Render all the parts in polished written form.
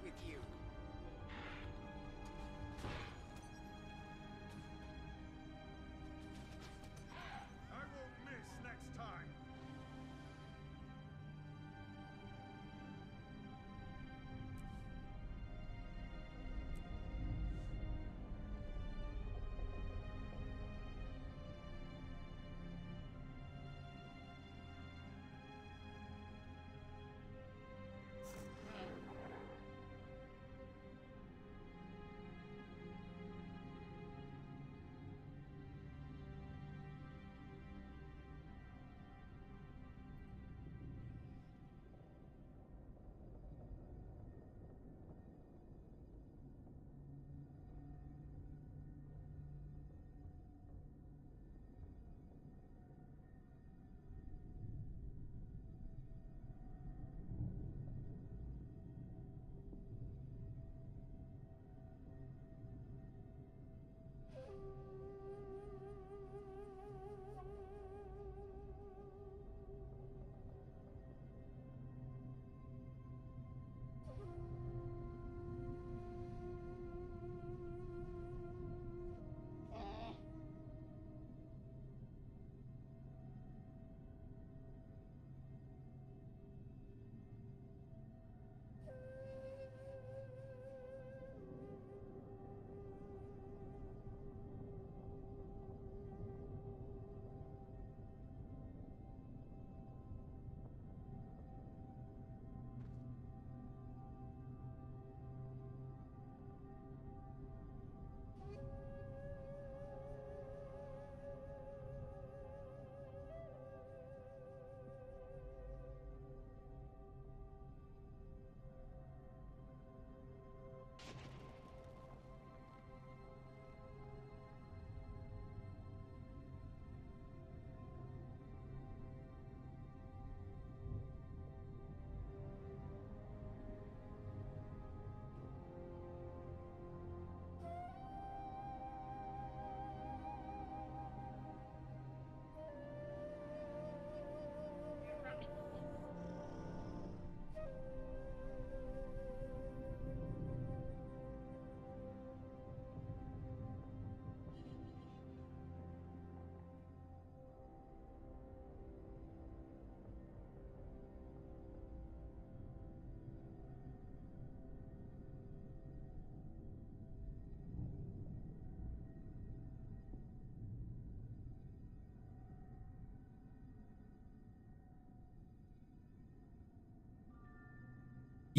with you. I won't miss next time.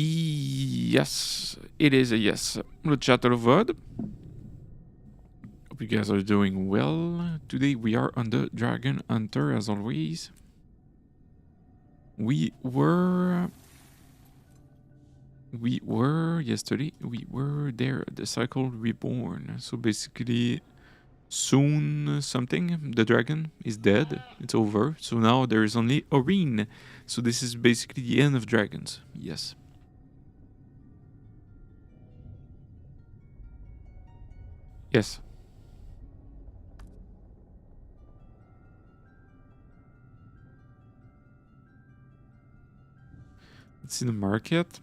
Yes, it is a yes. Le chat of VOD. Hope you guys are doing well. Today we are on the Dragon Hunter as always. We were yesterday, we were there at the cycle reborn. So basically soon something, the dragon is dead, it's over. So now there is only Oreen. So this is basically the end of dragons, yes. Yes. It's in the market.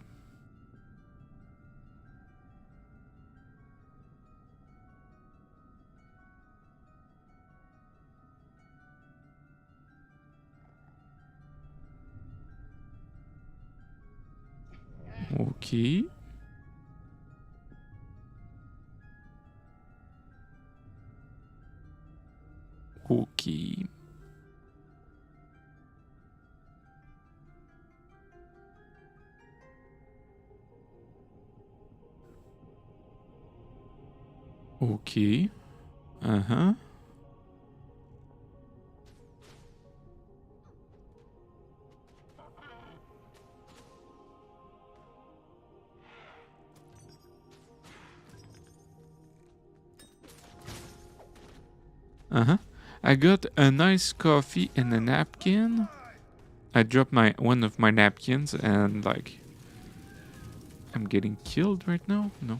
Okay. Okay. Okay. Uh-huh. Uh-huh. I got a nice coffee and a napkin. I dropped one of my napkins and like I'm getting killed right now? No.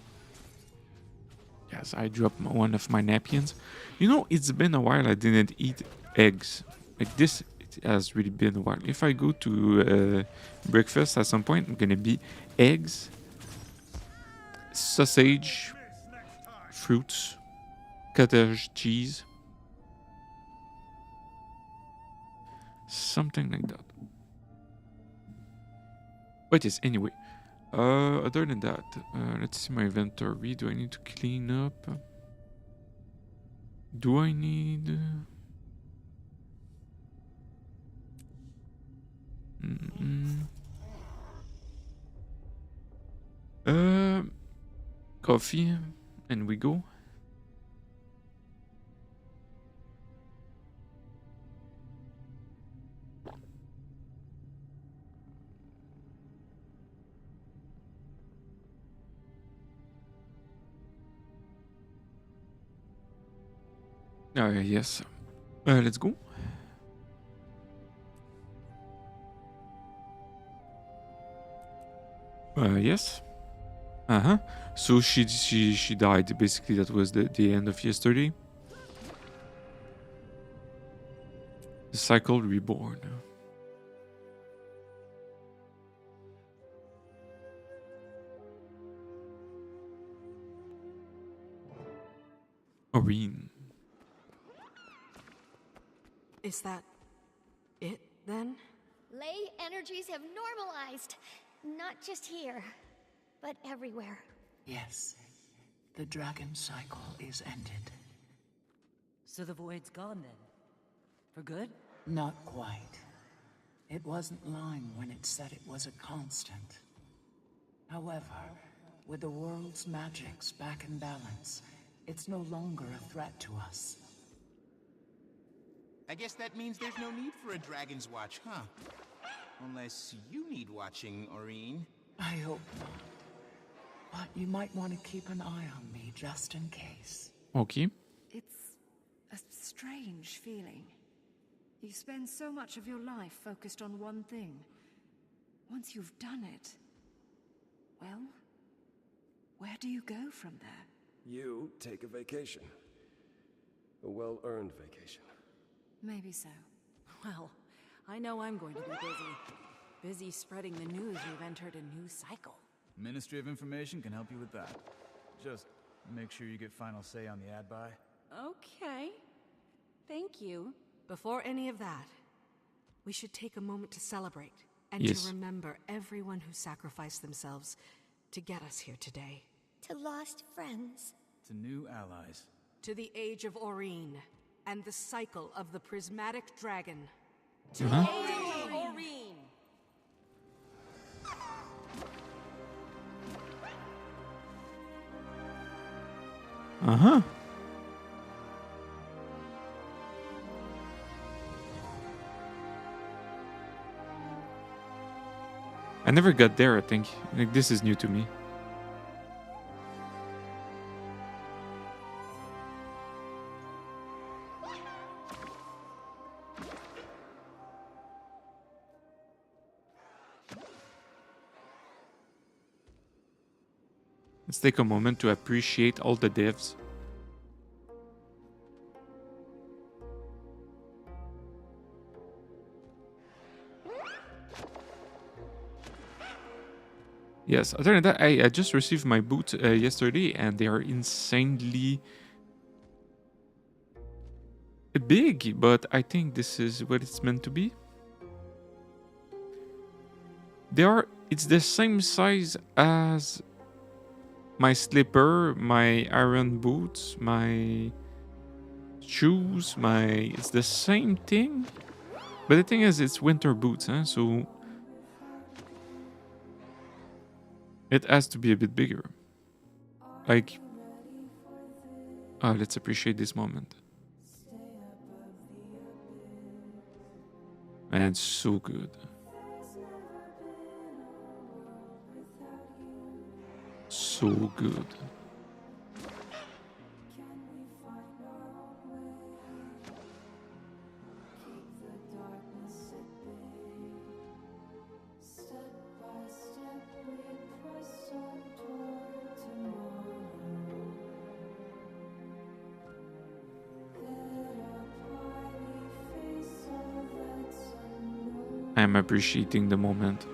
Yes, I dropped one of my napkins. You know, it's been a while I didn't eat eggs. Like this, it has really been a while. If I go to breakfast at some point, I'm gonna be eggs sausage, fruits, cottage cheese, something like that. But yes, anyway. Other than that, let's see my inventory. Do I need to clean up? Do I need... coffee, and we go. Yes. Let's go. Yes. Uh-huh. So she died. Basically, that was the end of yesterday. The cycle reborn. Oreen. Is that it, then? Ley energies have normalized. Not just here, but everywhere. Yes. The dragon cycle is ended. So the void's gone then? For good? Not quite. It wasn't lying when it said it was a constant. However, with the world's magics back in balance, it's no longer a threat to us. I guess that means there's no need for a Dragon's Watch, huh? Unless you need watching, Oreen. I hope not. But you might want to keep an eye on me just in case. Okay. It's a strange feeling. You spend so much of your life focused on one thing. Once you've done it, well, where do you go from there? You take a vacation. A well-earned vacation. Maybe so. Well, I know I'm going to be busy. Busy spreading the news we've entered a new cycle. Ministry of Information can help you with that. Just make sure you get final say on the ad buy. Okay. Thank you. Before any of that, we should take a moment to celebrate and Yes. to remember everyone who sacrificed themselves to get us here today. To lost friends. To new allies. To the Age of Oreen and the cycle of the Prismatic Dragon. Oreen! Uh-huh. I never got there, I think. Like, this is new to me. Let's take a moment to appreciate all the devs. Yes, other than that, I just received my boots yesterday, and they are insanely big, but I think this is what it's meant to be. It's the same size as my slipper, my iron boots, my shoes, it's the same thing. But the thing is, it's winter boots, huh? So it has to be a bit bigger. Like, let's appreciate this moment. And it's so good. So good. I'm appreciating the moment.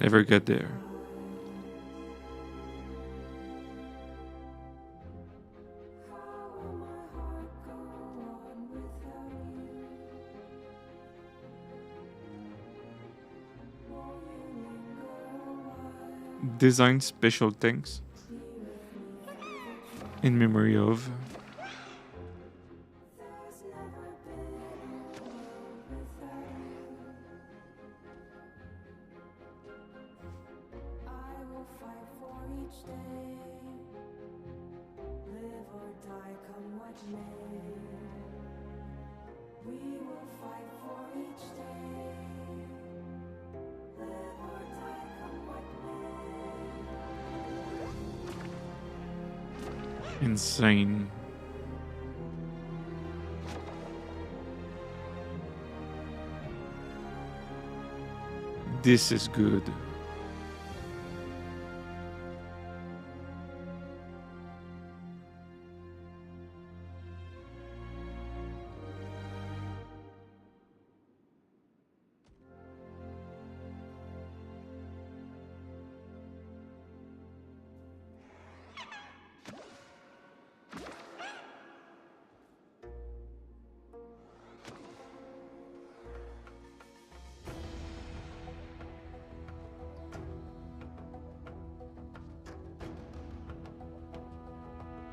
Never got there. Design special things in memory of. Insane. This is good.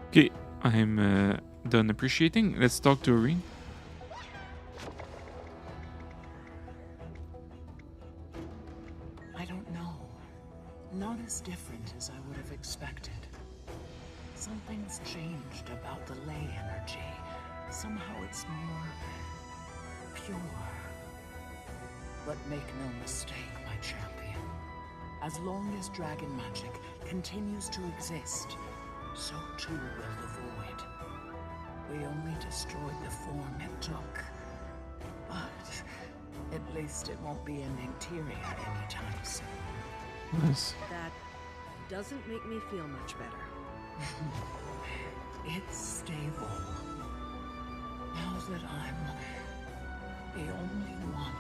Okay, I'm done appreciating. Let's talk to Irene. I don't know. Not as different as I would have expected. Something's changed about the ley energy. Somehow it's more pure. But make no mistake, my champion. As long as dragon magic continues to exist, so too will the void. We only destroyed the form it took. But at least it won't be an interior anytime soon. Nice. That doesn't make me feel much better. It's stable. Now that I'm the only one,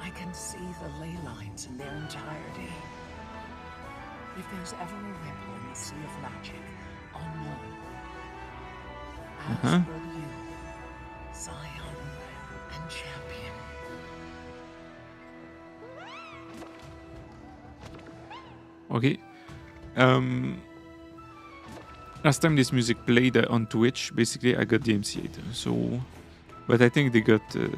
I can see the ley lines in their entirety. If there's ever a ripple in the sea of magic, I'll know. As will you, Scion and Champion. Okay. Last time this music played on Twitch, basically I got the MC8. So, but I think they got. And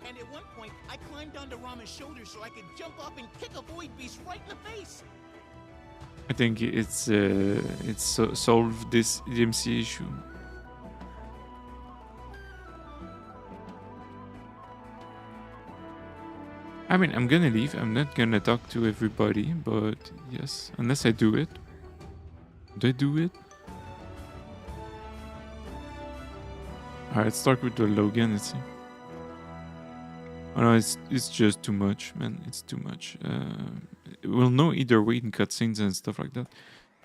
at one point, I climbed onto Rama's shoulders so I could jump up and kick a void beast right in the face. I think it's solved this DMC issue. I mean, I'm gonna leave. I'm not gonna talk to everybody, but yes, unless I do it. Do I do it? Alright, let's start with the Logan, let's see. Oh no, it's just too much, man. It's too much. We'll know either way in cutscenes and stuff like that.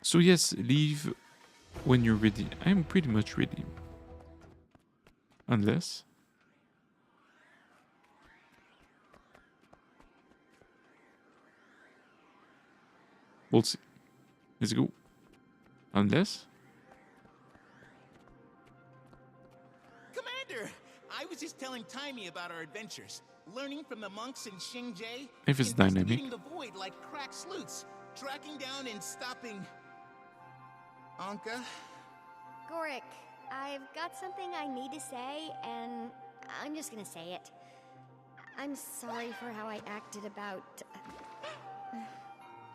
So yes, leave when you're ready. I'm pretty much ready. Unless... we'll see. Let's go. Unless... Commander! I was just telling Timey about our adventures. Learning from the monks in Xingjie. If it's dynamic. Investigating the void like crack sleuths. Tracking down and stopping... Anka? Gorik, I've got something I need to say, and I'm just gonna say it. I'm sorry for how I acted about...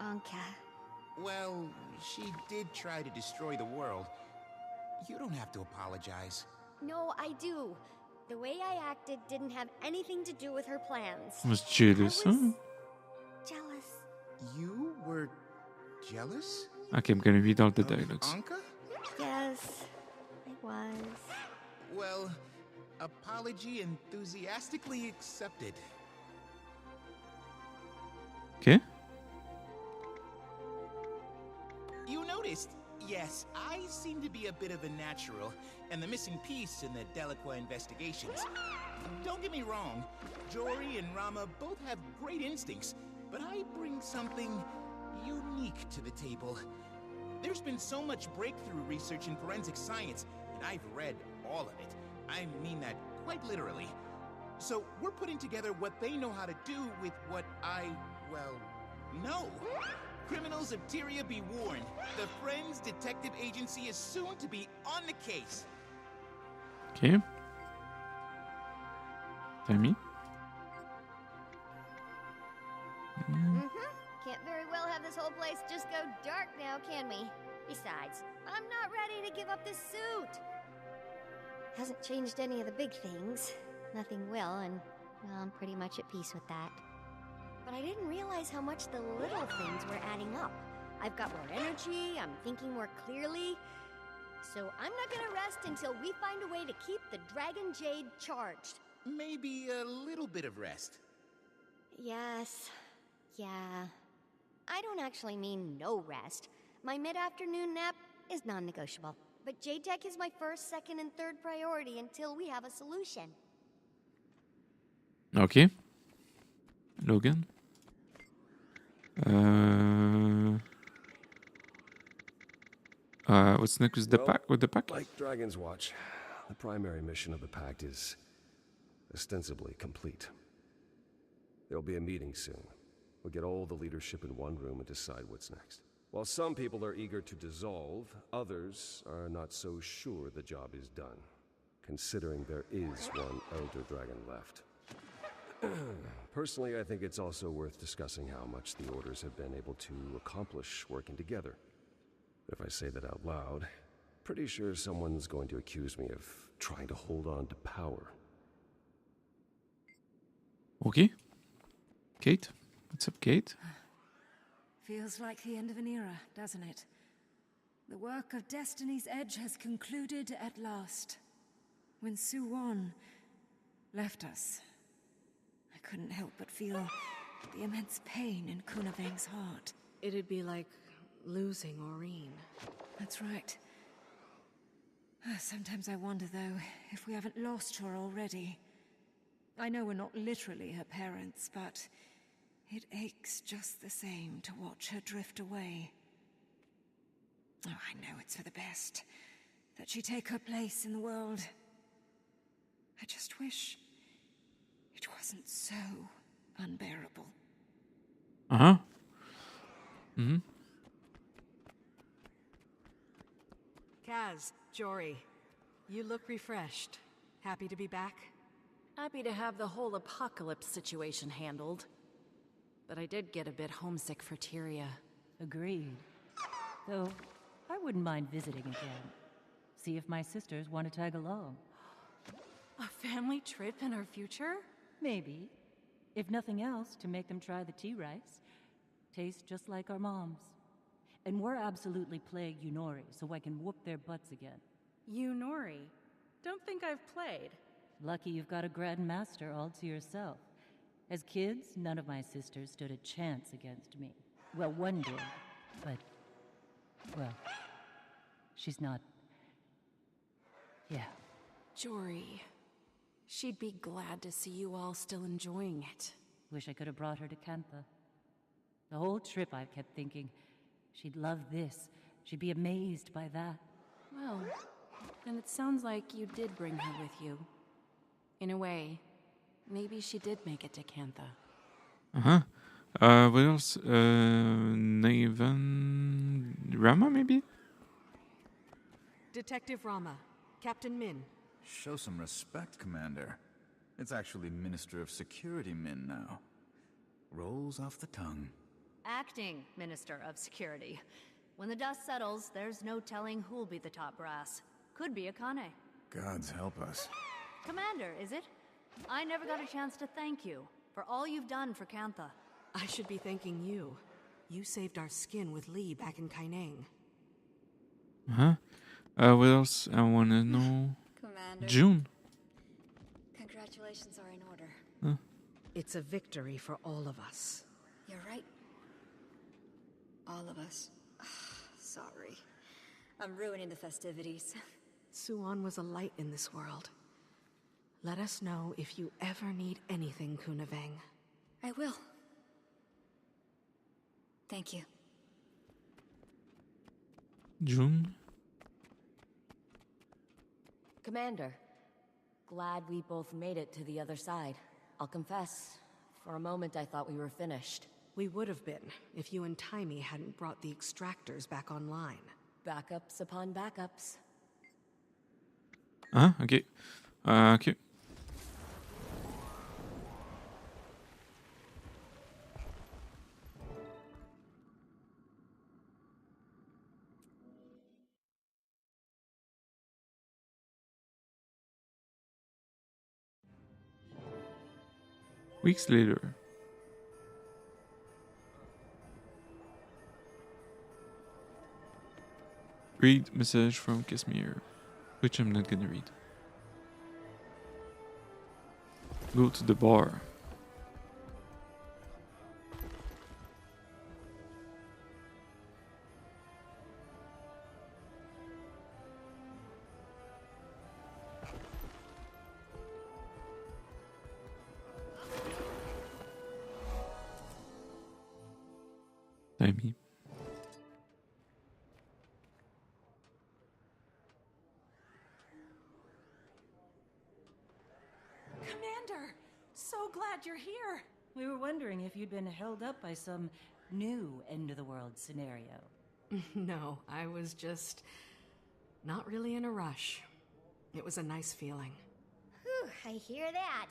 Anka. Well, she did try to destroy the world. You don't have to apologize. No, I do. The way I acted didn't have anything to do with her plans. I was jealous, I was huh? jealous. You were jealous? Okay, I'm gonna read all the Of dialogues. Anka? Yes, I was. Well, apology enthusiastically accepted. Okay. You noticed? Yes, I seem to be a bit of a natural, and the missing piece in the Delacroix investigations. Don't get me wrong, Jory and Rama both have great instincts, but I bring something unique to the table. There's been so much breakthrough research in forensic science, and I've read all of it. I mean that quite literally. So we're putting together what they know how to do with what I, well, know. Criminals of Tyria be warned. The Friends Detective Agency is soon to be on the case. Okay. Tell me. Can't very well have this whole place just go dark now, can we? Besides, I'm not ready to give up this suit. Hasn't changed any of the big things. Nothing will, and well, I'm pretty much at peace with that. But I didn't realize how much the little things were adding up. I've got more energy, I'm thinking more clearly. So I'm not gonna rest until we find a way to keep the Dragon Jade charged. Maybe a little bit of rest. Yes. Yeah. I don't actually mean no rest. My mid-afternoon nap is non-negotiable. But Jade Tech is my first, second, and third priority until we have a solution. Okay. Logan. What's next with the pack? With the pack? Like Dragon's Watch, the primary mission of the Pact is ostensibly complete. There'll be a meeting soon. We'll get all the leadership in one room and decide what's next. While some people are eager to dissolve, others are not so sure the job is done, considering there is one Elder Dragon left. Personally, I think it's also worth discussing how much the Orders have been able to accomplish working together. If I say that out loud, pretty sure someone's going to accuse me of trying to hold on to power. Okay. Kate? What's up, Kate? Feels like the end of an era, doesn't it? The work of Destiny's Edge has concluded at last. When Suwon left us, I couldn't help but feel the immense pain in Kunaveng's heart. It'd be like losing Aureen. That's right. Sometimes I wonder, though, if we haven't lost her already. I know we're not literally her parents, but it aches just the same to watch her drift away. Oh, I know it's for the best, that she take her place in the world. I just wish it wasn't so unbearable. Uh-huh. Mm-hmm. Kaz, Jory, you look refreshed. Happy to be back? Happy to have the whole apocalypse situation handled. But I did get a bit homesick for Tyria. Agreed. Though, I wouldn't mind visiting again. See if my sisters want to tag along. A family trip in our future? Maybe. If nothing else, to make them try the tea rice. Tastes just like our moms. And we're absolutely playing Yunori, so I can whoop their butts again. Yunori? Don't think I've played. Lucky you've got a grandmaster all to yourself. As kids, none of my sisters stood a chance against me. Well, one did, but... well, she's not... yeah. Jory, she'd be glad to see you all still enjoying it. Wish I could have brought her to Kantha. The whole trip I've kept thinking, she'd love this, she'd be amazed by that. Well, and it sounds like you did bring her with you. In a way, maybe she did make it to Kantha. Uh-huh. What else? Naven... Rama, maybe? Detective Rama, Captain Min. Show some respect, Commander. It's actually Minister of Security Min now. Rolls off the tongue. Acting Minister of Security. When the dust settles, there's no telling who'll be the top brass. Could be Akane. Gods help us. Commander, is it? I never got a chance to thank you for all you've done for Kantha. I should be thanking you. You saved our skin with Lee back in Kaineng. Uh-huh. What else I want to know? Commander. June. Congratulations are in order. Huh. It's a victory for all of us. You're right. All of us. Sorry. I'm ruining the festivities. Suwon was a light in this world. Let us know if you ever need anything, Kunavang. I will. Thank you. June? Commander, glad we both made it to the other side. I'll confess, for a moment I thought we were finished. We would have been, if you and Timey hadn't brought the extractors back online. Backups upon backups. Hein? Ok. Ok. Weeks later. Read message from Casimir, which I'm not gonna read. Go to the bar. Timey. Commander! So glad you're here! We were wondering if you'd been held up by some new end-of-the-world scenario. No, I was just not really in a rush. It was a nice feeling. Whew, I hear that.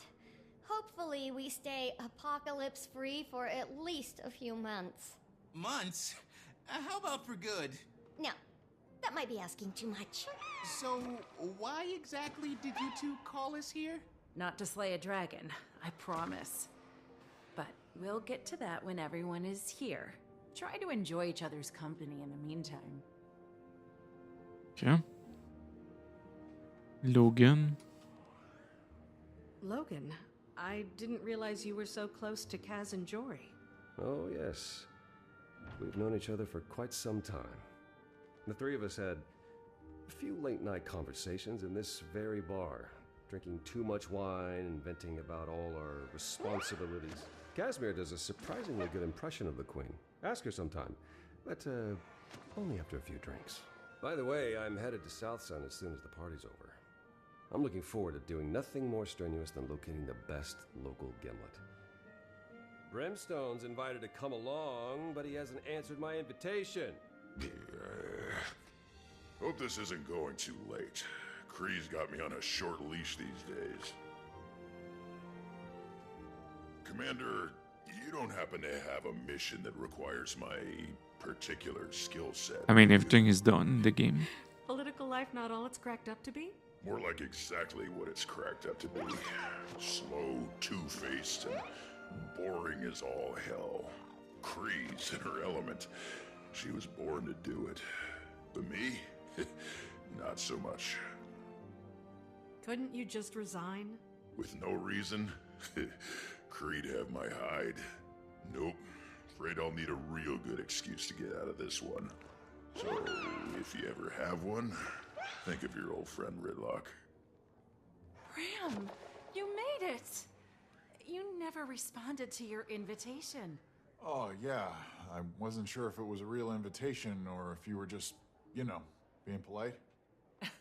Hopefully we stay apocalypse-free for at least a few months. Months? How about for good? No, that might be asking too much. So, why exactly did you two call us here? Not to slay a dragon, I promise. But we'll get to that when everyone is here. Try to enjoy each other's company in the meantime. Okay. Logan. Logan, I didn't realize you were so close to Kaz and Jory. Oh, yes. We've known each other for quite some time. The three of us had a few late-night conversations in this very bar, drinking too much wine and venting about all our responsibilities. Casimir does a surprisingly good impression of the Queen. Ask her sometime, but only after a few drinks. By the way, I'm headed to South Sun as soon as the party's over. I'm looking forward to doing nothing more strenuous than locating the best local gimlet. Brimstone's invited to come along, but he hasn't answered my invitation. Hope this isn't going too late. Kree's got me on a short leash these days. Commander, you don't happen to have a mission that requires my particular skill set? I mean, everything is done in the game. Political life not all it's cracked up to be? More like exactly what it's cracked up to be. Slow, two-faced, and boring as all hell. Kree's in her element. She was born to do it. But me? Not so much. Couldn't you just resign? With no reason? Kree'd have my hide. Nope. Afraid I'll need a real good excuse to get out of this one. So, if you ever have one, think of your old friend Ridlock. Ram, you made it! You never responded to your invitation. Oh, yeah. I wasn't sure if it was a real invitation or if you were just, you know, being polite.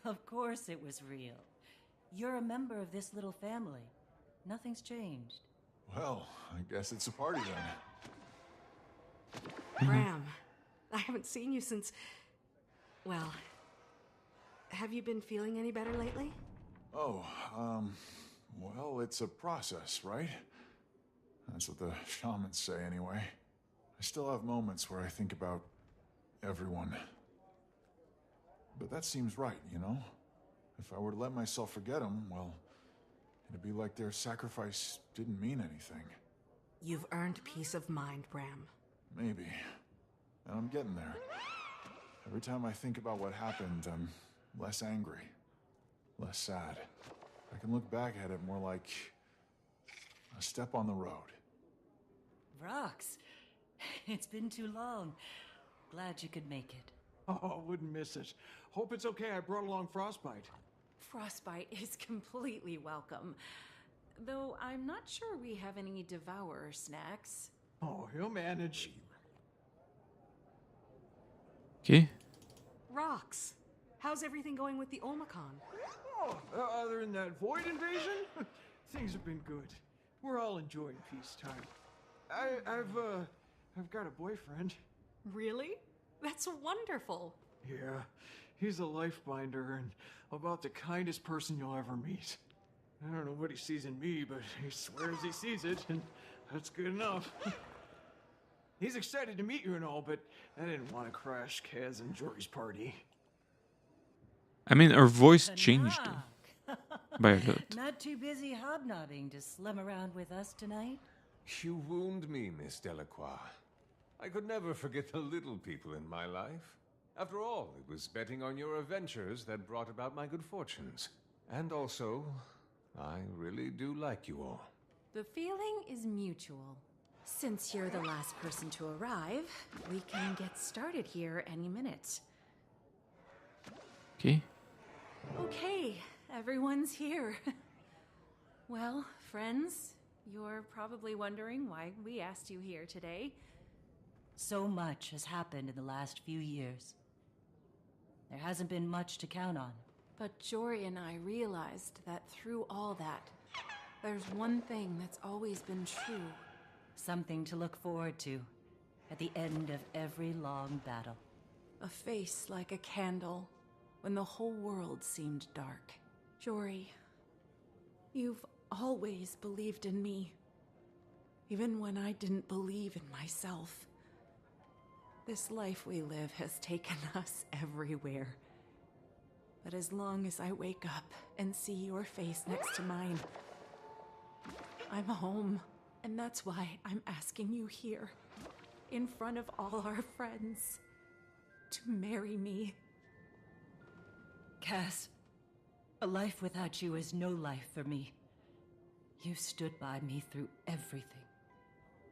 Of course it was real. You're a member of this little family. Nothing's changed. Well, I guess it's a party then. Ram, I haven't seen you since... Well, have you been feeling any better lately? Oh, well, it's a process, right? That's what the shamans say anyway. I still have moments where I think about everyone. But that seems right, you know? If I were to let myself forget them, well, it'd be like their sacrifice didn't mean anything. You've earned peace of mind, Bram. Maybe. And I'm getting there. Every time I think about what happened, I'm less angry, less sad. I can look back at it more like a step on the road. Rox, it's been too long. Glad you could make it. Oh, wouldn't miss it. Hope it's okay I brought along Frostbite. Frostbite is completely welcome. Though I'm not sure we have any devourer snacks. Oh, he'll manage. Okay. Rocks, how's everything going with the Omicron? Oh, other than that void invasion, things have been good. We're all enjoying peacetime. I've got a boyfriend. Really? That's wonderful. Yeah, he's a lifebinder and about the kindest person you'll ever meet. I don't know what he sees in me, but he swears he sees it, and that's good enough. He's excited to meet you and all, but I didn't want to crash Kaz and Jory's party. I mean, her voice changed by a lot. Not too busy hobnobbing to slum around with us tonight? You wound me, Miss Delacroix. I could never forget the little people in my life. After all, it was betting on your adventures that brought about my good fortunes. And also, I really do like you all. The feeling is mutual. Since you're the last person to arrive, we can get started here any minute. Okay. Okay, everyone's here. Well, friends, you're probably wondering why we asked you here today. So much has happened in the last few years. There hasn't been much to count on. But Jory and I realized that through all that, there's one thing that's always been true. Something to look forward to at the end of every long battle. A face like a candle when the whole world seemed dark. Jory, you've always believed in me, even when I didn't believe in myself. This life we live has taken us everywhere. But as long as I wake up and see your face next to mine, I'm home. And that's why I'm asking you here, in front of all our friends, to marry me. Cass, a life without you is no life for me. You stood by me through everything.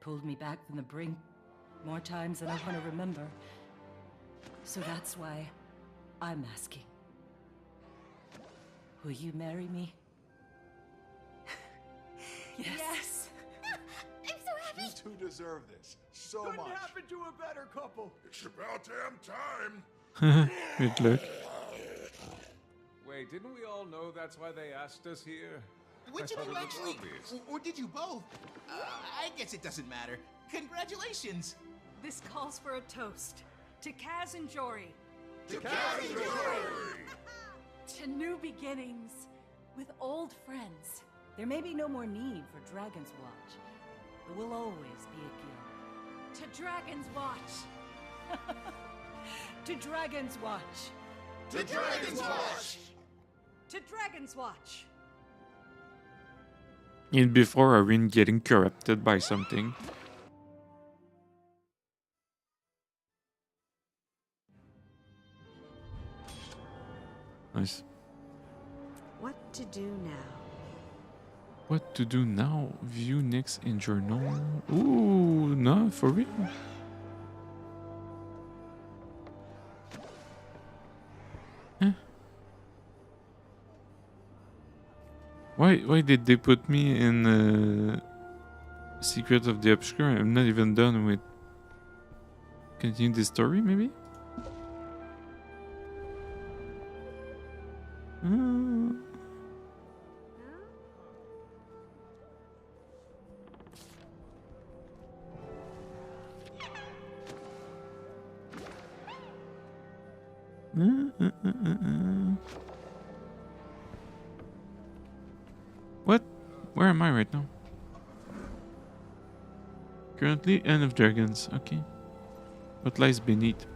Pulled me back from the brink more times than I want to remember. So that's why I'm asking. Will you marry me? Yes. I'm so happy! You two deserve this so Couldn't much. happen to a better couple. It's about damn time. Good luck. Wait, didn't we all know that's why they asked us here? Which I of you thought it was actually? obvious. Or did you both? I guess it doesn't matter. Congratulations! This calls for a toast to Kaz and Jory. To Kaz and Jory! To new beginnings with old friends. There may be no more need for Dragon's Watch, but we'll always be a guild. To Dragon's Watch. To Dragon's Watch. To Dragon's Watch! To Dragon's Watch. And before Irene getting corrupted by something. Nice. What to do now? What to do now? View next in journal. Ooh, no, for real. Huh? Why did they put me in Secret of the Obscure? I'm not even done with continue the story, maybe? What? Where am I right now? Currently, End of Dragons. Okay. What lies beneath?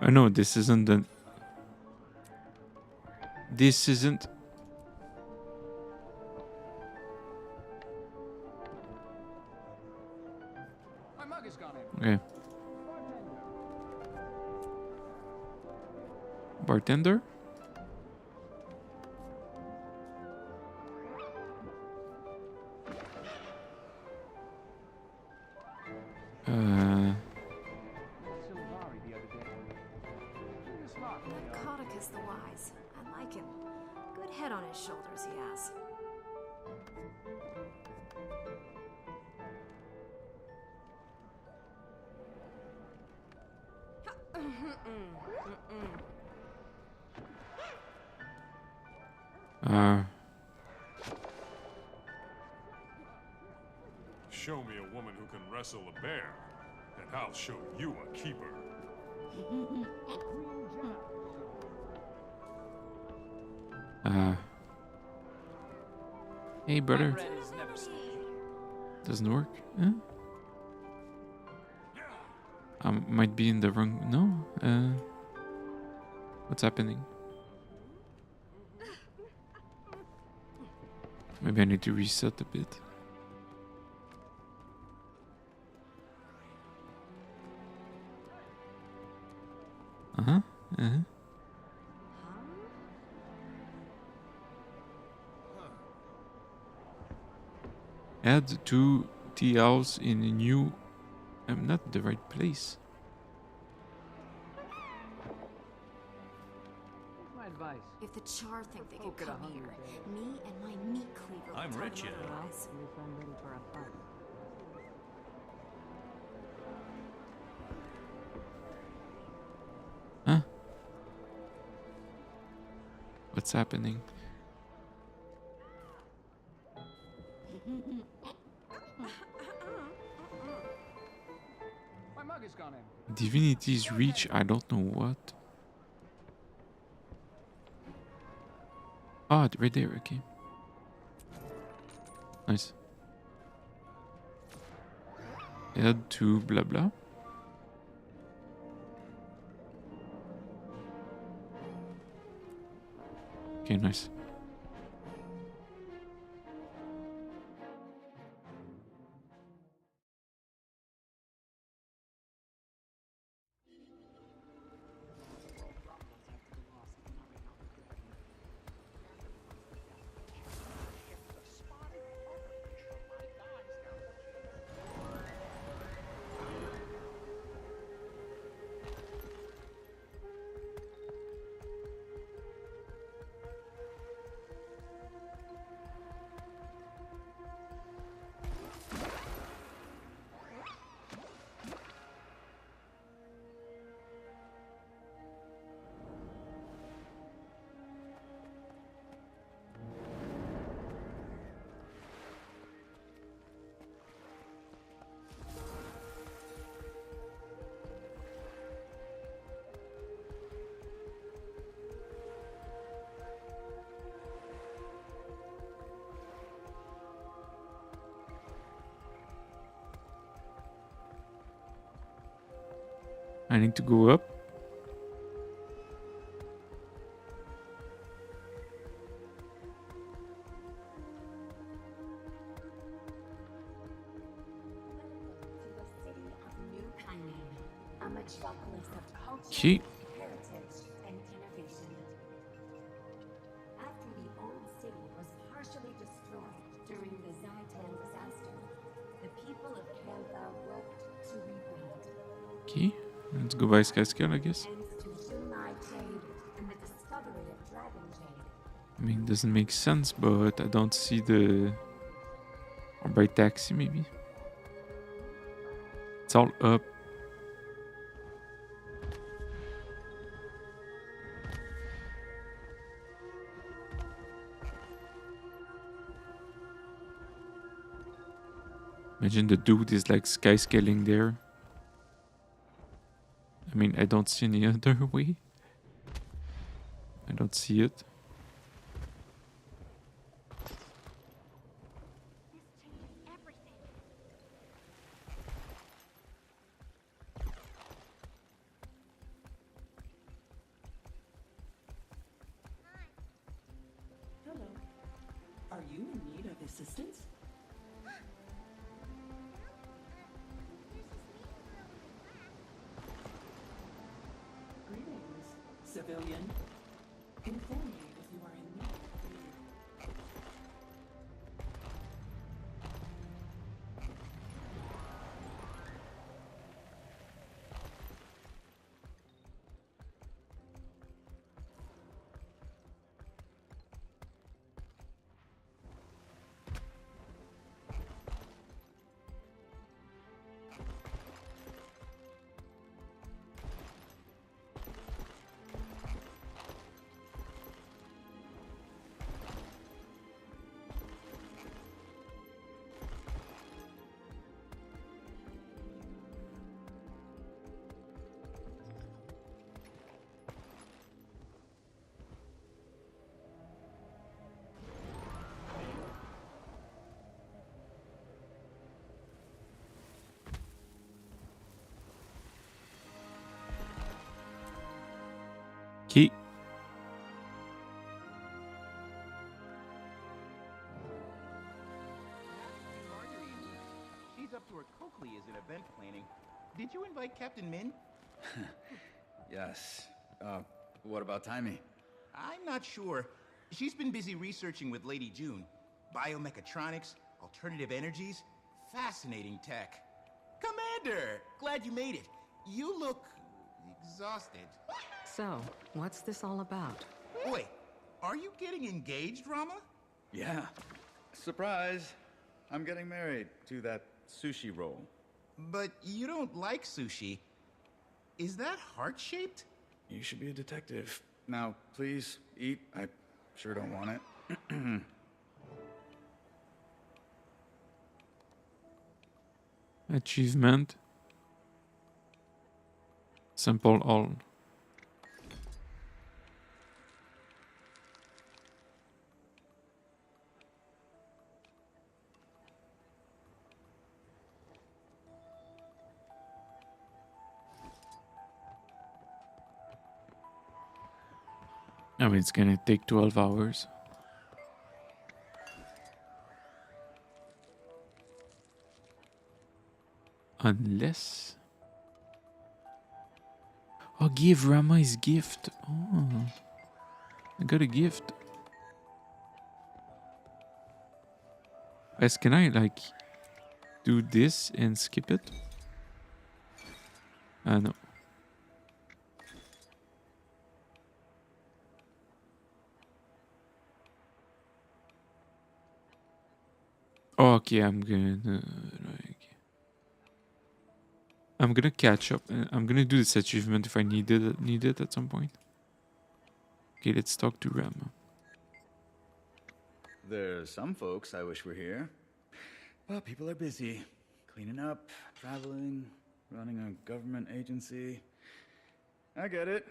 Oh no, this isn't the... This isn't... Okay. Bartender? Narcoticus the Wise. I like him. Good head on his shoulders, he has. Show me a woman who can wrestle a bear, and I'll show you a keeper. Hey, brother. Doesn't work? Huh? I might be in the wrong... No? What's happening? Maybe I need to reset a bit. Uh-huh. Uh-huh. Add 2 TLs in a new... I'm not the right place. My advice. If the Char think they could come here, me and my meat cleaver I'm will rich, tell them you know. otherwise. I'm ready for a fight. Huh? What's happening? My mug is gone in. Divinity's Reach, I don't know what. Ah, right there, okay. Nice. Add to blah blah. Okay, nice. I need to go up. Okay. And innovation. After the old city was partially destroyed during the Zaitan disaster, the people of Kandar worked to rebuild. Okay. Let's go by Skyscale, I guess. Thanks to Zunai Jade and the discovery of Dragon Jade. I mean, it doesn't make sense, but I don't see the... Or by taxi, maybe. It's all up. Imagine the dude is like skyscaling there. I mean, I don't see any other way. I don't see it. civilian. Inform me if you are in need. Key. She's up to her cochleas in event planning. Did you invite Captain Min? Yes. What about Timey? I'm not sure. She's been busy researching with Lady June. Biomechatronics, alternative energies, fascinating tech. Commander! Glad you made it. You look exhausted. So, what's this all about? Wait, are you getting engaged, Rama? Yeah. Surprise! I'm getting married to that sushi roll. But you don't like sushi. Is that heart-shaped? You should be a detective. Now, please, eat. I sure don't want it. Achievement. Sample all. I mean, it's gonna take 12 hours. Unless... Oh, give Rama his gift. Oh, I got a gift. Guys, can I, like, do this and skip it? No. Oh, okay, I'm gonna catch up. I'm gonna do this achievement if I need it at some point. Okay, let's talk to Rama. There's some folks I wish were here. But people are busy. Cleaning up, traveling, running a government agency. I get it.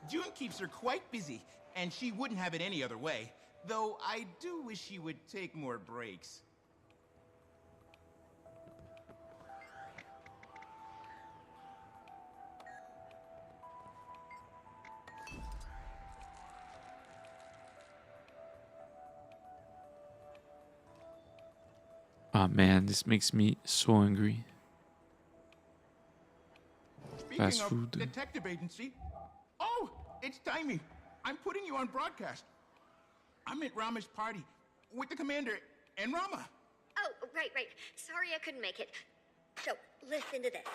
June keeps her quite busy, and she wouldn't have it any other way. Though I do wish she would take more breaks. Oh man, this makes me so angry. Speaking Fast of food. detective agency, oh, it's timing. I'm putting you on broadcast. I'm at Rama's party with the commander and Rama. Oh, right. Sorry I couldn't make it. So, listen to this.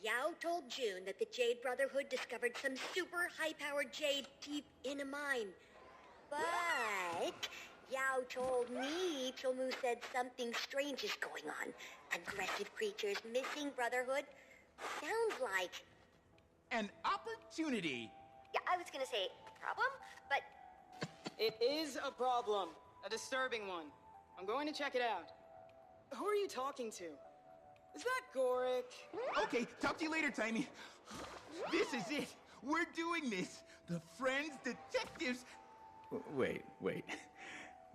Yao told June that the Jade Brotherhood discovered some super high-powered jade deep in a mine. But Yao told me Chomu said something strange is going on. Aggressive creatures, missing Brotherhood. Sounds like... an opportunity. Yeah, I was gonna say problem, but... It is a problem. A disturbing one. I'm going to check it out. Who are you talking to? Is that Gorik? Okay, talk to you later, Tiny. This is it. We're doing this. The Friends Detectives... Wait.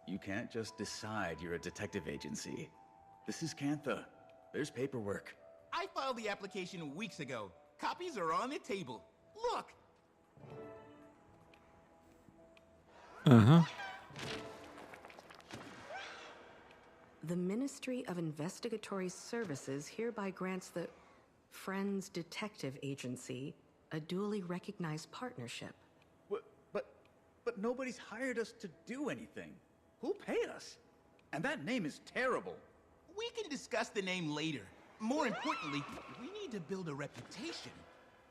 You can't just decide you're a detective agency. This is Cantha. There's paperwork. I filed the application weeks ago. Copies are on the table. Look. The Ministry of Investigatory Services hereby grants the Friends Detective Agency a duly recognized partnership. But nobody's hired us to do anything. Who'll pay us? And that name is terrible. We can discuss the name later. More importantly, we need to build a reputation.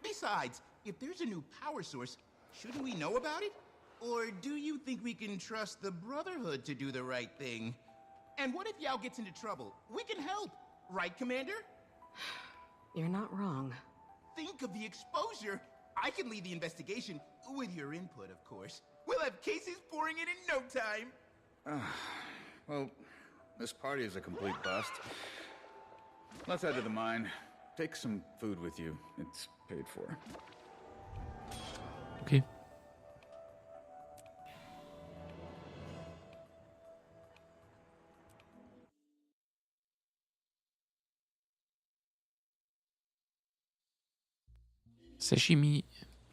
Besides, if there's a new power source, shouldn't we know about it? Or do you think we can trust the Brotherhood to do the right thing? And what if Yao gets into trouble? We can help, right, Commander? You're not wrong. Think of the exposure. I can lead the investigation, with your input, of course. We'll have cases pouring in no time. Well, this party is a complete bust. Let's head to the mine. Take some food with you. It's paid for. Okay. Sashimi.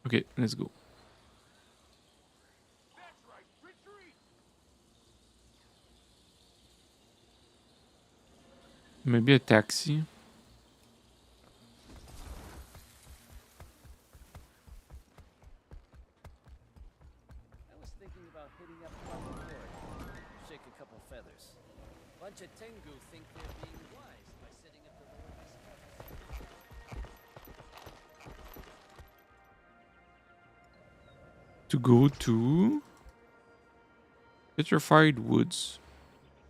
Okay, let's go. Maybe a taxi. I was thinking about hitting up Guardian Dragonhunter, shake a couple feathers. Bunch of Tengu think they're being wise by setting up the To go to Petrified Woods.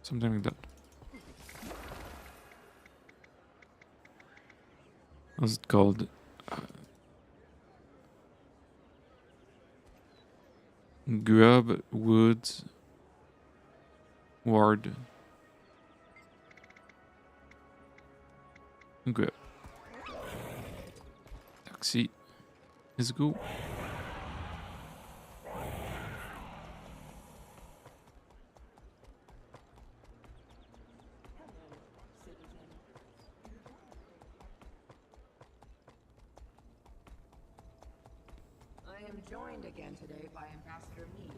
Something like that. What's it called? Grub Woods Ward. Grub. Taxi. Let's go. I am joined again today by Ambassador Meade.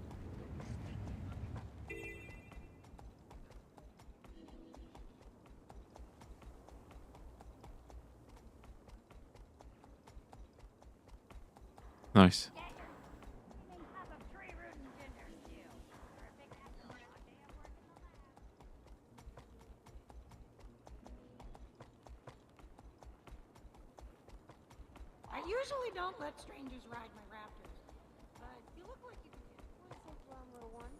Nice. I usually don't let strangers ride my raptors, but you look like you can get. Want to sit down, little one?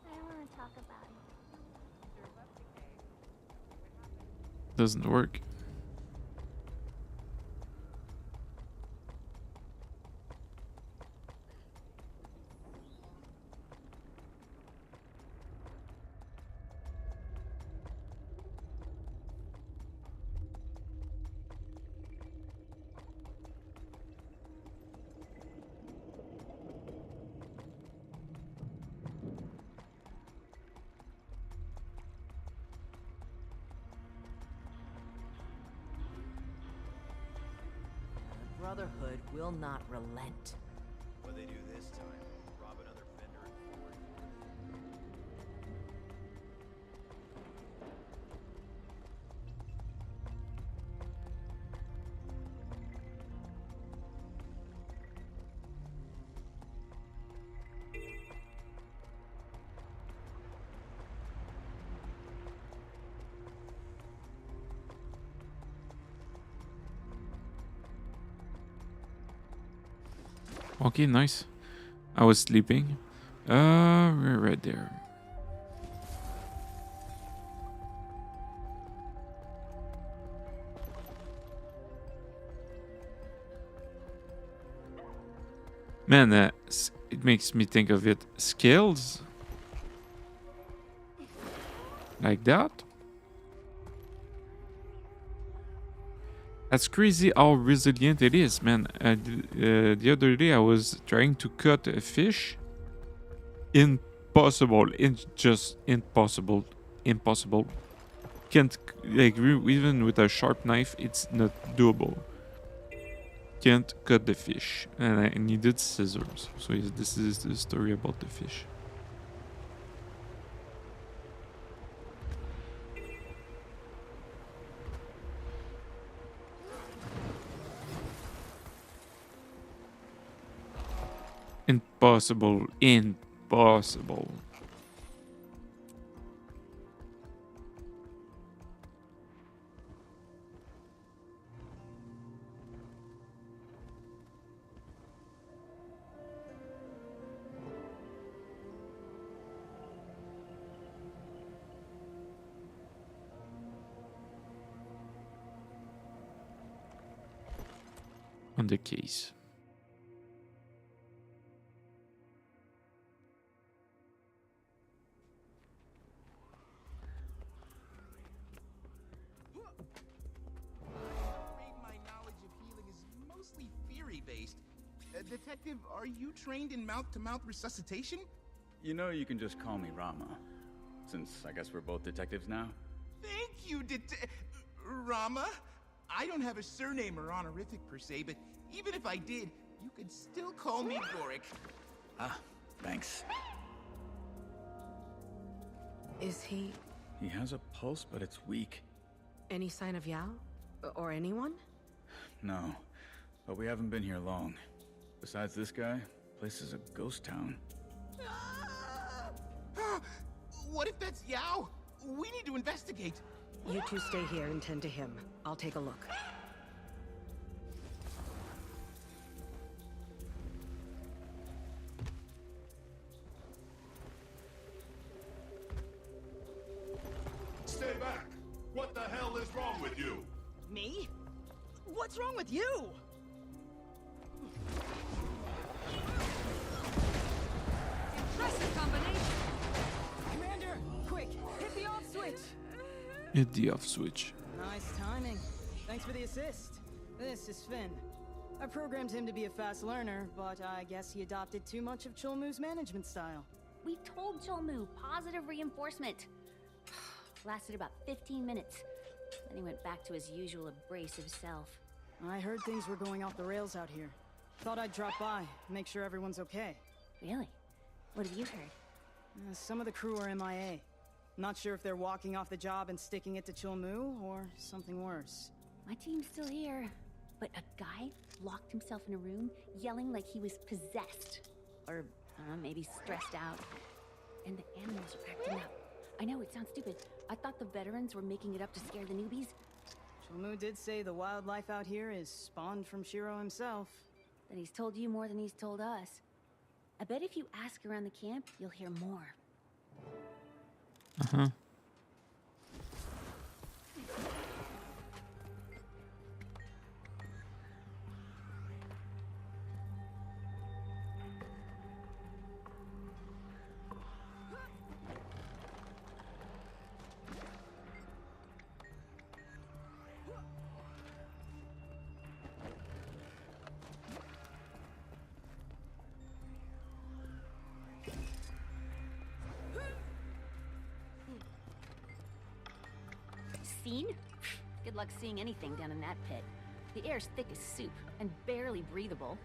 I want to talk about it. Doesn't work. The Brotherhood will not relent. What they do this time? Rob another vendor and forward. Okay, nice. I was sleeping. We're right there. Man, it makes me think of it. Scales? Like that? That's crazy how resilient it is, man. The other day I was trying to cut a fish. Impossible. It's just impossible. Impossible. Can't, like, even with a sharp knife, it's not doable. Can't cut the fish. And I needed scissors. So yes, this is the story about the fish. Impossible. Impossible. On the case. My knowledge of healing is mostly theory-based. Detective, are you trained in mouth-to-mouth resuscitation? You know you can just call me Rama, since I guess we're both detectives now. Thank you, Rama. I don't have a surname or honorific per se, but even if I did, you could still call me Gorik. Ah, thanks. Is he... He has a pulse, but it's weak. any sign of Yao? Or anyone? No, but we haven't been here long. Besides this guy, place is a ghost town. What if that's Yao? We need to investigate. You two stay here and tend to him. I'll take a look. Stay back! What the hell is wrong with you? Me? What's wrong with you? Impressive combination! Commander, quick, hit the off switch! Hit the off switch. Nice timing. Thanks for the assist. This is Finn. I programmed him to be a fast learner, but I guess he adopted too much of Chulmu's management style. We told Chulmu positive reinforcement. Lasted about 15 minutes. Then he went back to his usual abrasive self. I heard things were going off the rails out here. Thought I'd drop by, make sure everyone's okay. Really? What have you heard? Some of the crew are MIA. Not sure if they're walking off the job and sticking it to Chulmu, or something worse. My team's still here. But a guy locked himself in a room, yelling like he was possessed. Or, I don't know, maybe stressed out. And the animals are acting up. I know, it sounds stupid. I thought the veterans were making it up to scare the newbies. Chulmu did say the wildlife out here is spawned from Shiro himself. Then he's told you more than he's told us. I bet if you ask around the camp, you'll hear more. Uh-huh. Seen? Good luck seeing anything down in that pit. The air's thick as soup and barely breathable.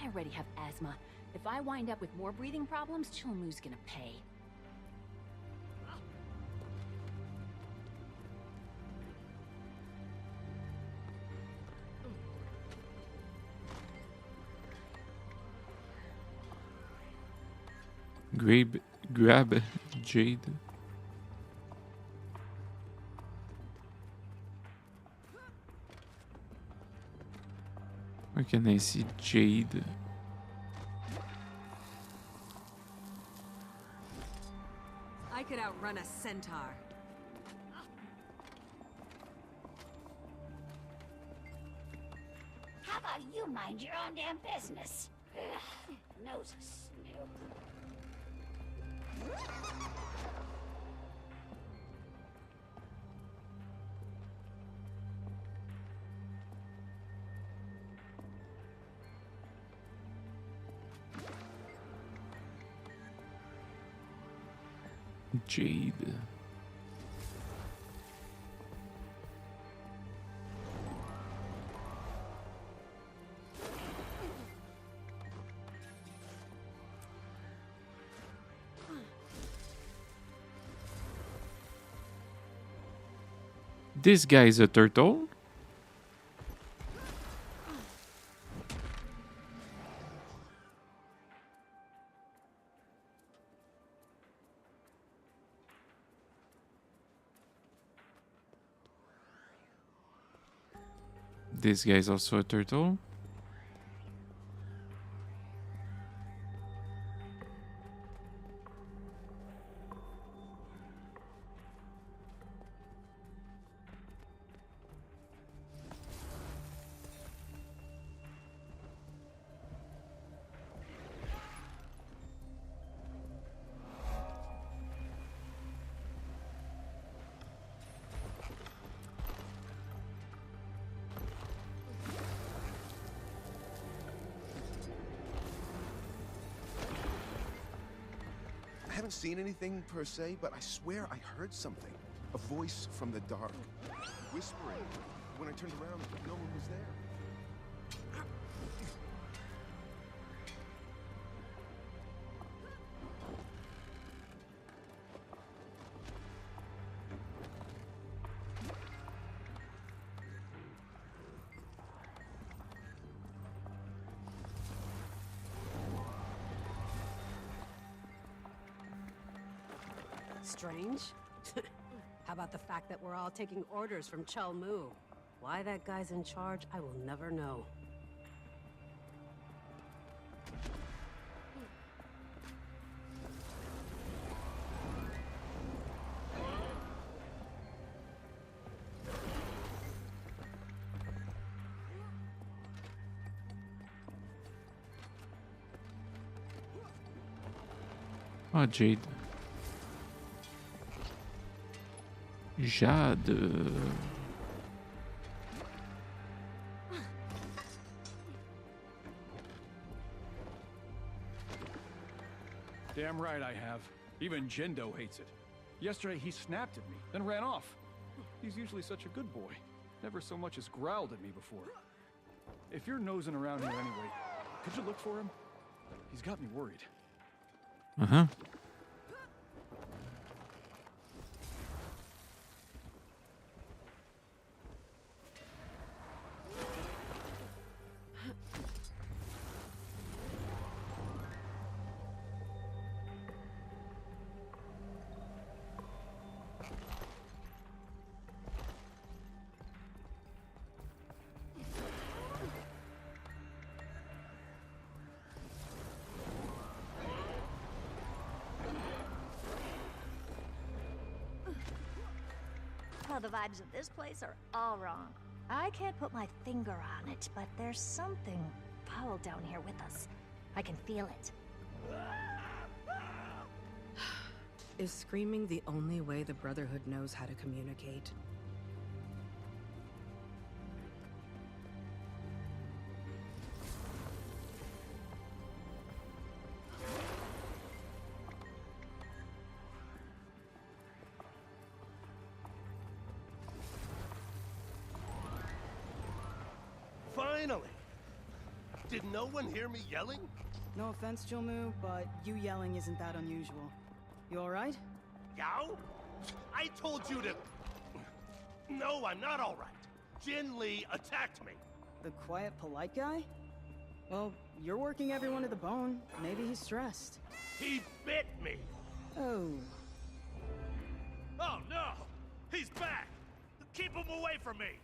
I already have asthma. If I wind up with more breathing problems, Chulmu's gonna pay. Grab Jade. Where can I see Jade? I could outrun a centaur. How about you mind your own damn business? Ugh, nose a snoop. Jade. This guy is a turtle. This guy's also a turtle. I haven't seen anything per se, but I swear I heard something. A voice from the dark. Whispering. When I turned around, no one was there. Strange? How about the fact that we're all taking orders from Chul Mu? Why that guy's in charge, I will never know. Oh, Jade. Jade. Damn right I have. Even Jindo hates it. Yesterday he snapped at me, then ran off. He's usually such a good boy. Never so much as growled at me before. If you're nosing around here anyway, could you look for him? He's got me worried. Uh-huh. Well, the vibes of this place are all wrong. I can't put my finger on it, but there's something foul down here with us. I can feel it. Is screaming the only way the Brotherhood knows how to communicate? Finally! Did no one hear me yelling? No offense, Chul, but you yelling isn't that unusual. You alright? Yao? I told you to... No, I'm not alright. Jin Lee attacked me. The quiet, polite guy? Well, you're working everyone to the bone. Maybe he's stressed. He bit me. Oh. Oh no! He's back! Keep him away from me!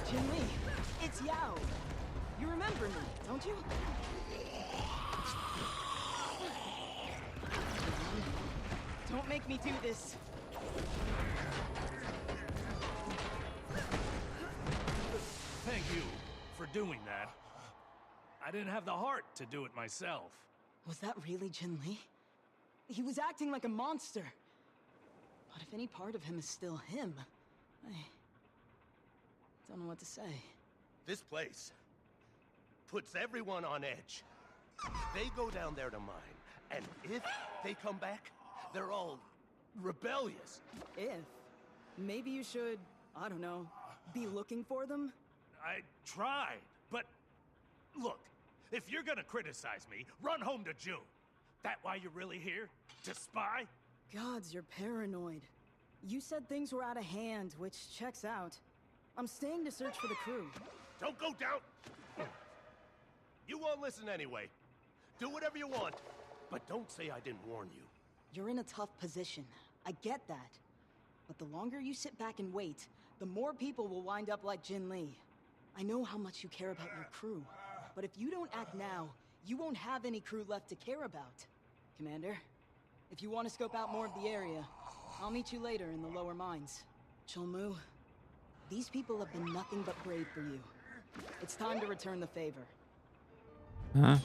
Jin Lee, it's Yao. You remember me, don't you? Don't make me do this. Thank you for doing that. I didn't have the heart to do it myself. Was that really Jin Lee? He was acting like a monster. But if any part of him is still him, I don't know what to say. This place puts everyone on edge. They go down there to mine, and if they come back, they're all rebellious. If? Maybe you should, I don't know, be looking for them? I tried, but look, if you're gonna criticize me, run home to June. That why you're really here? To spy? Gods, you're paranoid. You said things were out of hand, which checks out. I'm staying to search for the crew. Don't go down! You won't listen anyway. Do whatever you want, but don't say I didn't warn you. You're in a tough position. I get that. But the longer you sit back and wait, the more people will wind up like Jin Lee. I know how much you care about your crew, but if you don't act now, you won't have any crew left to care about. Commander, if you want to scope out more of the area, I'll meet you later in the lower mines. Chulmu, these people have been nothing but brave for you. It's time to return the favor. Huh?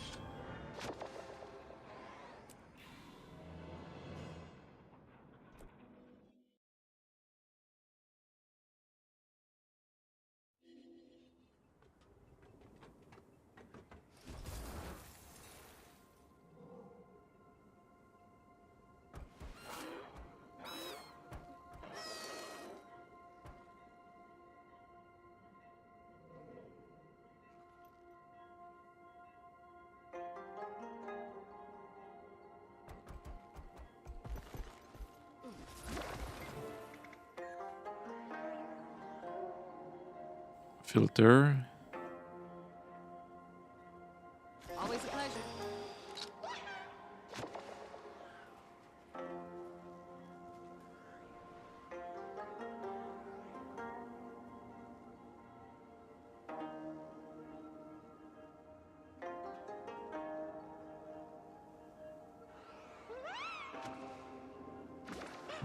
Filter. Always a pleasure.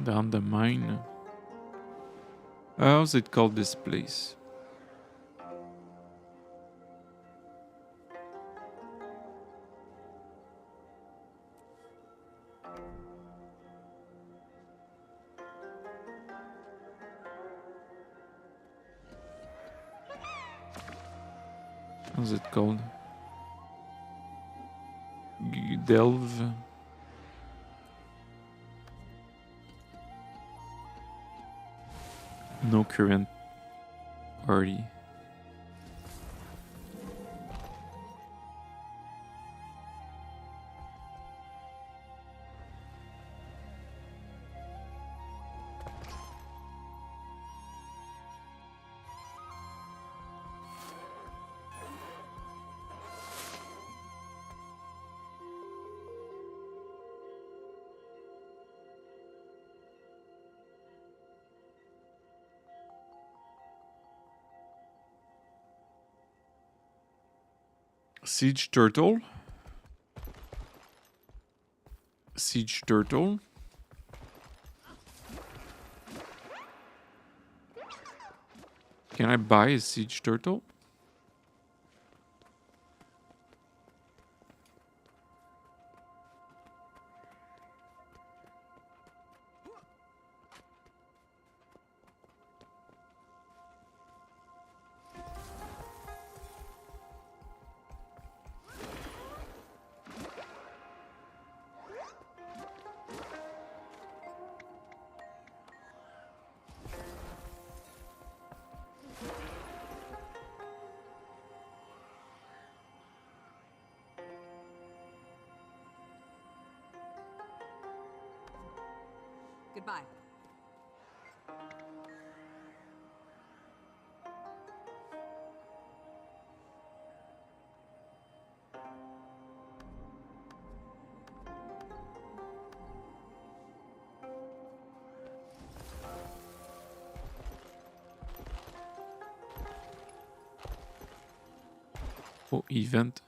Down the mine. How's it called, this place? How's it called? Delve. No current party. Siege turtle. Siege turtle. Can I buy a siege turtle? Goodbye. Oh, event.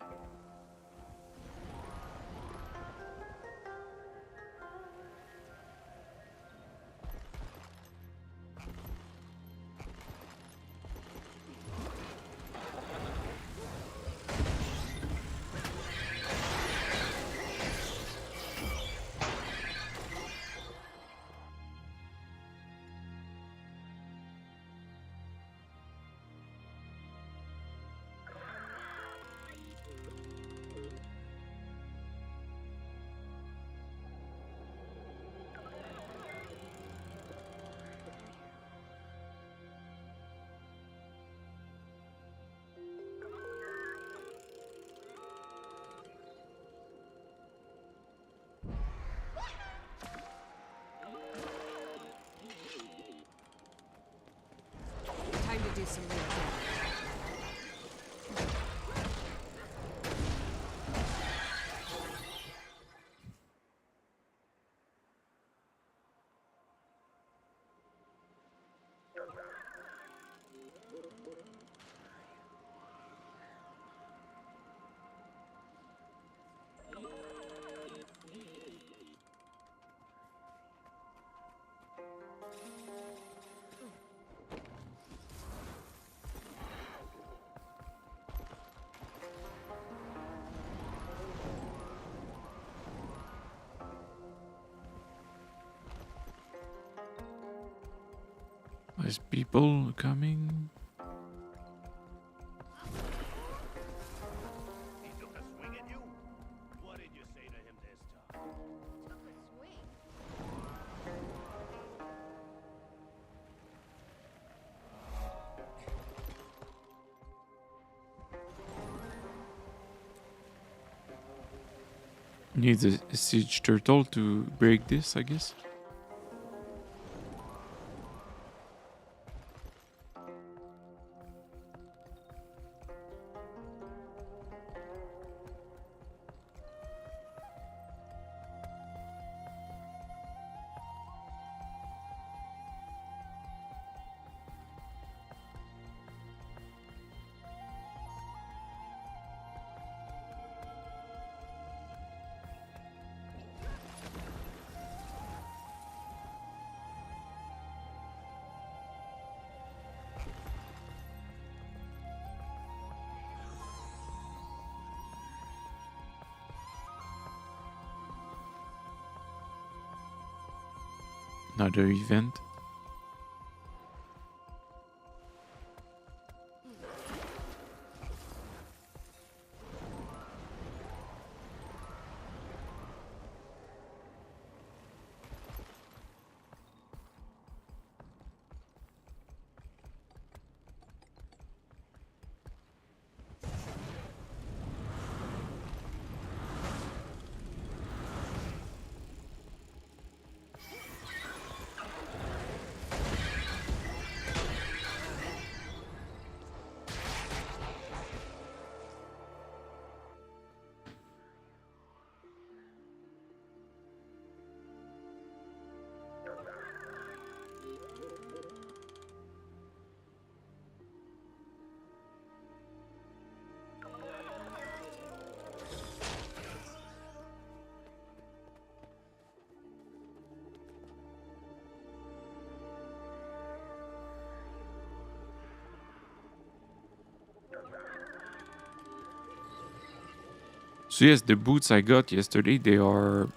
There's people coming. He took a swing at you? What did you say to him this time? Took a swing. Need a siege turtle to break this, I guess. Another event. So yes, the boots I got yesterday, they are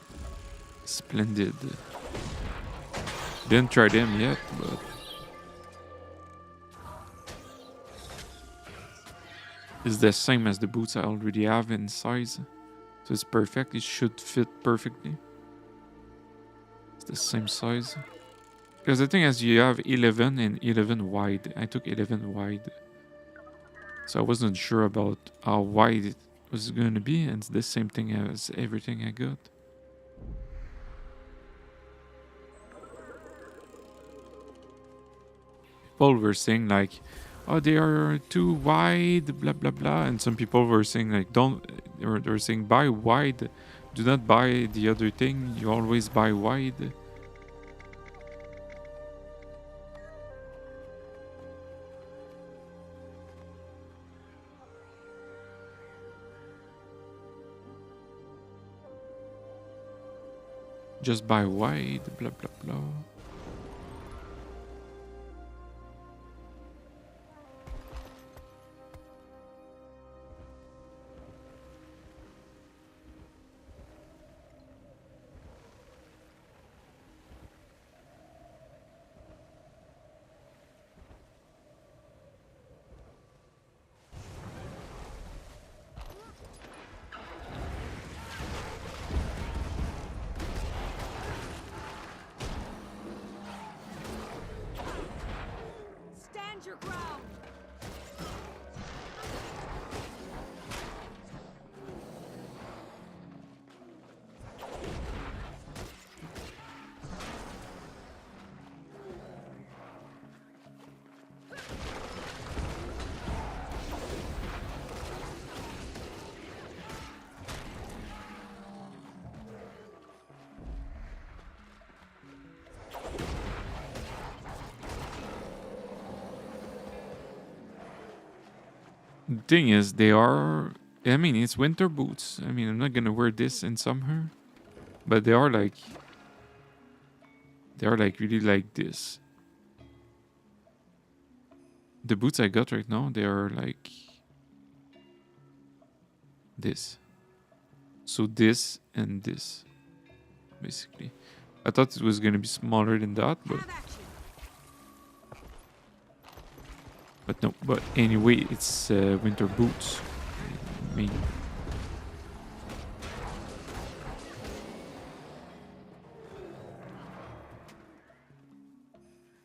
splendid. Didn't try them yet, but it's the same as the boots I already have in size. So it's perfect, it should fit perfectly. It's the same size. Because the thing is, you have 11 and 11 wide. I took 11 wide. So I wasn't sure about how wide it was going to be, and it's the same thing as everything I got. People were saying like, oh, they are too wide, blah blah blah, and some people were saying like, they were saying buy wide, do not buy the other thing, you always buy wide. Just buy wide, blah blah blah. Stand your ground! The thing is, they are. I mean, it's winter boots. I mean, I'm not gonna wear this in summer, but they are like. They are like really like this. The boots I got right now, they are like this. So this and this, basically. I thought it was gonna be smaller than that, but But no, but anyway, it's winter boots. I mean,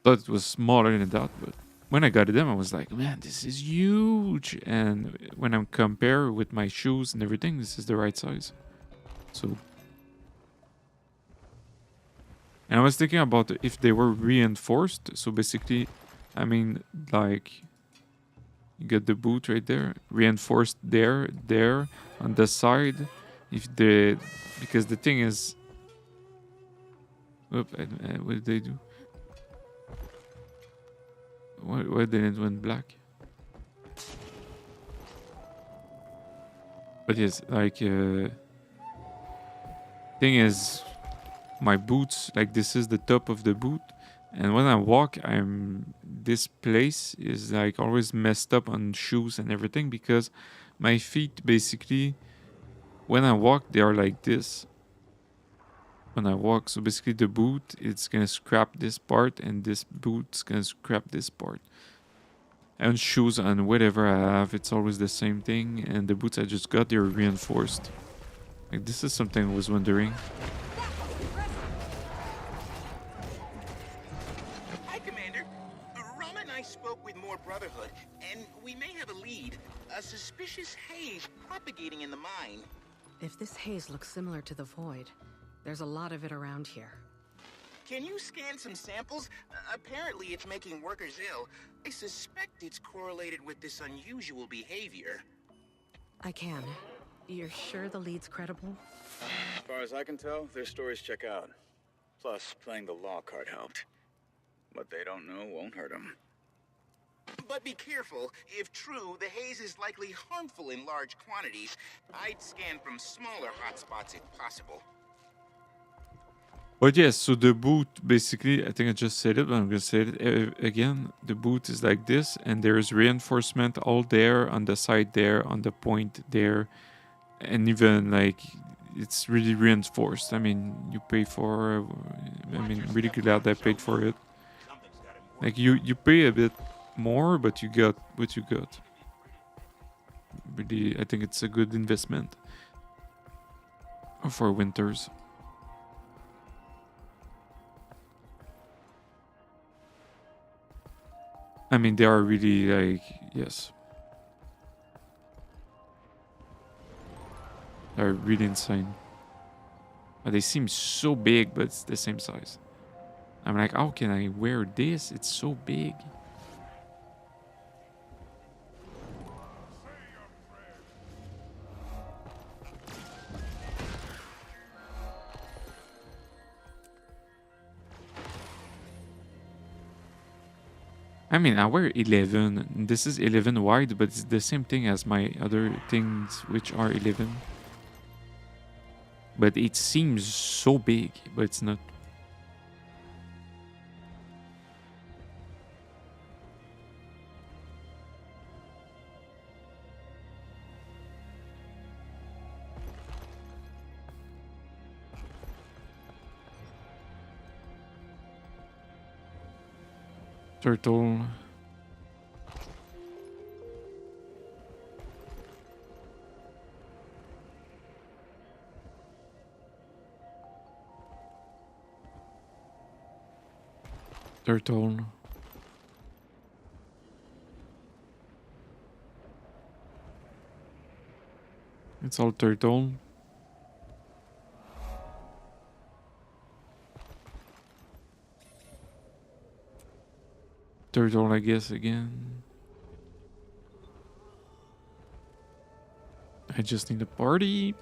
thought it was smaller than that, but when I got them, I was like, man, this is huge. And when I compare with my shoes and everything, this is the right size. So, and I was thinking about if they were reinforced. So basically, I mean, like, you get the boot right there, reinforced there, on the side. If the, because the thing is, what did they do? Why didn't it went black? But yes, like, thing is, my boots, like this is the top of the boot, and when I walk, this place is like always messed up on shoes and everything because my feet basically, when I walk, they are like this. When I walk, so basically the boot, it's gonna scrap this part, and this boot's gonna scrap this part. And shoes and whatever I have, it's always the same thing. And the boots I just got, they're reinforced. Like, this is something I was wondering. Hi, Commander. Rama and I spoke with more Brotherhood, and we may have a lead. A suspicious haze propagating in the mine. If this haze looks similar to the void, there's a lot of it around here. Can you scan some samples? Apparently it's making workers ill. I suspect it's correlated with this unusual behavior. I can. You're sure the lead's credible? As far as I can tell, their stories check out. Plus, playing the law card helped. What they don't know won't hurt them. But be careful. If true, the haze is likely harmful in large quantities. I'd scan from smaller hotspots if possible. But yes, so the boot, basically, I think I just said it, but I'm going to say it again. The boot is like this, and there is reinforcement all there, on the side there, on the point there. And even, like, it's really reinforced. I mean, you pay for... I mean, really glad I paid for it. Like, you pay a bit more, but you got what you got. Really, I think it's a good investment for winters. I mean, they are really, like, yes. They're really insane. But they seem so big, but it's the same size. I'm like, how can I wear this? It's so big. I mean, I wear 11. This is 11 wide, but it's the same thing as my other things, which are 11. But it seems so big, but it's not. Turtle. Turtle. It's all turtle. Turtle, I guess, again. I just need a party.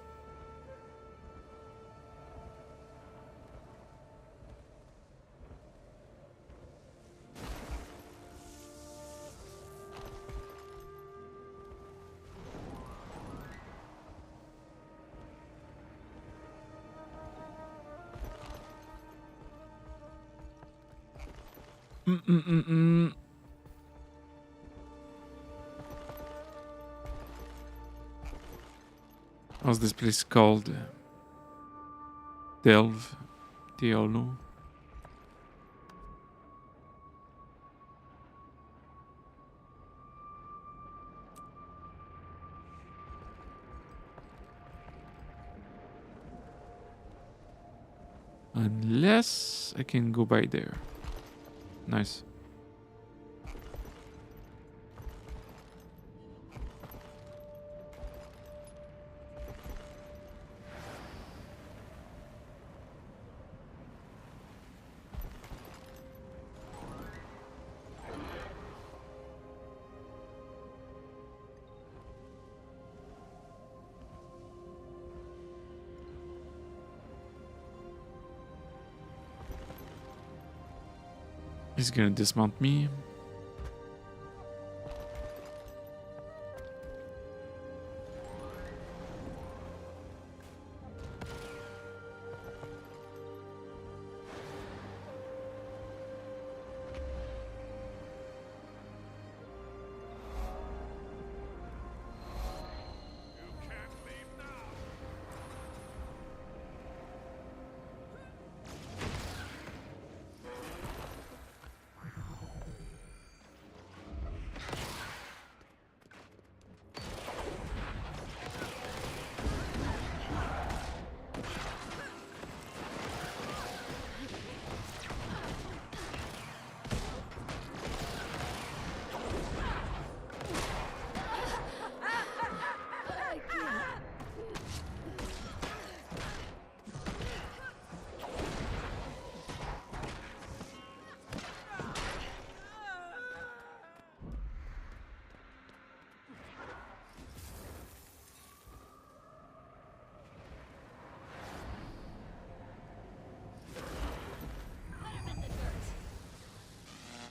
How's this place called? Delve. Dialno. Unless I can go by there. Nice. He's gonna dismount me.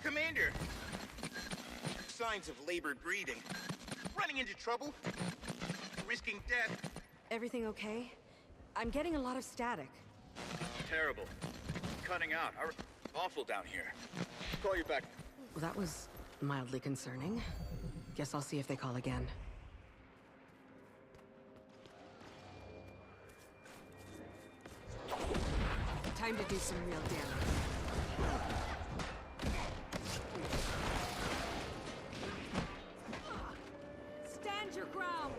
Commander! Signs of labored breathing. Running into trouble? Risking death? Everything okay? I'm getting a lot of static. Terrible. Cutting out. Awful down here. Call you back. Well, that was mildly concerning. Guess I'll see if they call again. Time to do some real damage. Stand your ground!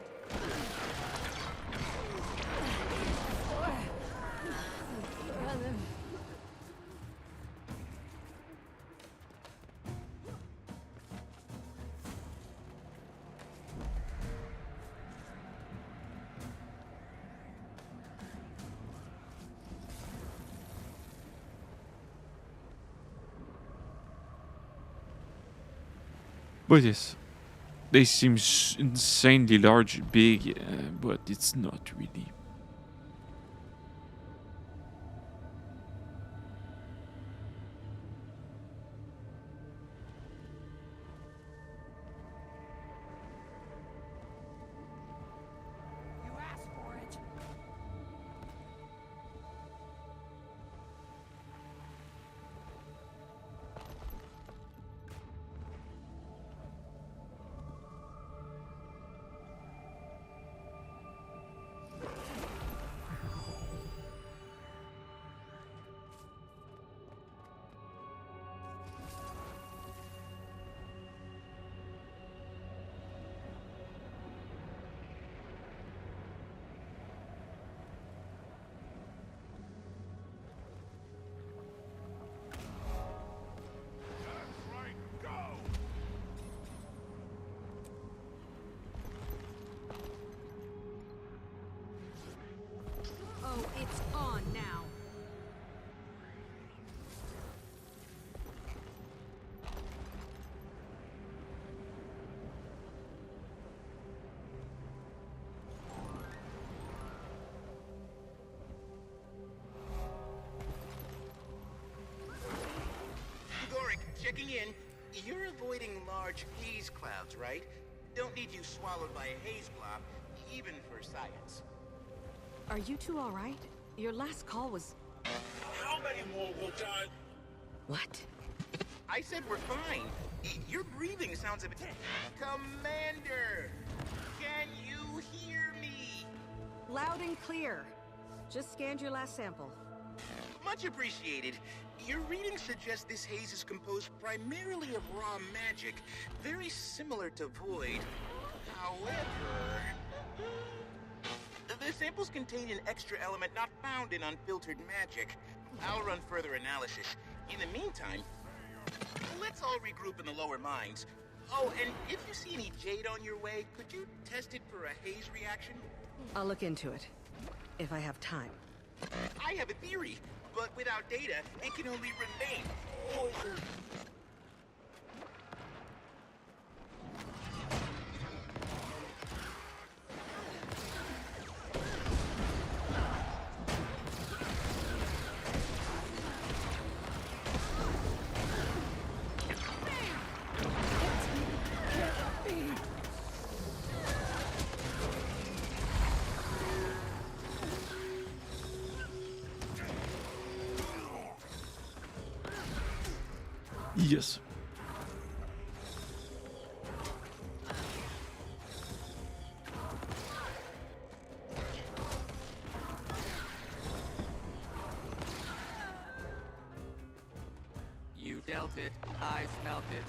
But yes, they seem insanely large, big, but it's not really. You asked for it. Oh, it's on now. Gorik, checking in. You're avoiding large haze clouds, right? Don't need you swallowed by a haze blob, even for science. Are you two all right? Your last call was... How many more will die? What? I said we're fine. Your breathing sounds a bit... Commander! Can you hear me? Loud and clear. Just scanned your last sample. Much appreciated. Your readings suggest this haze is composed primarily of raw magic, very similar to Void. However... the samples contain an extra element not found in unfiltered magic. I'll run further analysis. In the meantime, let's all regroup in the lower mines. Oh, and if you see any jade on your way, could you test it for a haze reaction? I'll look into it, if I have time. I have a theory, but without data, it can only remain poison. Yes. You dealt it. I smelt it.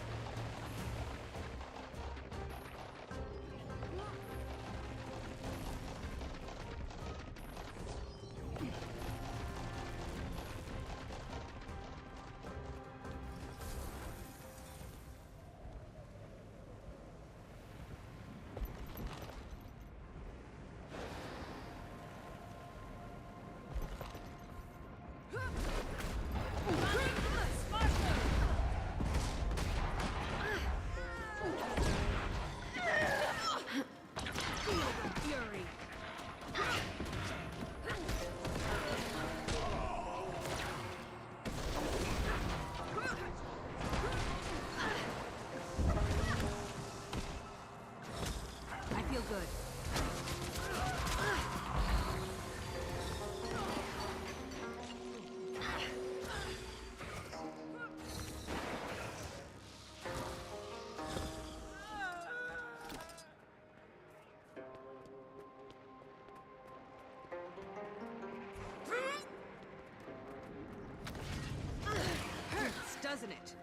Doesn't it?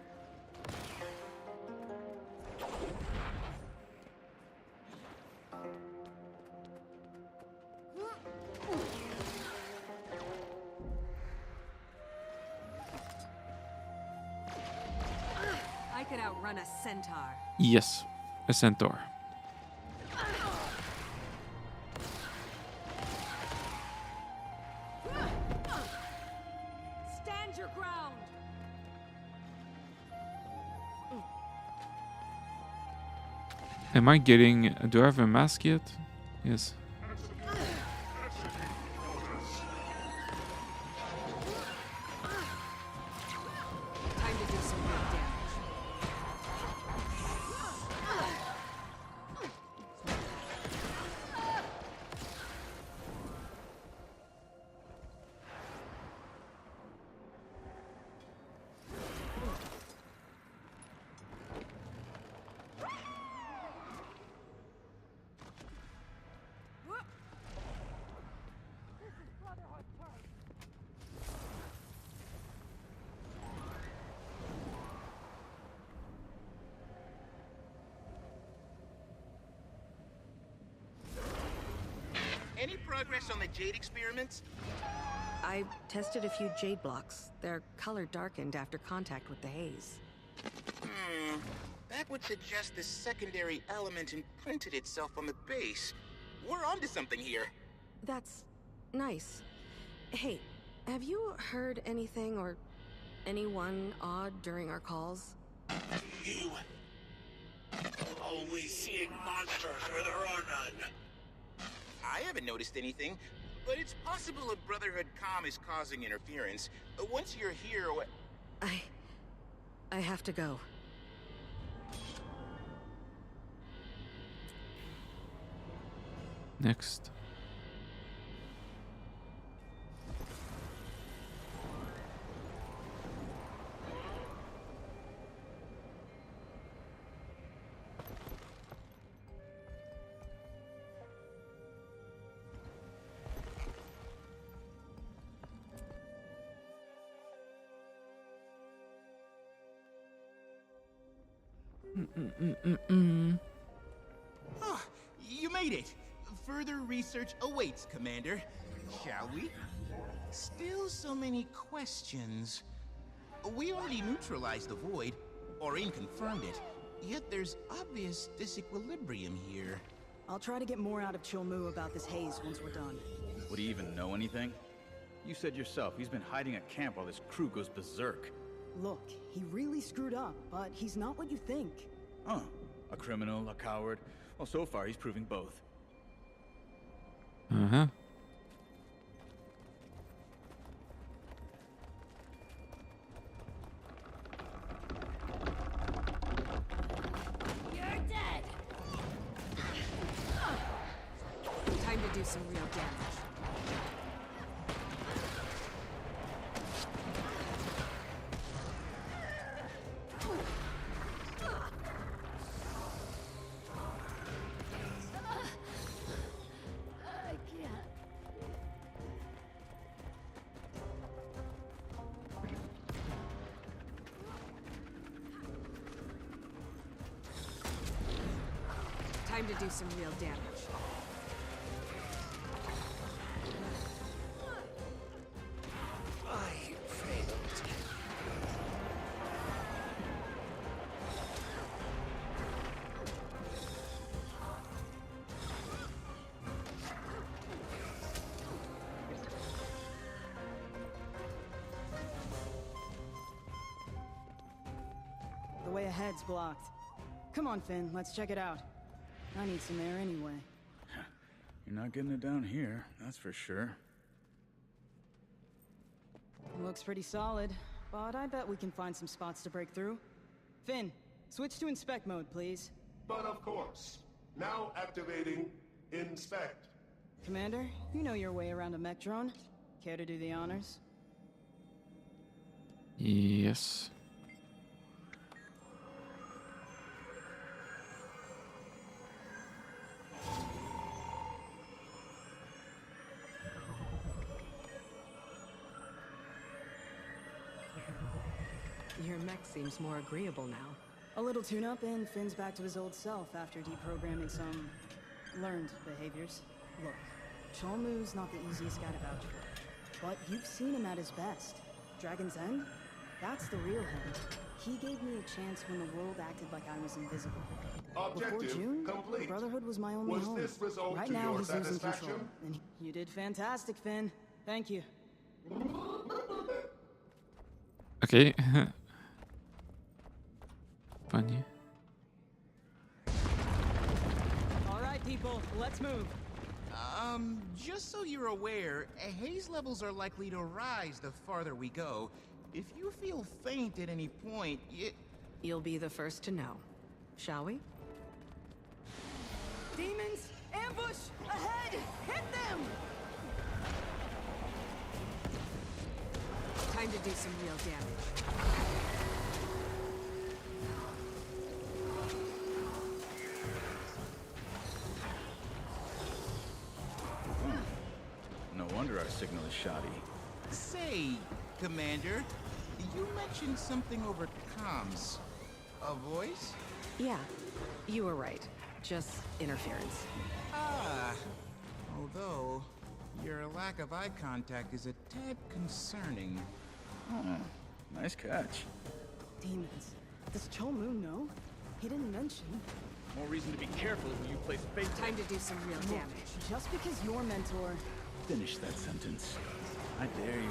I could outrun a centaur. Yes, a centaur. Stand your ground. Am I getting... Do I have a mask yet? Yes. Time to do some real damage. Any progress on the jade experiments? I tested a few jade blocks. Their color darkened after contact with the haze. That would suggest the secondary element imprinted itself on the base. We're onto something here. That's nice. Hey, have you heard anything or anyone odd during our calls? You... always seeing monsters where there are none. I haven't noticed anything, but it's possible a Brotherhood comm is causing interference. Once you're here, I have to go. Next. Oh, you made it. Further research awaits, Commander. Shall we? Still so many questions. We already neutralized the void, or confirmed it, yet there's obvious disequilibrium here. I'll try to get more out of Chilmu about this haze once we're done. Would he even know anything? You said yourself he's been hiding at camp while this crew goes berserk. Look, he really screwed up, but he's not what you think. Huh. A criminal, a coward. Well, so far he's proving both. Uh-huh. You're dead! Time to do some real damage. I can't. Time to do some real damage. I failed. The way ahead's blocked. Come on, Finn, let's check it out. I need some air anyway. You're not getting it down here, that's for sure. Looks pretty solid, but I bet we can find some spots to break through. Finn, switch to inspect mode, please. But of course. Now activating inspect. Commander, you know your way around a mech drone. Care to do the honors? Yes. Your mech seems more agreeable now. A little tune-up and Finn's back to his old self after deprogramming some learned behaviors. Look, Cholmu's not the easiest guy to vouch for, but you've seen him at his best. Dragon's End? That's the real him. He gave me a chance when the world acted like I was invisible. Objective Before June, complete. the Brotherhood was my only Was home. this result Right to now, your he's losing control. satisfaction? And you did fantastic, Finn. Thank you. Okay. Funny. All right, people, let's move. Just so you're aware, haze levels are likely to rise the farther we go. If you feel faint at any point, You'll be the first to know. Shall we? Demons, ambush! Ahead! Hit them! Time to do some real damage. No wonder our signal is shoddy. Say, Commander, you mentioned something over comms. A voice? Yeah, you were right. Just interference. Ah, although your lack of eye contact is a tad concerning. Oh, nice catch. Demons. Does Cholmu know? He didn't mention. More reason to be careful when you place fate. Time to do some real damage. Just because your mentor... Finish that sentence. I dare you.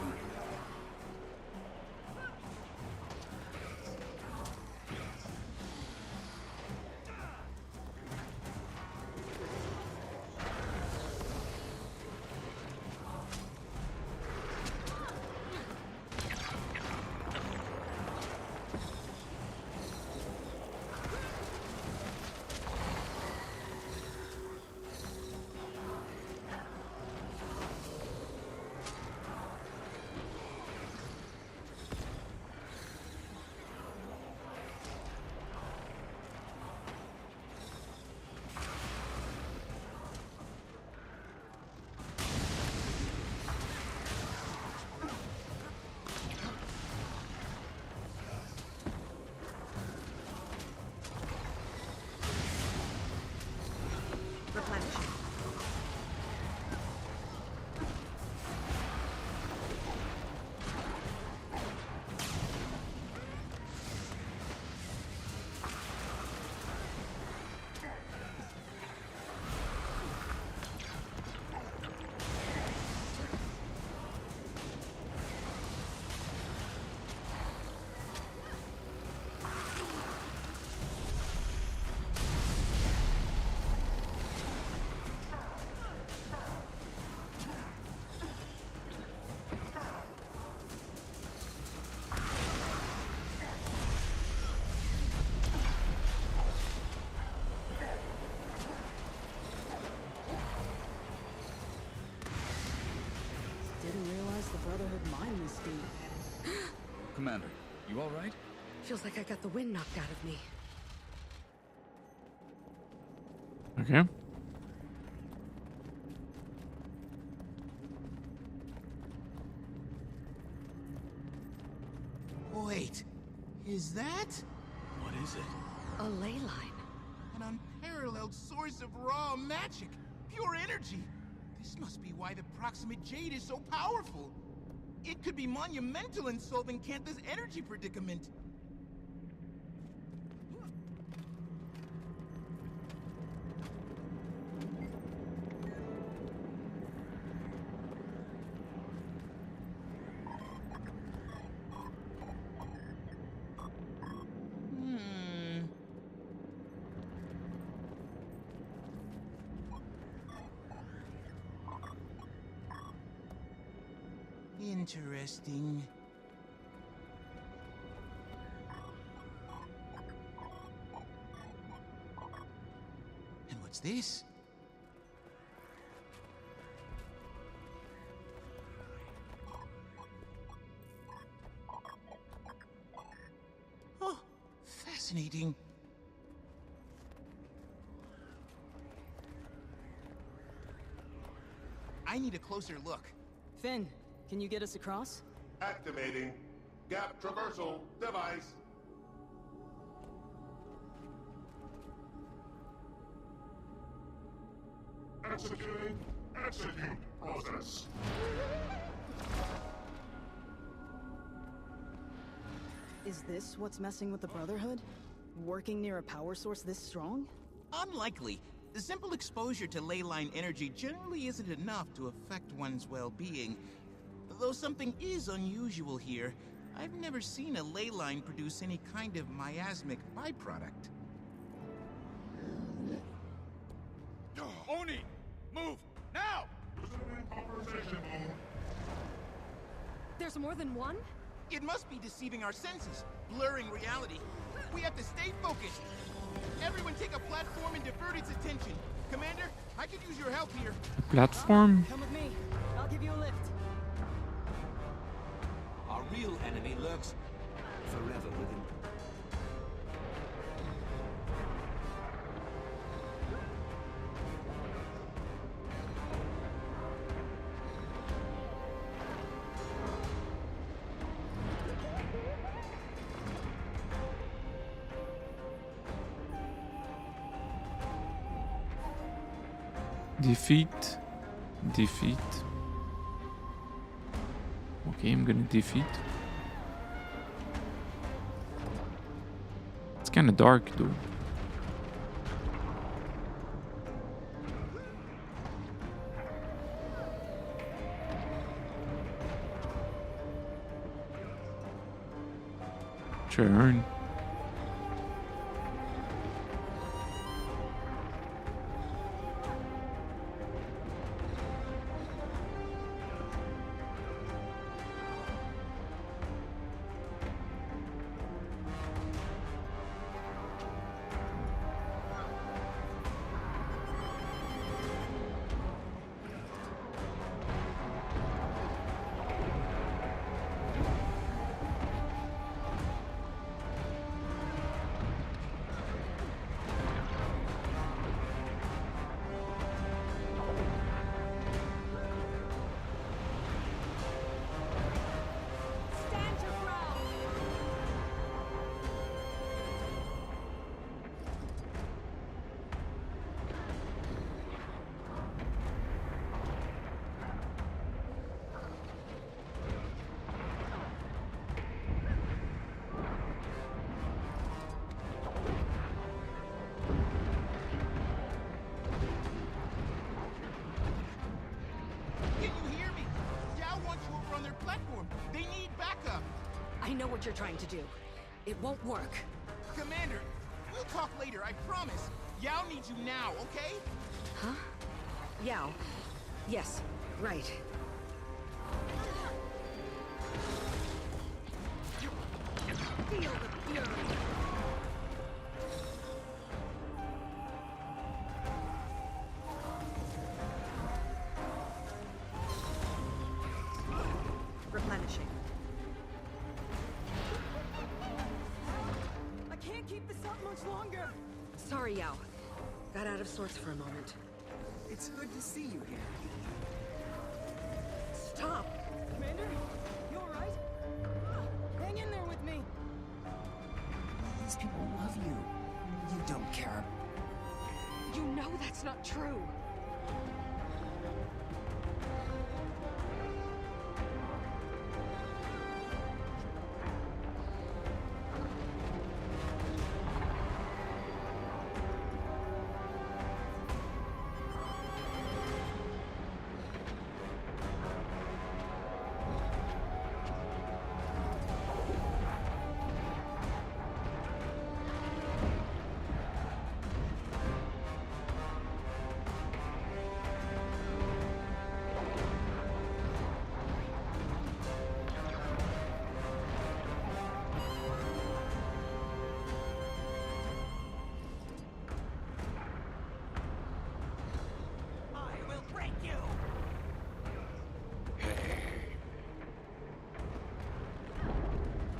Commander. You all right? Feels like I got the wind knocked out of me. Okay. Wait, is that? What is it? A ley line. An unparalleled source of raw magic, pure energy. This must be why the proximate jade is so powerful. It could be monumental in solving Kantha's energy predicament. Interesting. And what's this? Oh, fascinating. I need a closer look. Finn, can you get us across? Activating gap traversal device. Executing execute process. Is this what's messing with the Brotherhood? Working near a power source this strong? Unlikely. The simple exposure to ley line energy generally isn't enough to affect one's well-being. Though something is unusual here. I've never seen a ley line produce any kind of miasmic byproduct. Oni, move now! Conversation mode. There's more than one? It must be deceiving our senses, blurring reality. We have to stay focused. Everyone take a platform and divert its attention. Commander, I could use your help here. Platform? Come with me. I'll give you a lift. Our real enemy lurks forever within. Defeat. Defeat. Okay, I'm gonna defeat. It's kinda dark though. Turn. I know what you're trying to do. It won't work. Commander, we'll talk later, I promise. Yao needs you now, okay? Huh? Yao. Yes, right. Feel the fury. Replenishing. much longer? Sorry, Yao. Got out of sorts for a moment. It's good to see you here. Stop! Commander, you alright? Hang in there with me. These people love you. You don't care. You know that's not true.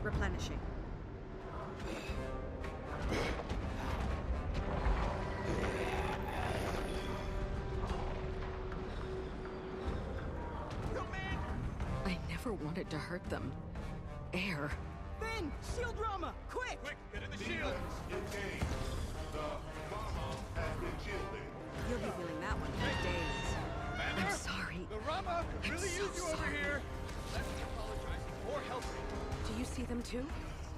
Replenishing. I never wanted to hurt them. Air. Ben! Shield Rama! Quick! Quick, get in the shield! Engage. The Rama has been shielded. You'll be feeling that one for days. I'm sorry. The Rama could really so use you over sorry. here. Less apologizing, more helping. Do you see them too?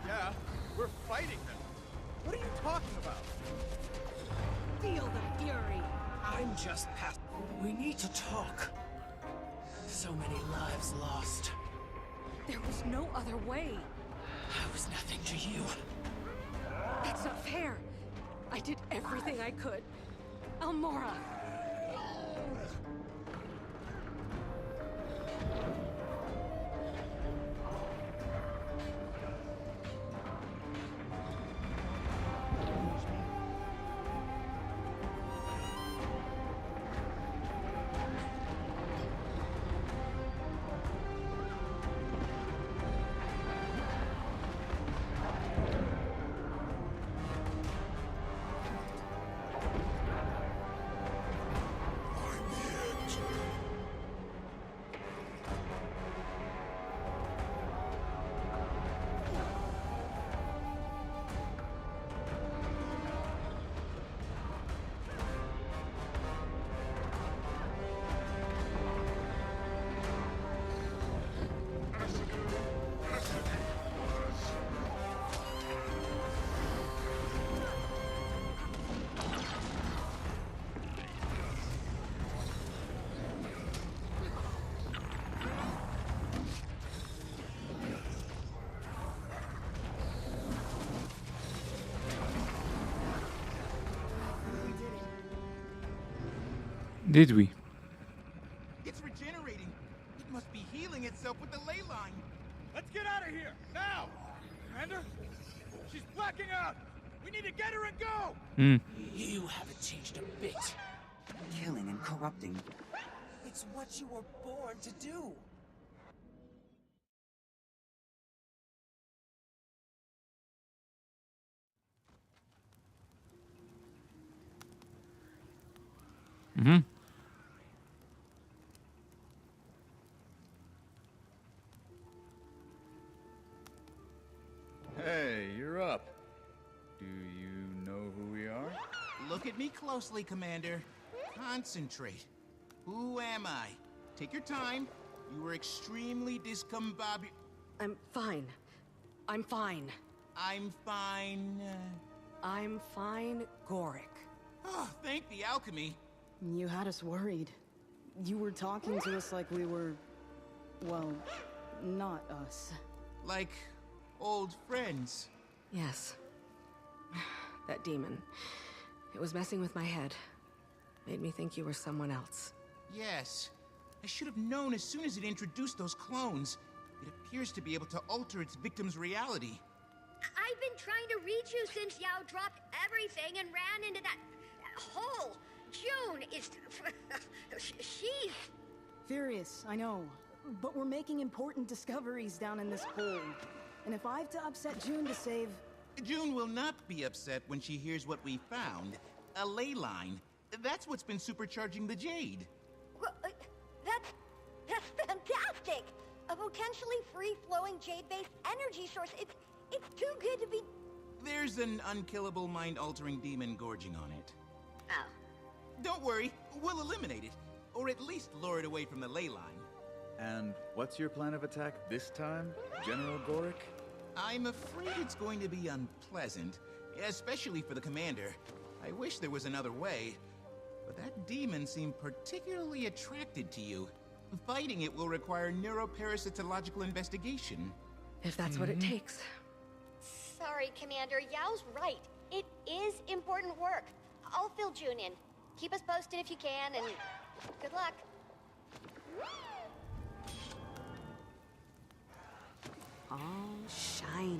Yeah, we're fighting them. What are you talking about? Feel the fury! I'm just past. We need to talk. So many lives lost. There was no other way. I was nothing to you. That's not fair. I did everything I could. Almora. Did we? It's regenerating. It must be healing itself with the ley line. Let's get out of here, now! Commander? She's blacking out! We need to get her and go! You haven't changed a bit. Killing and corrupting. It's what you were born to do. Mm-hmm. Hey, you're up. Do you know who we are? Look at me closely, Commander. Concentrate. Who am I? Take your time. You were extremely discombobulated. I'm fine. I'm fine. I'm fine. I'm fine, Goric. Oh, thank the alchemy. You had us worried. You were talking to us like we were... well, not us. Like old friends. Yes. That demon. It was messing with my head. Made me think you were someone else. Yes. I should have known as soon as it introduced those clones. It appears to be able to alter its victim's reality. I've been trying to reach you since Yao dropped everything and ran into that hole. June is... she's... Furious, I know. But we're making important discoveries down in this hole. And if I have to upset June to save... June will not be upset when she hears what we found. A ley line. That's what's been supercharging the Jade. Well, that's fantastic! A potentially free-flowing jade-based energy source. It's too good to be... There's an unkillable mind-altering demon gorging on it. Oh. Don't worry, we'll eliminate it. Or at least lure it away from the ley line. And what's your plan of attack this time, General Gorick? I'm afraid it's going to be unpleasant, especially for the commander. I wish there was another way, but that demon seemed particularly attracted to you. Fighting it will require neuroparasitological investigation. If that's what it takes. Sorry, Commander. Yao's right. It is important work. I'll fill June in. Keep us posted if you can, and good luck. All shiny.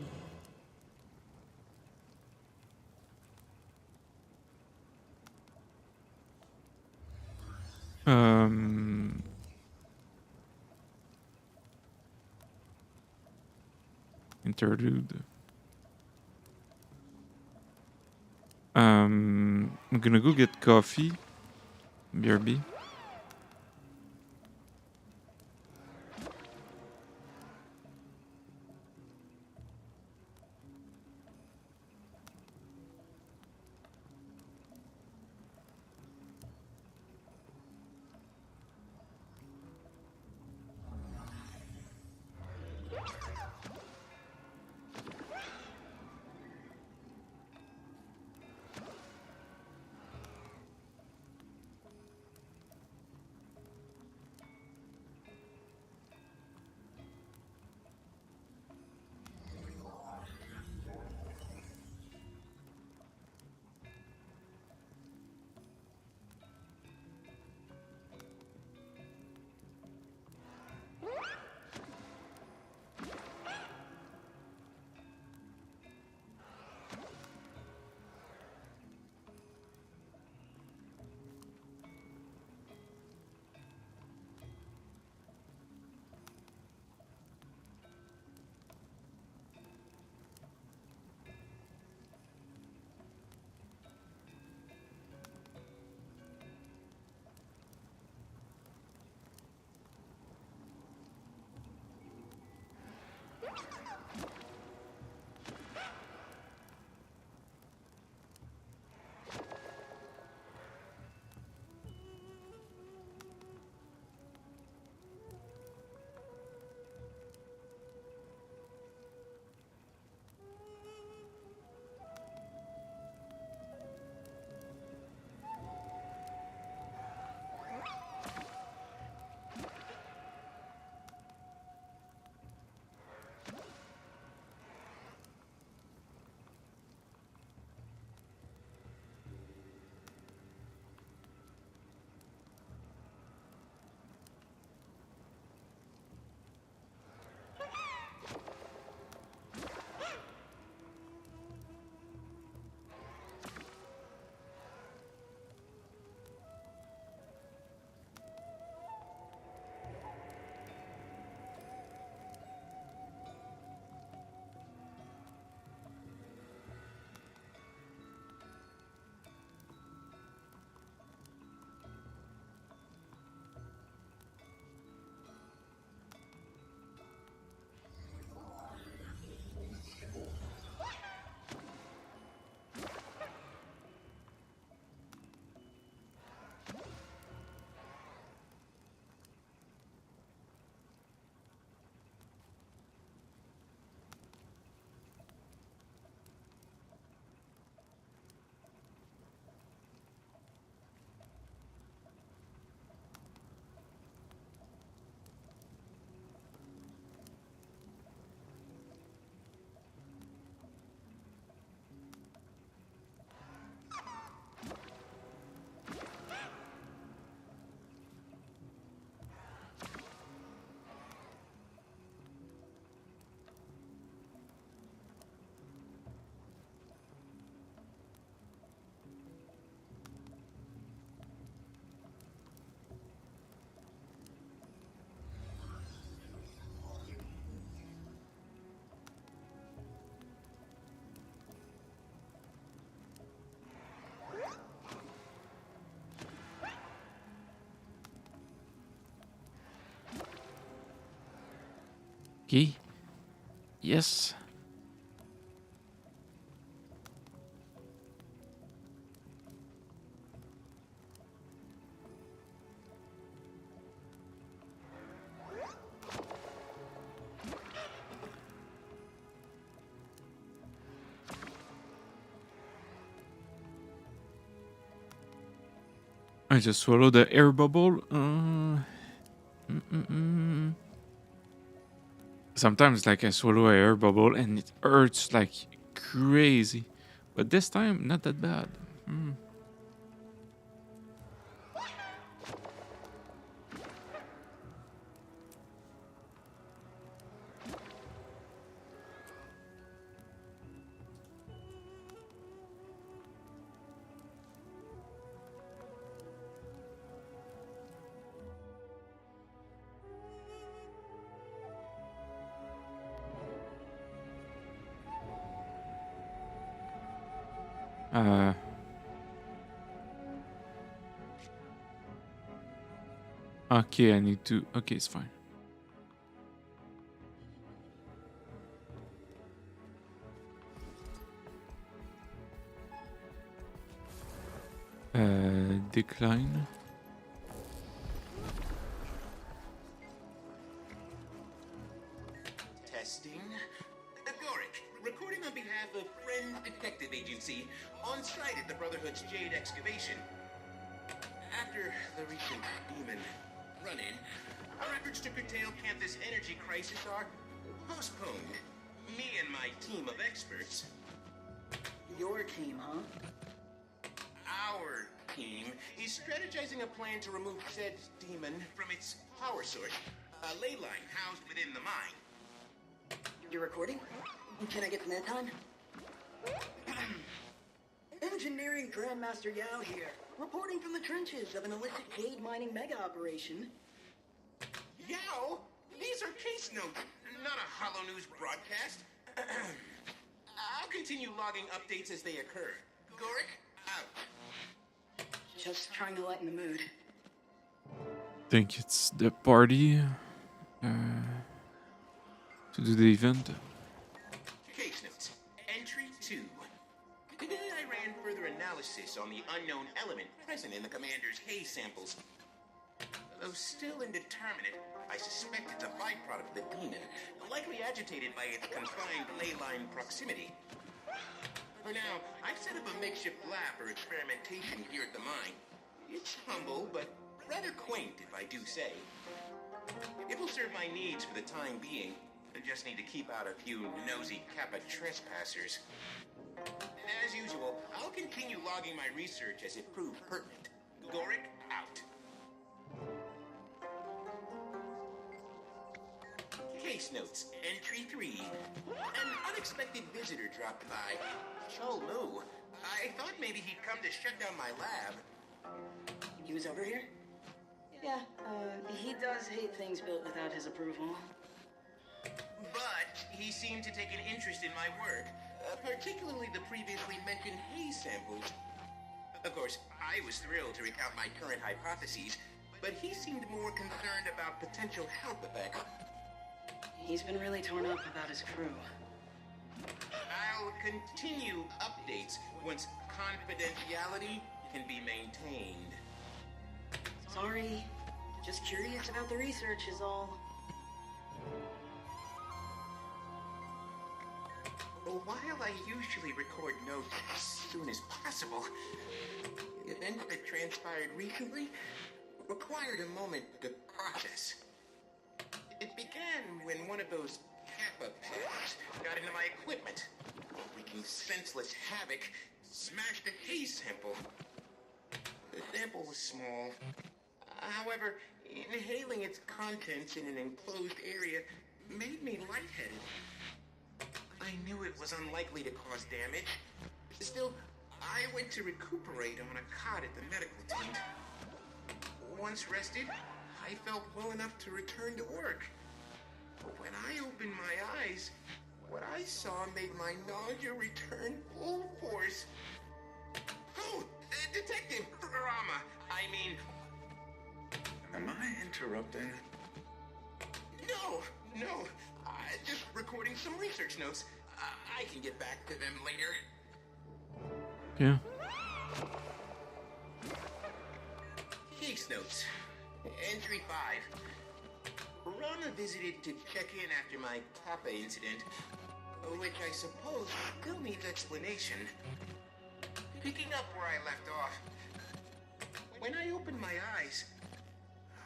Interlude. I'm gonna go get coffee. BRB. Okay. Yes. I just swallowed the air bubble. Sometimes, like, I swallow an air bubble and it hurts like crazy. But this time, not that bad. Okay, I need to... Okay, it's fine. Decline. Testing. Agoric, recording on behalf of Friend Detective Agency, on site at the Brotherhood's Jade excavation. After the recent demon run-in, our efforts to curtail Canthus' energy crisis are postponed. Me and my team of experts. Your team, huh? Our team is strategizing a plan to remove said demon from its power source, a ley line housed within the mine. You're recording? Can I get some airtime? Engineering Grandmaster Yao here, reporting from the trenches of an illicit jade mining mega operation. Yao? These are case notes, not a Hollow News broadcast. I'll continue logging updates as they occur. Goric, out. Just trying to lighten the mood. Think it's the party to do the event. Case notes. Entry 2. Today I ran further analysis on the unknown element present in the commander's haze samples. Though still indeterminate, I suspect it's a byproduct of the demon, likely agitated by its confined ley line proximity. For now, I've set up a makeshift lab for experimentation here at the mine. It's humble, but rather quaint, if I do say. It will serve my needs for the time being. I just need to keep out a few nosy Kappa trespassers. As usual, I'll continue logging my research as it proves pertinent. Goric, out. Case notes, entry 3. An unexpected visitor dropped by. Chol Mu. I thought maybe he'd come to shut down my lab. He was over here? Yeah, he does hate things built without his approval. But he seemed to take an interest in my work, particularly the previously mentioned haze samples. Of course, I was thrilled to recount my current hypotheses, but he seemed more concerned about potential health effects. He's been really torn up about his crew. I'll continue updates once confidentiality can be maintained. Sorry, just curious about the research is all. While I usually record notes as soon as possible, the event that transpired recently required a moment to process. It began when one of those Kappa pads got into my equipment, wreaking senseless havoc, smashed a haze sample. The sample was small. However, inhaling its contents in an enclosed area made me lightheaded. I knew it was unlikely to cause damage. Still, I went to recuperate on a cot at the medical tent. Once rested, I felt well enough to return to work. But when I opened my eyes, what I saw made my nausea return full force. Oh, Detective Rama, I mean... Am I interrupting? No, Just recording some research notes. I can get back to them later. Yeah. Case notes. Entry 5. Rana visited to check in after my Kappa incident, which I suppose still needs explanation. Picking up where I left off. When I opened my eyes,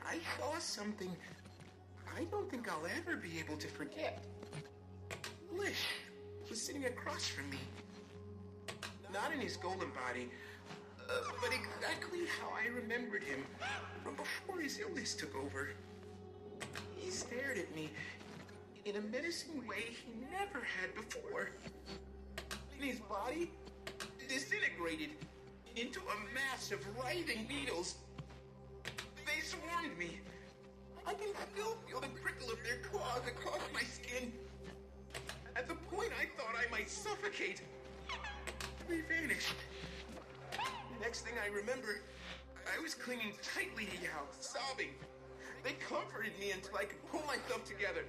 I saw something I don't think I'll ever be able to forget. Lish was sitting across from me. Not in his golden body, but exactly how I remembered him from before his illness took over. He stared at me in a menacing way he never had before. And his body disintegrated into a mass of writhing needles. They swarmed me. I can still feel the prickle of their claws across my skin. At the point I thought I might suffocate, they vanished. Next thing I remember, I was clinging tightly to Yao, sobbing. They comforted me until I could pull myself together.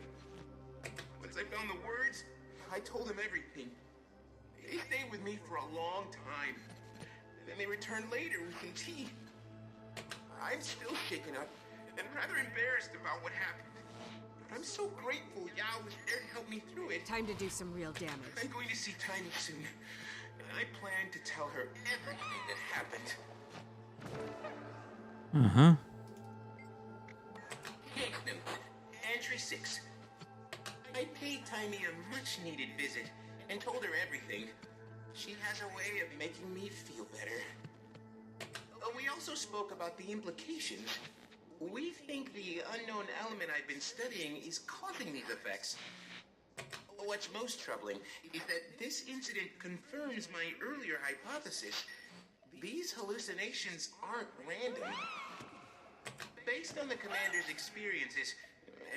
Once I found the words, I told them everything. They stayed with me for a long time. Then they returned later with some tea. I'm still shaken up and rather embarrassed about what happened. But I'm so grateful Yao was there to help me through it. Time to do some real damage. I'm going to see Tiny soon. And I plan to tell her everything that happened. Uh-huh. Case note. Entry 6. I paid Tiny a much-needed visit and told her everything. She has a way of making me feel better. We also spoke about the implications. We think the unknown element I've been studying is causing these effects. What's most troubling is that this incident confirms my earlier hypothesis. These hallucinations aren't random. Based on the commander's experiences,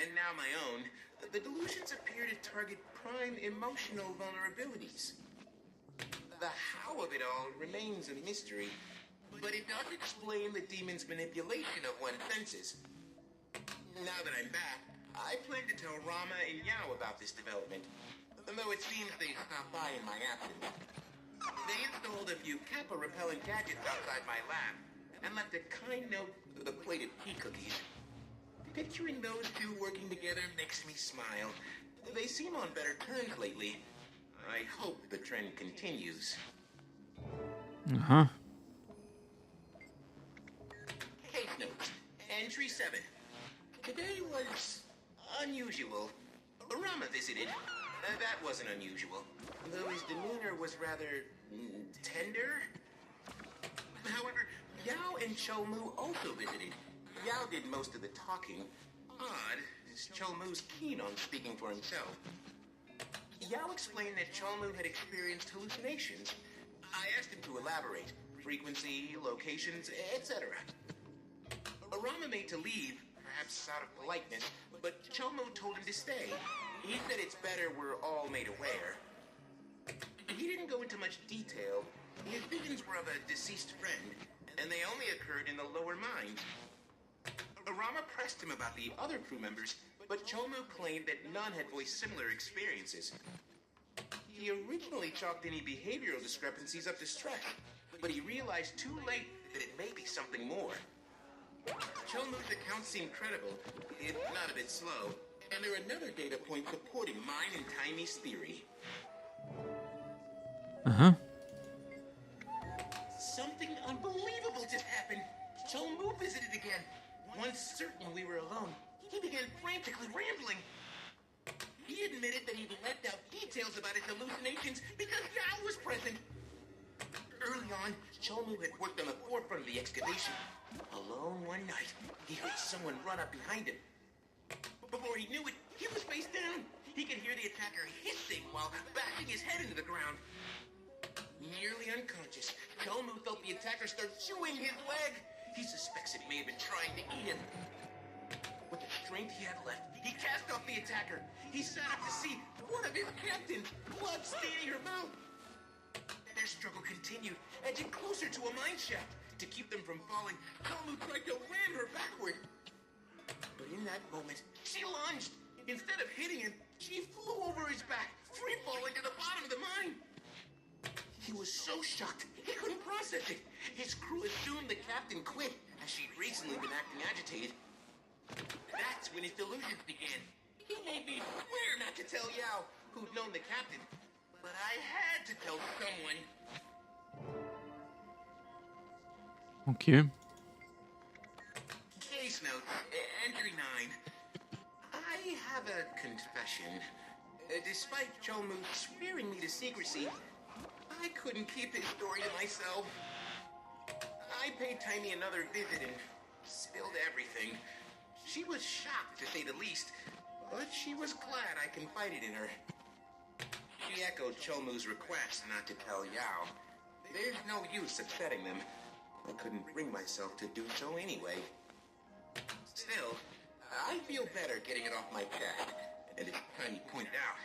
and now my own, the delusions appear to target prime emotional vulnerabilities. The how of it all remains a mystery, but it does explain the demon's manipulation of one's senses. Now that I'm back, I plan to tell Rama and Yao about this development, though it seems they stopped by in my absence. They installed a few Kappa-repellent gadgets outside my lab, and left a kind note with the plated pea cookies. Picturing those two working together makes me smile. They seem on better terms lately. I hope the trend continues. Uh-huh. Case notes. Entry 7. Today was unusual. Rama visited. That wasn't unusual, though his demeanor was rather tender. However, Yao and Cholmu also visited. Yao did most of the talking. Odd, as Cholmu's keen on speaking for himself. Yao explained that Cholmu had experienced hallucinations. I asked him to elaborate. Frequency, locations, etc. Rama made to leave, perhaps out of politeness, but Cholmu told him to stay. He said it's better we're all made aware. He didn't go into much detail. His visions were of a deceased friend, and they only occurred in the lower mind. Rama pressed him about the other crew members, but Cholmu claimed that none had voiced similar experiences. He originally chalked any behavioral discrepancies up to stress, but he realized too late that it may be something more. Cholmu's account seemed credible, if not a bit slow, and there are another data point supporting mine and Tiny's theory. Uh-huh. Something unbelievable just happened. Cholmu visited again. Once certain we were alone, he began frantically rambling. He admitted that he'd left out details about his hallucinations because Yao was present. Early on, Cholmu had worked on the forefront of the excavation. Alone one night, he heard someone run up behind him. Before he knew it, he was face down. He could hear the attacker hissing while bashing his head into the ground. Nearly unconscious, Cholmu felt the attacker start chewing his leg. He suspects it may have been trying to eat him. With the strength he had left, he cast off the attacker. He sat up to see one of his captains, blood staining her mouth. Their struggle continued, edging closer to a mine shaft. To keep them from falling, Cholmu tried to ram her backward. But in that moment, she lunged. Instead of hitting him, she flew over his back, free-falling to the bottom of the mine. He was so shocked, he couldn't process it. His crew assumed the captain quit, as she'd recently been acting agitated. That's when his delusions began. He made me swear not to tell Yao, who'd known the captain. But I had to tell someone. Okay. Case note, entry 9. I have a confession. Despite Chomu swearing me to secrecy, I couldn't keep his story to myself. I paid Tiny another visit and spilled everything. She was shocked, to say the least, but she was glad I confided in her. She echoed Chomu's request not to tell Yao. There's no use upsetting them. I couldn't bring myself to do so anyway. Still, I feel better getting it off my chest. And as Tiny pointed out,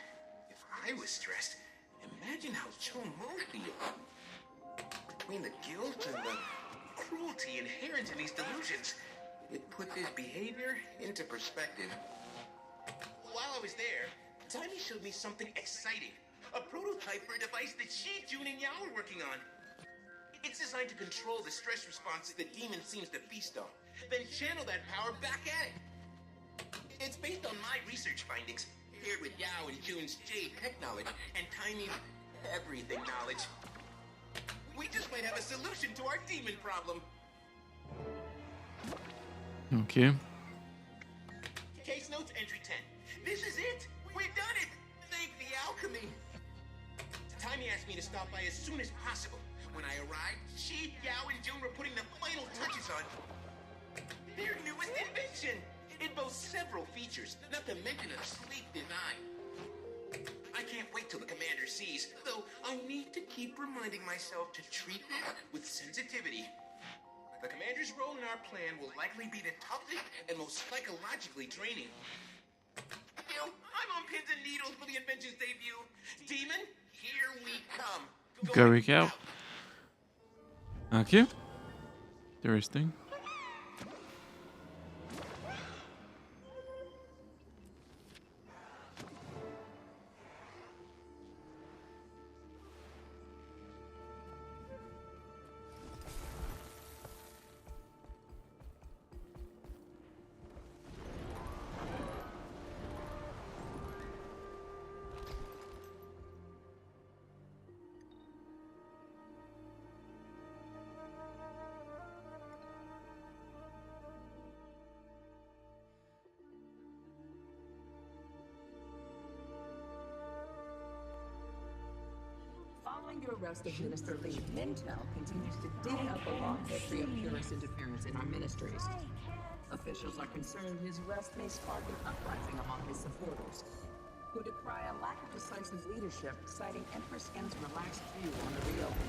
if I was stressed, imagine how Chomu feels. Between the guilt and the cruelty inherent in these delusions, it puts his behavior into perspective. While I was there, Tiny showed me something exciting. A prototype for a device that she, June, and Yao were working on. It's designed to control the stress responses the demon seems to feast on, then channel that power back at it. It's based on my research findings, paired with Yao and June's Jade tech knowledge, and Tiny's everything knowledge. We just might have a solution to our demon problem. Okay. Case notes, entry 10. This is it! We've done it! Thank the alchemy! Tiny asked me to stop by as soon as possible. When I arrived, she, Yao, and June were putting the final touches on their newest invention. It boasts several features, not to mention a sleek design. I can't wait till the commander sees, though I need to keep reminding myself to treat this with sensitivity. The commander's role in our plan will likely be the toughest and most psychologically draining. Still, I'm on pins and needles for the invention's debut. Demon, here we come. Going out. Okay. Interesting. Following your arrest of Minister Lee, Mintel continues to dig up a long history of purist interference in our ministries. Officials are concerned his arrest may spark an uprising among his supporters, who decry a lack of decisive leadership, citing Empress M's relaxed view on the reopening.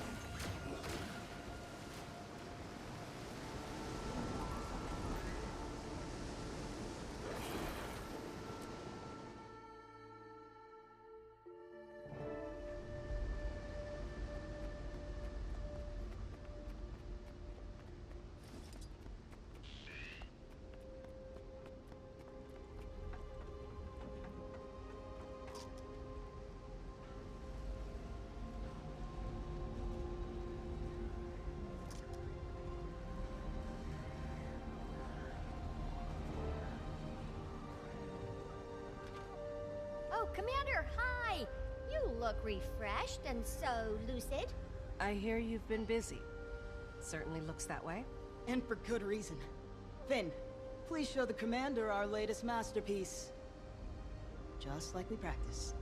Oh, Commander, hi! You look refreshed and so lucid. I hear you've been busy. Certainly looks that way. And for good reason. Finn, please show the Commander our latest masterpiece. Just like we practice.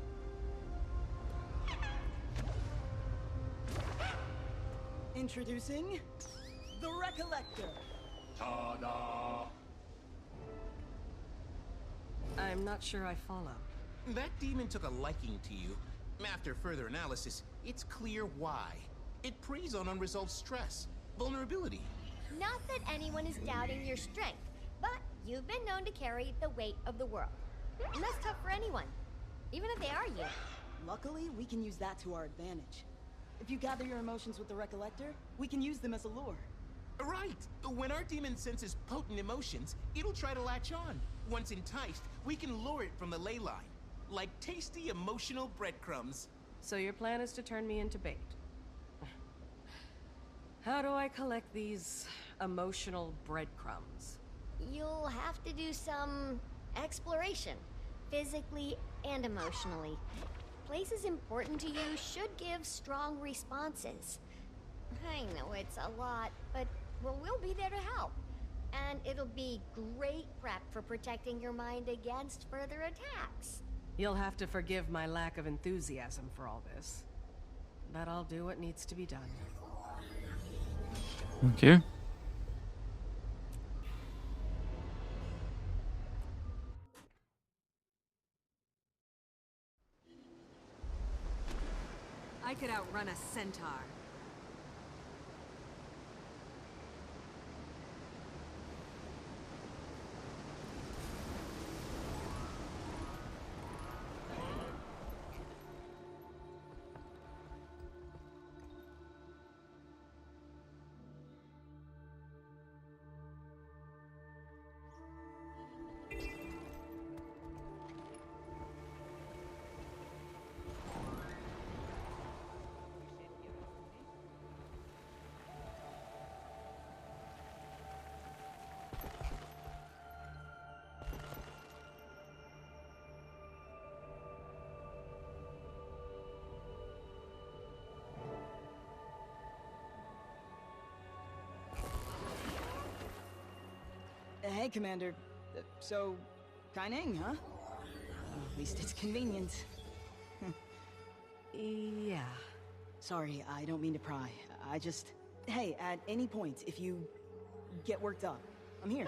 Introducing... the Recollector! Ta-da! I'm not sure I follow. That demon took a liking to you. After further analysis, it's clear why. It preys on unresolved stress, vulnerability. Not that anyone is doubting your strength, but you've been known to carry the weight of the world. Less tough for anyone, even if they are you. Luckily, we can use that to our advantage. If you gather your emotions with the Recollector, we can use them as a lure. Right. When our demon senses potent emotions, it'll try to latch on. Once enticed, we can lure it from the ley line. Like tasty emotional breadcrumbs. So your plan is to turn me into bait. How do I collect these emotional breadcrumbs? You'll have to do some exploration, physically and emotionally. Places important to you should give strong responses. I know it's a lot, but we'll be there to help. And it'll be great prep for protecting your mind against further attacks. You'll have to forgive my lack of enthusiasm for all this. But I'll do what needs to be done. Okay. I could outrun a centaur. Hey, Commander. So, Kaining, huh? At least it's convenient. Yeah. Sorry, I don't mean to pry. I just... Hey, at any point, if you get worked up, I'm here.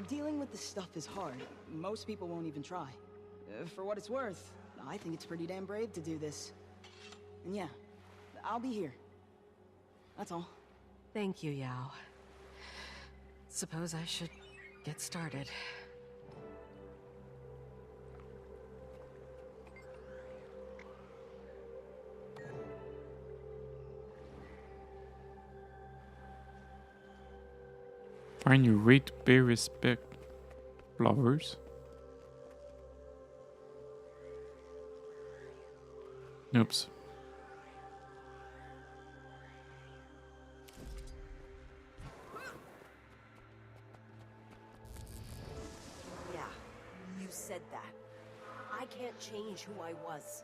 Dealing with this stuff is hard. Most people won't even try. For what it's worth, I think it's pretty damn brave to do this. And yeah, I'll be here. That's all. Thank you, Yao. Suppose I should get started. Find your rate, pay respect. Flowers. Oops. Yeah, you said that. I can't change who I was,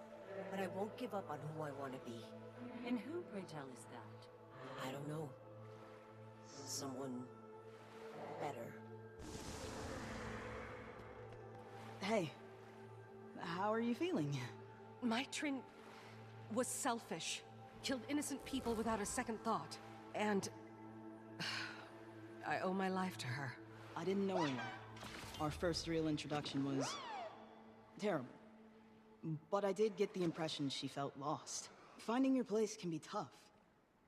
but I won't give up on who I want to be. And who, pray tell, is that? I don't know. Someone better. Hey, how are you feeling? My Trin was selfish. Killed innocent people without a second thought. And I owe my life to her. I didn't know her. Our first real introduction was terrible. But I did get the impression she felt lost. Finding your place can be tough.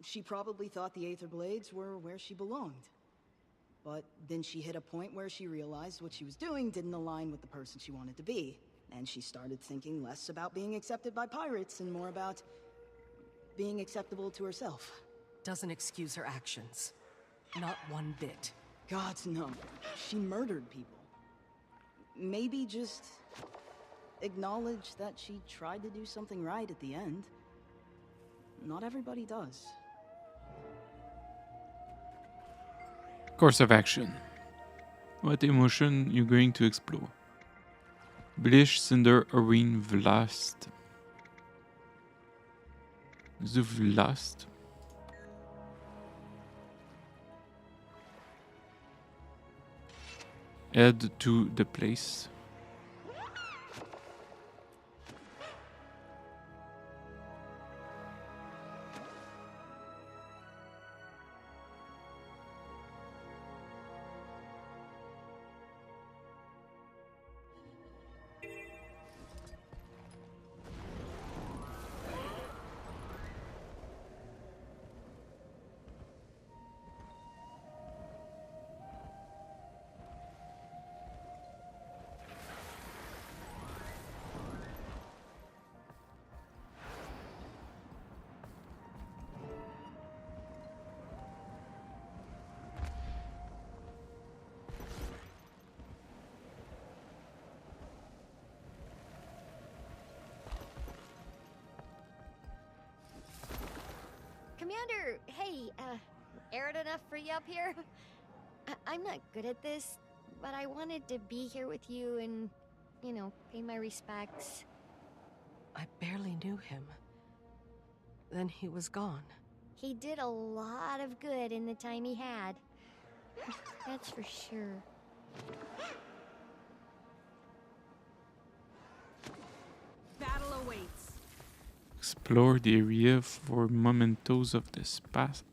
She probably thought the Aether Blades were where she belonged. But then she hit a point where she realized what she was doing didn't align with the person she wanted to be. And she started thinking less about being accepted by pirates and more about being acceptable to herself. Doesn't excuse her actions. Not one bit. God, no. She murdered people. Maybe just acknowledge that she tried to do something right at the end. Not everybody does. Course of action. What emotion you going to explore? Blish, Cinder, Arene, Vlast. The Vlast. Head to the place. Commander! Hey, arid enough for you up here? I'm not good at this, but I wanted to be here with you and, you know, pay my respects. I barely knew him. Then he was gone. He did a lot of good in the time he had. That's for sure. Battle awaits. Explore the area for mementos of the past.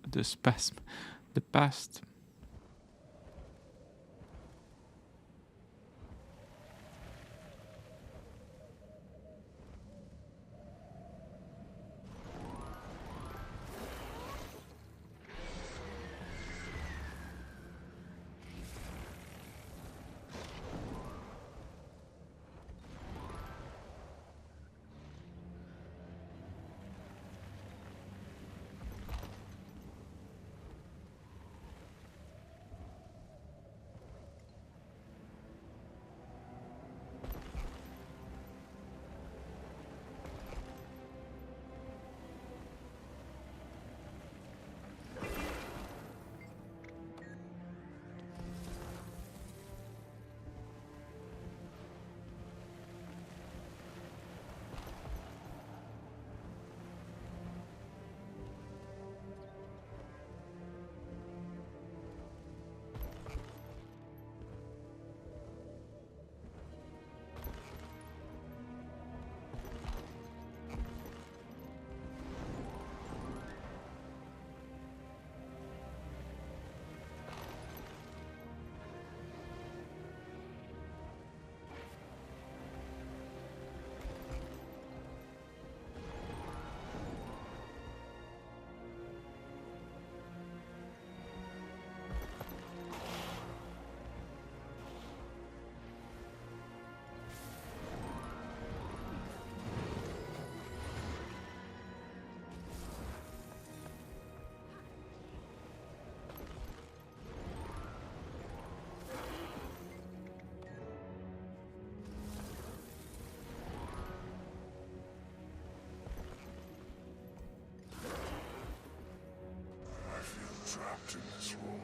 Trapped in this role,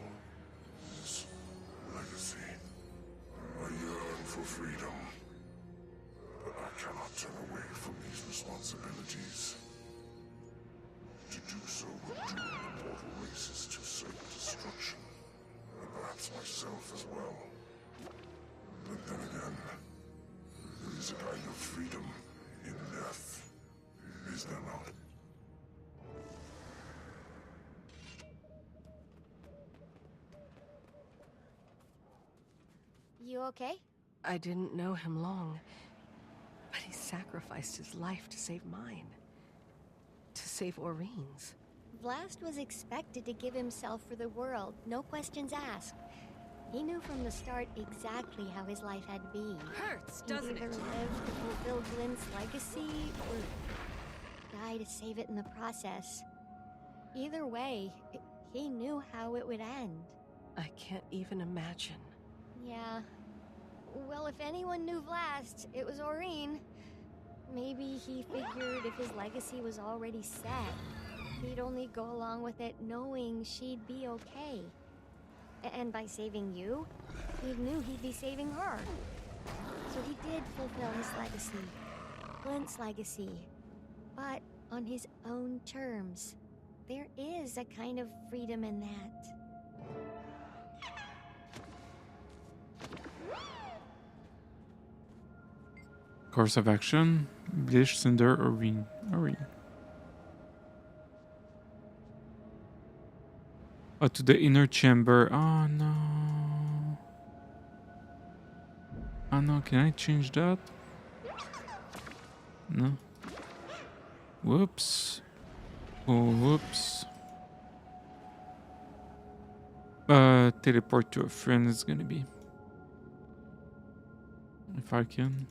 this legacy. I yearn for freedom, but I cannot turn away from these responsibilities. To do so would doom the mortal races to self-destruction, and perhaps myself as well. But then again, there is a kind of freedom in death, is there not? You okay? I didn't know him long, but he sacrificed his life to save mine. To save Oreen's. Vlast was expected to give himself for the world, no questions asked. He knew from the start exactly how his life had to be. Hurts, He'd doesn't either it? live to fulfill Glenn's legacy, or die to save it in the process. Either way, he knew how it would end. I can't even imagine. Yeah. Well, if anyone knew Vlast, it was Oreen. Maybe he figured if his legacy was already set, he'd only go along with it knowing she'd be okay. And by saving you, he knew he'd be saving her. So he did fulfill his legacy. Clint's legacy. But on his own terms. There is a kind of freedom in that. Course of action: Blish, Cinder, Oreen. Oh, to the inner chamber. Oh no. Oh no, can I change that? No. Whoops. Oh, whoops. Teleport to a friend is gonna be. If I can.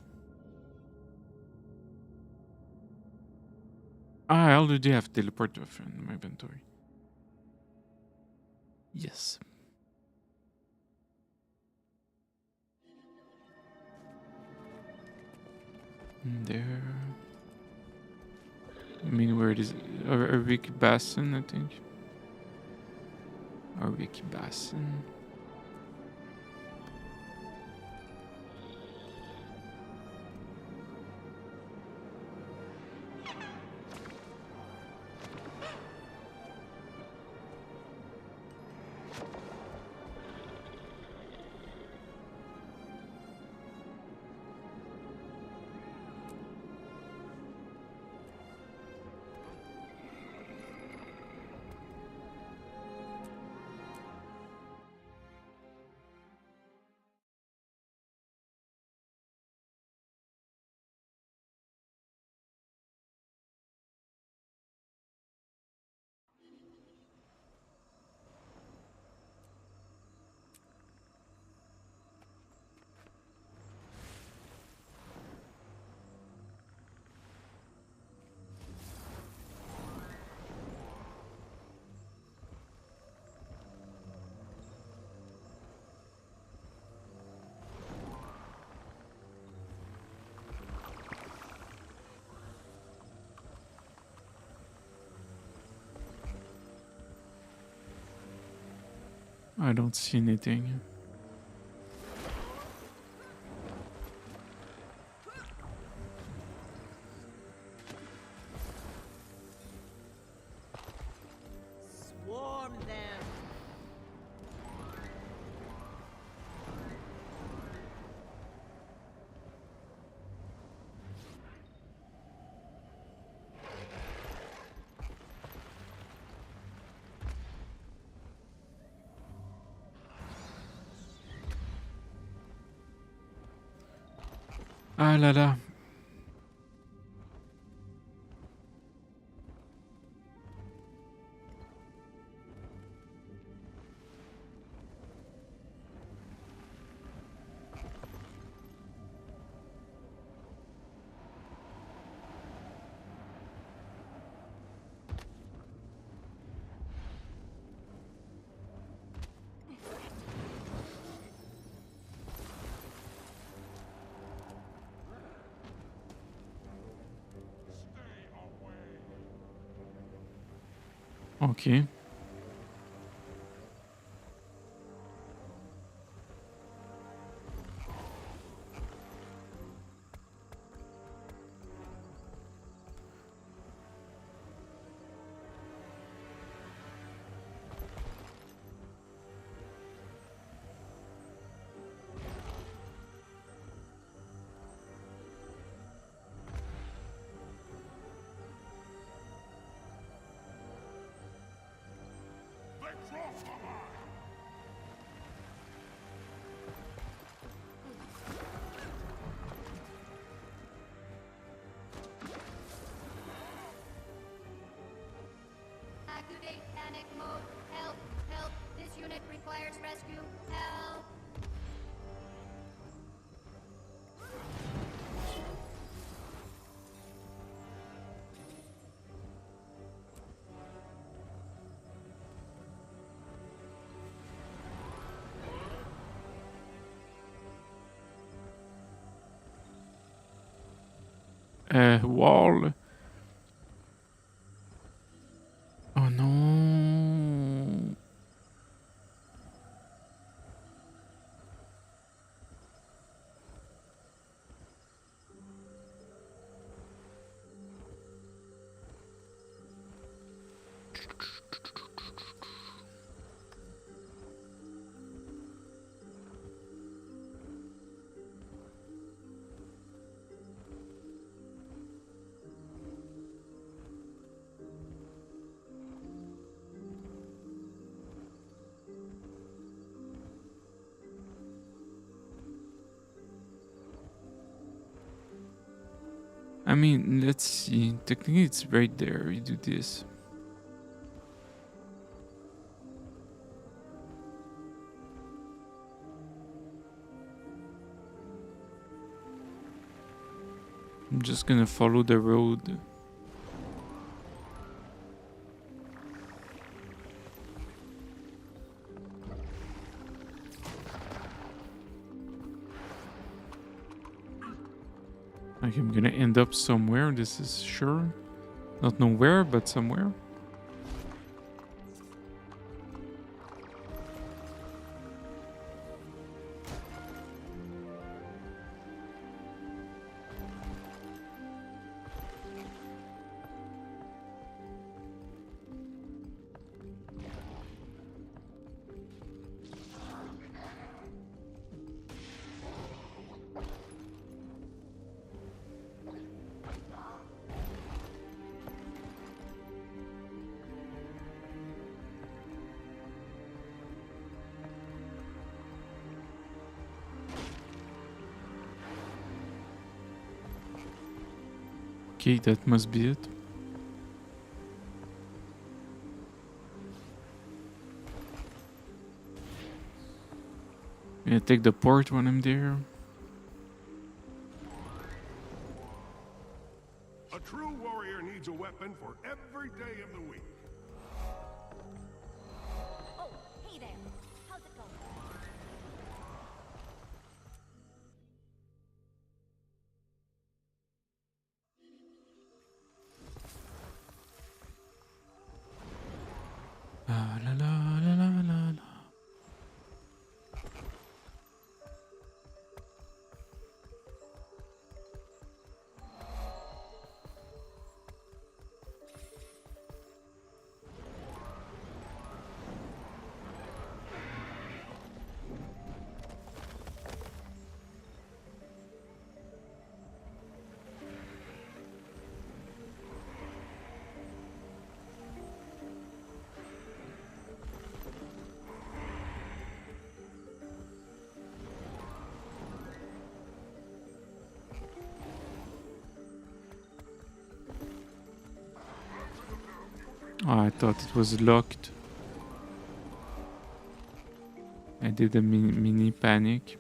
I already have teleport to a friend in my inventory. Yes. There. I mean, where it is? A weak bastion, I think. Ricky Bassin. I don't see anything. Swarm them. Ah là là. Okay. Activate panic mode. Help! Help! This unit requires rescue. Help! Wall. Oh no. I mean, let's see. Technically, it's right there. You do this. I'm just gonna follow the road. Like I'm gonna end up somewhere, this is sure. Not know where, but somewhere. Okay, that must be it. Yeah, take the port when I'm there. A true warrior needs a weapon for every day of the week. Oh, hey there. How's it going? La la la la la la la. Oh, I thought it was locked. I did a mini panic.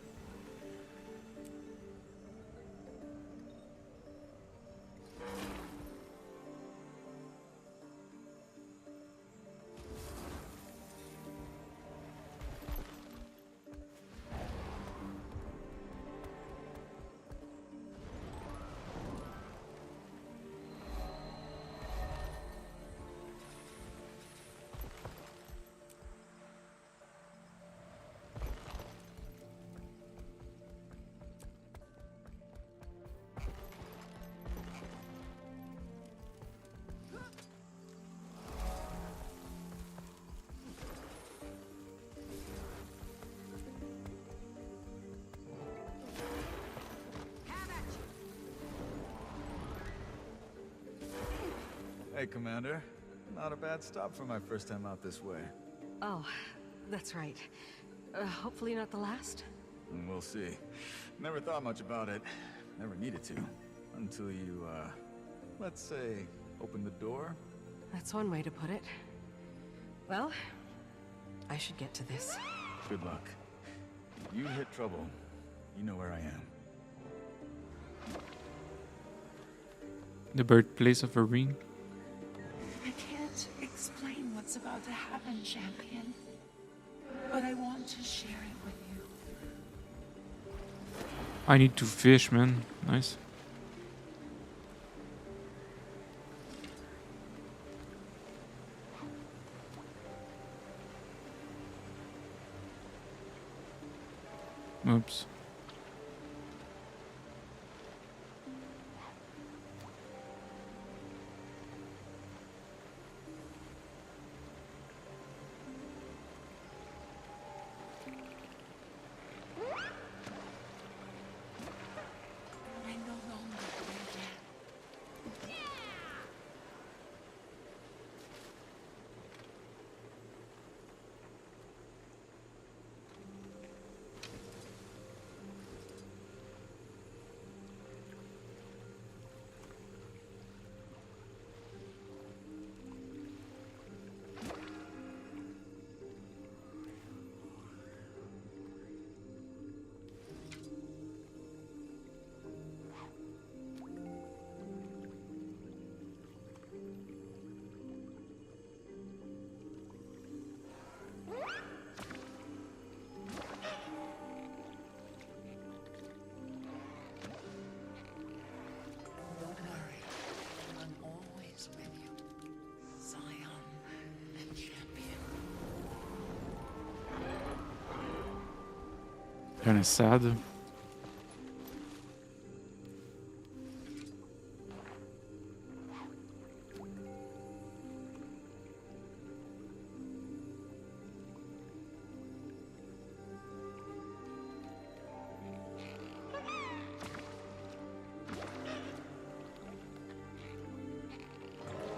Hey, Commander. Not a bad stop for my first time out this way. Oh, that's right. Hopefully not the last? We'll see. Never thought much about it. Never needed to. Until you, let's say, open the door. That's one way to put it. Well, I should get to this. Good luck. If you hit trouble, you know where I am. The birthplace of a ring. I can't explain what's about to happen, champion. But I want to share it with you. I need to fish, man. Nice. Oops. I no longer regret. Don't worry. I'm always with you. Scion and champion. Kinda sad.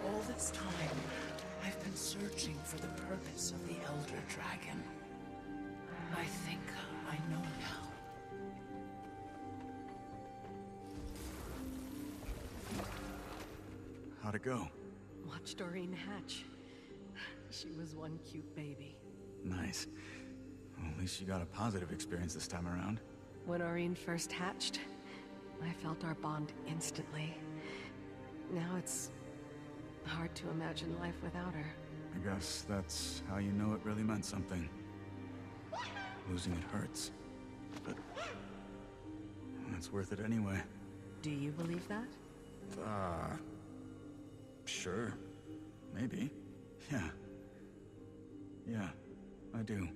All this time, I've been searching for the purpose of the Elder Dragon. I think I know now. How'd it go? Watch Doreen hatch. She was one cute baby. Nice. Well, at least you got a positive experience this time around. When Doreen first hatched, I felt our bond instantly. Now it's hard to imagine life without her. I guess that's how you know it really meant something. Losing it hurts. But it's worth it anyway. Do you believe that? Sure. Maybe. Yeah. Yeah, I do.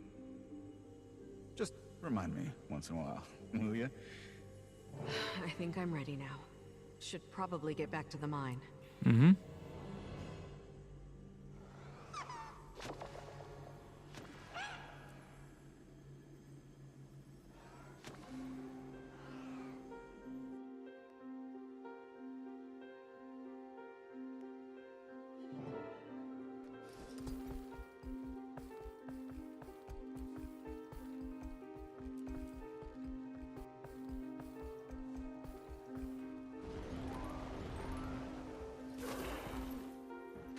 Just remind me once in a while, will ya? I think I'm ready now. Should probably get back to the mine. Mm-hmm.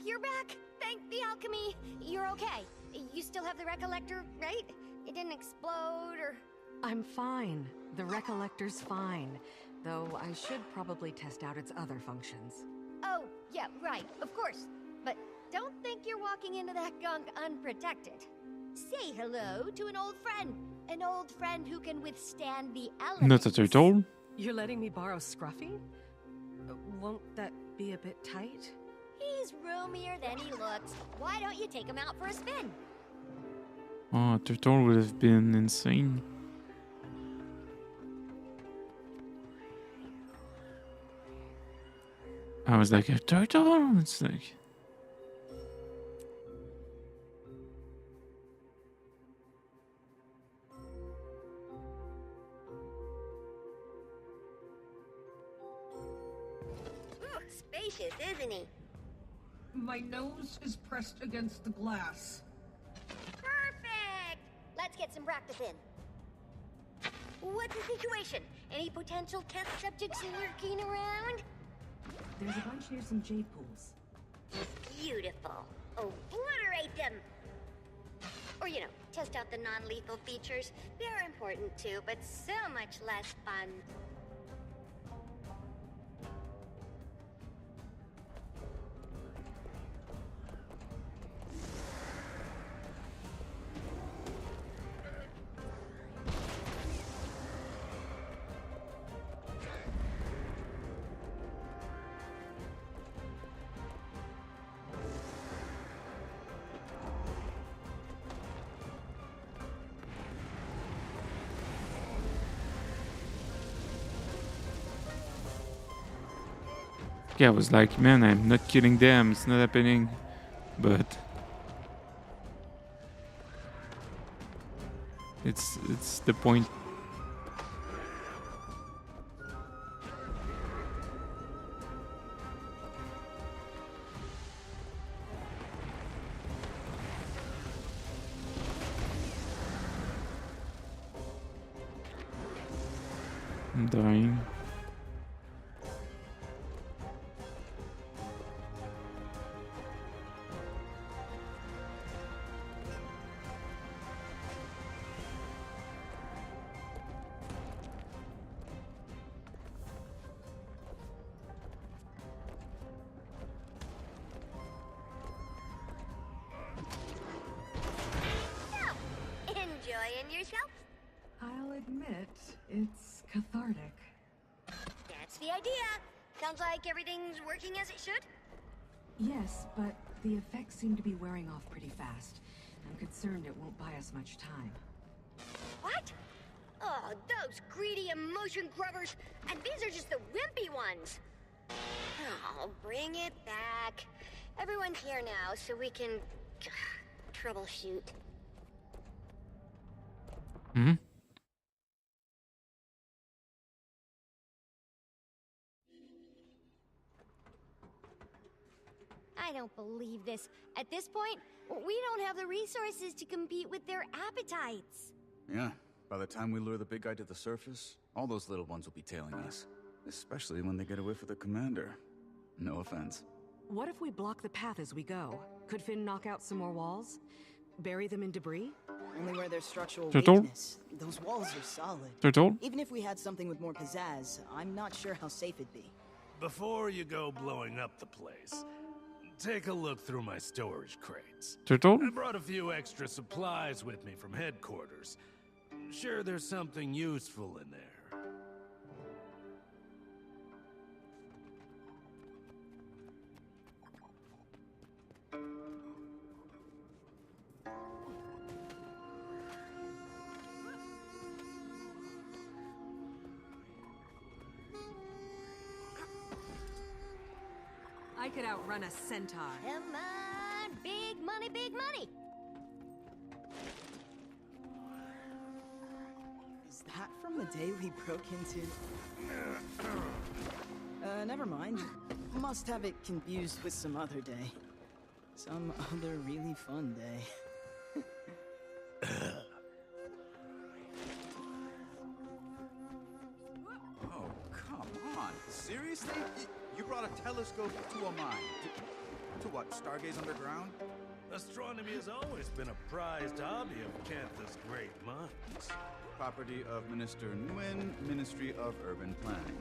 You're back! Thank the alchemy! You're okay. You still have the recollector, right? It didn't explode or... I'm fine. The Recollector's fine. Though I should probably test out its other functions. Oh, yeah, right, of course. But don't think you're walking into that gunk unprotected. Say hello to an old friend. An old friend who can withstand the elements. Not a turtle. You're letting me borrow Scruffy? Won't that be a bit tight? He's roomier than he looks. Why don't you take him out for a spin? Oh, turtle would have been insane. I was like, a turtle? It's like... Ooh, spacious, isn't he? My nose is pressed against the glass. Perfect! Let's get some practice in. What's the situation? Any potential test subjects lurking around? There's a bunch near some jade pools. Beautiful. Obliterate them! Or, you know, test out the non-lethal features. They're important too, but so much less fun. Yeah, I was like, man, I'm not killing them. It's not happening. But... It's the point. I'm dying. Enjoying yourself? I'll admit, it's cathartic. That's the idea. Sounds like everything's working as it should. Yes, but the effects seem to be wearing off pretty fast. I'm concerned it won't buy us much time. What? Oh, those greedy emotion grubbers. And these are just the wimpy ones. Oh, bring it back. Everyone's here now, so we can troubleshoot. Hmm? I don't believe this. At this point, we don't have the resources to compete with their appetites. Yeah, by the time we lure the big guy to the surface, all those little ones will be tailing us. Especially when they get away from the commander. No offense. What if we block the path as we go? Could Finn knock out some more walls? Bury them in debris? Only where there's structural Turtle? weakness. Those walls are solid. Turtle? Even if we had something with more pizzazz, I'm not sure how safe it'd be. Before you go blowing up the place, take a look through my storage crates. Turtle? I brought a few extra supplies with me from headquarters. Sure, there's something useful in there. I could outrun a centaur. Come on, big money, big money. Is that from the day we broke into... never mind. Must have it confused with some other day. Some other really fun day. Oh, come on. Seriously? You brought a telescope to a mine? To what, stargaze underground? Astronomy has always been a prized hobby of Cantha's great minds. Property of Minister Nguyen, Ministry of Urban Planning.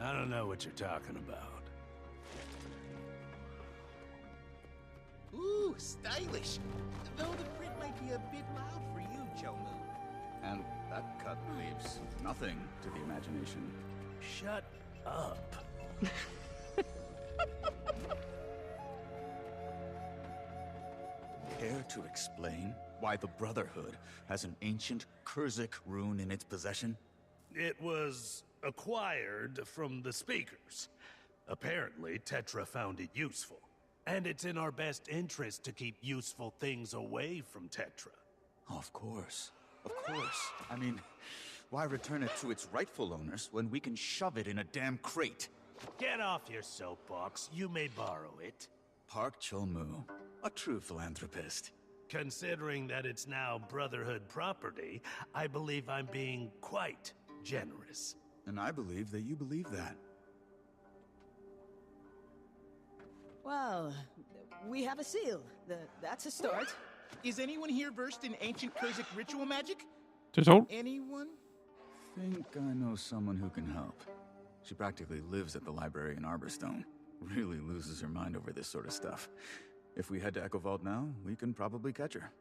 I don't know what you're talking about. Ooh, stylish. Though the print might be a bit loud for you, Chomu. And that cut leaves nothing to the imagination. Shut up. Care to explain why the Brotherhood has an ancient Kurzik rune in its possession? It was acquired from the speakers. Apparently, Tetra found it useful. And it's in our best interest to keep useful things away from Tetra. Of course. Of course. I mean, why return it to its rightful owners when we can shove it in a damn crate? Get off your soapbox. You may borrow it. Park Chol-mu, a true philanthropist. Considering that it's now Brotherhood property, I believe I'm being quite generous. And I believe that you believe that. Well, we have a seal. That's a start. Is anyone here versed in ancient Kurzik ritual magic? Turtle? Anyone? Think I know someone who can help. She practically lives at the library in Arborstone. Really loses her mind over this sort of stuff. If we head to Echo Vault now, we can probably catch her.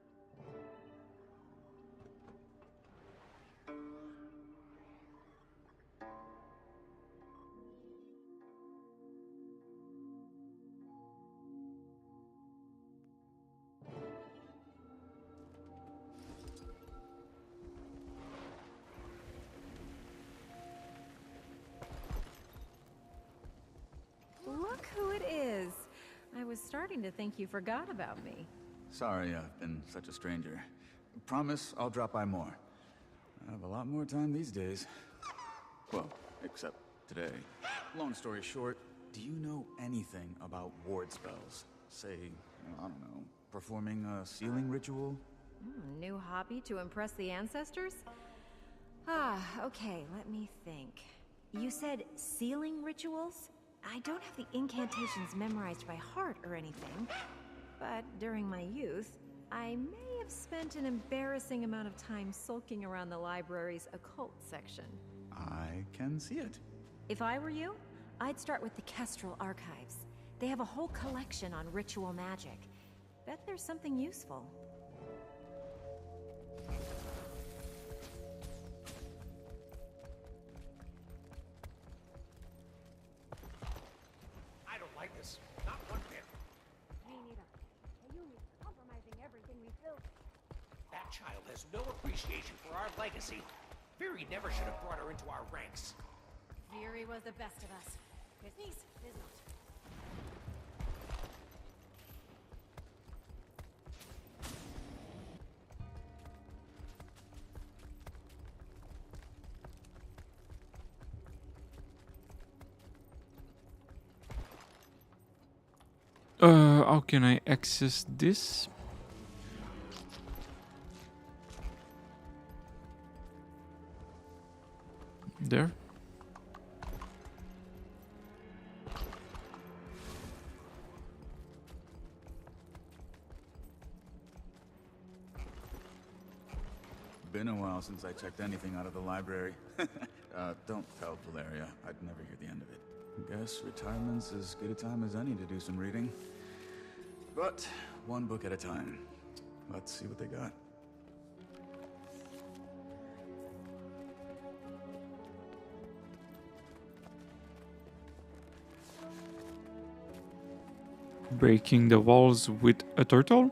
Look who it is. I was starting to think you forgot about me. Sorry I've been such a stranger. Promise I'll drop by more. I have a lot more time these days. Well, except today. Long story short, do you know anything about ward spells? Say, I don't know, performing a sealing ritual? New hobby to impress the ancestors? Ah, okay, let me think. You said sealing rituals? I don't have the incantations memorized by heart or anything, but during my youth, I may have spent an embarrassing amount of time sulking around the library's occult section. I can see it. If I were you, I'd start with the Kestrel Archives. They have a whole collection on ritual magic. Bet there's something useful. I don't like this. Not one bit. Me neither. You compromising everything we built. That child has no appreciation for our legacy. Fury never should have brought her into our ranks. Fury was the best of us. His niece is not. How can I access this? There. been a while since I checked anything out of the library. Don't tell Valeria. I'd never hear the end of it. Guess retirement's as good a time as any to do some reading. But one book at a time. Let's see what they got. Breaking the walls with a turtle?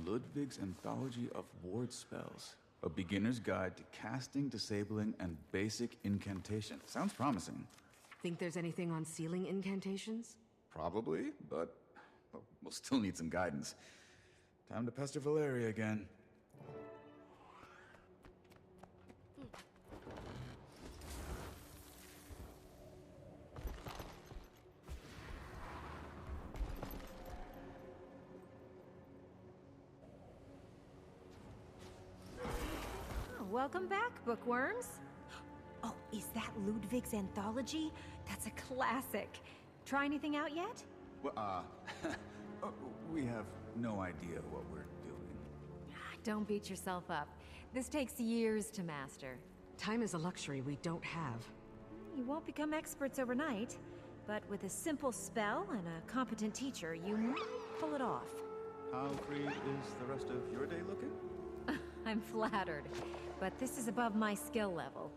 Ludwig's Anthology of Ward Spells. A beginner's guide to casting, disabling, and basic incantation. Sounds promising. Think there's anything on sealing incantations? Probably, but well, we'll still need some guidance. Time to pester Valeria again. Welcome back, bookworms. Oh, is that Ludwig's Anthology? That's a classic. Try anything out yet? Well, we have no idea what we're doing. Don't beat yourself up. This takes years to master. Time is a luxury we don't have. You won't become experts overnight, but with a simple spell and a competent teacher, you might pull it off. How free is the rest of your day looking? I'm flattered, but this is above my skill level.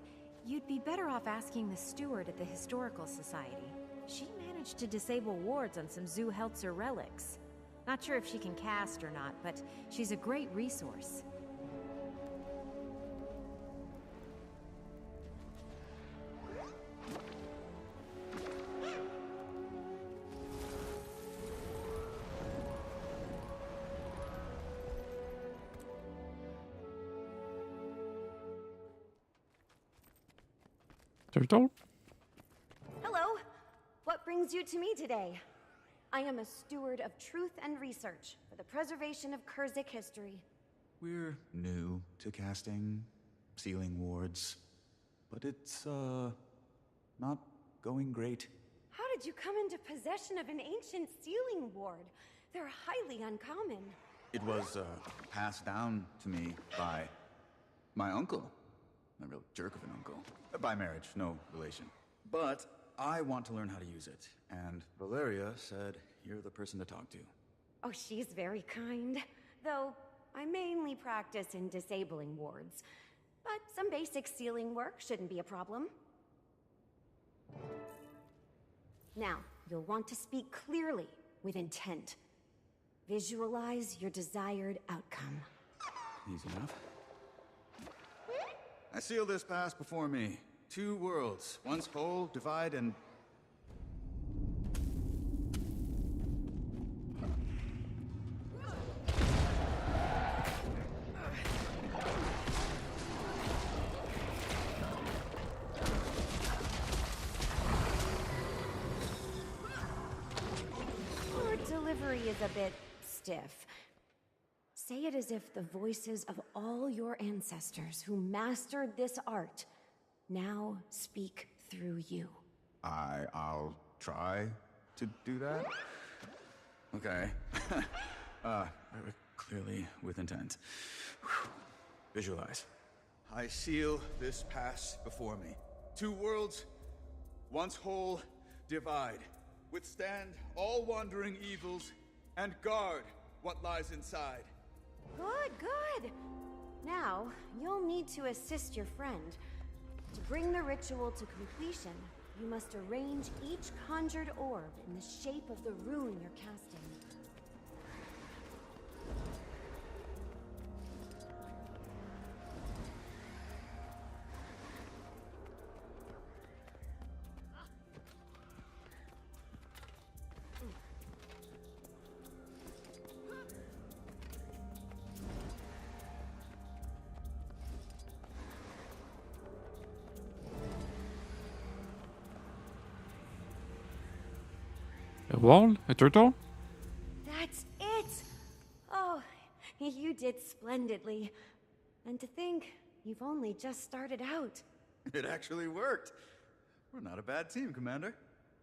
You'd be better off asking the steward at the Historical Society. She managed to disable wards on some Zoo Heltzer relics. Not sure if she can cast or not, but she's a great resource. Turtle? Hello. What brings you to me today? I am a steward of truth and research for the preservation of Kurzik history. We're new to casting, sealing wards, but it's, not going great. How did you come into possession of an ancient sealing ward? They're highly uncommon. It was, passed down to me by my uncle. A real jerk of an uncle. By marriage, no relation. But I want to learn how to use it, and Valeria said you're the person to talk to. Oh, she's very kind. Though, I mainly practice in disabling wards. But some basic sealing work shouldn't be a problem. Now, you'll want to speak clearly, with intent. Visualize your desired outcome. Easy enough. I seal this pass before me. 2 worlds, once whole, divide, and... Your delivery is a bit stiff. Say it as if the voices of all your ancestors who mastered this art now speak through you. I'll try to do that. Okay. Clearly with intent. Whew. Visualize. I seal this pass before me. 2 worlds, once whole, divide. Withstand all wandering evils, and guard what lies inside. Good, good. Now, you'll need to assist your friend. To bring the ritual to completion, you must arrange each conjured orb in the shape of the rune you're casting. A wall? A turtle? That's it! Oh, you did splendidly. And to think, you've only just started out. It actually worked. We're not a bad team, Commander.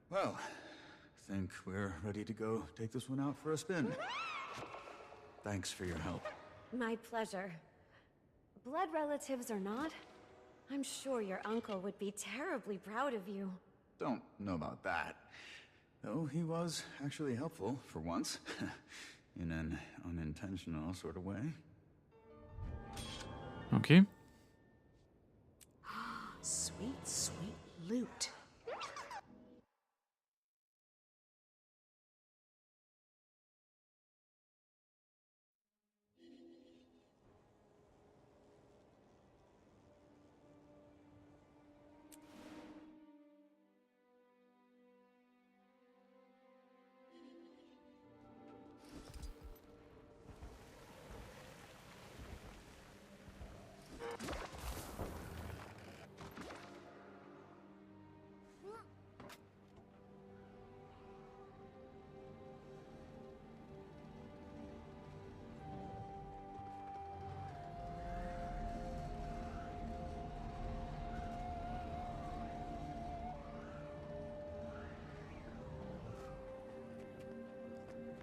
Well, I think we're ready to go take this one out for a spin. Thanks for your help. My pleasure. Blood relatives or not, I'm sure your uncle would be terribly proud of you. Don't know about that. Though he was actually helpful, for once. In an unintentional sort of way. Okay. Sweet, sweet loot.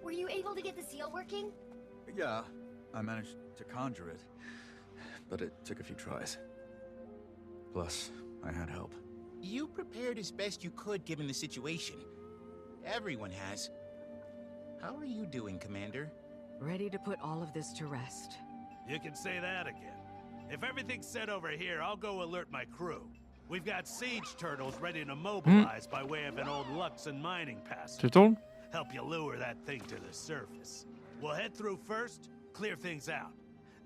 Were you able to get the seal working? Yeah, I managed to conjure it. But it took a few tries. Plus, I had help. You prepared as best you could given the situation. Everyone has. How are you doing, Commander? Ready to put all of this to rest. You can say that again. If everything's set over here, I'll go alert my crew. We've got siege turtles ready to mobilize by way of an old Luxon mining pass. Turtle? Help you lure that thing to the surface. We'll head through first, clear things out.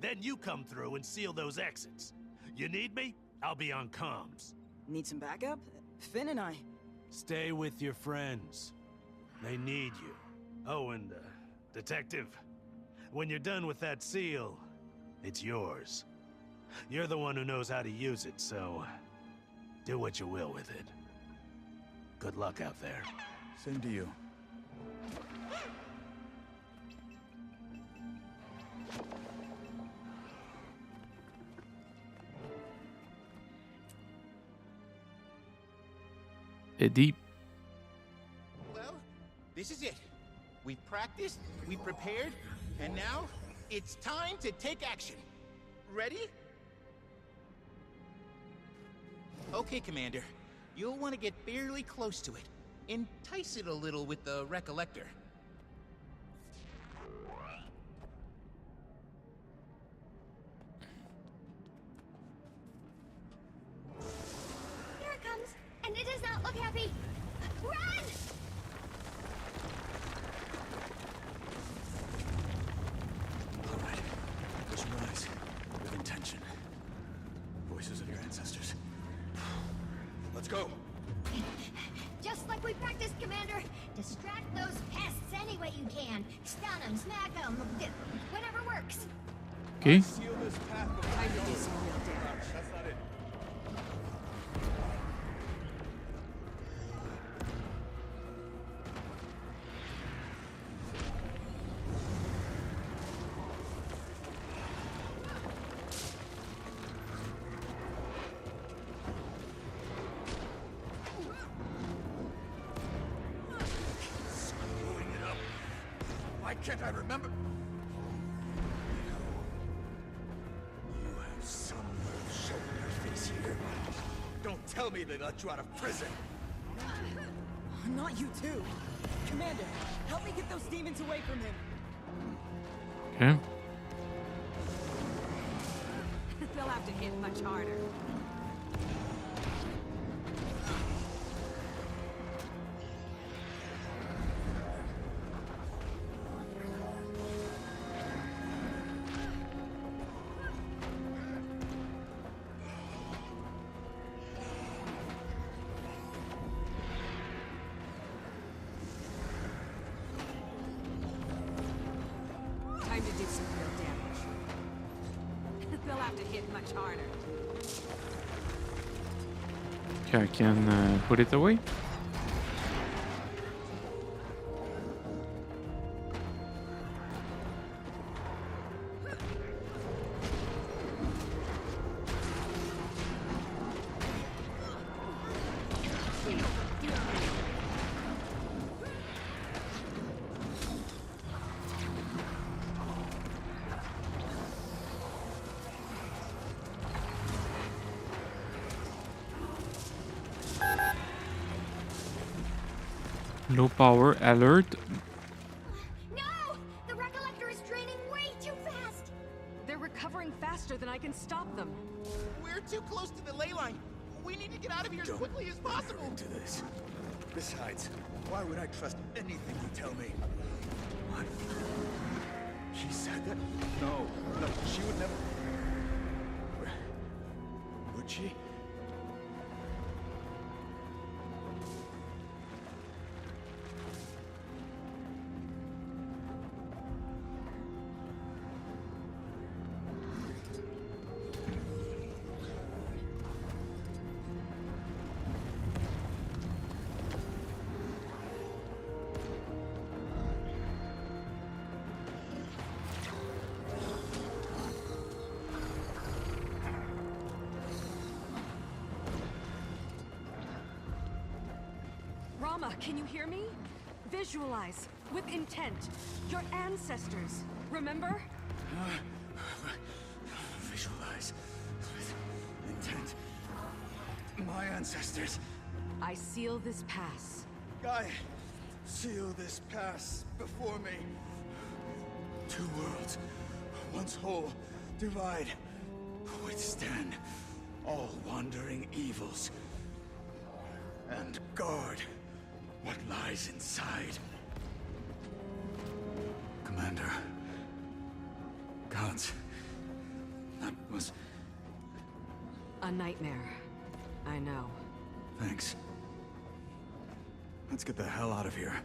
Then you come through and seal those exits. You need me? I'll be on comms. Need some backup? Finn and I. Stay with your friends. They need you. Oh, and, Detective, when you're done with that seal, it's yours. You're the one who knows how to use it, so do what you will with it. Good luck out there. Same to you. Deep. Well, this is it. We've practiced, we've prepared, and now it's time to take action. Ready? Okay, Commander. You'll want to get fairly close to it. Entice it a little with the recollector. Here it comes, and it does not look happy. Run! Alright. Close your eyes. With intention. Voices of your ancestors. Let's go! Just like we practiced, Commander. Distract those pests any way you can. Stun them, smack them, whatever works. Okay. Seal this path before you do some real damage. That's not it. Screwing it up. Why can't I remember? You have some nerve showing your face here. Don't tell me they let you out of prison. Not you too. Commander, help me get those demons away from him. Okay. They'll have to hit much harder. Time to do some real damage. They'll have to hit much harder. Okay, I can put it away. Low power alert. No! The Recollector is draining way too fast! They're recovering faster than I can stop them. We're too close to the ley line. We need to get out of here as quickly as possible. Into this. Besides, why would I trust anything you tell me? What? She said that? No, she would never. Would she? Rama, can you hear me? Visualize, with intent, your ancestors, remember? Visualize, with intent, my ancestors. I seal this pass. I seal this pass before me. Two worlds, once whole, divide, withstand all wandering evils, and guard what lies inside. Commander. Gods. That was... a nightmare. I know. Thanks. Let's get the hell out of here.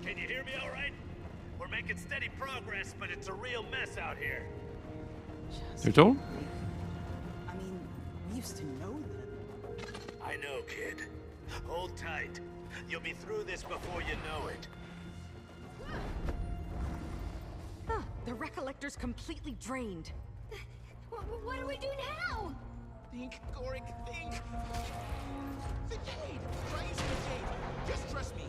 Can you hear me all right? We're making steady progress, but it's a real mess out here. Turtle? I mean, we used to know them. I know, kid. Hold tight. You'll be through this before you know it. Huh, the Recollector's completely drained. What do we do now? Think, Gorik, think. The Jade! Try using the Jade. Just trust me.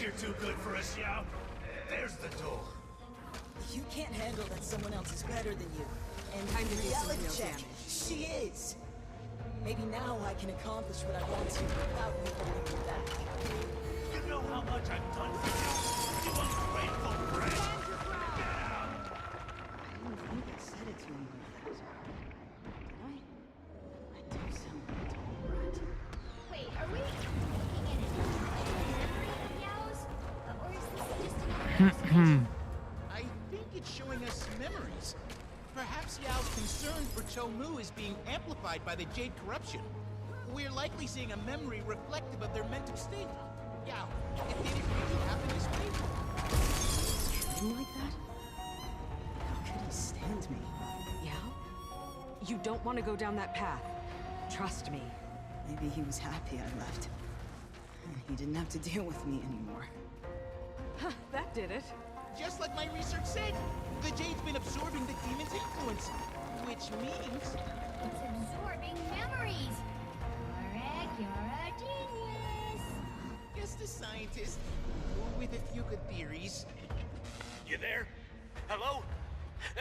You're too good for us, Yao. There's the door. You can't handle that someone else is better than you. And Time to do some reality real check. damage. She is. Maybe now I can accomplish what I want to without you holding me back. You know how much I've done for you. You ungrateful brat. Get out. I don't think I said it to him like that. Did I? I do sound like a total brat. Wait, are we looking at Yao's? Or is this just an I think it's showing us memories. Perhaps Yao's concern for Cho-Mu is being amplified by the Jade corruption. We're likely seeing a memory reflective of their mental state. Yao, if it really happened this way... Treating like that? How could he stand me? Yao? You don't want to go down that path. Trust me. Maybe he was happy I left. He didn't have to deal with me anymore. Huh, that did it. Just like my research said, the Jade's been absorbing the demon's influence. Which means... It's absorbing memories. Gorik, you're a genius. Just a scientist with a few good theories. You there? Hello?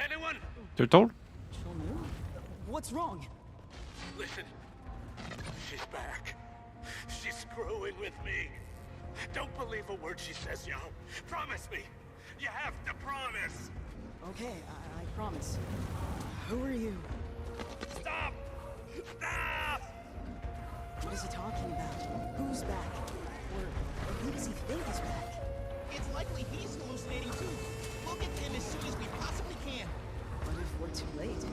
Anyone? Turtle? Cho-Mu? What's wrong? Listen. She's back. She's screwing with me. Don't believe a word she says, Yao. Promise me. You have to promise. Okay, I promise. Who are you? Stop! Stop! What is he talking about? Who's back? Or who does he think is back? It's likely he's hallucinating too. We'll get to him as soon as we possibly can. What if we're too late?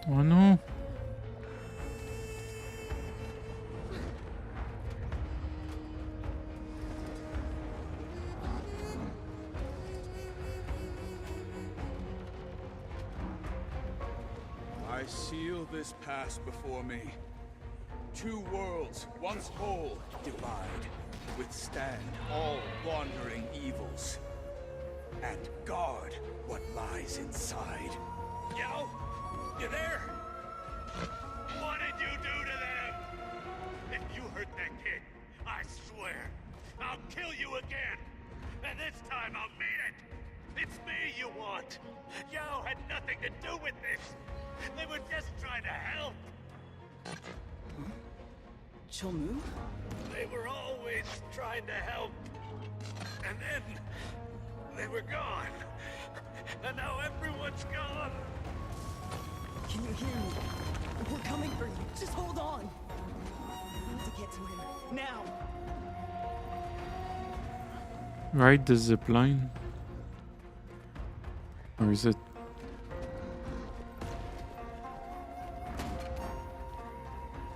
Oh no. I seal this past before me. Two worlds, once whole, divide, withstand all wandering evils, and guard what lies inside. Yo, you there? What did you do to them? If you hurt that kid, I swear, I'll kill you again. And this time I'll mean it. It's me you want. Yo had nothing to do with this. They were just trying to help. Cholmu? They were always trying to help. And then they were gone. And now everyone's gone. Can you hear me? We're coming for you. Just hold on. We need to get to him. Now. Ride the zip line. Or is it?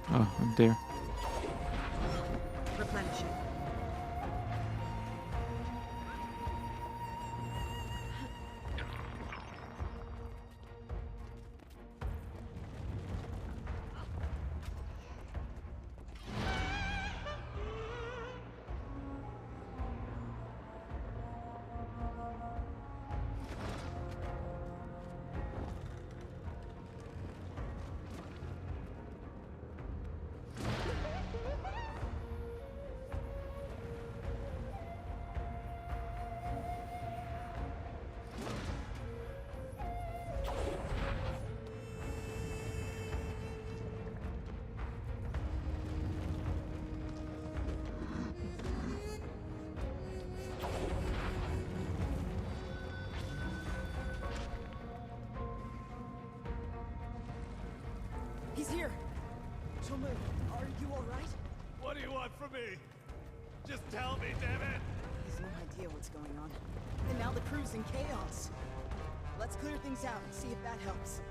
Oh, up there. Replenishing. He's here! Cholmu, are you alright? What do you want from me? Just tell me, damn it! He's no idea what's going on. And now the crew's in chaos. Let's clear things out and see if that helps.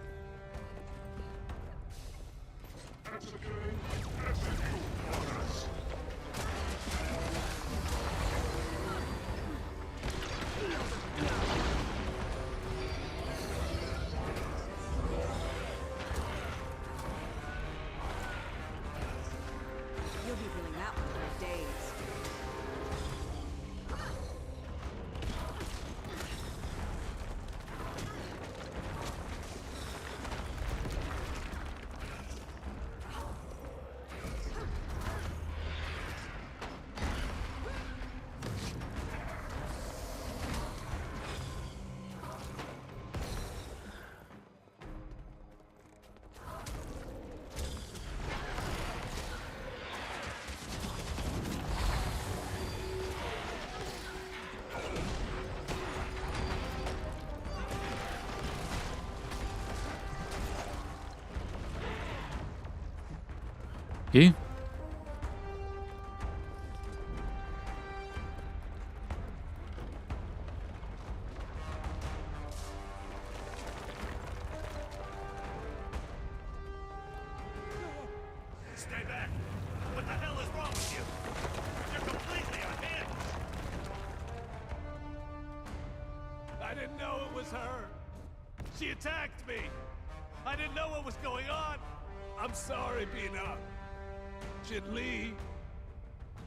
You'll be feeling that one for days. Okay. Stay back! What the hell is wrong with you? You're completely unhinged! I didn't know it was her! She attacked me! I didn't know what was going on! I'm sorry, Bina. Jin Lee.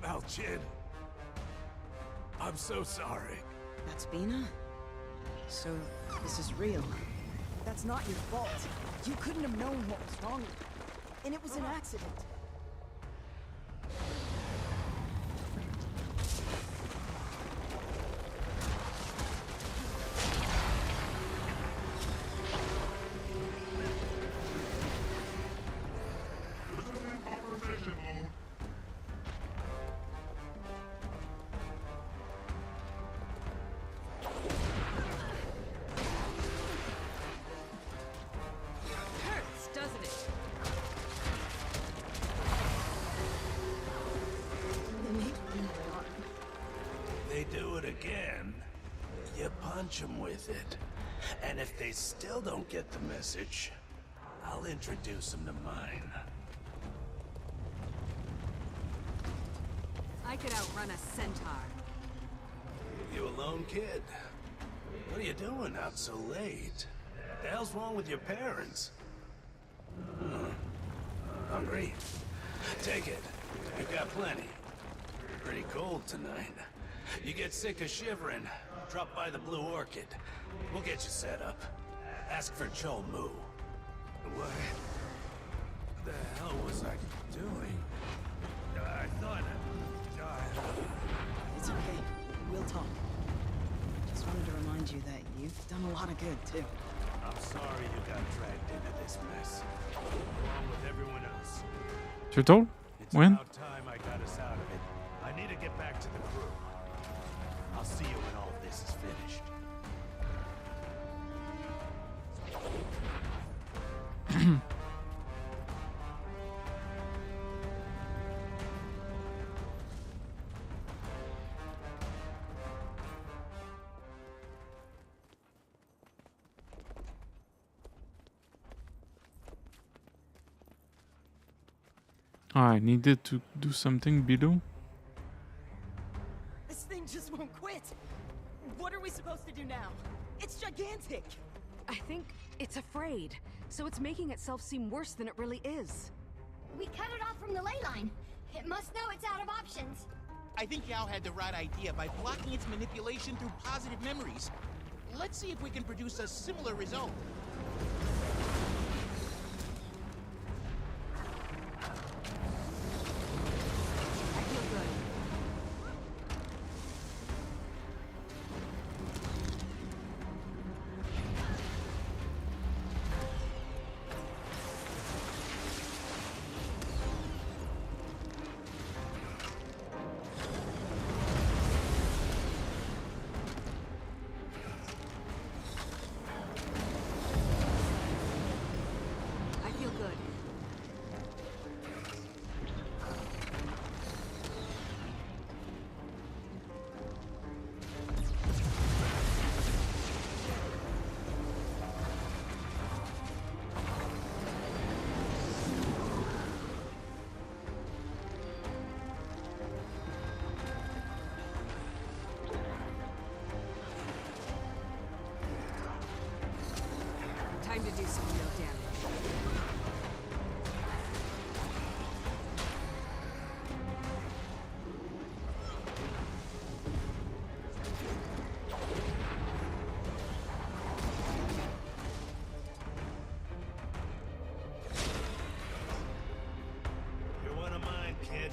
Malchin. I'm so sorry. That's Bina? So, this is real. That's not your fault. You couldn't have known what was wrong with you. And it was an accident. They do it again, you punch them with it. And if they still don't get the message, I'll introduce him to mine. I could outrun a centaur. You alone, kid? What are you doing out so late? What the hell's wrong with your parents? Hungry? Take it. You've got plenty. Pretty cold tonight. You get sick of shivering, drop by the Blue Orchid. We'll get you set up. Ask for Chol Mu. What the hell was I doing? I thought... It's okay. We'll talk. Just wanted to remind you that you've done a lot of good, too. I'm sorry you got dragged into this mess. Along with everyone else. Turtle? It's When? about time I got us out of it. I need to get back to the crew. I'll see you when all this is finished. I needed to do something below. This thing just won't quit. What are we supposed to do now? It's gigantic. I think it's afraid, so it's making itself seem worse than it really is. We cut it off from the ley line. It must know it's out of options. I think Yao had the right idea by blocking its manipulation through positive memories. Let's see if we can produce a similar result. I feel good. I feel good. Time to do some real damage. You're one of mine, kid.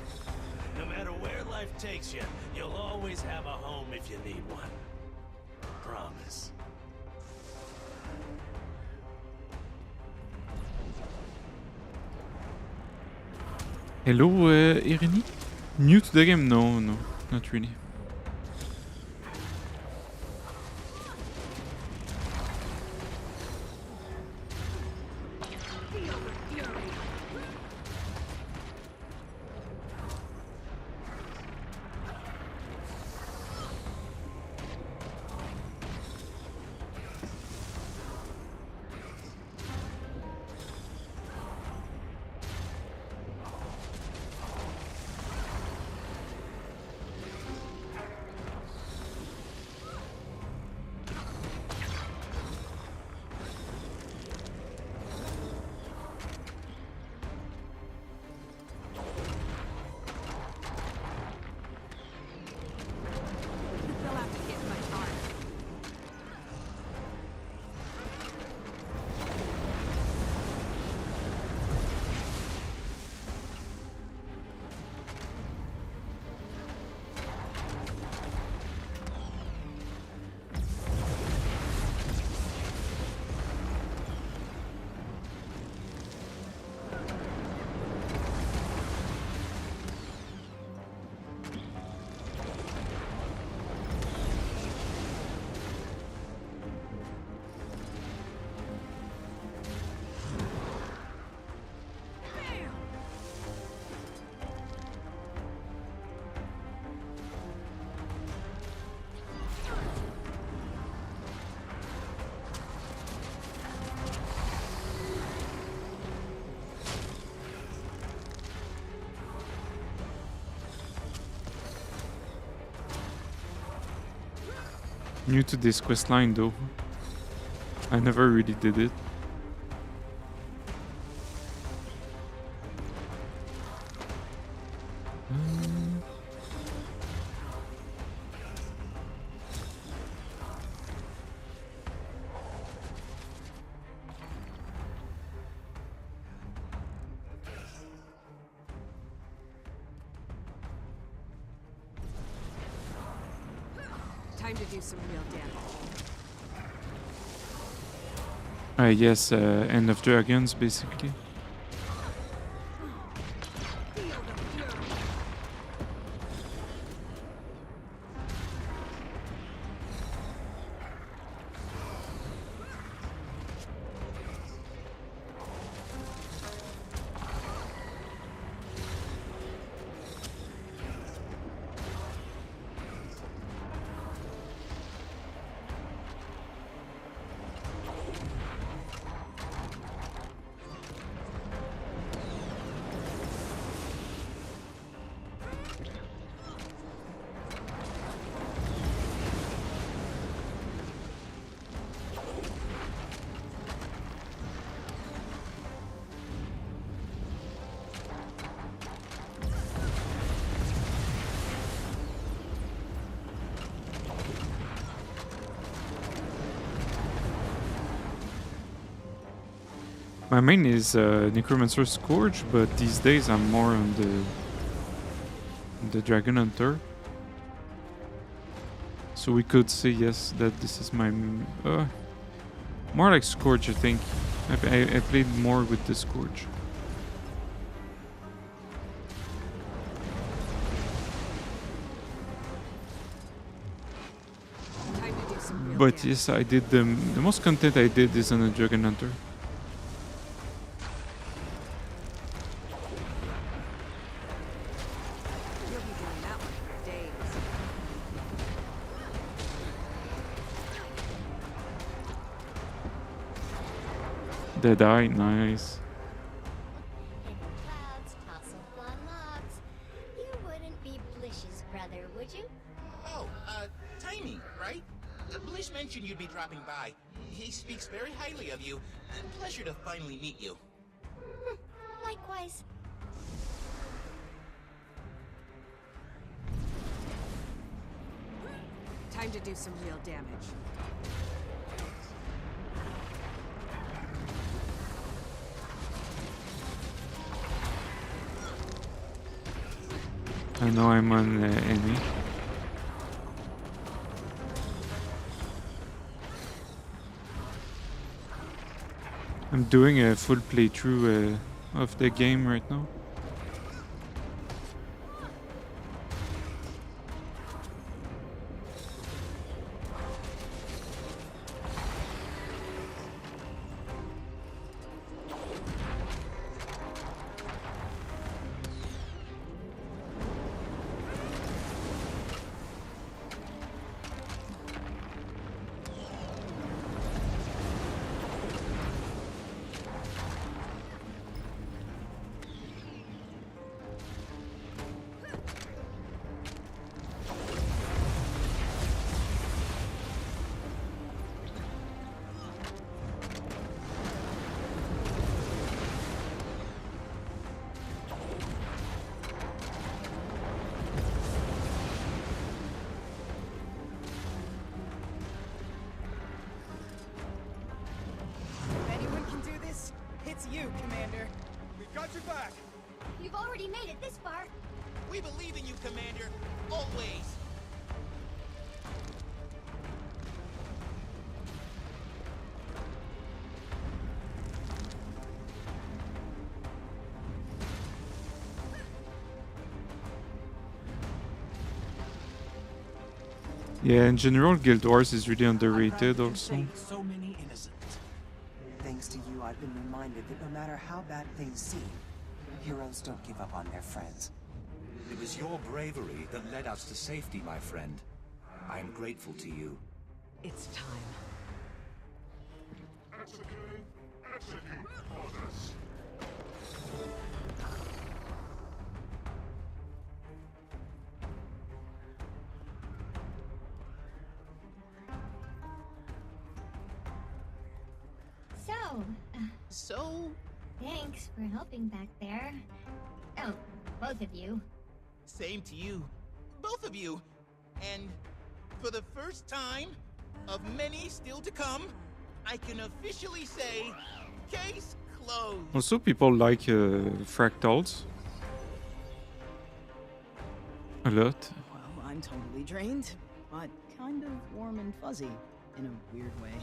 No matter where life takes you, you'll always have a home if you need one. Promise. Hello, Irini? New to the game? No, no, not really. New to this questline though. I never really did it. Time to do some real damage. Yes, End of Dragons, basically. My main is Necromancer Scourge, but these days I'm more on the Dragonhunter. So we could say yes that this is my more like Scourge. I think I played more with the Scourge. But yes, I did the most content I did is on a Dragonhunter. Dead Eye, nice. Clouds, tossing blonde locks. You wouldn't be Blish's brother, would you? Oh, Tiny, right? Blish mentioned you'd be dropping by. He speaks very highly of you. Pleasure to finally meet you. Likewise. Time to do some real damage. I know I'm on enemy. I'm doing a full playthrough of the game right now. If anyone can do this, it's you, Commander. We've got your back. You've already made it this far. We believe in you, Commander. Always. Yeah, in general, Guild Wars is really underrated also. So many innocents. Thanks to you, I've been reminded that no matter how bad things seem, heroes don't give up on their friends. It was your bravery that led us to safety, my friend. I am grateful to you. It's time. Execute orders. Oh, So, thanks for helping back there. Oh, both of you. same to you. Both of you. And for the first time, of many still to come, I can officially say, case closed. Also, people like fractals a lot. Well, I'm totally drained, but kind of warm and fuzzy in a weird way.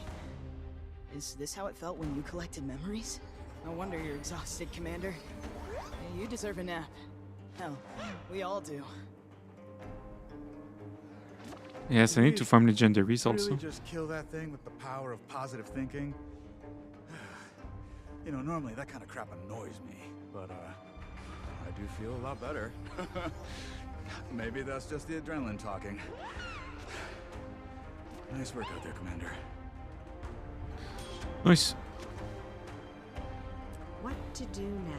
Is this how it felt when you collected memories? No wonder you're exhausted, Commander. Hey, you deserve a nap. Hell, we all do. Yes, I need to farm legendaries also. Really just kill that thing with the power of positive thinking? You know, normally that kind of crap annoys me, but I do feel a lot better. Maybe that's just the adrenaline talking. Nice work out there, Commander. Nice. What to do now?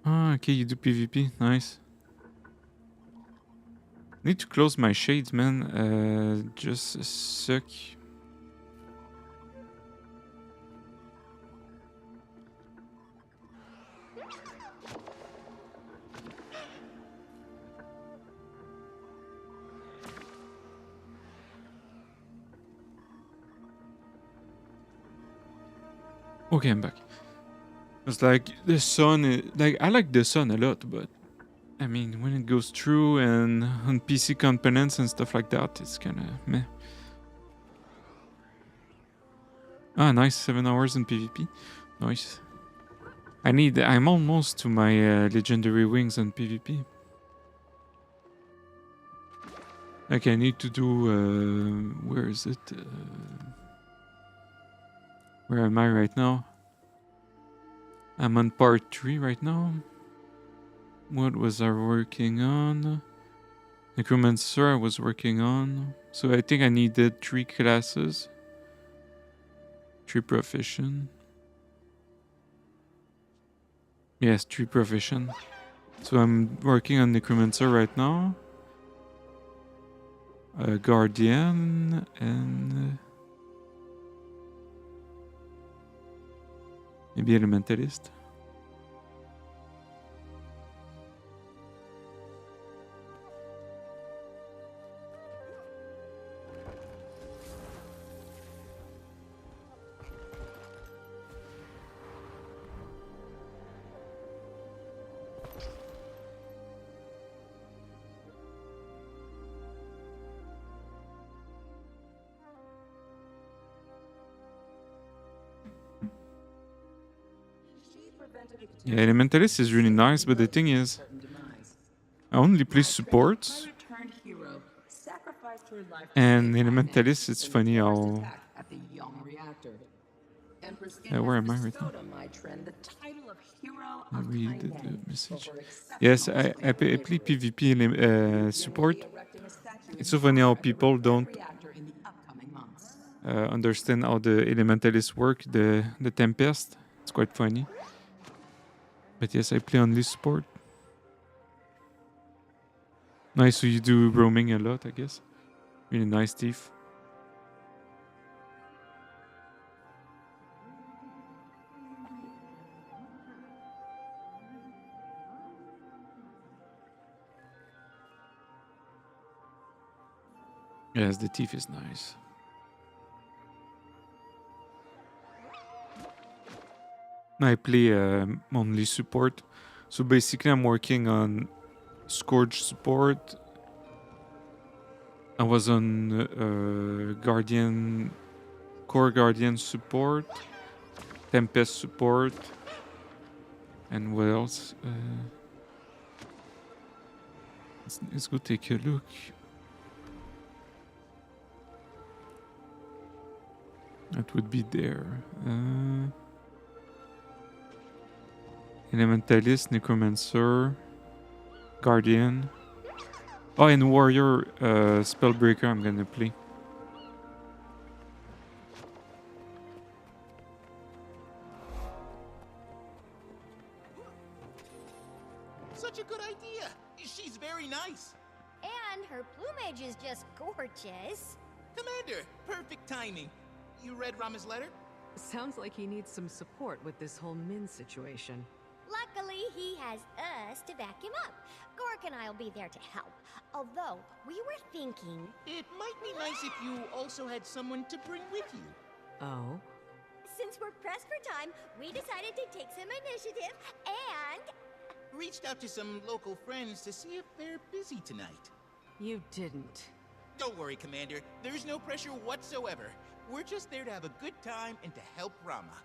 Ah, okay, you do PvP. Nice. Need to close my shades, man. Just a sec. Okay, I'm back. It's like the sun, like I like the sun a lot, but I mean when it goes through and on PC components and stuff like that, it's kind of meh. Ah, nice, 7 hours in PvP, nice. I'm almost to my legendary wings on PvP. Like I need to do, where is it? Where am I right now? I'm on part 3 right now. What was I working on? Necromancer I was working on. So I think I needed 3 classes. 3 proficient. Yes, 3 proficient. So I'm working on Necromancer right now. Guardian and... maybe Elementalist. Yeah, Elementalist is really nice, but the thing is, I only play supports. And Elementalist, it's funny how... where am I right now? I read the message. Yes, I play PvP support. It's so funny how people don't understand how the Elementalists work, the Tempest. It's quite funny. But yes, I play only support. Nice, so you do roaming a lot, I guess. Really nice thief. Yes, the thief is nice. I play only support. So basically I'm working on Scourge support. I was on Core Guardian support, Tempest support, and what else? Let's go take a look. That would be there. Elementalist, Necromancer, Guardian. Oh, and Warrior Spellbreaker I'm gonna play. such a good idea. She's very nice. And her plumage is just gorgeous. Commander, perfect timing. You read Rama's letter? Sounds like he needs some support with this whole Min situation. Luckily, he has us to back him up. Gork and I'll be there to help. Although, we were thinking... It might be nice if you also had someone to bring with you. Oh? Since we're pressed for time, we decided to take some initiative and... Reached out to some local friends to see if they're busy tonight. You didn't. Don't worry, Commander. There's no pressure whatsoever. We're just there to have a good time and to help Rama.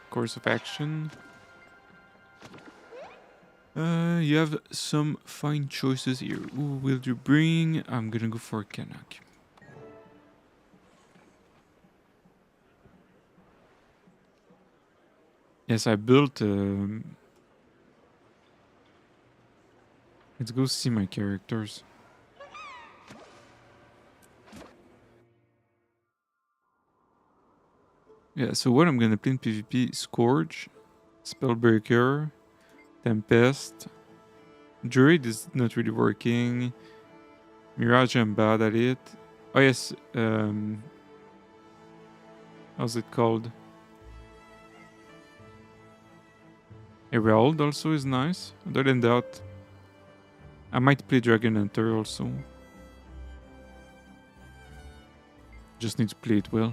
Course of action. You have some fine choices here. Who will you bring? I'm gonna go for Kanak. Yes, I built. Let's go see my characters. Yeah, so what I'm gonna play in PvP: Scourge, Spellbreaker, Tempest. Druid is not really working. Mirage, I'm bad at it. Oh yes, how's it called? Herald also is nice. Other than that, I might play Dragonhunter also. Just need to play it well.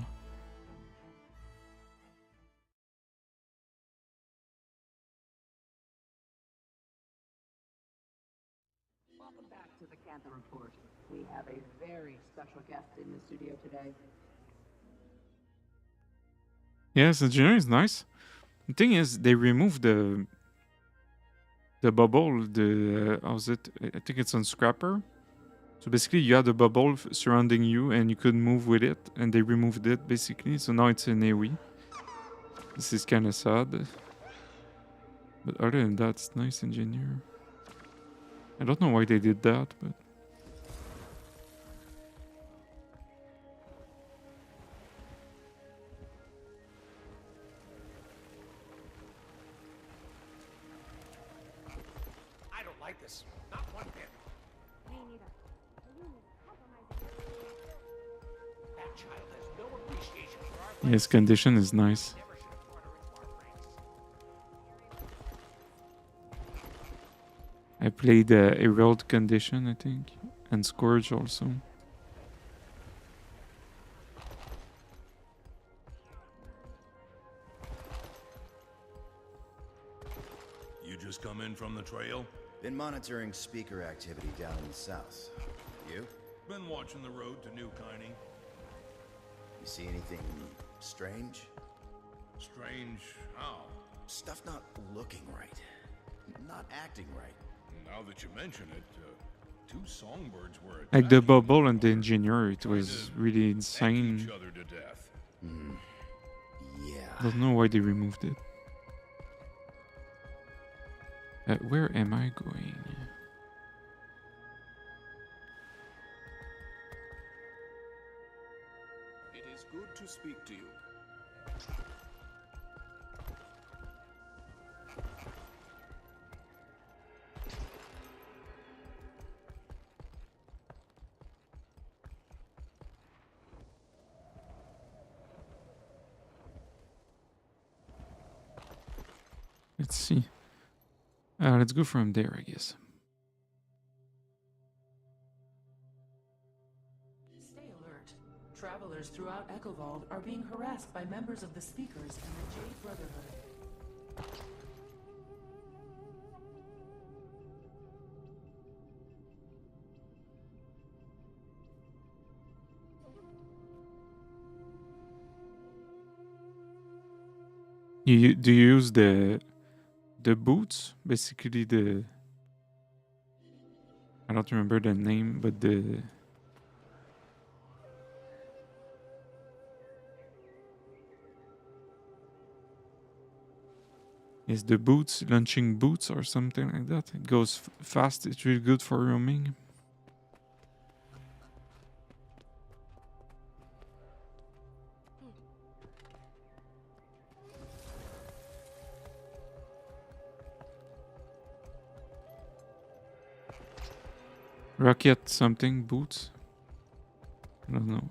Welcome back to the Cantha Report. We have a very special guest in the studio today. Yes, the engineer is nice. The thing is, they removed the bubble. How's it? I think it's on Scrapper. So basically, you had a bubble surrounding you, and you couldn't move with it, and they removed it basically. So now it's an AoE. This is kind of sad. But other than that, it's nice engineer. I don't know why they did that, but. I don't like this. Not one bit. Me neither. That child has no appreciation for our His condition is nice. I played Herald Condition, I think, and Scourge also. You just come in from the trail? Been monitoring speaker activity down in the south. You? Been watching the road to New Kiney. You see anything strange? Strange how? Stuff not looking right. Not acting right. Now that you mention it, two songbirds were Like the bubble and the engineer, it was really insane. each other to death. Yeah. Don't know why they removed it. Where am I going? It is good to speak to you. Let's see. Let's go from there, I guess. Stay alert. Travelers throughout Echovault are being harassed by members of the Speakers and the Jade Brotherhood. Do you use the boots? Basically I don't remember the name, but is the boots, launching boots or something like that. It goes fast, it's really good for roaming. Rocket something boots. I don't know.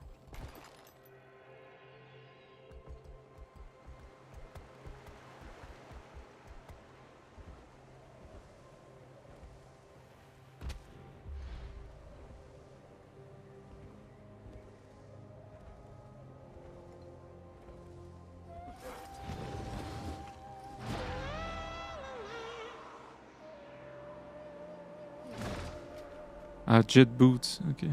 Jet boots, okay.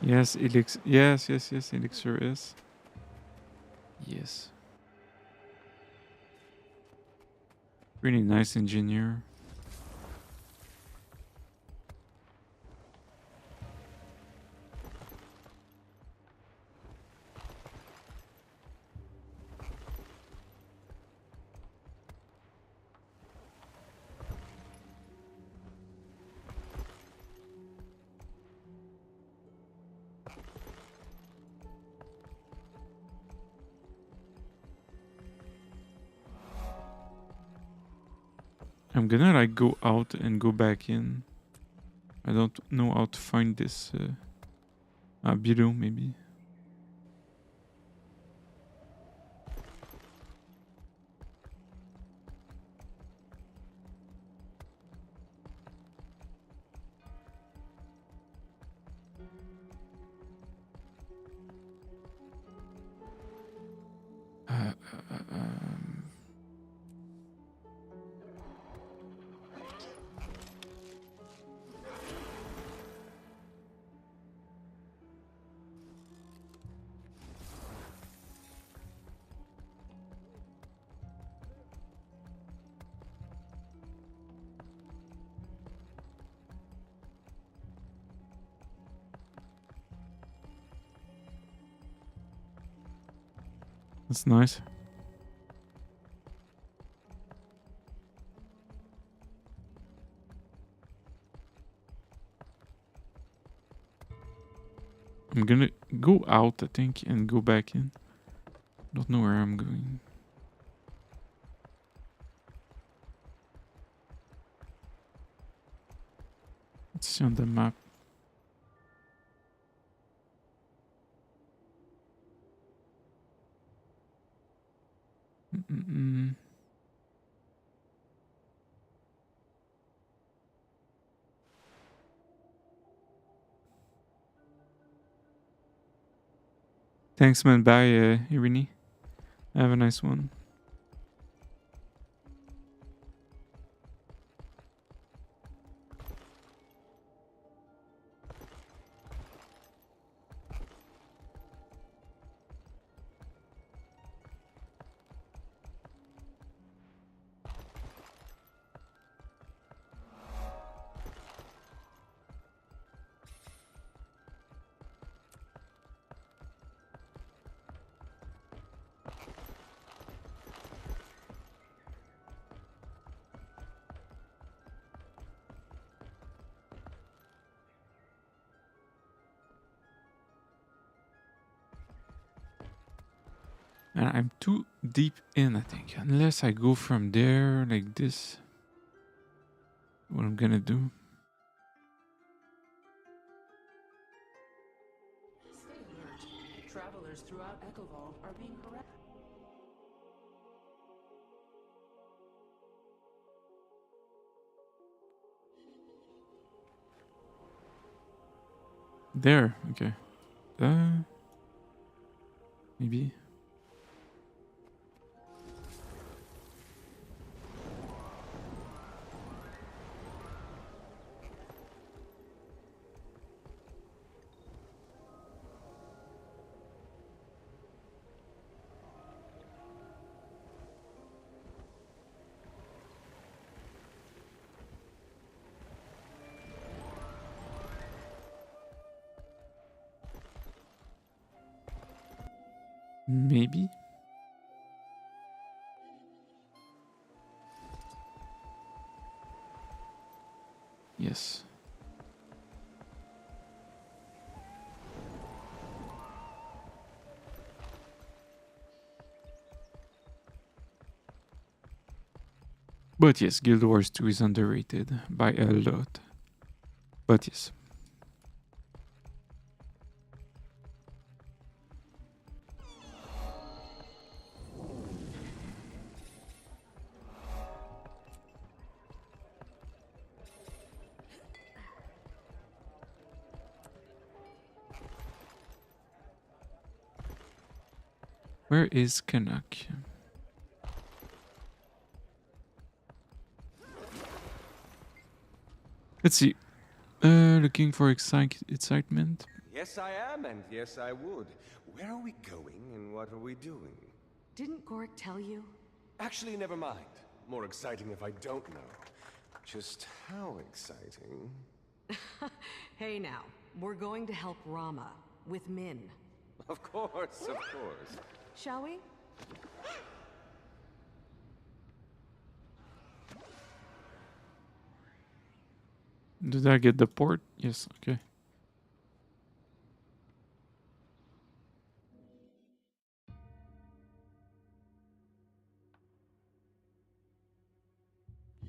Yes, elixir. Yes, elixir is. Yes. Really nice engineer. I'm gonna like go out and go back in. I don't know how to find this below maybe. That's nice. I'm gonna go out, I think, and go back in. Don't know where I'm going. Let's see on the map. Thanks, man. Bye, Irini. Have a nice one. And I'm too deep in, I think. Unless I go from there like this. What I'm gonna do. Stay alert. Travelers throughout Echovault are being harassed. There, okay. Maybe. Maybe. Yes. But yes, Guild Wars 2 is underrated by a lot. But yes. Where is Canuck? Let's see. Looking for excitement. Yes, I am, and yes, I would. Where are we going, and what are we doing? Didn't Gork tell you? Actually, never mind. More exciting if I don't know. Just how exciting? Hey now, we're going to help Rama with Min. Of course, of course. Shall we? Did I get the port? Yes, okay.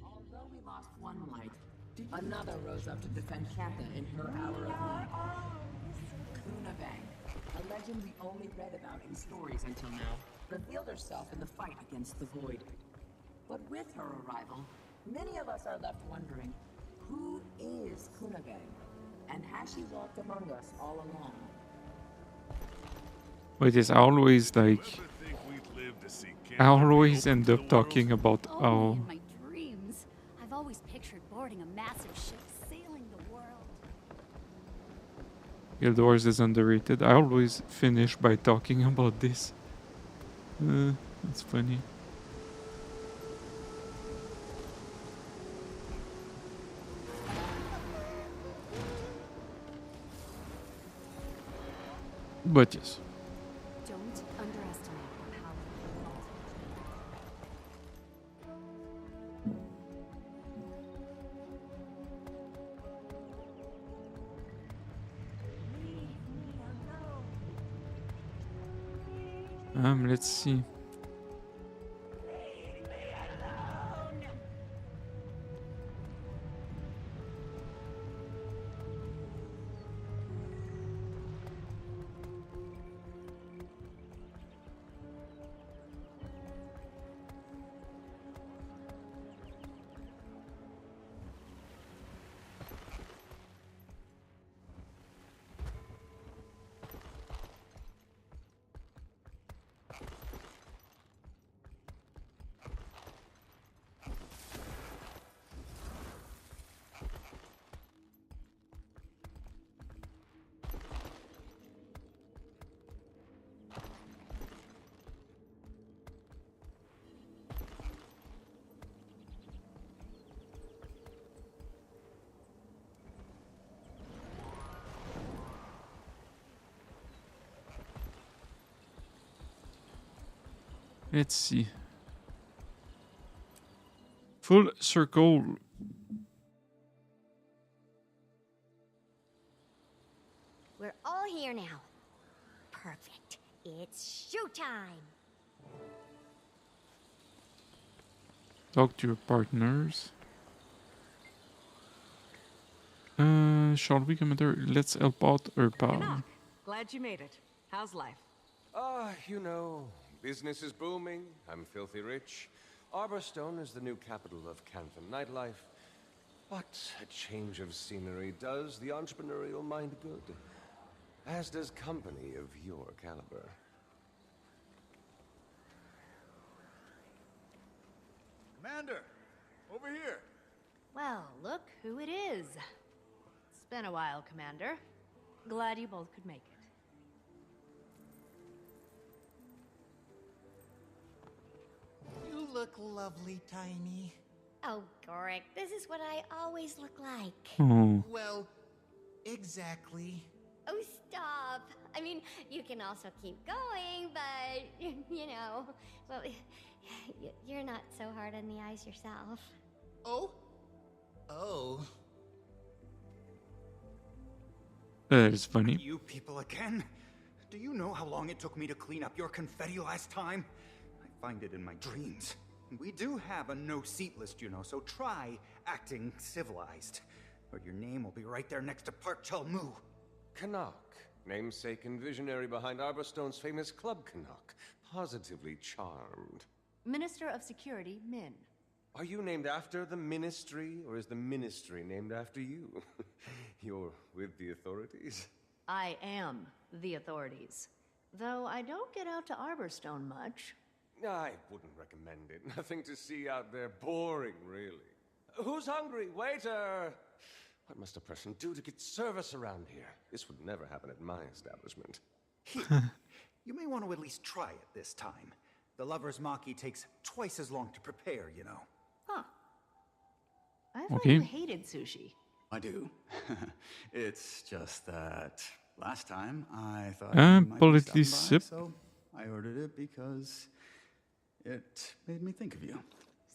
Although we lost one light, another rose up to defend Katha in her hour of need. Kunabang, a legend we only read about in stories until now, revealed herself in the fight against the Void. But with her arrival, many of us are left wondering, who is Kunabang? And has she walked among us all along? But yes, I always like... I always end up talking about how... In my dreams, I've always pictured boarding a massive ship sailing the world. Guild Wars is underrated. I always finish by talking about this. It's funny. But yes. Don't underestimate the power Let's see. Let's see. Full circle. We're all here now. Perfect. It's showtime. Talk to your partners. Shall we, Commander? Let's help out our pal. Glad you made it. How's life? You know, business is booming. I'm filthy rich. Arborstone is the new capital of Canton nightlife. But a change of scenery does the entrepreneurial mind good. As does company of your caliber. Commander, over here. Well, look who it is. It's been a while, Commander. Glad you both could make it. You look lovely, Tiny. Oh, Gorik, this is what I always look like. Oh. Well, exactly. Oh, stop. stop. I mean, you can also keep going, but, you know, well, you're not so hard on the eyes yourself. Oh? Oh. That is funny. You people again? Do you know how long it took me to clean up your confetti last time? I find it in my dreams. We do have a no-seat list, you know, so try acting civilized. Or your name will be right there next to Park Chul-Mu. Canuck, namesake and visionary behind Arborstone's famous Club Canuck. Positively charmed. Minister of Security, Min. Are you named after the Ministry, or is the Ministry named after you? You're with the authorities? I am the authorities. Though I don't get out to Arborstone much. I wouldn't recommend it. Nothing to see out there. Boring, really. Who's hungry? Waiter! What must a person do to get service around here? This would never happen at my establishment. You may want to at least try it this time. The lover's maki takes twice as long to prepare, you know. Huh. I thought you hated sushi. I do. It's just that last time I thought you might be politely stopping by, sip. so I ordered it because it made me think of you.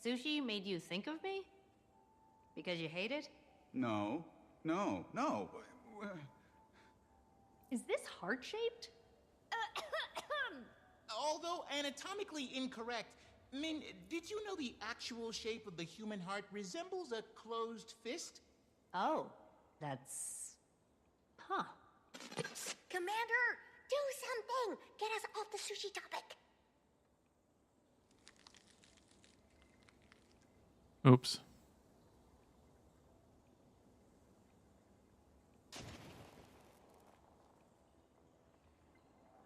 Sushi made you think of me? Because you hate it? No. Is this heart-shaped? Although anatomically incorrect, Min, did you know the actual shape of the human heart resembles a closed fist? Oh, that's... Huh. Commander, do something! Get us off the sushi topic! Oops.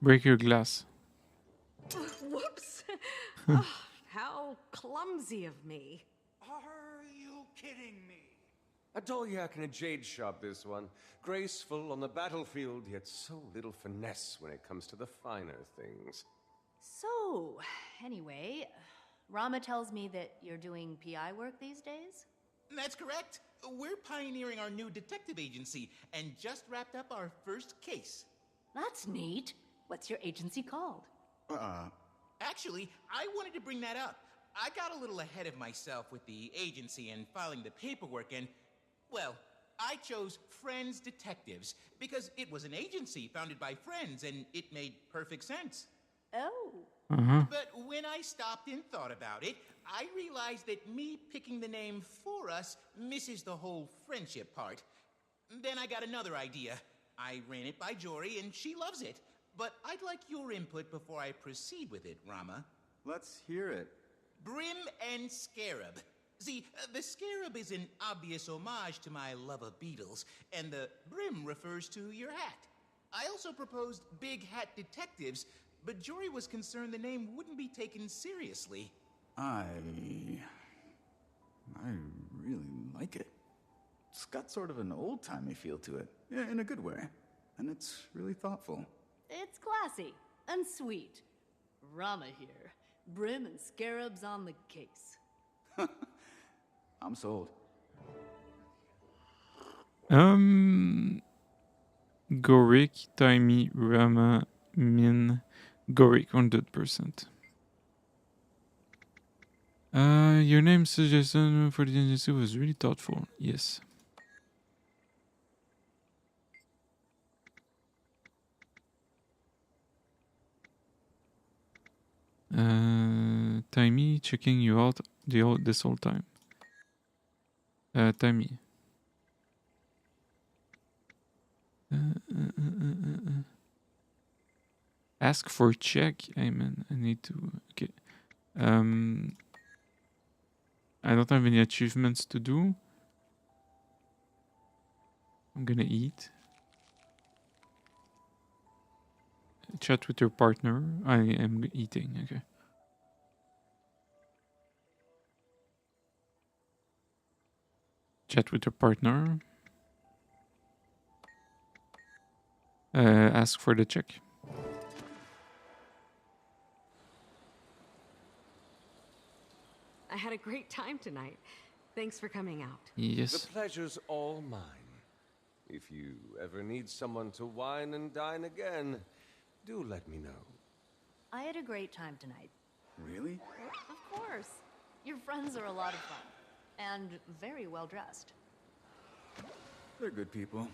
Break your glass. Whoops! Oh, how clumsy of me. Are you kidding me? A Dolyak in a jade shop, this one. Graceful on the battlefield, yet so little finesse when it comes to the finer things. So, anyway, Rama tells me that you're doing PI work these days? That's correct. We're pioneering our new detective agency and just wrapped up our first case. That's neat. What's your agency called? Actually, I wanted to bring that up. I got a little ahead of myself with the agency and filing the paperwork and, well, I chose Friends Detectives because it was an agency founded by friends and it made perfect sense. Oh. But when I stopped and thought about it, I realized that me picking the name for us misses the whole friendship part. Then I got another idea. I ran it by Jory and she loves it. But I'd like your input before I proceed with it, Rama. Let's hear it. Brim and Scarab. See, the Scarab is an obvious homage to my love of beetles, and the brim refers to your hat. I also proposed Big Hat Detectives, but Jory was concerned the name wouldn't be taken seriously. I really like it. It's got sort of an old-timey feel to it, in a good way. And it's really thoughtful. It's classy and sweet. Rama here. Brim and Scarabs on the case. I'm sold. Gorik, Taimi, Rama, Min, Gorik, 100%. Your name suggestion for the agency was really thoughtful. Yes. Taimi checking you out this whole time. Taimi. Ask for check. Hey man, I need to. Okay. I don't have any achievements to do. I'm gonna eat. Chat with your partner. I am eating. Okay. Chat with your partner. Ask for the check. I had a great time tonight. Thanks for coming out. Yes. The pleasure's all mine. If you ever need someone to wine and dine again, do let me know. I had a great time tonight. Really? Of course. Your friends are a lot of fun. And very well dressed. They're good people.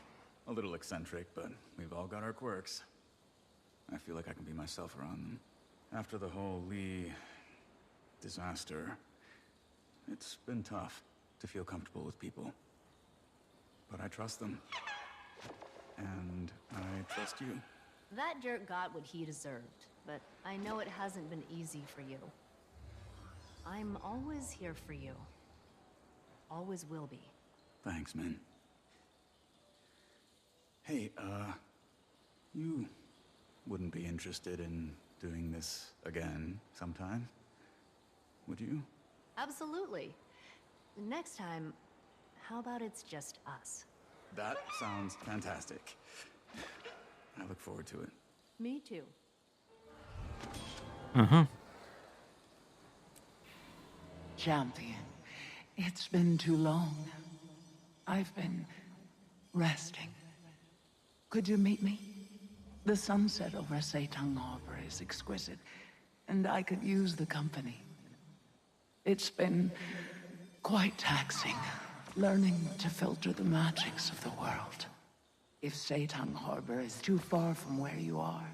A little eccentric, but we've all got our quirks. I feel like I can be myself around them. After the whole Lee disaster, it's been tough to feel comfortable with people. But I trust them. And I trust you. That jerk got what he deserved, but I know it hasn't been easy for you. I'm always here for you. Always will be. Thanks, man. Hey, you wouldn't be interested in doing this again sometime, would you? Absolutely. Next time, how about it's just us? That sounds fantastic. I look forward to it. Me too. Uh-huh. Champion, it's been too long. I've been resting. Could you meet me? The sunset over Seitang Harbor is exquisite, and I could use the company. It's been quite taxing, learning to filter the magics of the world. If Seitang Harbor is too far from where you are,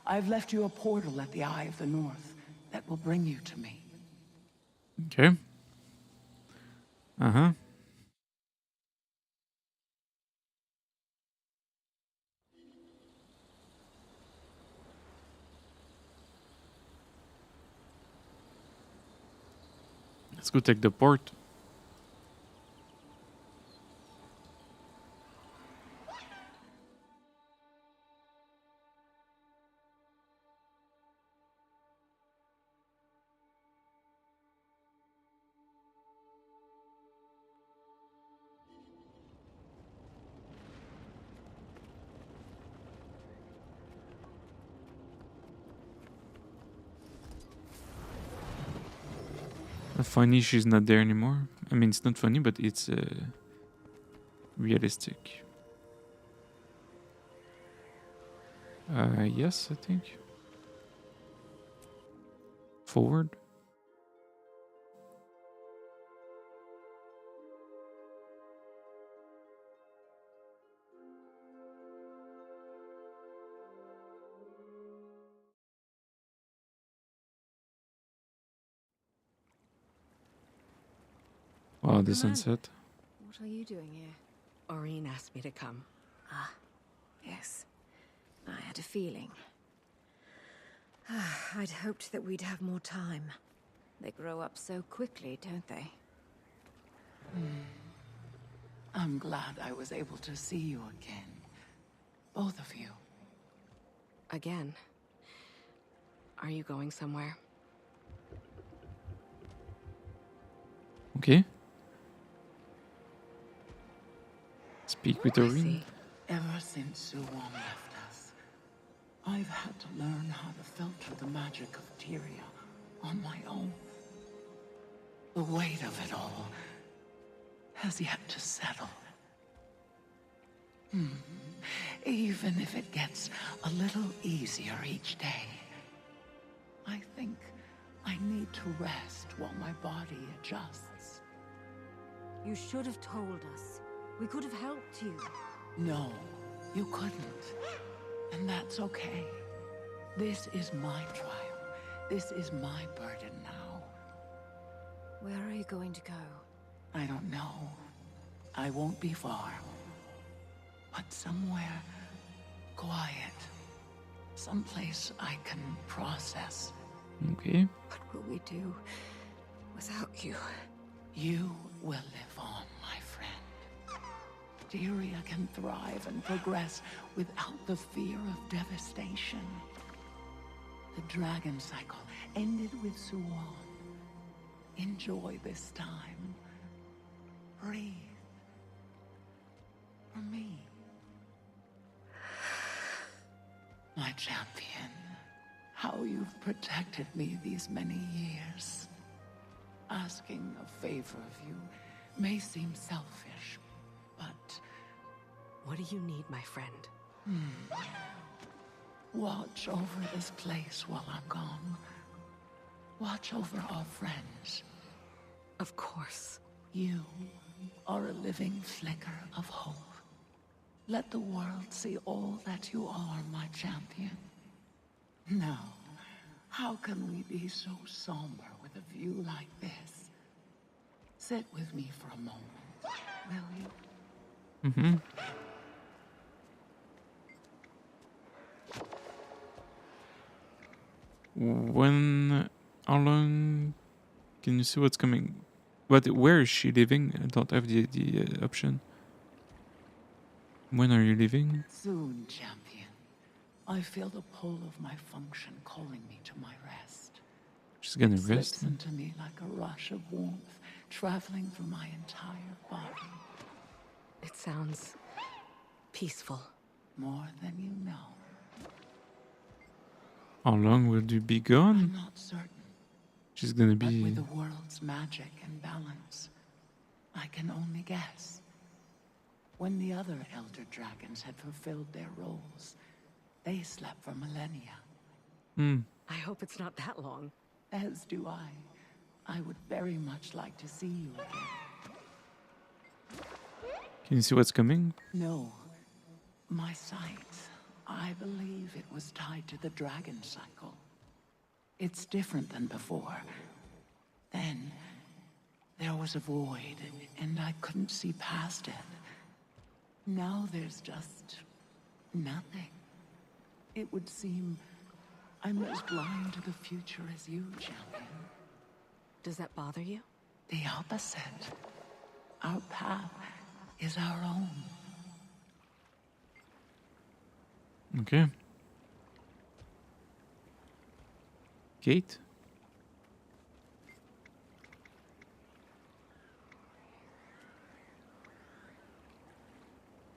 I've left you a portal at the Eye of the North that will bring you to me. Okay. Uh-huh. Let's go take the port. Funny she's not there anymore. I mean, it's not funny, but it's realistic. Yes, I think. Forward. Wow, the sunset. What are you doing here? Aurene asked me to come. Ah, yes. I had a feeling. I'd hoped that we'd have more time. They grow up so quickly, don't they? I'm glad I was able to see you again. Both of you. Again? Are you going somewhere? Okay. Speak with Aurene. Ever since Suwon left us, I've had to learn how to filter the magic of Tyria on my own. The weight of it all has yet to settle. Even if it gets a little easier each day, I think I need to rest while my body adjusts. You should have told us. We could have helped you. No, you couldn't. And that's okay. This is my trial. This is my burden now. Where are you going to go? I don't know. I won't be far. But somewhere quiet. Someplace I can process. Okay. What will we do without you? You will live on, my friend. Tyria can thrive and progress without the fear of devastation. The dragon cycle ended with Suwon. Enjoy this time. Breathe. For me. My champion, how you've protected me these many years. Asking a favor of you may seem selfish, but What do you need, my friend? Watch over this place while I'm gone. Watch over our friends. Of course. You are a living flicker of hope. Let the world see all that you are, my champion. Now, how can we be so somber with a view like this? Sit with me for a moment, will you? Mm-hmm. How long can you see what's coming? But where is she living? I don't have the option. When are you leaving? Soon, champion. I feel the pull of my function calling me to my rest. She's gonna It rest. slips into me like a rush of warmth, traveling through my entire body. It sounds peaceful. More than you know. How long will you be I'm gone? not certain. She's gonna But be. with the world's magic and balance, I can only guess. When the other elder dragons had fulfilled their roles, they slept for millennia. I hope it's not that long. As do I. I would very much like to see you again. Can you see what's coming? No. My sight, I believe it was tied to the dragon cycle. It's different than before. Then, there was a void, and I couldn't see past it. Now there's just nothing. It would seem I'm as blind to the future as you, champion. Does that bother you? The opposite. Our path is our own. Okay. Kate?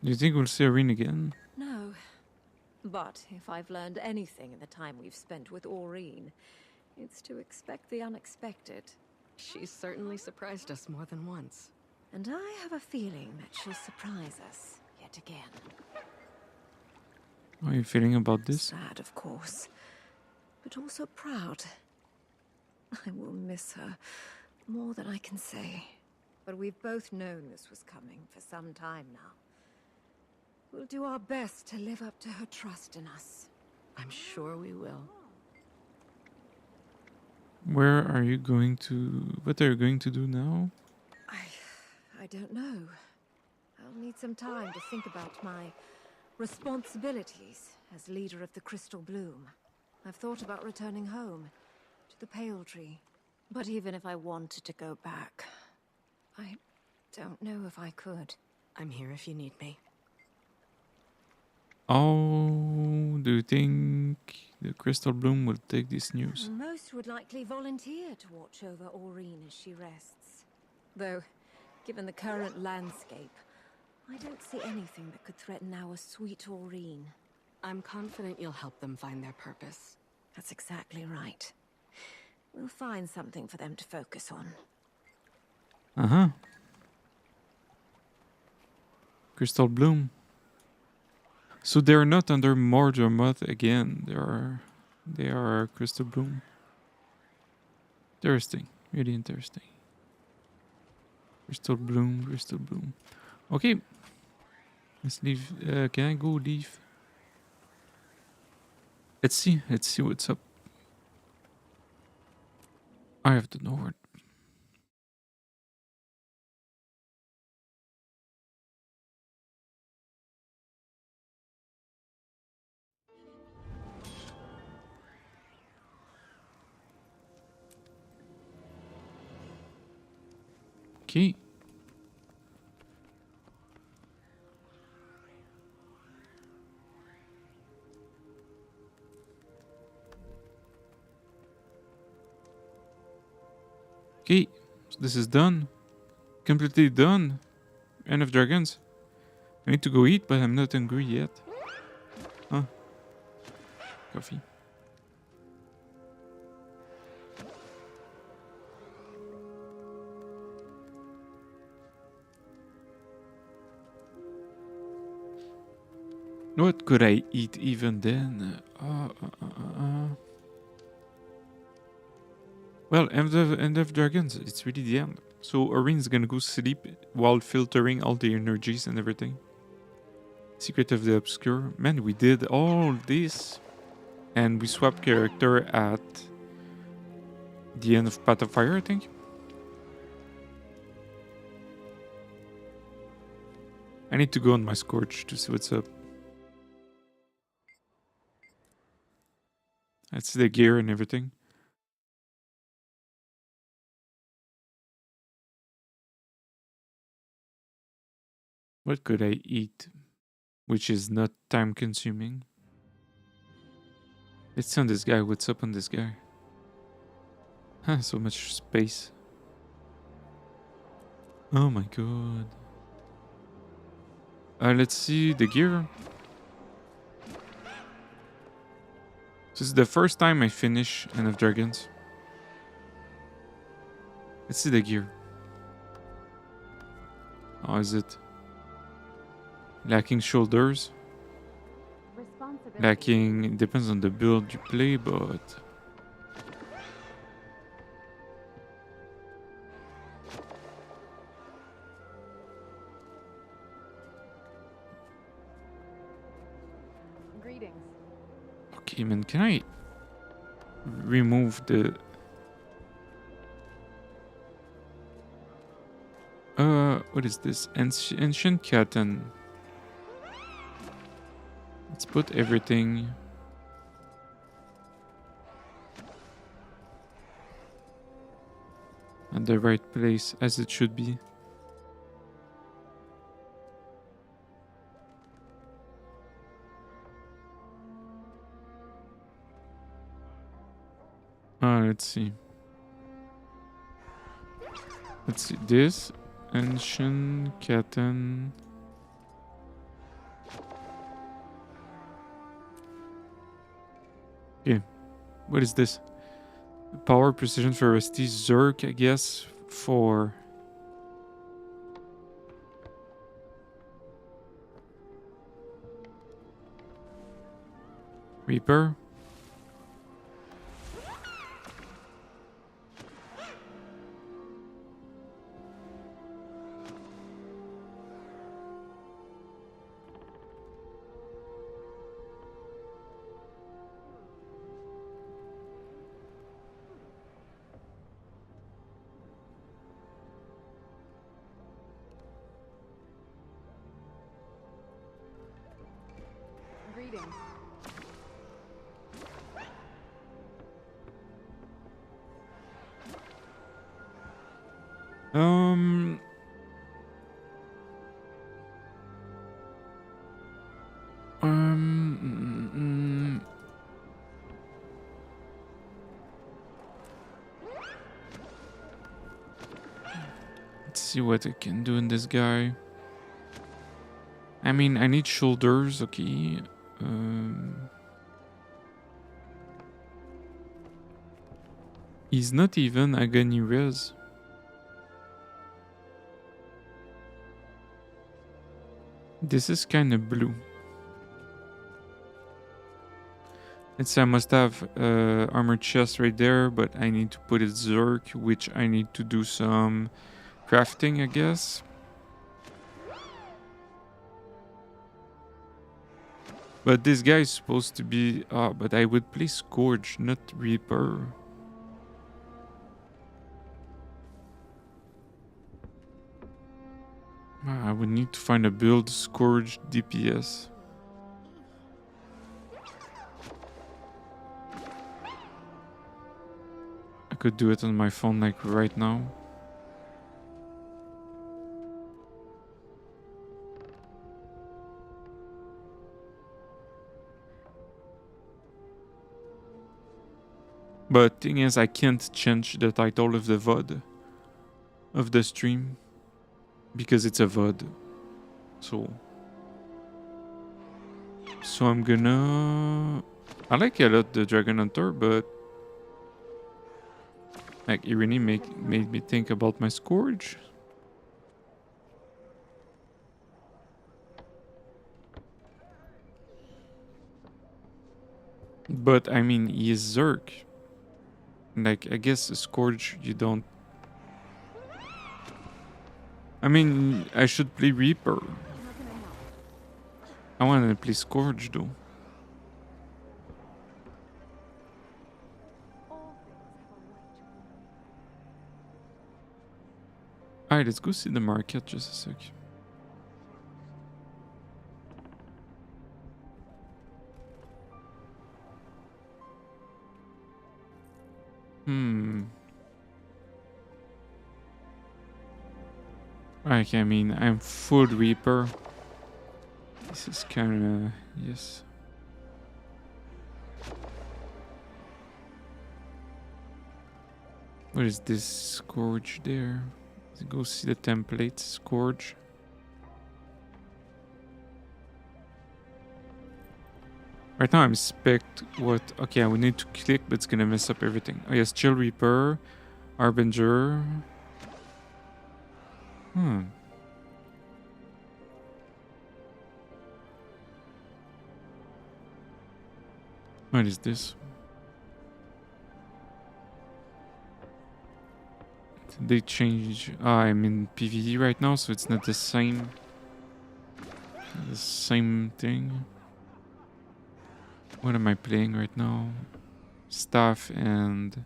Do you think we'll see Irene again? No. But if I've learned anything in the time we've spent with Aurene, it's to expect the unexpected. She's certainly surprised us more than once. And I have a feeling that she'll surprise us yet again. How are you feeling about this? Sad, of course, but also proud. I will miss her more than I can say. But we've both known this was coming for some time now. We'll do our best to live up to her trust in us. I'm sure we will. Where are you going to... What are you going to do now? I don't know. I'll need some time to think about my responsibilities as leader of the Crystal Bloom. I've thought about returning home, to the Pale Tree. But even if I wanted to go back, I don't know if I could. I'm here if you need me. How do you think the Crystal Bloom will take this news? Most would likely volunteer to watch over Aurene as she rests. Though, given the current landscape, I don't see anything that could threaten our sweet Aurene. I'm confident you'll help them find their purpose. That's exactly right. We'll find something for them to focus on. Uh-huh. Crystal Bloom. So they're not under Mordermoth again. They are Crystal Bloom. Interesting. Really interesting. Crystal Bloom, Crystal Bloom. Okay. Let's leave. Can I go leave? Let's see what's up. I have to know where. Okay. Okay, so this is done. Completely done. End of Dragons. I need to go eat, but I'm not hungry yet. Huh. Coffee. What could I eat even then? Well, end of dragons. It's really the end. So Orin's gonna go sleep while filtering all the energies and everything. Secret of the Obscure. Man, we did all this. And we swapped character at the end of Path of Fire, I think. I need to go on my Scorch to see what's up. That's the gear and everything. What could I eat which is not time consuming? Let's see on this guy. What's up on this guy? Huh, so much space. Oh my god. Let's see the gear. This is the first time I finish End of Dragons. Let's see the gear. Oh, is it lacking shoulders? Lacking, it depends on the build you play, but Greetings. okay, man, can I remove the what is this? Ancient Catan. Let's put everything at the right place as it should be. Let's see. Let's see. This Ancient Catan. Okay. What is this? Power, precision, ferocity, Zerk, I guess, for Reaper. Greetings. Um. Let's see what I can do in this guy. I mean, I need shoulders, okay. He's not even agony res. This is kind of blue. Let's say I must have armored chest right there, but I need to put it Zerk, which I need to do some crafting, I guess. But this guy is supposed to be... but I would play Scourge, not Reaper. I would need to find a build Scourge DPS. I could do it on my phone like right now. But thing is, I can't change the title of the VOD of the stream because it's a VOD. So I'm gonna... I like a lot the Dragonhunter, but like it really made me think about my Scourge. But I mean, he is Zerk. Like, I guess a Scourge, you don't. I mean, I should play Reaper. I want to play Scourge though. Alright, let's go see the market just a sec. Like, I mean, I'm full Reaper. This is kinda... yes. What is this Scourge there? Let's go see the template, Scourge. Right now I'm spec what... okay, we need to click, but it's gonna mess up everything. Oh yes, Chill Reaper, Harbinger. What is this? They change... I'm in PvE right now, so it's not the same... the same thing. What am I playing right now? Staff and...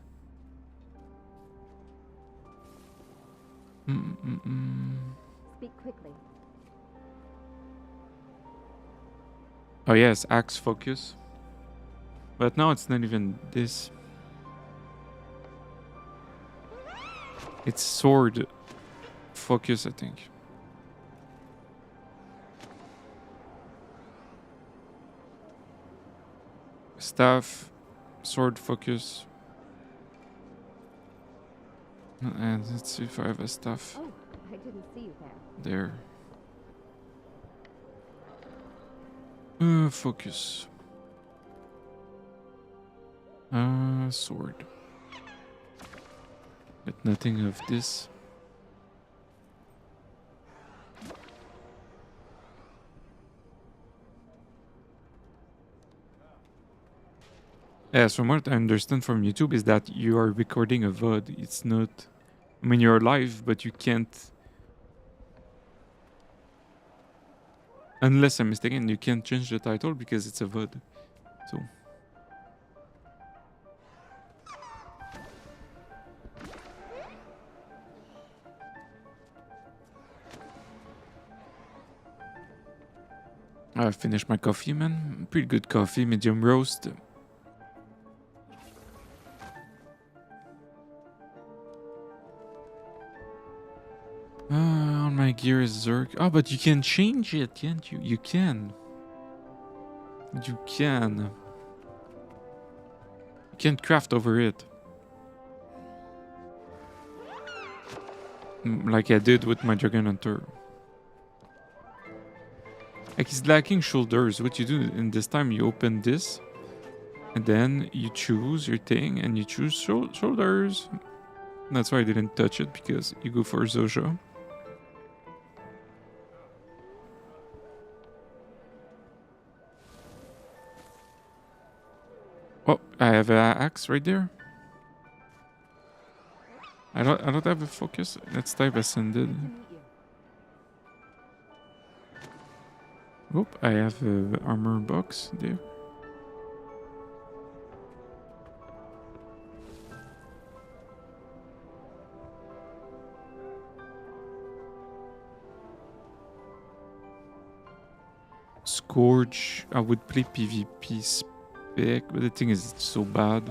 Speak quickly. Oh yes, axe focus. But now it's not even this. It's sword focus, I think. Staff, sword focus. And let's see if I have a staff. Oh, I didn't see you there. There. Focus. Sword. But nothing of this. Yes, from what I understand from YouTube is that you are recording a VOD. It's not... I mean, you're live, but you can't... unless I'm mistaken, you can't change the title because it's a VOD. So... I finished my coffee, man. Pretty good coffee, medium roast. On my gear is Zerk. Oh, but you can change it, can't you? You can. You can. You can't craft over it. Like I did with my Dragonhunter. Like he's lacking shoulders. What you do in this time, you open this, and then you choose your thing, and you choose shoulders. And that's why I didn't touch it, because you go for Zoja. Oh, I have an axe right there. I don't have a focus. Let's type ascended. Oh, I have an armor box there. Scourge, I would play PvP spec, but the thing is it's so bad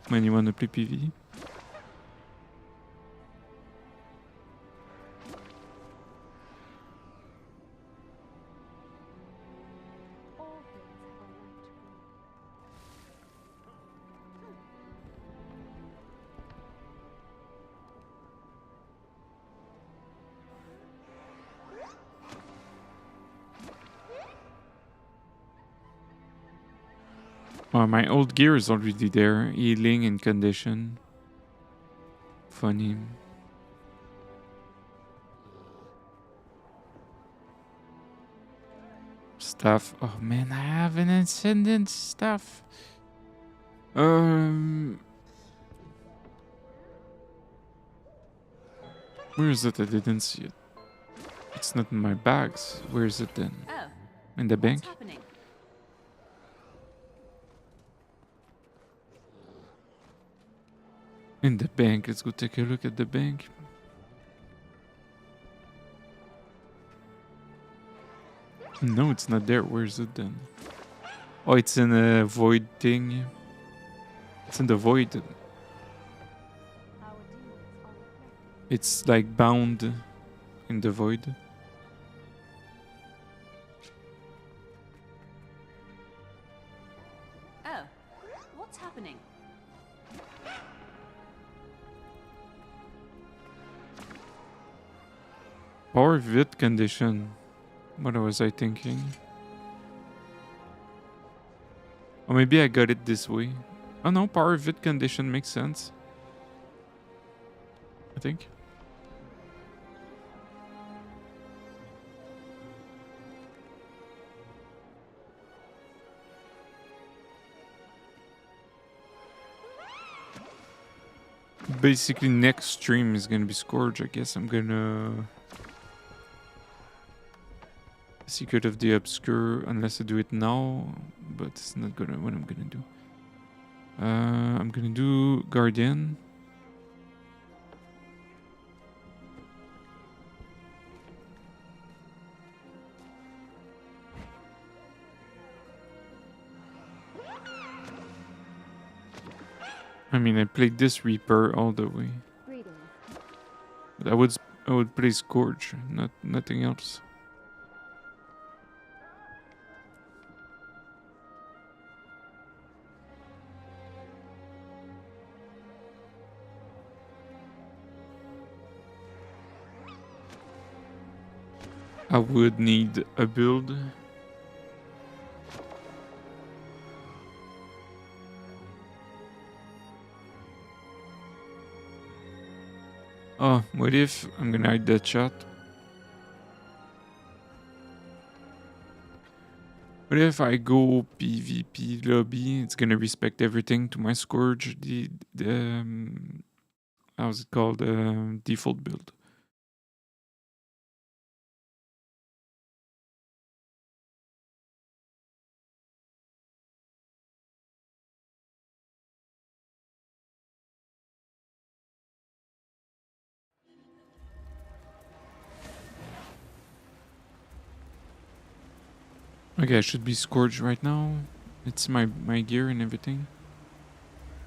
when you want to play PvE. Oh, my old gear is already there. Healing and condition. Funny. Stuff. Oh man, I have an ascendant stuff. Where is it? I didn't see it. It's not in my bags. Where is it then? Oh. In the bank? What's happening? In the bank. Let's go take a look at the bank. No, it's not there. Where is it then? Oh, it's in a void thing. It's in the void. It's like bound in the void. Oh. What's happening? Power vid condition. What was I thinking? Or maybe I got it this way. Oh no, power vid condition makes sense. I think. Basically, next stream is gonna be Scourge. I guess I'm gonna Secret of the Obscure, unless I do it now, but it's not gonna what I'm gonna do. I'm gonna do Guardian. I mean, I played this Reaper all the way. But I would play Scourge, nothing else. I would need a build. Oh, what if I'm gonna hide that chat? What if I go PvP lobby? It's gonna respect everything to my Scourge, the how's it called? Default build. Okay, I should be Scourge right now. It's my gear and everything.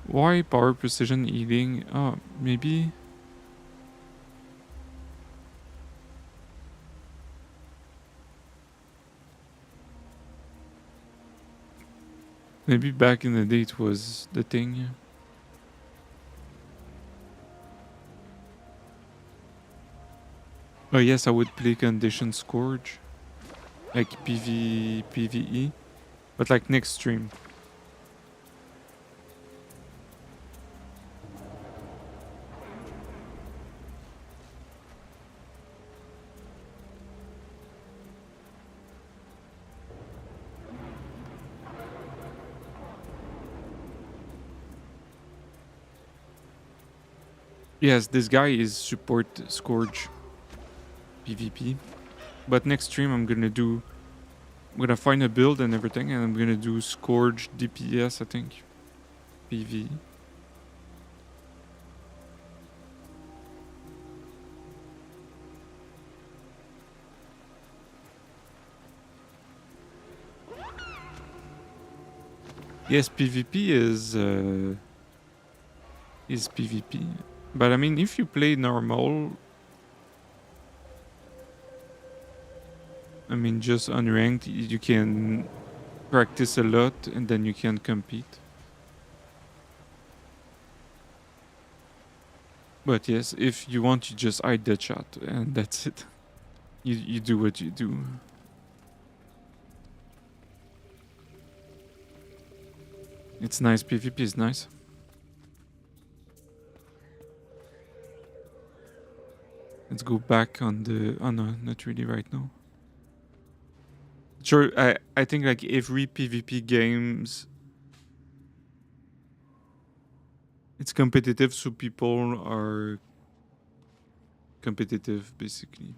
Why power precision eating? Oh, maybe. Maybe back in the day it was the thing. Oh yes, I would play Condition Scourge. Like PvE. But like next stream. Yes, this guy is support Scourge PvP. But next stream I'm gonna find a build and everything, and I'm gonna do Scourge DPS, I think. PvE. Yes, PvP is PvP. But I mean, if you play normal, I mean, just unranked, you can practice a lot and then you can compete. But yes, if you want, you just hide the chat and that's it. You do what you do. It's nice, PvP is nice. Let's go back on the... Oh no, not really right now. Sure, I think like every PvP games It's competitive, so people are competitive, basically.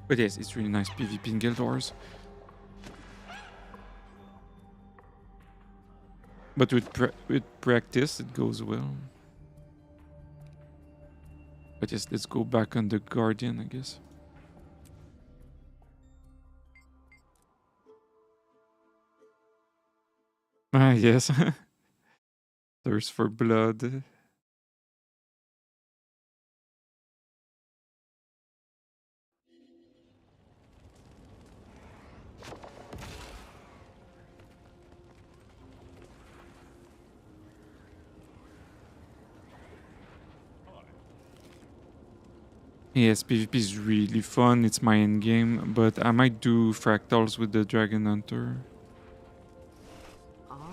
But yes, it's really nice PvP in Guild Wars. But with practice, it goes well. But yes, let's go back on the Guardian, I guess. Ah, yes. Thirst for blood. Yes, PvP is really fun. It's my end game, but I might do fractals with the Dragonhunter.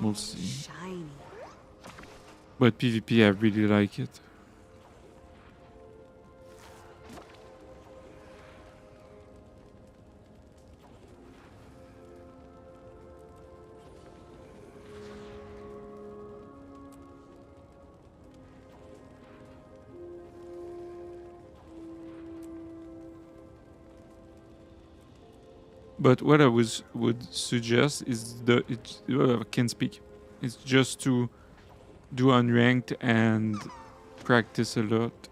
We'll see. Shiny. But PvP, I really like it. But what I would suggest is I can't speak. It's just to do unranked and practice a lot.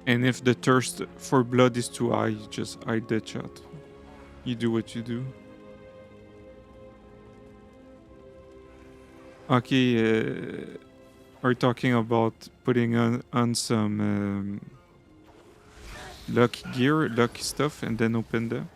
And if the thirst for blood is too high, you just hide the chat. You do what you do. Okay, we're talking about putting on some lucky gear, lucky stuff, and then open them.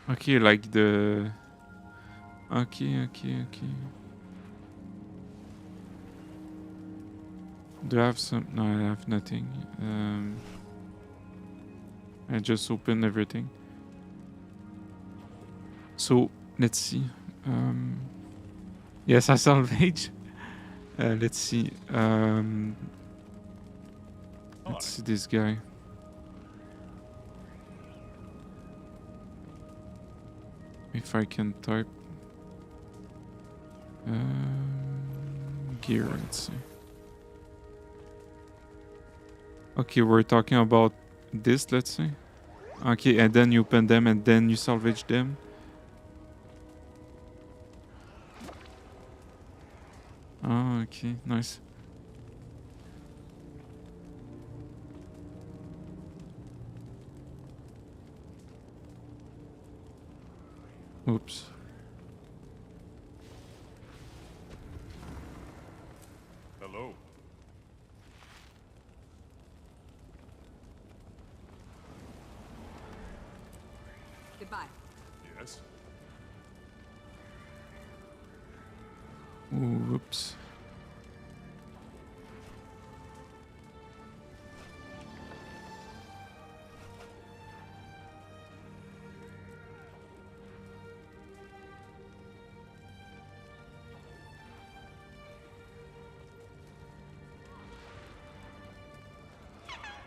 Okay, like the... Okay. Do I have some... No, I have nothing. I just opened everything. So, let's see. Yes, I salvage. Let's see. Let's see this guy. If I can type gear, let's see. Okay, we're talking about this, let's see. Okay, and then you open them and then you salvage them. Oh, okay, nice. Oops. Hello. Goodbye. Yes? Whoops.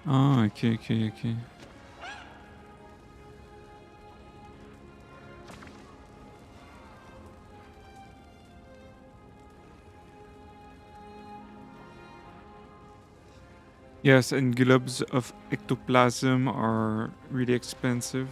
Oh, okay. Yes, and globes of ectoplasm are really expensive.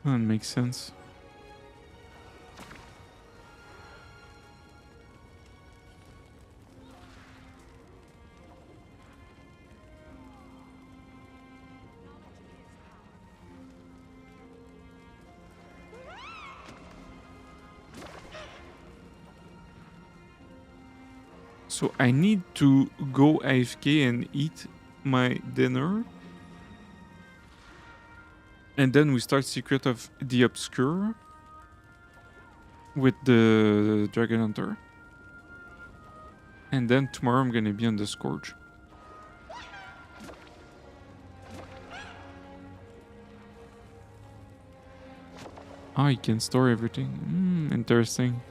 That makes sense. So I need to go AFK and eat my dinner. And then we start Secret of the Obscure with the Dragon Hunter. And then tomorrow I'm gonna be on the Scourge. Oh, you can store everything. Interesting.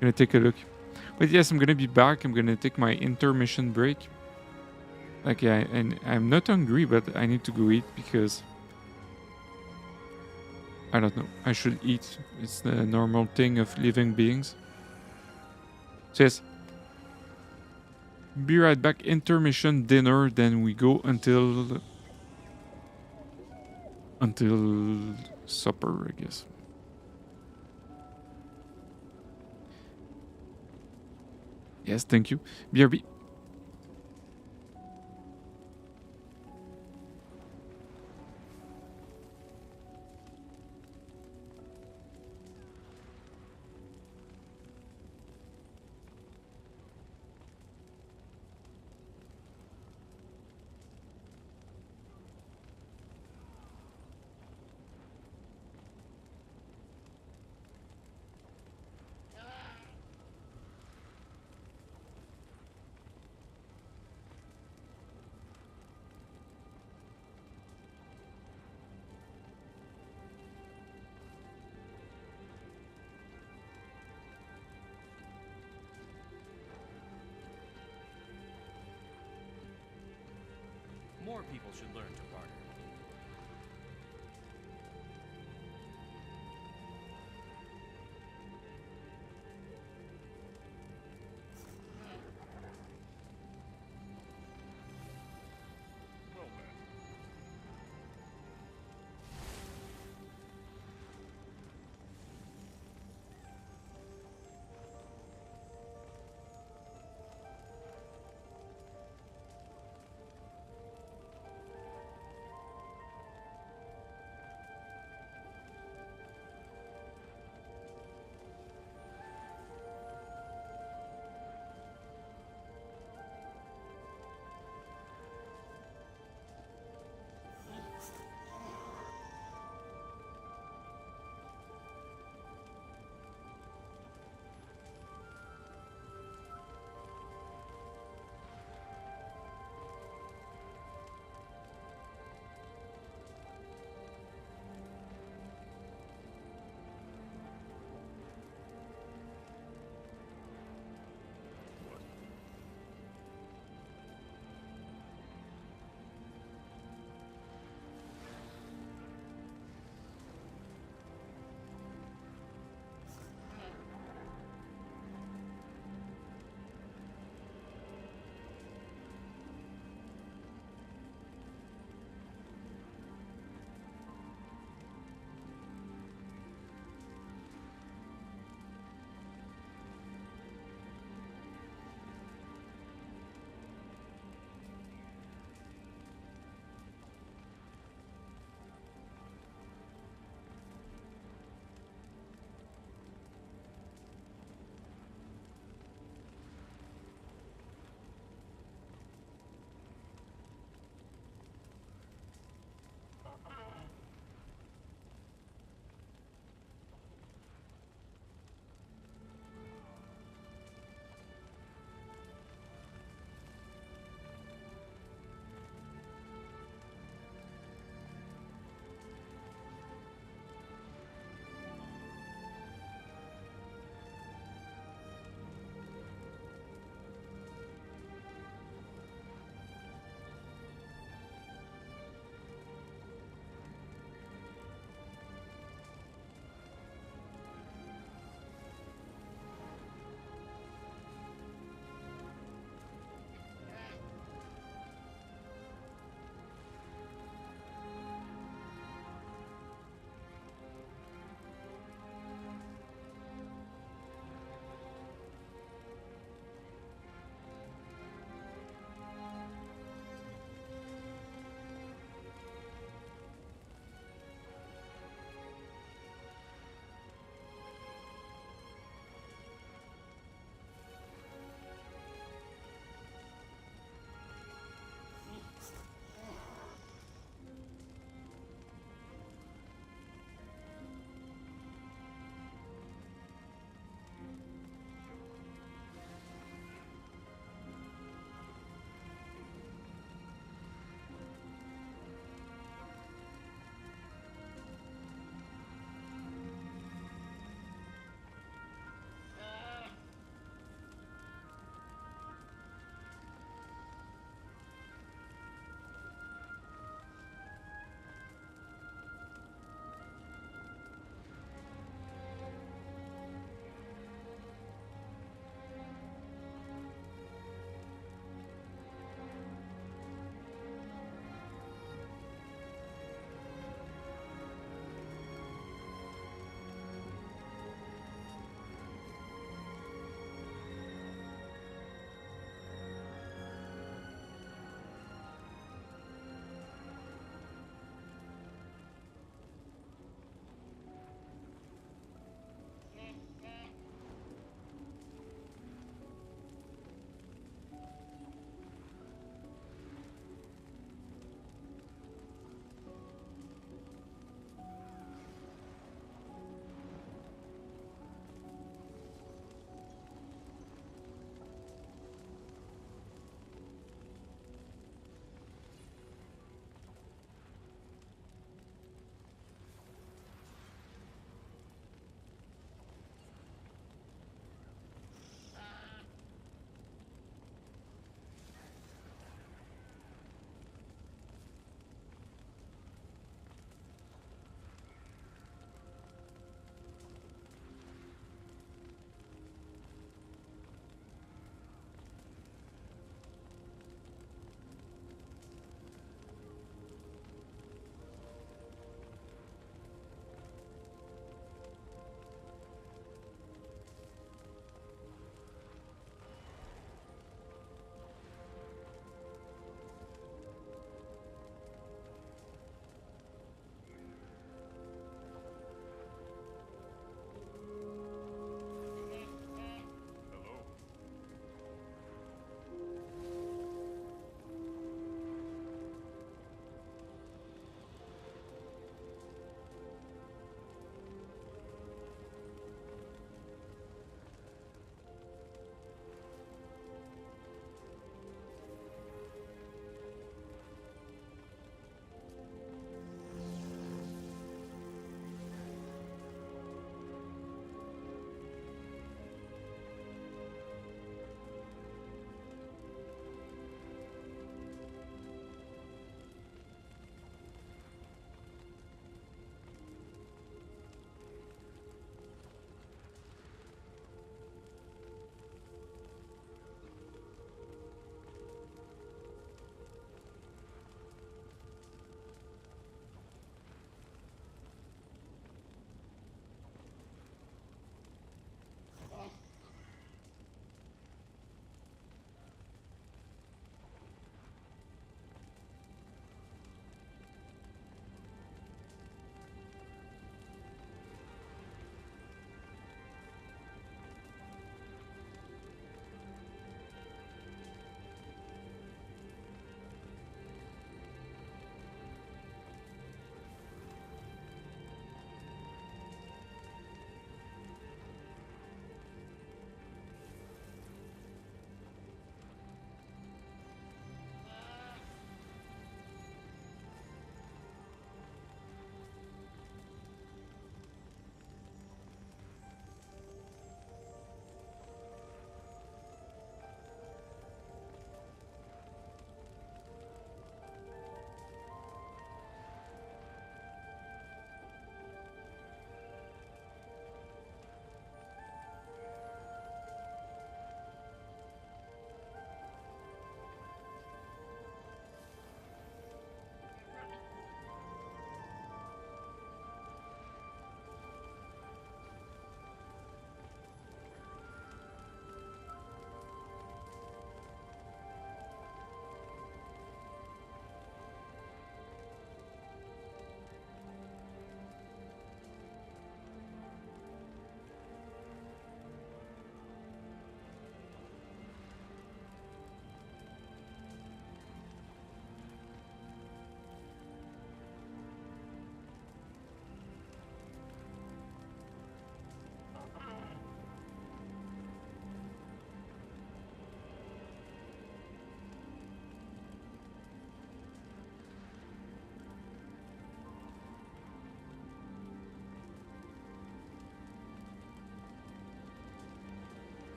Gonna take a look. But yes, I'm gonna be back. I'm gonna take my intermission break. Like, yeah, and I'm not hungry, but I need to go eat because I don't know. I should eat. It's the normal thing of living beings. So yes. Be right back. Intermission, dinner, then we go until supper, I guess. Yes, thank you. BRB. More people should learn to barter.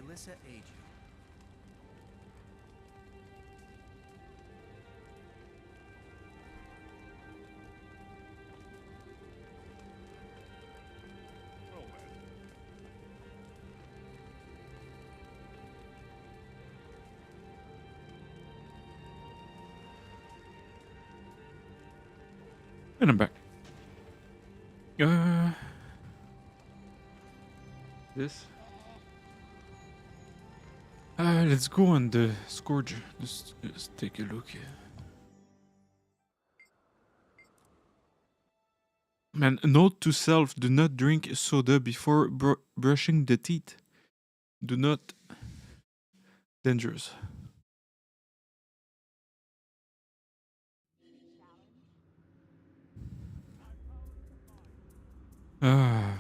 Melissa aid you? And I'm back. This. Let's go on the Scourge. Let's take a look. Man, note to self: do not drink soda before brushing the teeth. Do not. Dangerous. Ah.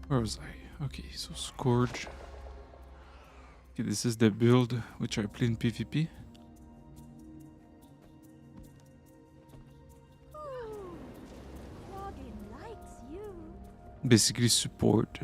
Where was I? Okay, so Scourge. Okay, this is the build which I play in PvP. Basically support.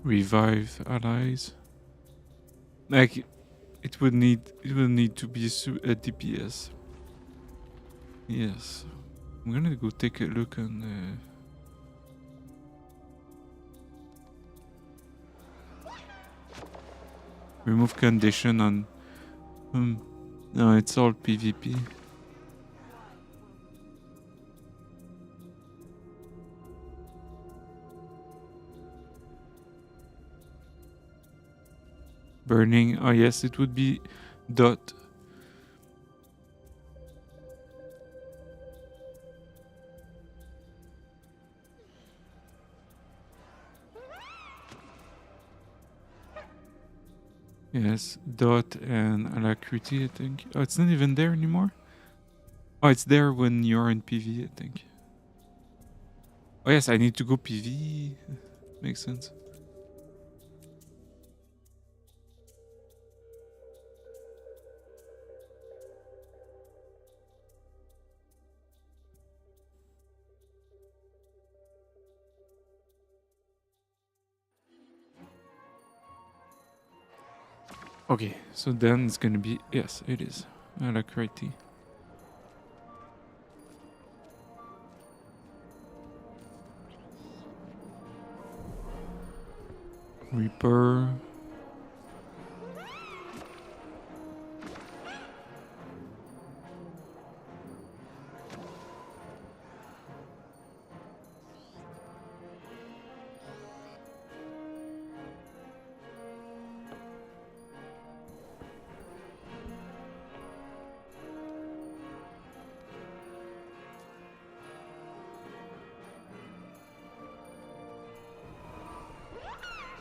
Revive allies. Like it will need to be a DPS. Yes. I'm gonna go take a look on remove condition on no, it's all PvP. Burning, oh yes, it would be dot. Yes, dot and alacrity, I think. Oh, it's not even there anymore? Oh, it's there when you're in PV, I think. Oh yes, I need to go PV. Makes sense. Okay, so then it's gonna be, yes, it is. Alacrity. Reaper.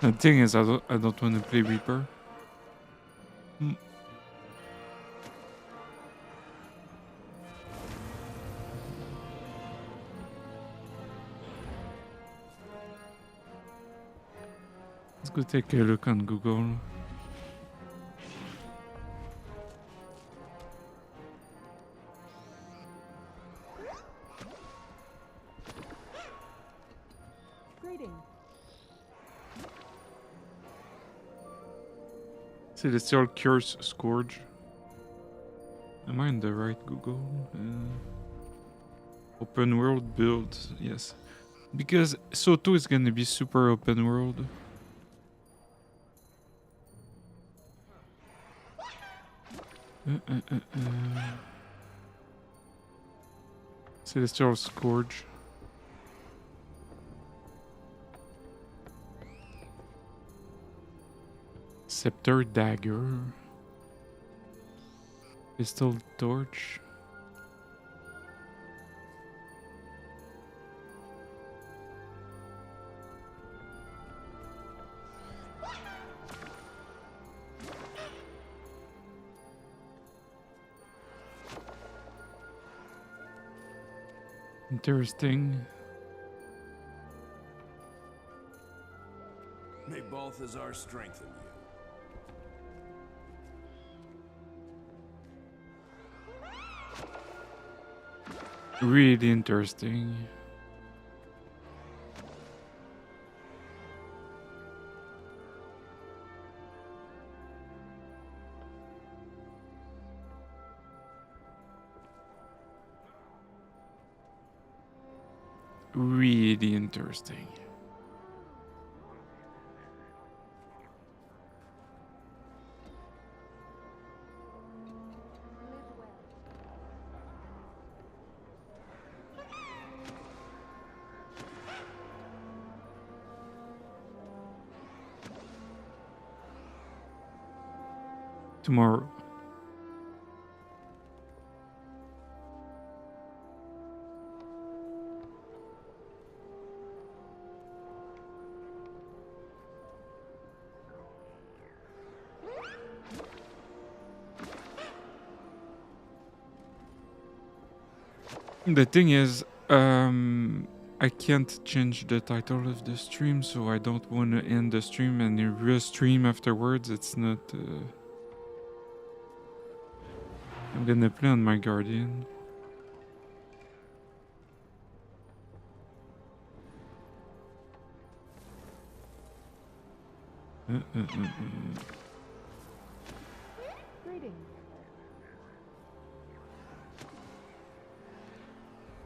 The thing is, I don't want to play Reaper. Let's go take a look on Google. Celestial Curse Scourge. Am I in the right Google? Open world build, yes. Because Soto is gonna be super open world. Celestial Scourge. Scepter Dagger. Pistol Torch. Interesting. May Balthazar strengthen you. Really interesting. Really interesting. Tomorrow. The thing is, I can't change the title of the stream, so I don't want to end the stream and re-stream afterwards. It's not... I'm gonna play on my Guardian.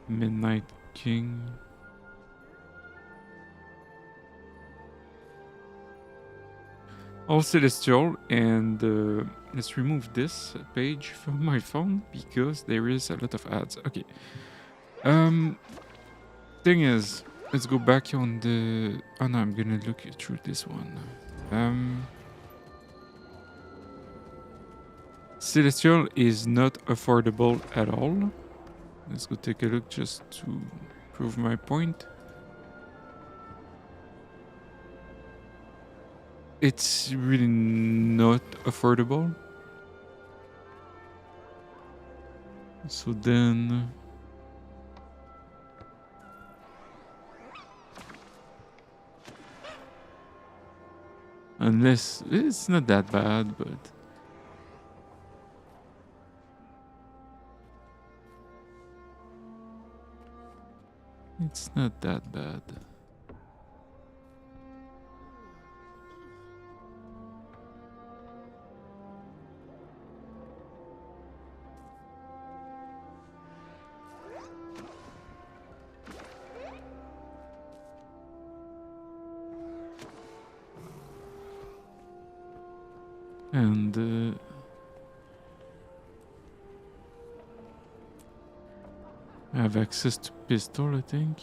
Midnight King. All Celestial, and let's remove this page from my phone because there is a lot of ads. Okay. Thing is, let's go back on the... Oh no, I'm gonna look through this one. Celestial is not affordable at all. Let's go take a look just to prove my point. It's really not affordable. So then... Unless... It's not that bad, but... It's not that bad. And I have access to pistol, I think.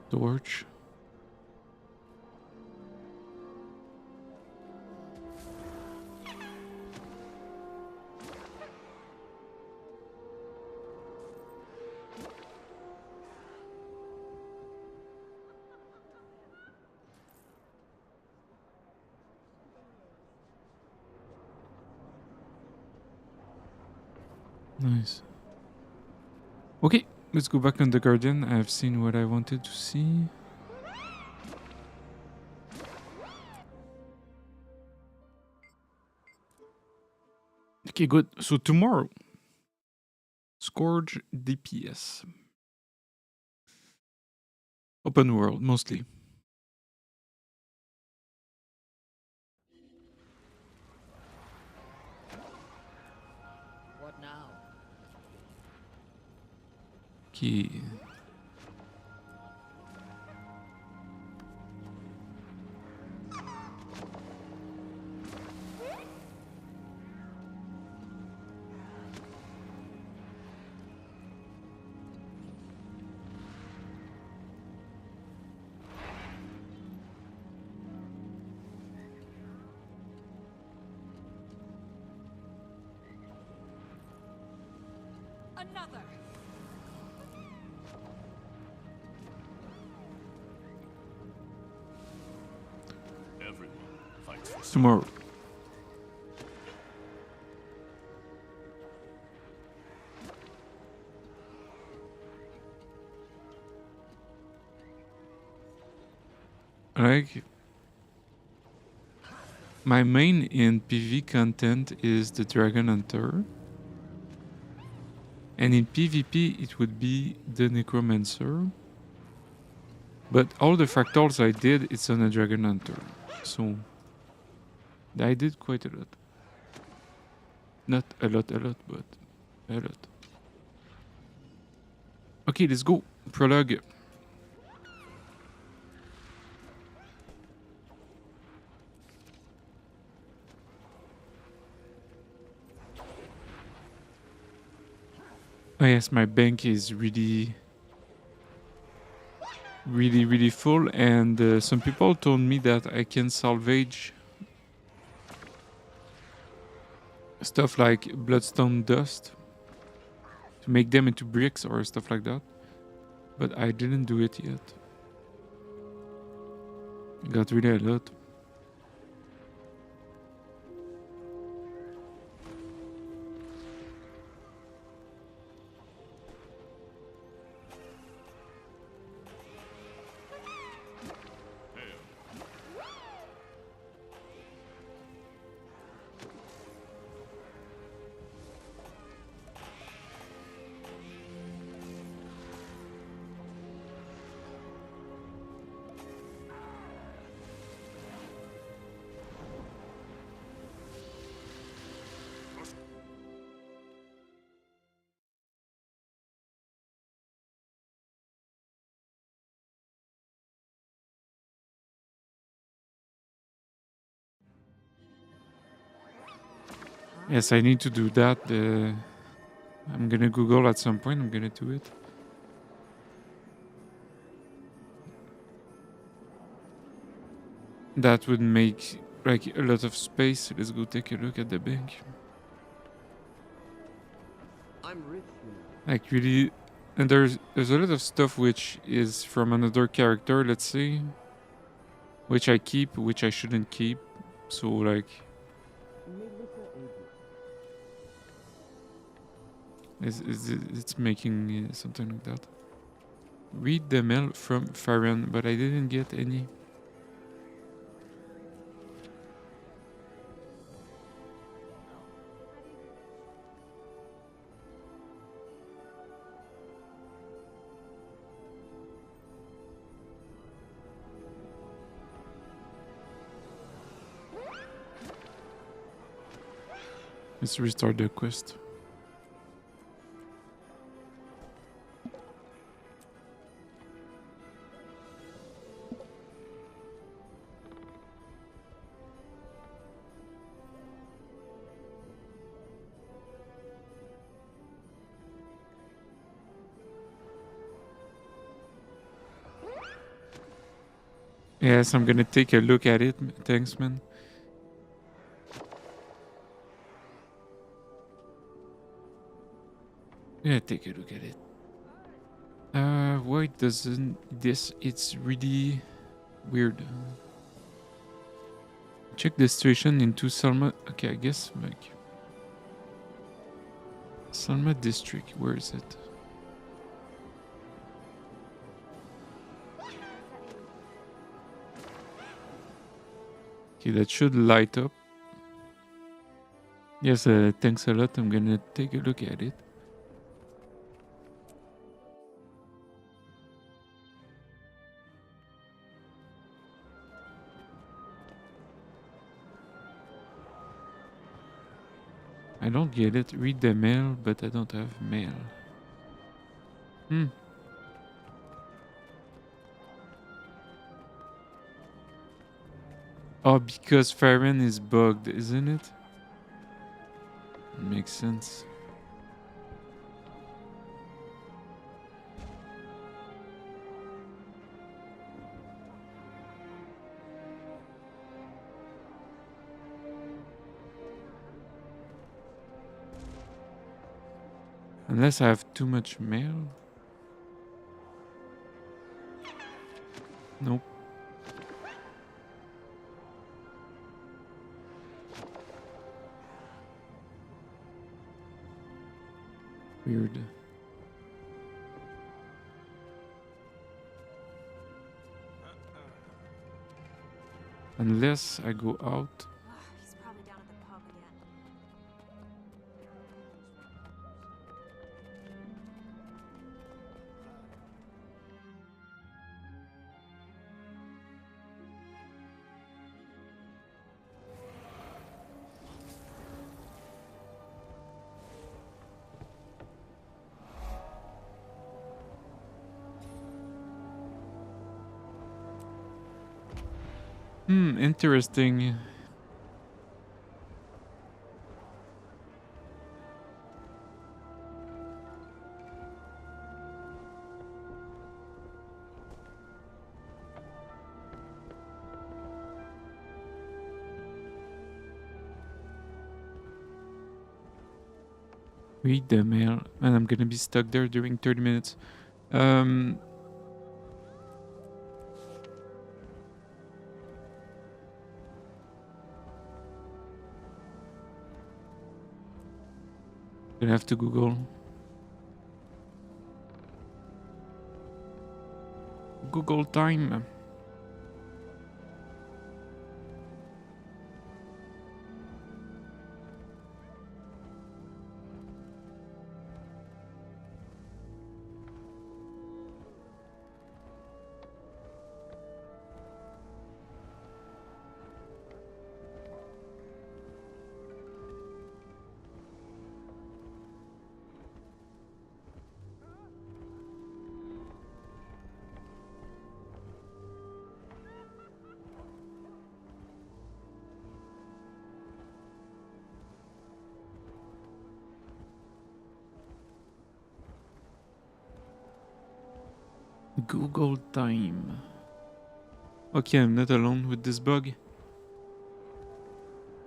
Torch. Nice. Okay, let's go back on the Guardian. I've seen what I wanted to see. Okay, good. So tomorrow, Scourge DPS. Open world, mostly. What now? Okay. Another. Everyone fights for Tomorrow. like my main in PvP content is the Dragon Hunter. And in PvP it would be the Necromancer. But all the fractals I did, it's on a Dragon Hunter. So I did quite a lot. Not a lot, but a lot. Okay, let's go. Prologue. Oh yes, my bank is really full, and some people told me that I can salvage stuff like bloodstone dust to make them into bricks or stuff like that, but I didn't do it yet. Got really a lot. Yes, I need to do that. I'm gonna Google at some point. I'm gonna do it. That would make like a lot of space. Let's go take a look at the bank. I'm rich. Like really, and there's a lot of stuff which is from another character. Let's see, which I keep, which I shouldn't keep. So like, it's making something like that. Read the mail from Farron, but I didn't get any. Let's restart the quest. Yes, I'm gonna take a look at it. Thanks, man. Yeah, take a look at it. Why doesn't this? It's really weird. Check the situation into Salma. Okay, I guess like Salma district. Where is it? Okay, that should light up. Yes, thanks a lot. I'm gonna take a look at it. I don't get it. Read the mail, but I don't have mail. Oh, because Farron is bugged, isn't it? Makes sense. Unless I have too much mail. Nope. Weird. Unless I go out. He's probably down at the pub again. Interesting. Read the mail. And I'm gonna be stuck there during 30 minutes. Gonna have to Google. Google time. Google time. Okay, I'm not alone with this bug.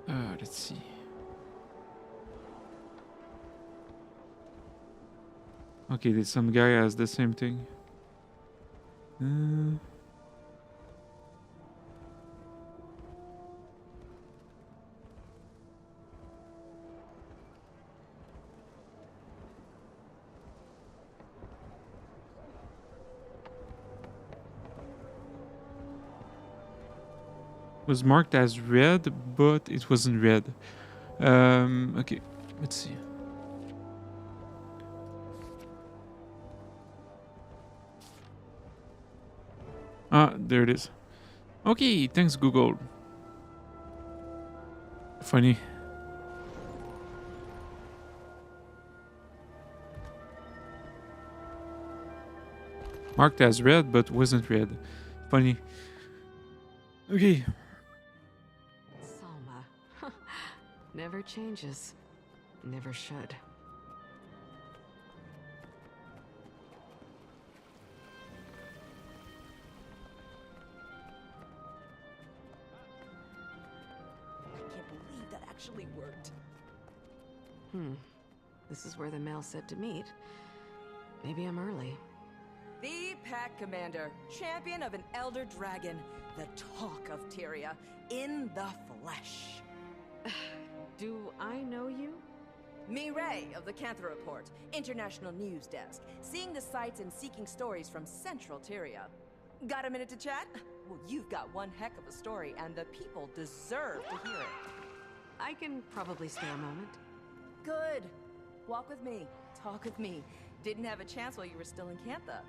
Let's see. Okay, there's some guy has the same thing. Was marked as red, but it wasn't red. Okay, let's see. Ah, there it is. Okay, thanks Google. Funny. Marked as red, but wasn't red. Funny. Okay. Salma. Never changes. Never should. I can't believe that actually worked. This is where the mail said to meet. Maybe I'm early. The Pack Commander, champion of an Elder Dragon, the talk of Tyria, in the flesh. Do I know you? Mireille of the Cantha Report, International News Desk, seeing the sights and seeking stories from Central Tyria. Got a minute to chat? Well, you've got one heck of a story, and the people deserve to hear it. I can probably spare a moment. Good. Walk with me. Talk with me. Didn't have a chance while you were still in Cantha.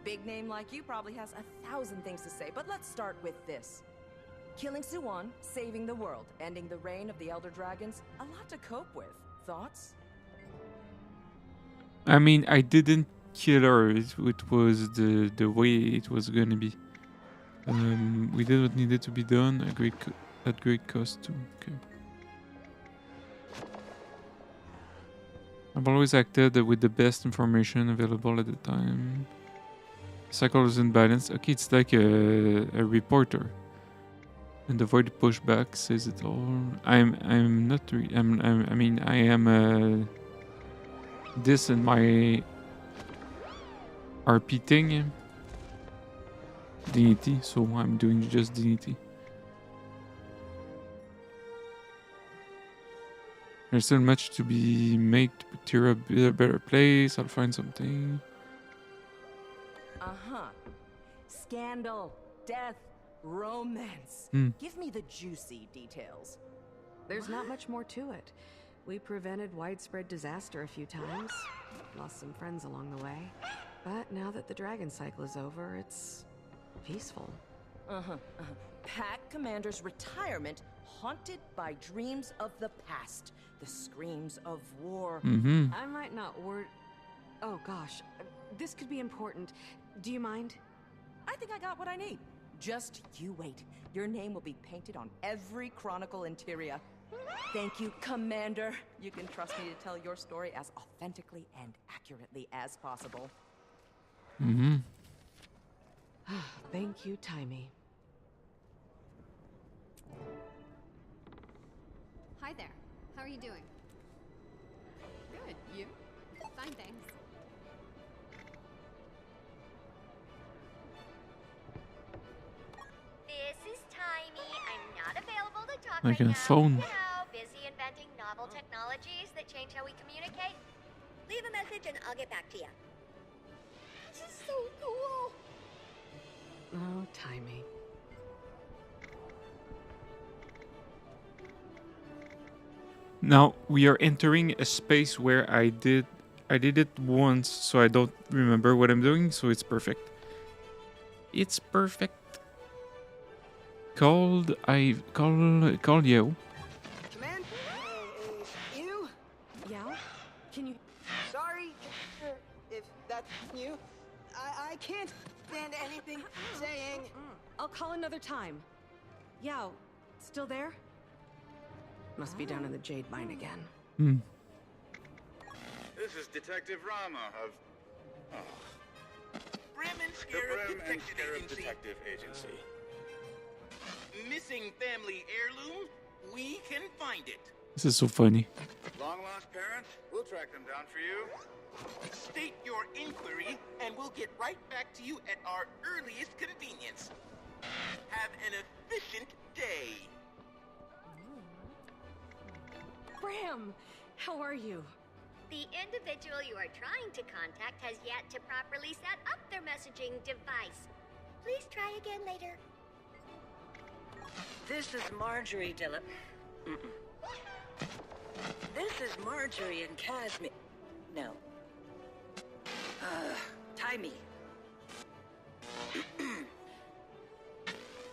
Big name like you probably has 1,000 things to say, but let's start with this. Killing Suwan, saving the world, ending the reign of the Elder Dragons, a lot to cope with. Thoughts? I mean, I didn't kill her. It was the way it was gonna be. We did what needed to be done at great cost too. Okay. I've always acted with the best information available at the time. Cycle is imbalanced. Okay, it's like a reporter. And avoid pushback says it all. I'm not. I mean, I am this in my RP thing. Dignity. So I'm doing just dignity. There's still much to be made to put Tyria a better place. I'll find something. Scandal, death, Romance. Hmm. Give me the juicy details. There's not much more to it. We prevented widespread disaster a few times. Lost some friends along the way. But now that the dragon cycle is over, it's peaceful. Pack Commander's retirement haunted by dreams of the past. The screams of war. I might not word... Oh gosh, this could be important. Do you mind? I think I got what I need. Just you wait. Your name will be painted on every Chronicle interior. Thank you, Commander. You can trust me to tell your story as authentically and accurately as possible. Thank you, Timey. Hi there. How are you doing? Good. You? Fine, thanks. This is Timey. I'm not available to talk Like right a now. phone. You know, busy inventing novel technologies that change how we communicate. Leave a message and I'll get back to you. This is so cool. Oh, Timey. Now we are entering a space where I did it once, so I don't remember what I'm doing, so it's perfect. It's perfect. Call you. Command? You? Yeah? Can you... Sorry if that's you. I can't stand anything saying. I'll call another time. Yao, still there? Must be down in the Jade Mine again. This is Detective Rama of... Brim and the Scarab Brim and Detective Scarab Agency. Detective Agency. Missing family heirloom? We can find it. This is so funny. Long lost parents? We'll track them down for you. State your inquiry, and we'll get right back to you at our earliest convenience. Have an efficient day. Bram, how are you? The individual you are trying to contact has yet to properly set up their messaging device. Please try again later. This is Marjorie Dillon. This is Marjorie and Casimir. No. Timey.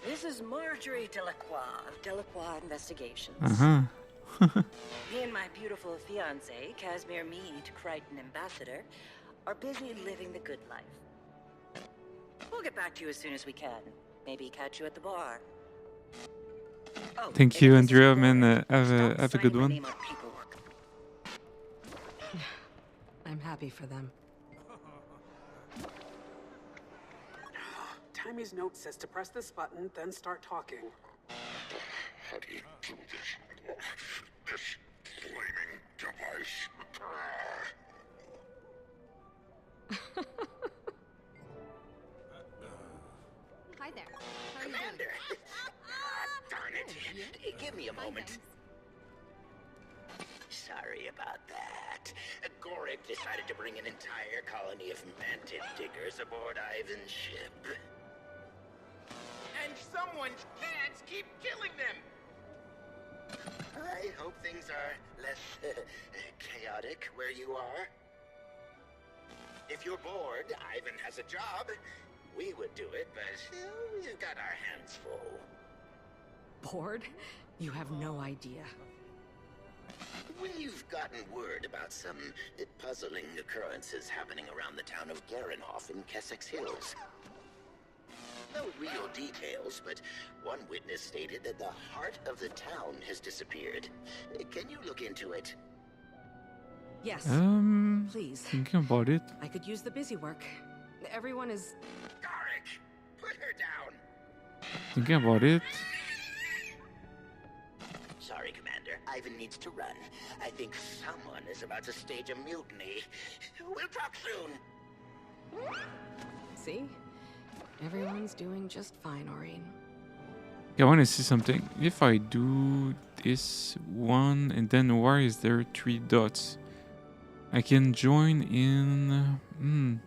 This is Marjorie Delacroix of Delacroix Investigations. Me and my beautiful fiancé, Casimir Mead, Crichton Ambassador, are busy living the good life. We'll get back to you as soon as we can. Maybe catch you at the bar. Oh, Thank you, Andrea, man. Have a good one. I'm happy for them. Timey's note says to press this button, then start talking. How do you do this? This flaming device. Hi there. How are you Commander! doing? Darn it. Give me a moment. Sorry about that. Gorik decided to bring an entire colony of mantis diggers aboard Ivan's ship. And someone's cats keep killing them! I hope things are less chaotic where you are. If you're bored, Ivan has a job. We would do it, but we've got our hands full. Bored? You have no idea. We've gotten word about some puzzling occurrences happening around the town of Garenhoff in Kessex Hills. No real details, but one witness stated that the heart of the town has disappeared. Can you look into it? Yes. Please. Thinking about it. I could use the busy work. Everyone is... Garik, put her down! Thinking about it. Sorry, Commander. Ivan needs to run. I think someone is about to stage a mutiny. We'll talk soon. See? Everyone's doing just fine, Aureen. I want to see something. If I do this one, and then why is there 3 dots? I can join in...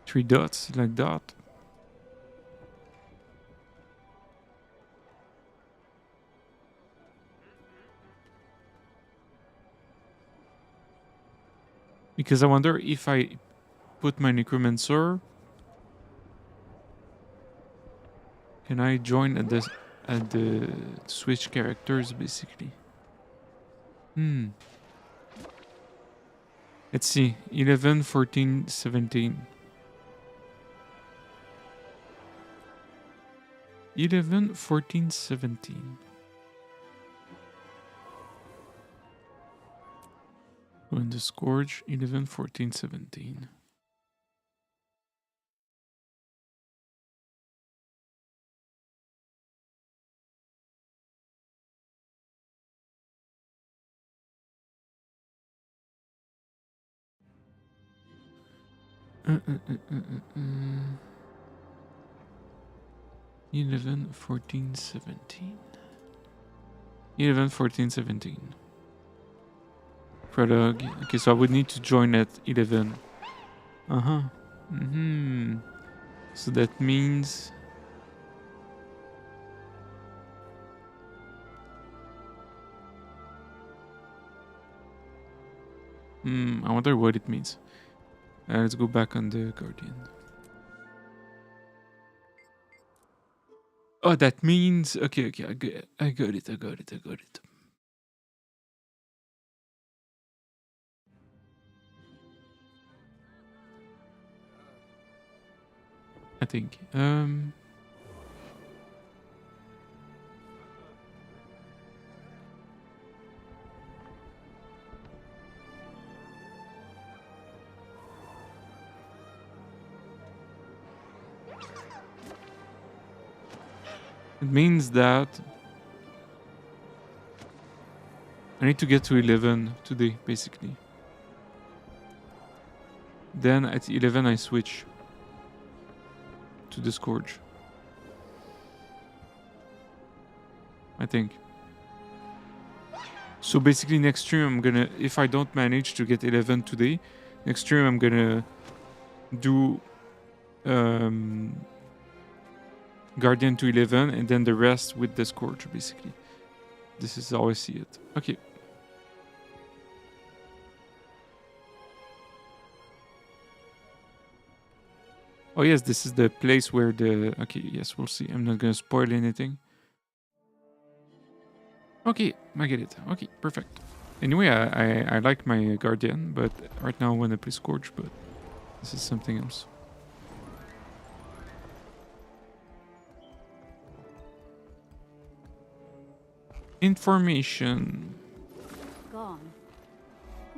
Three dots like that. Because I wonder if I put my necromancer, can I join at the switch characters basically? Let's see. 11, 14, 17. 11, 14, 17. When the Scourge, 11, 14, 17. Uh. 11, 14, 17. 11, 14, 17. Prologue. Okay, so I would need to join at 11. So that means... I wonder what it means. Let's go back on the Guardian. Oh, that means... Okay, I got it. I think. It means that I need to get to 11 today, basically. Then at 11 I switch to the Scourge. I think. So basically next stream I'm gonna, if I don't manage to get 11 today, next stream I'm gonna do Guardian to 11 and then the rest with the Scourge, basically. This is how I see it. Okay. Oh yes, this is the place where the... Okay, yes, we'll see. I'm not gonna spoil anything. Okay, I get it. Okay, perfect. Anyway, I like my Guardian, but right now I want to play Scourge, but this is something else. Information. Gone.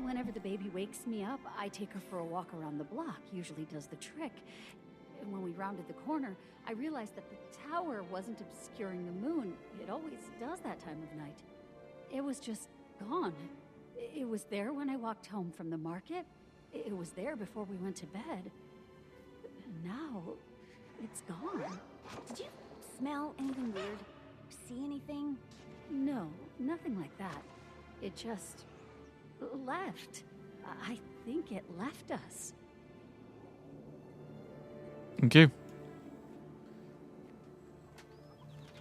Whenever the baby wakes me up, I take her for a walk around the block. Usually does the trick. And when we rounded the corner, I realized that the tower wasn't obscuring the moon. It always does that time of night. It was just gone. It was there when I walked home from the market. It was there before we went to bed. Now, it's gone. Did you smell anything weird? See anything? No, nothing like that. It just left. I think it left us. Okay.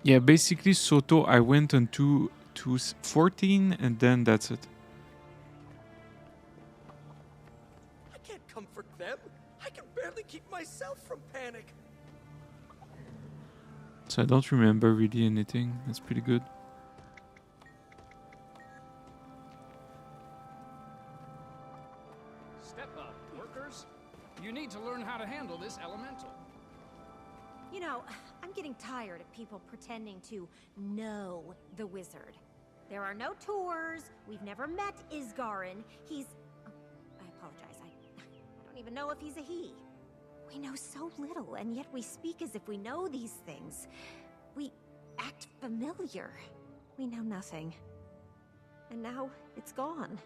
Yeah, basically Soto, I went on to 14 and then that's it. I can't comfort them. I can barely keep myself from panic. So I don't remember really anything. That's pretty good. Step up, workers. You need to learn how to handle this elemental. You know, I'm getting tired of people pretending to know the wizard. There are no tours. We've never met Isgarin. He's... Oh, I apologize. I don't even know if he's a he. We know so little, and yet we speak as if we know these things. We act familiar. We know nothing. And now it's gone.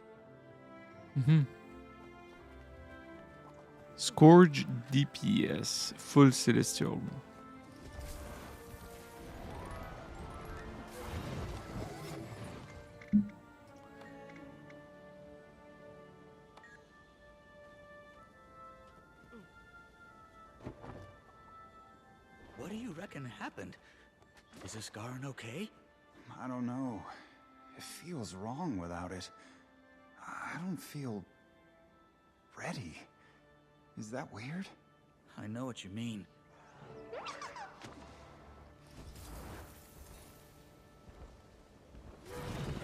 Scourge DPS, full celestial. reckon happened? Is this Garin okay? I don't know. It feels wrong without it. I don't feel ready. Is that weird? I know what you mean. I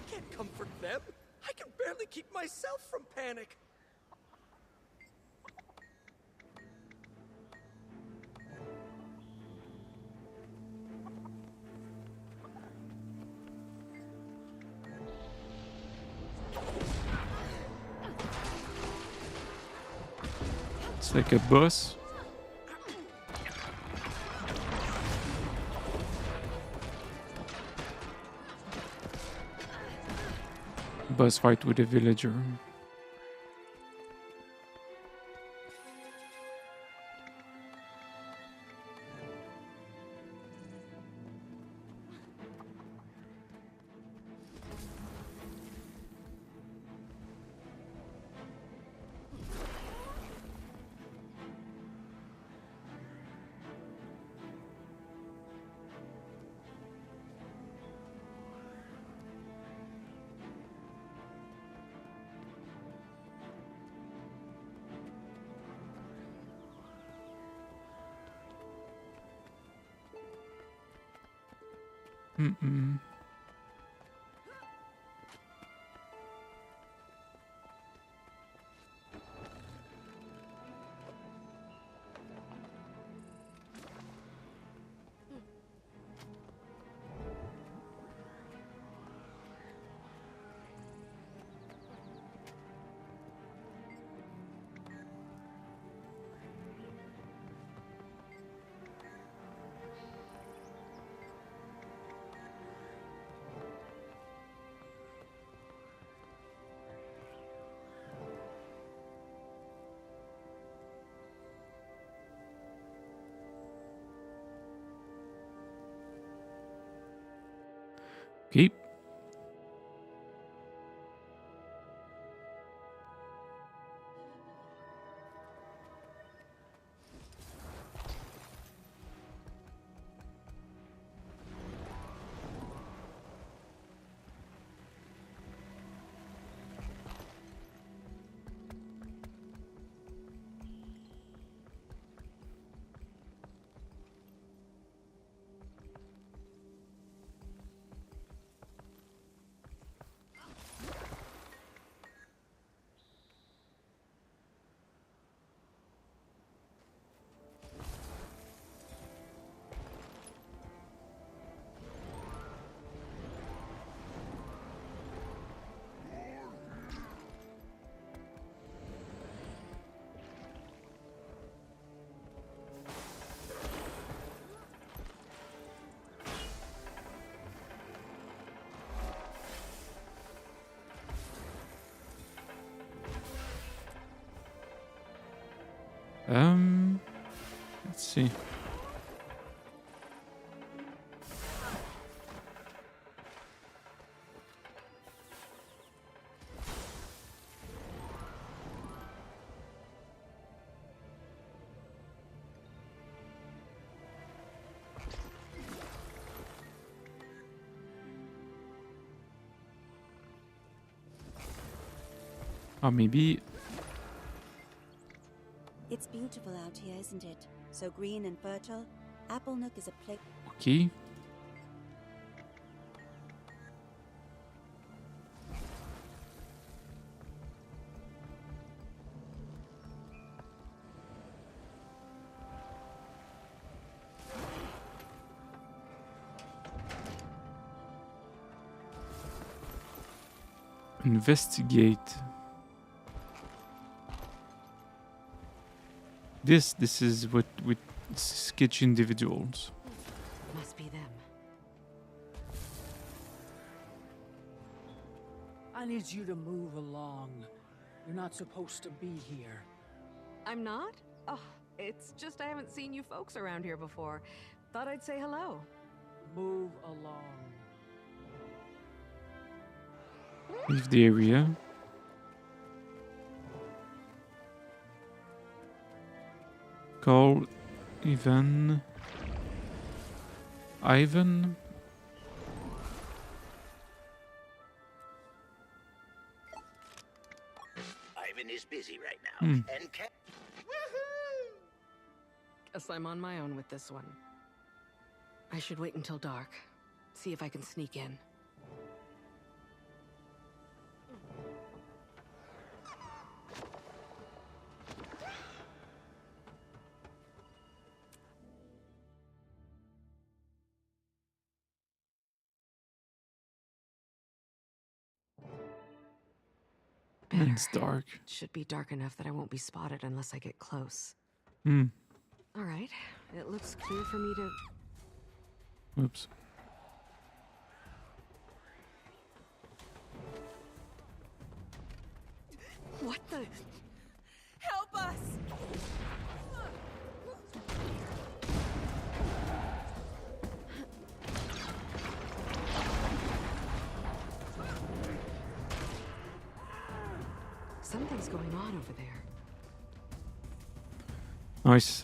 can't comfort them. I can barely keep myself from panic. It's like a boss. Boss fight with a villager. Mm-mm. Okay. Let's see. Or maybe It's beautiful out here, isn't it? So green and fertile. Apple Nook is a place. okay. Investigate. This is what with sketchy individuals. Must be them. I need you to move along. You're not supposed to be here. I'm not? Oh, it's just I haven't seen you folks around here before. Thought I'd say hello. Move along. Leave the area. Call Ivan. Ivan. Ivan is busy right now, and can. Guess I'm on my own with this one. I should wait until dark. See if I can sneak in. And it's dark. It should be dark enough that I won't be spotted unless I get close. All right, it looks clear for me to... Oops. What the... Help us! Something's going on over there. Nice.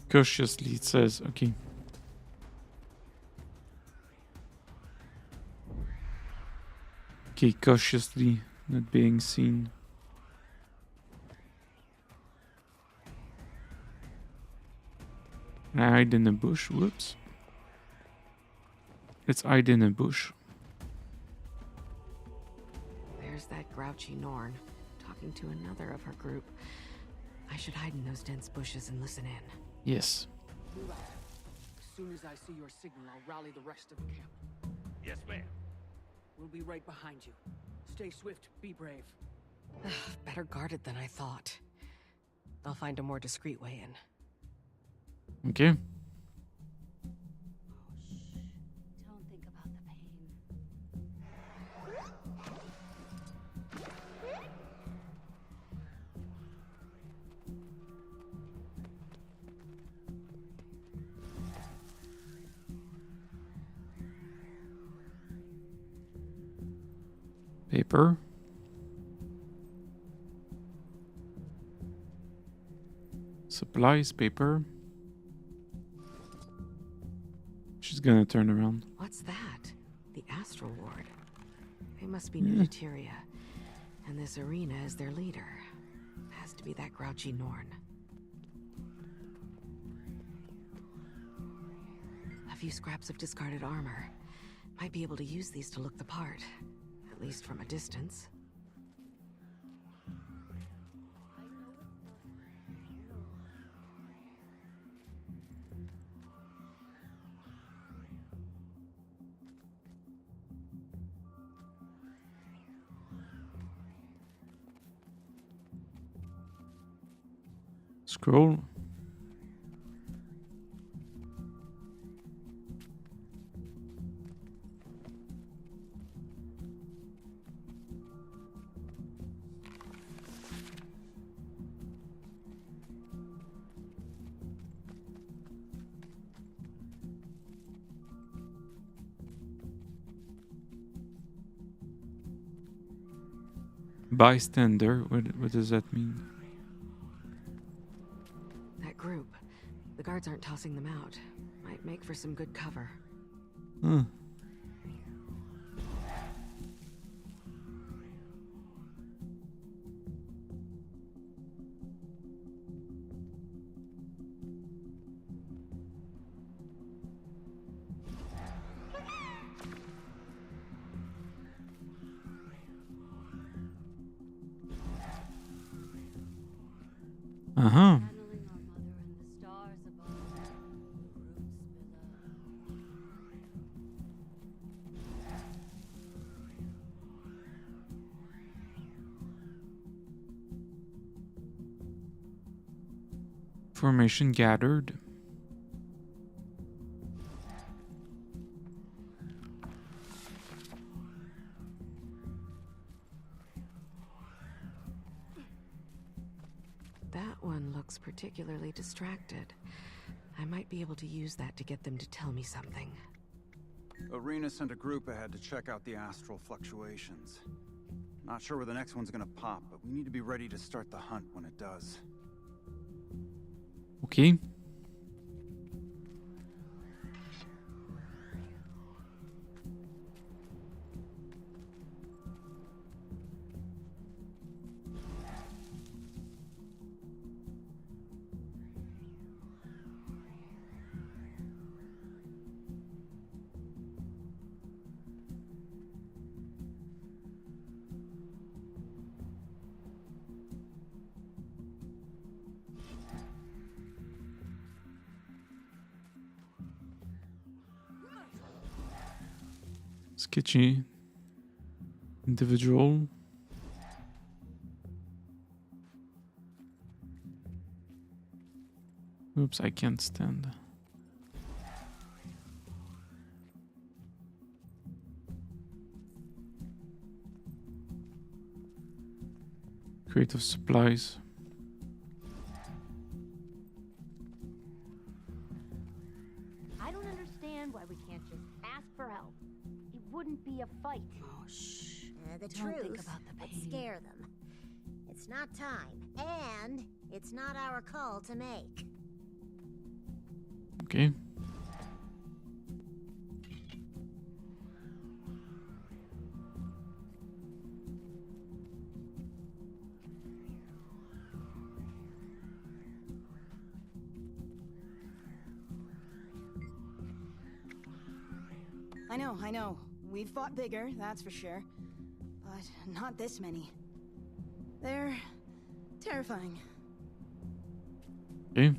Cautiously, it says. Okay. Okay, cautiously, not being seen. Can I hide in a bush? Whoops. Let's hide in a bush. There's that grouchy Norn, talking to another of her group. I should hide in those dense bushes and listen in. Yes. As soon as I see your signal, I'll rally the rest of the camp. Yes, ma'am. We'll be right behind you. Stay swift, be brave. Better guarded than I thought. I'll find a more discreet way in. Okay. Don't think about the pain. Paper. Supplies, paper. She's gonna turn around. What's that? The Astral Ward. They must be new to Tyria. And this arena is their leader. Has to be that grouchy Norn. A few scraps of discarded armor. Might be able to use these to look the part. At least from a distance. Scroll. Bystander, what does that mean? That group. The guards aren't tossing them out. Might make for some good cover. Huh. Uh-huh. Information gathered. That one looks particularly distracted. I might be able to use that to get them to tell me something. Arena sent a group ahead to check out the astral fluctuations. Not sure where the next one's gonna pop, but we need to be ready to start the hunt when it does. Okay. Sketchy individual. Oops, I can't stand. Creative supplies. I don't understand why we can't just ask for help. It wouldn't be a fight. Oh, shh. The Don't think truth about the would pain. scare them. It's not time, and it's not our call to make. Okay. I know. We've fought bigger, that's for sure. But not this many. They're terrifying. Okay.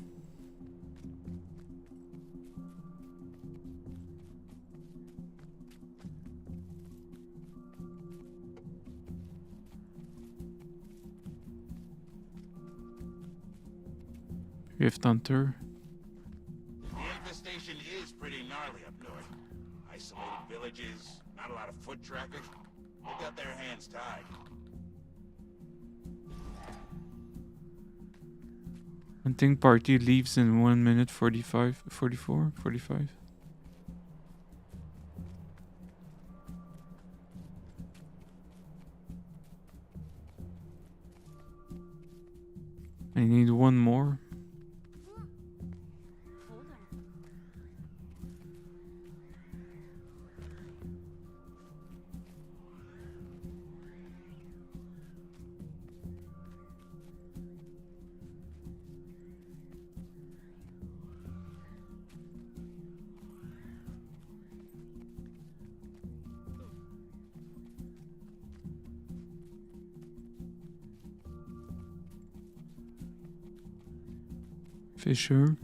Rift Hunter. The infestation is pretty gnarly up north. Isolated villages, not a lot of foot traffic. They got their hands tied. Hunting party leaves in 1 minute 45, 44, 45. I need one more. Fisher.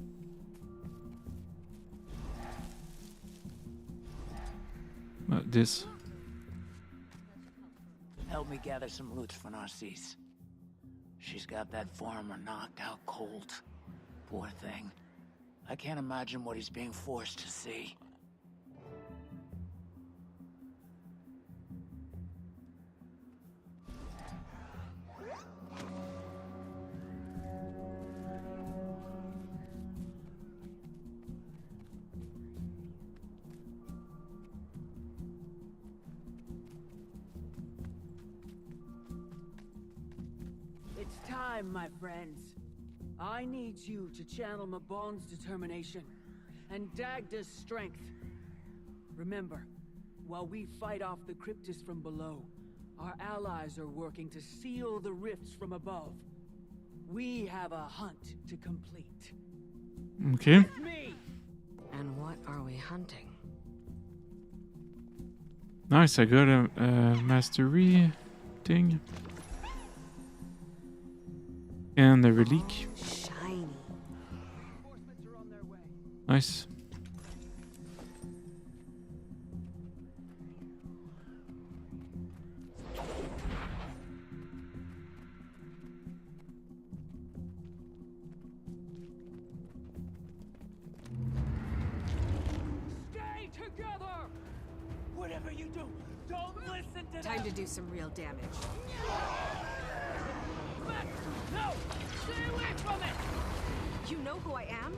This. Help me gather some roots for Narcisse. She's got that farmer knocked out cold. Poor thing. I can't imagine what he's being forced to see. It's time, my friends. I need you to channel Mabon's determination and Dagda's strength. Remember, while we fight off the cryptids from below, our allies are working to seal the rifts from above. We have a hunt to complete. Okay. With me! And what are we hunting? Nice, I got a mastery thing. And a relic. Shiny. Nice. Stay together! Whatever you do, don't listen to Time to do some real damage. No! Stay away from it! You know who I am?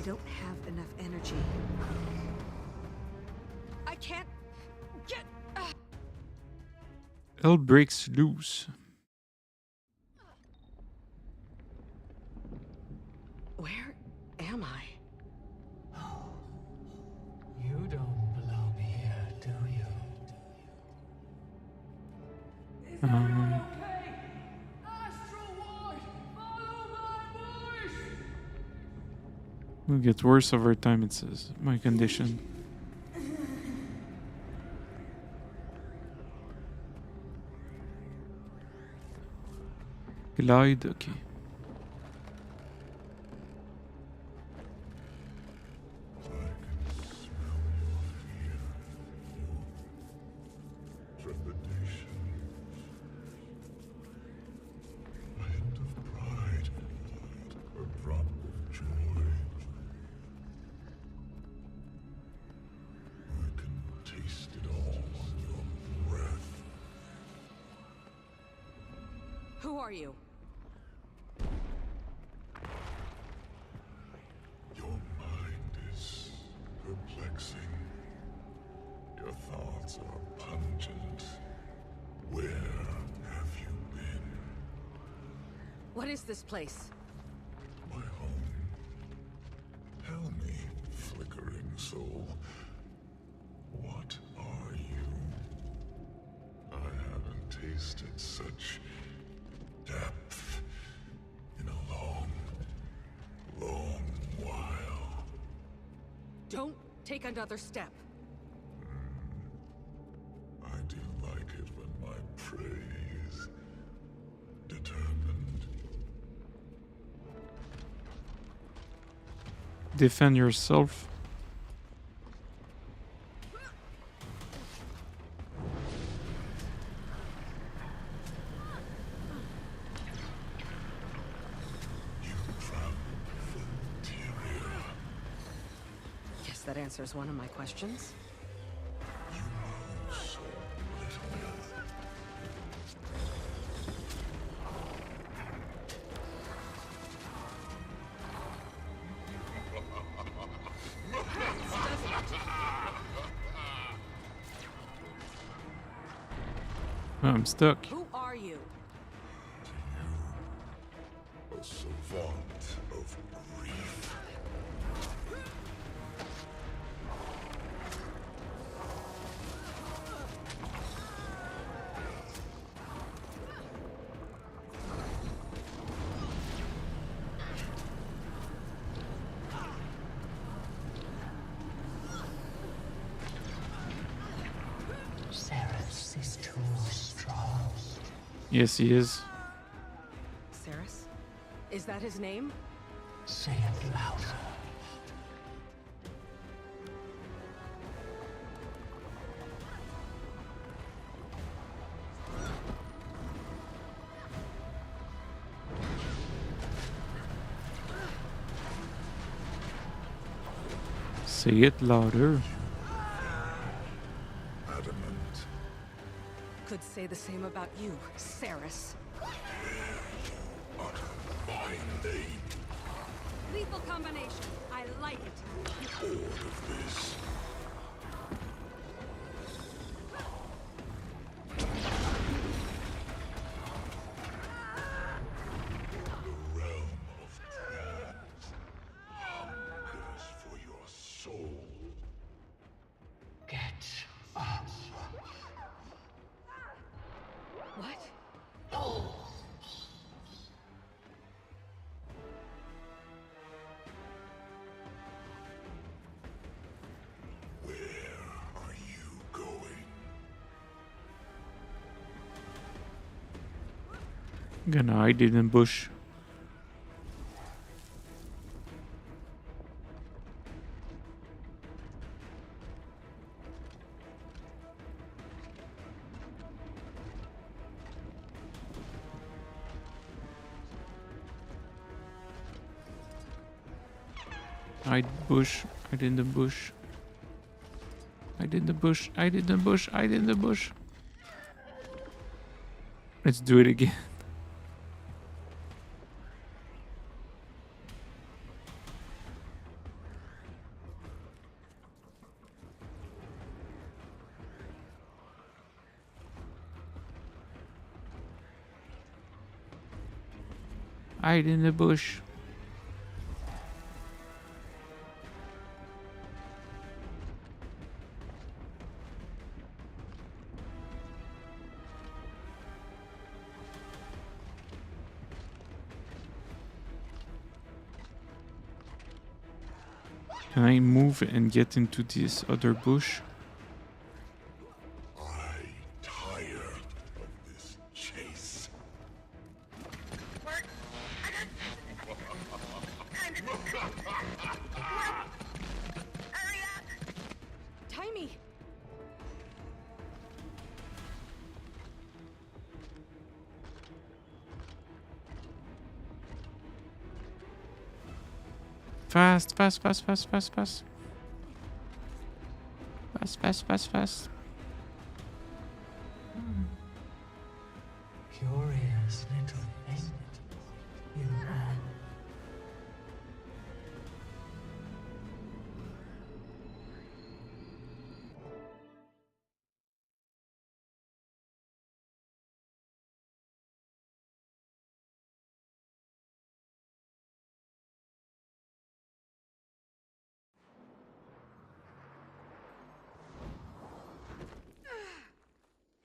don't have enough energy. I can't get... Hell breaks loose. Where am I? You don't belong here, do you? Will get worse over time, it says. My condition. Glide, okay. Who are you? Your mind is perplexing. Your thoughts are pungent. Where have you been? What is this place? My home. Tell me, flickering soul. What are you? I haven't tasted such depth in a long, long while. Don't take another step. I do like it when my prey is determined. Defend yourself. Guess that answers one of my questions. You know so little. Oh, I'm stuck. Who are you? A savant of grief. Ceres is too strong. Yes, he is. Ceres? Is that his name? Say it louder. Say it louder. Adamant. Could say the same about you, Ceres. Binding. Lethal combination. I like it. Bored of this. The realm of dreams hungers for your soul. Get up. What? Where are you going? Gonna hide it in bush. Hide bush, hide in the bush. Hide in the bush, hide in the bush, hide in the bush. Let's do it again. Hide in the bush. Can I move and get into this other bush? I'm tired of this chase. Tie me! Fast, fast, fast, fast, fast, fast. Fast, fast, fast, fast. Curious little thing. You are.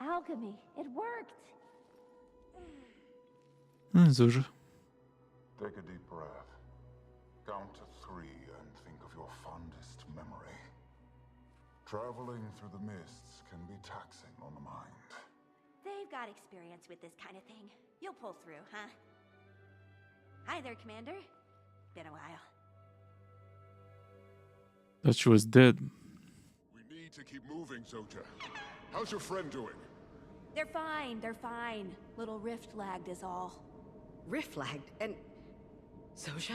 Alchemy. It worked. Zoja. Take a deep breath. Count to 3 and think of your fondest memory. Traveling through the mists can be taxing on the mind. They've got experience with this kind of thing. You'll pull through, huh? Hi there, Commander. Been a while. Thought she was dead. We need to keep moving, Zoja. How's your friend doing? They're fine, they're fine. Little rift lagged is all. Rift lagged? And... Zoja?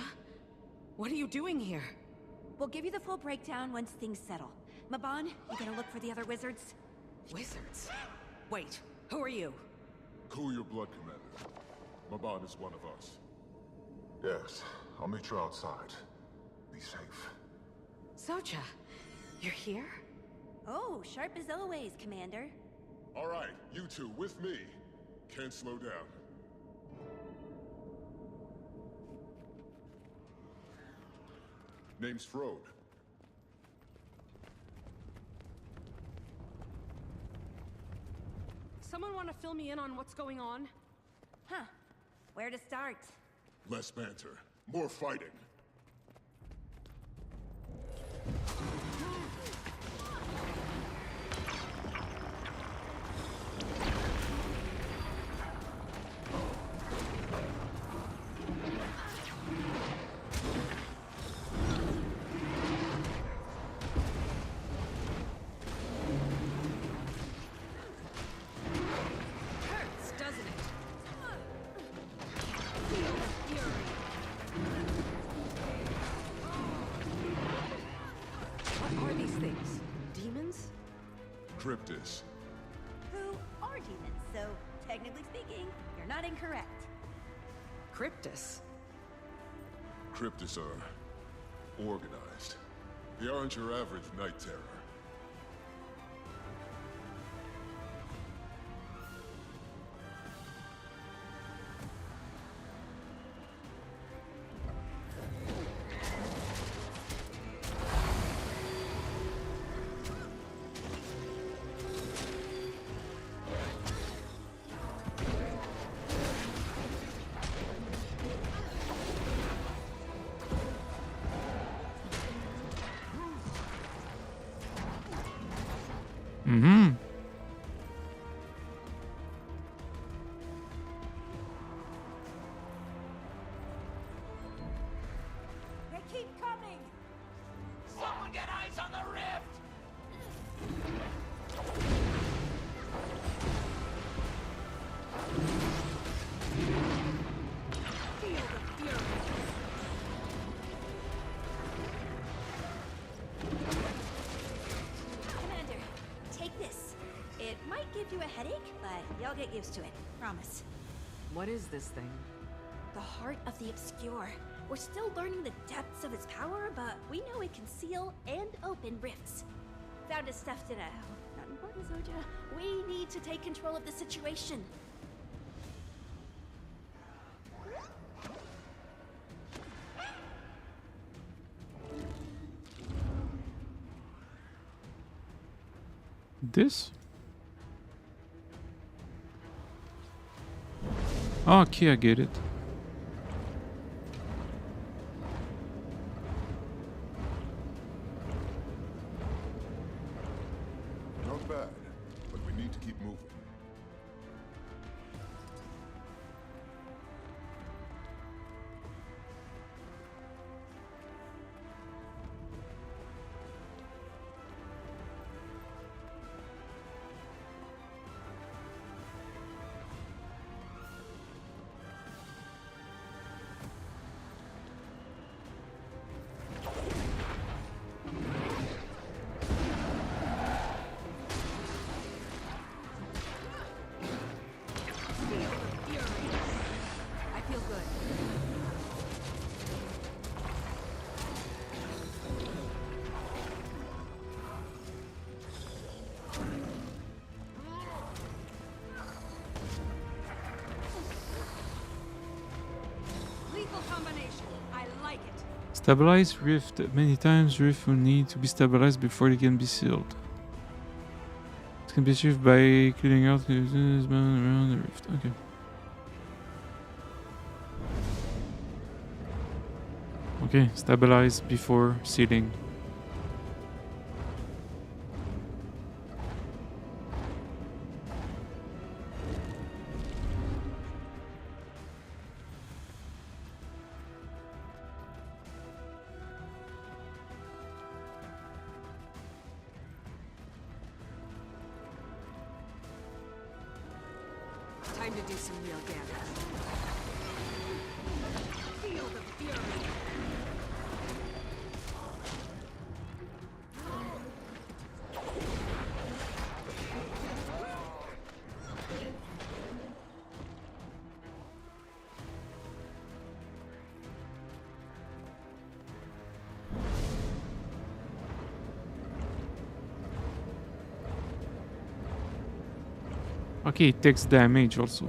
What are you doing here? We'll give you the full breakdown once things settle. Mabon, you gonna look for the other wizards? Wizards? Wait, who are you? Cool your blood, Commander. Mabon is one of us. Yes, I'll meet you outside. Be safe. Zoja, you're here? Oh, sharp as always, Commander. All right, you two with me. Can't slow down. Name's Frode. Someone want to fill me in on what's going on? Huh. Where to start? Less banter, more fighting. Hurts, doesn't it? What are these things? Demons? Cryptis. Who are demons, so technically speaking, you're not incorrect. Cryptis? Cryptis are organized. They aren't your average night terror. Mm-hmm. They keep coming! Someone get eyes on the rift! Feel the fury. Commander, take this. It might give you a headache, but you'll get used to it. Promise. What is this thing? The heart of the obscure. We're still learning the depths of its power, but we know it can seal and open rifts. Found it stuffed in a... not important, Zoja. We need to take control of the situation. This? Okay, I get it. Not bad, but we need to keep moving. I feel good. Lethal combination. I like it. Stabilize rift. Many times rift will need to be stabilized before they can be sealed. It can be achieved by clearing out the around the rift. Okay. Okay, stabilize before sealing. Time to do some real damage. Feel the fury. Okay, it takes damage also.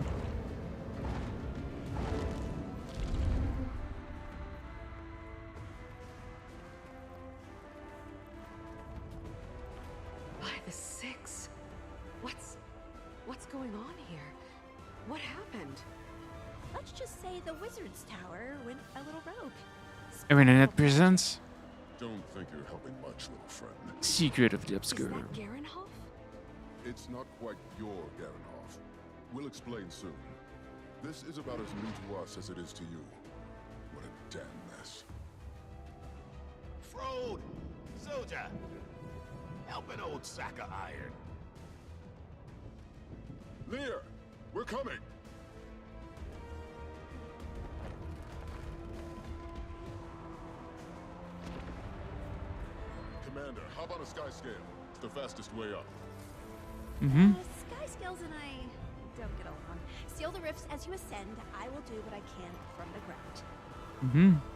By the six. What's going on here? What happened? Let's just say the wizard's tower went a little rogue. Internet presents Don't think you're helping much, little friend. Secret of the Obscure. Is that Garenhof? It's not quite your Garanhoff. We'll explain soon. This is about as new to us as it is to you. What a damn mess. Frode! Soldier! Help an old sack of iron. Lear! We're coming! Commander, hop on a sky scale. It's the fastest way up. Mm-hmm. Sky Scales and I don't get along. Seal the rifts as you ascend. I will do what I can from the ground. Mm-hmm.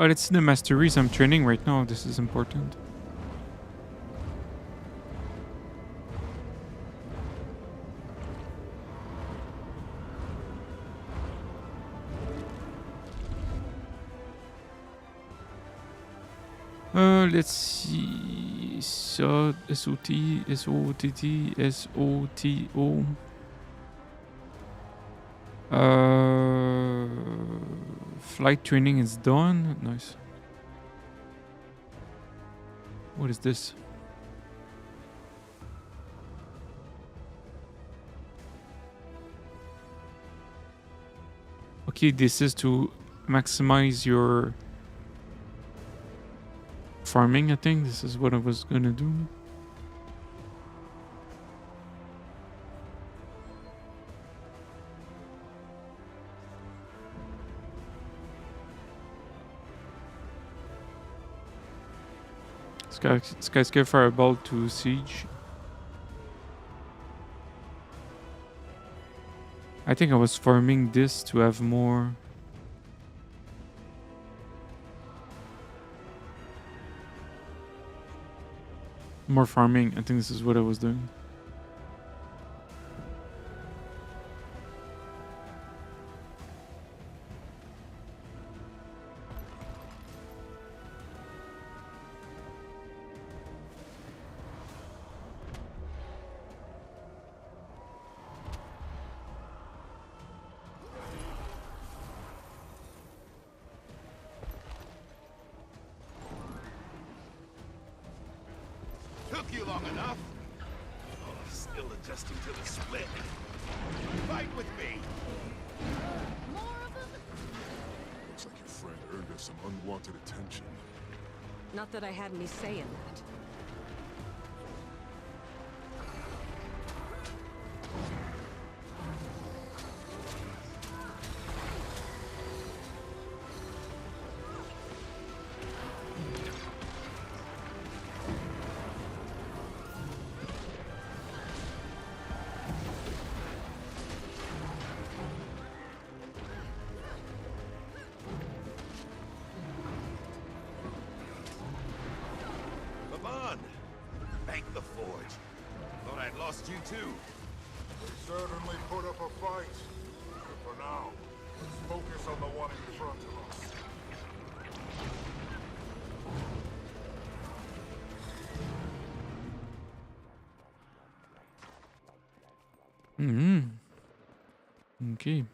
Oh, let's see the masteries I'm training right now. This is important. Let's see. SOT, SOTT, SOTO. Flight training is done. Nice. What is this? Okay, this is to maximize your farming, I think. This is what I was gonna do. Skyscraper Fireball to Siege. I think I was farming this to have more. More farming. I think this is what I was doing. Took you long enough. Oh, still adjusting to the split. Fight with me. Looks like your friend earned us some unwanted attention. Not that I had any say in that. Thank the Forge. Thought I'd lost you too. They certainly put up a fight. But for now, let's focus on the one in front of us. Okay.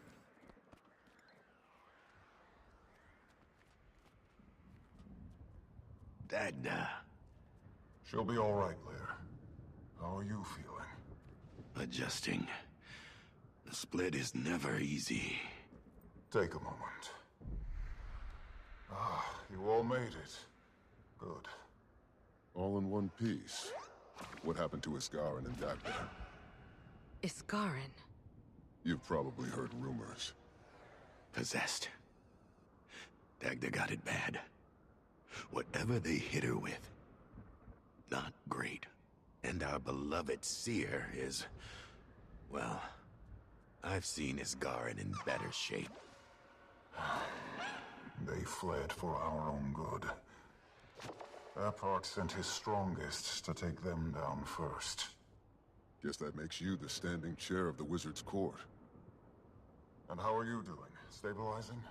Dagda. She'll be all right, Blair. How are you feeling? Adjusting. The split is never easy. Take a moment. Ah, you all made it. Good. All in one piece. What happened to Iskarin and Dagda? Iskarin? You've probably heard rumors. Possessed. Dagda got it bad. Whatever they hit her with, not great. And our beloved seer is, well, I've seen Iskarin in better shape. They fled for our own good. Apart sent his strongest to take them down first. Guess that makes you the standing chair of the Wizard's Court. And how are you doing? Stabilizing?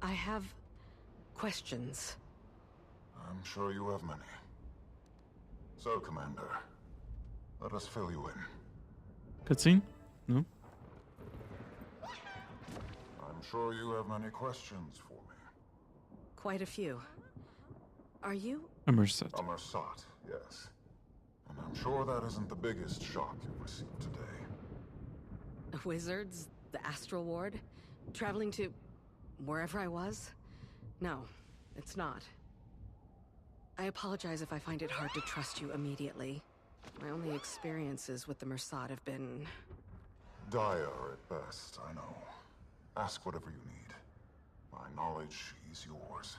I have questions. I'm sure you have many. So, Commander, let us fill you in. Cutscene? No. I'm sure you have many questions for me. Quite a few. Are you? A Mersat. A Mersat, yes. And I'm sure that isn't the biggest shock you've received today. Wizards? The Astral Ward? Traveling to wherever I was? No, it's not. I apologize if I find it hard to trust you immediately. My only experiences with the Mersat have been... dire at best, I know. Ask whatever you need. My knowledge is yours.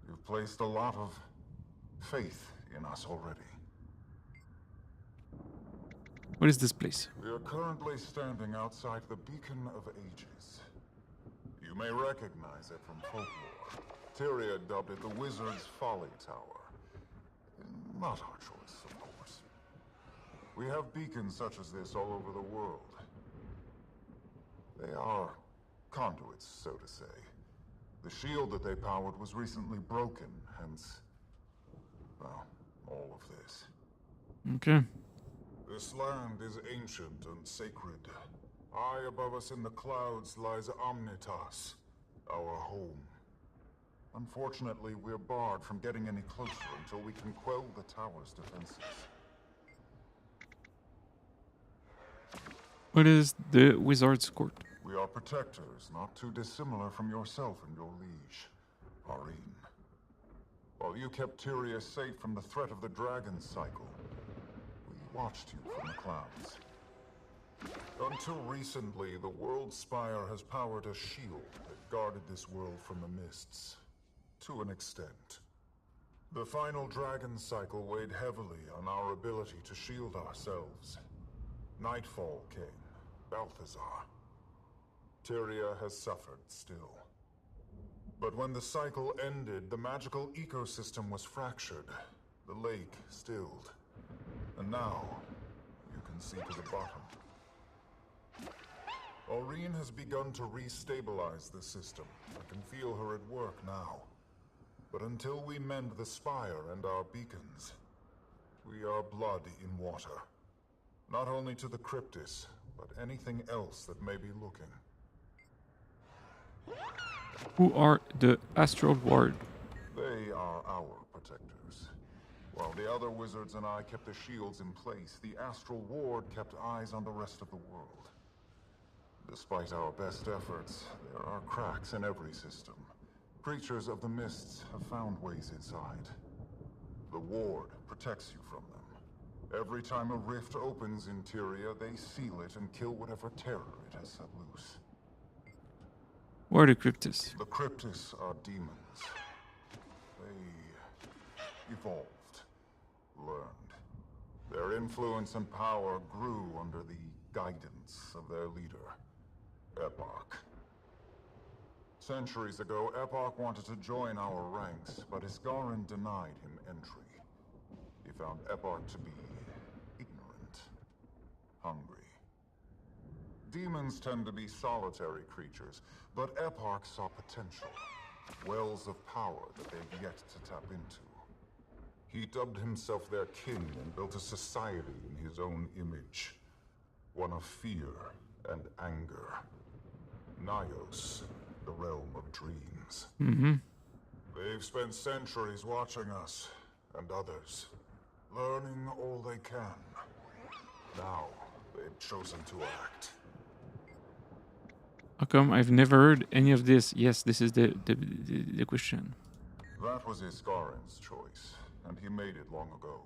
You've placed a lot of faith in us already. What is this place? We are currently standing outside the Beacon of Ages. You You may recognize it from folklore. Tyria dubbed it the Wizard's Folly Tower. Not our choice, of course. We have beacons such as this all over the world. They are conduits, so to say. The shield that they powered was recently broken, hence, well, all of this. Okay. This land is ancient and sacred. High above us in the clouds lies Omnitas, our home. Unfortunately, we're barred from getting any closer until we can quell the tower's defenses. What is the Wizard's Court? We are protectors, not too dissimilar from yourself and your liege, Arine. While you kept Tyria safe from the threat of the dragon cycle, we watched you from the clouds. Until recently, the World Spire has powered a shield that guarded this world from the mists. To an extent. The final dragon cycle weighed heavily on our ability to shield ourselves. Nightfall came. Balthazar. Tyria has suffered still. But when the cycle ended, the magical ecosystem was fractured. The lake stilled. And now, you can see to the bottom. Aurene has begun to re-stabilize the system. I can feel her at work now. But until we mend the spire and our beacons, we are blood in water. Not only to the Cryptis, but anything else that may be looking. Who are the Astral Ward? They are our protectors. While the other wizards and I kept the shields in place, the Astral Ward kept eyes on the rest of the world. Despite our best efforts, there are cracks in every system. Creatures of the mists have found ways inside. The Ward protects you from them. Every time a rift opens in Tyria, they seal it and kill whatever terror it has set loose. What are the Cryptis? The Cryptis are demons. They evolved, learned. Their influence and power grew under the guidance of their leader, Epoch. Centuries ago, Epoch wanted to join our ranks, but Isgarin denied him entry. He found Epoch to be ignorant, hungry. Demons tend to be solitary creatures, but Epoch saw potential, wells of power that they've yet to tap into. He dubbed himself their king and built a society in his own image, one of fear and anger. Nyos, the realm of dreams. They've spent centuries watching us, and others, learning all they can. Now, they've chosen to act. How come I've never heard any of this? Yes, this is the question. That was Isgarin's choice, and he made it long ago.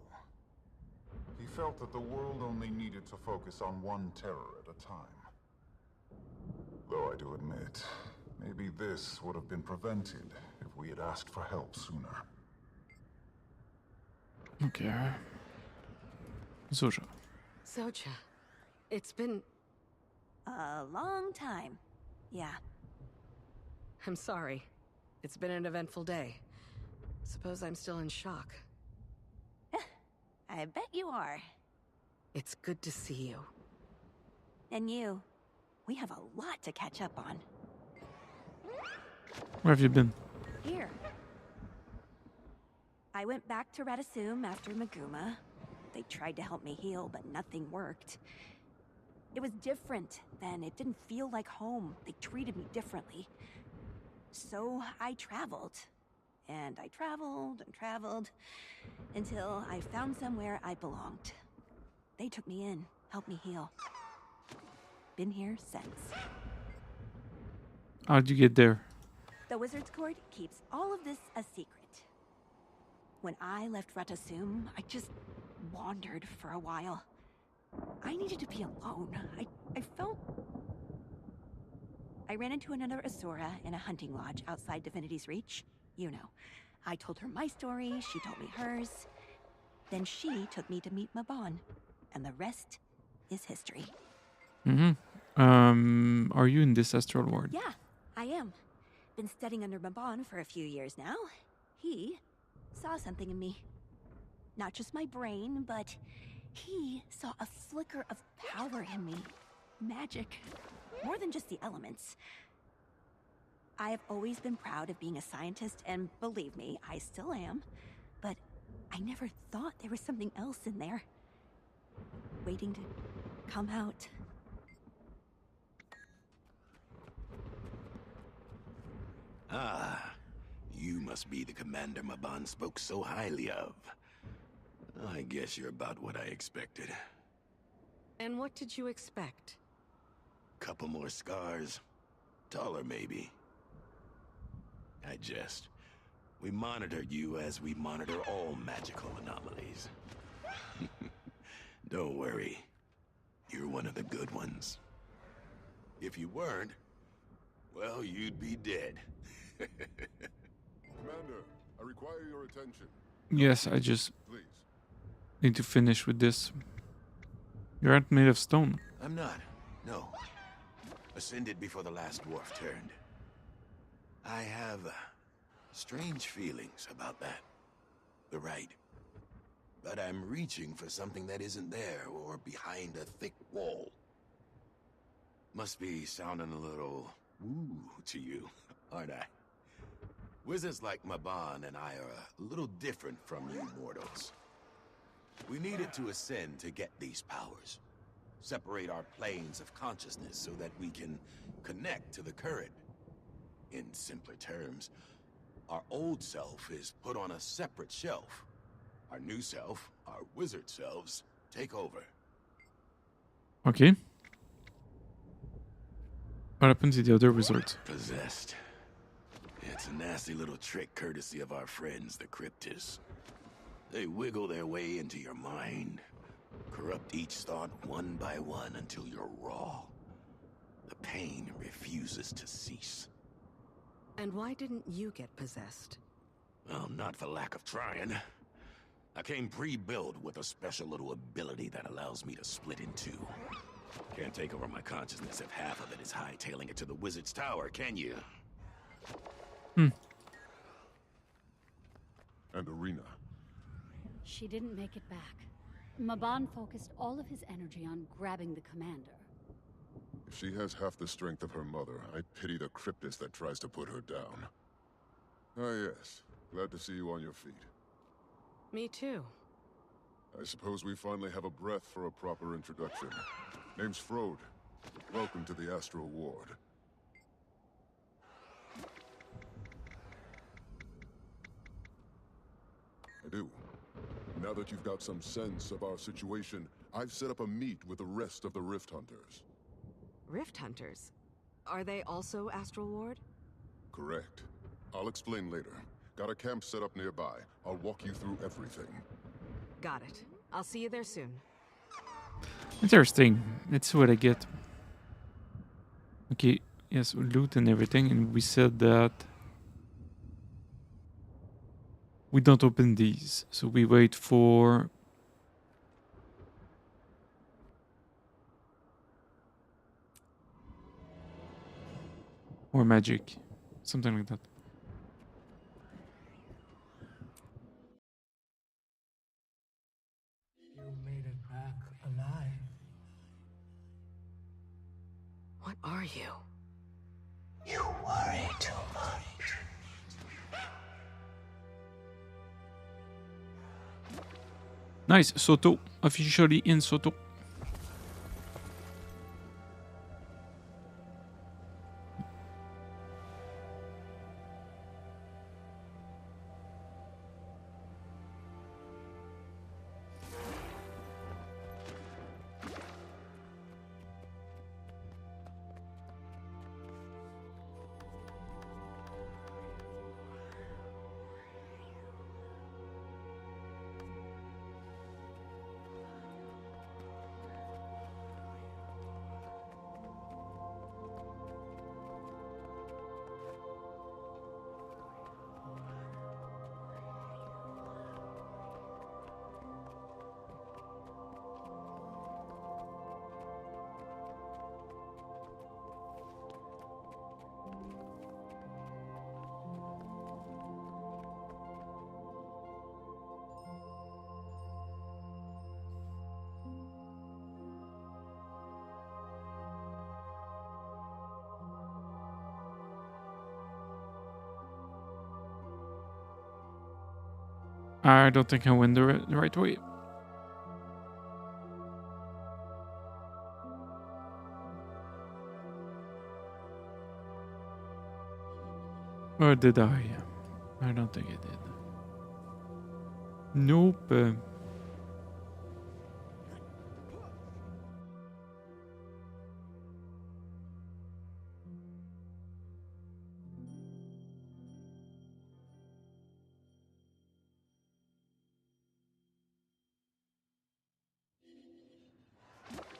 He felt that the world only needed to focus on one terror at a time. Though I do admit, maybe this would have been prevented if we had asked for help sooner. Okay. Soja. Soja, it's been a long time. Yeah. I'm sorry. It's been an eventful day. Suppose I'm still in shock. I bet you are. It's good to see you. And you. We have a lot to catch up on. Where have you been? Here. I went back to Radisum after Maguma. They tried to help me heal, but nothing worked. It was different then. It didn't feel like home. They treated me differently. So I traveled. And I traveled and traveled until I found somewhere I belonged. They took me in, helped me heal. Been here since. How'd you get there? The Wizard's Court keeps all of this a secret. When I left Radisum, I just wandered for a while. I needed to be alone. I felt... I ran into another Asura in a hunting lodge outside Divinity's Reach. You know. I told her my story, she told me hers. Then she took me to meet Mabon. And the rest is history. Are you in this Astral Ward? Yeah, I am. been studying under Mabon for a few years now. He saw something in me. Not just my brain, but he saw a flicker of power in me. Magic. More than just the elements. I have always been proud of being a scientist, and believe me, I still am. But I never thought there was something else in there, waiting to come out. Ah, you must be the commander Mabon spoke so highly of. I guess you're about what I expected. And what did you expect? Couple more scars. Taller, maybe. I jest. We monitor you as we monitor all magical anomalies. Don't worry. You're one of the good ones. If you weren't, well, you'd be dead. Commander, I require your attention. Yes, I just Please. need to finish with this. You aren't made of stone. I'm not. No. Ascended before the last dwarf turned. I have strange feelings about that. The right. But I'm reaching for something that isn't there or behind a thick wall. Must be sounding a little woo to you, aren't I? Wizards like Mabon and I are a little different from you mortals. We needed to ascend to get these powers. Separate our planes of consciousness so that we can connect to the current. In simpler terms, our old self is put on a separate shelf. Our new self, our wizard selves, take over. Okay. What happened to the other wizards? Possessed. It's a nasty little trick courtesy of our friends, the Cryptists. They wiggle their way into your mind, corrupt each thought one by one until you're raw. The pain refuses to cease. And why didn't you get possessed? Well, not for lack of trying. I came pre-built with a special little ability that allows me to split in two. Can't take over my consciousness if half of it is hightailing it to the Wizard's Tower, can you? And Arena. She didn't make it back. Mabon focused all of his energy on grabbing the commander. If she has half the strength of her mother, I pity the cryptist that tries to put her down. Ah, yes. Glad to see you on your feet. Me too. I suppose we finally have a breath for a proper introduction. Name's Frode. Welcome to the Astral Ward. I do. Now that you've got some sense of our situation, I've set up a meet with the rest of the Rift Hunters. Rift Hunters? Are they also Astral Ward? Correct. I'll explain later. Got a camp set up nearby. I'll walk you through everything. Got it. I'll see you there soon. Interesting. Let's see what I get. Okay, yes, loot and everything, and we said that we don't open these, so we wait for more magic, something like that. You made it back alive. What are you? You worry too much. Nice, Soto, officially in Soto. I don't think I went the right way. Or did I? I don't think I did. Nope.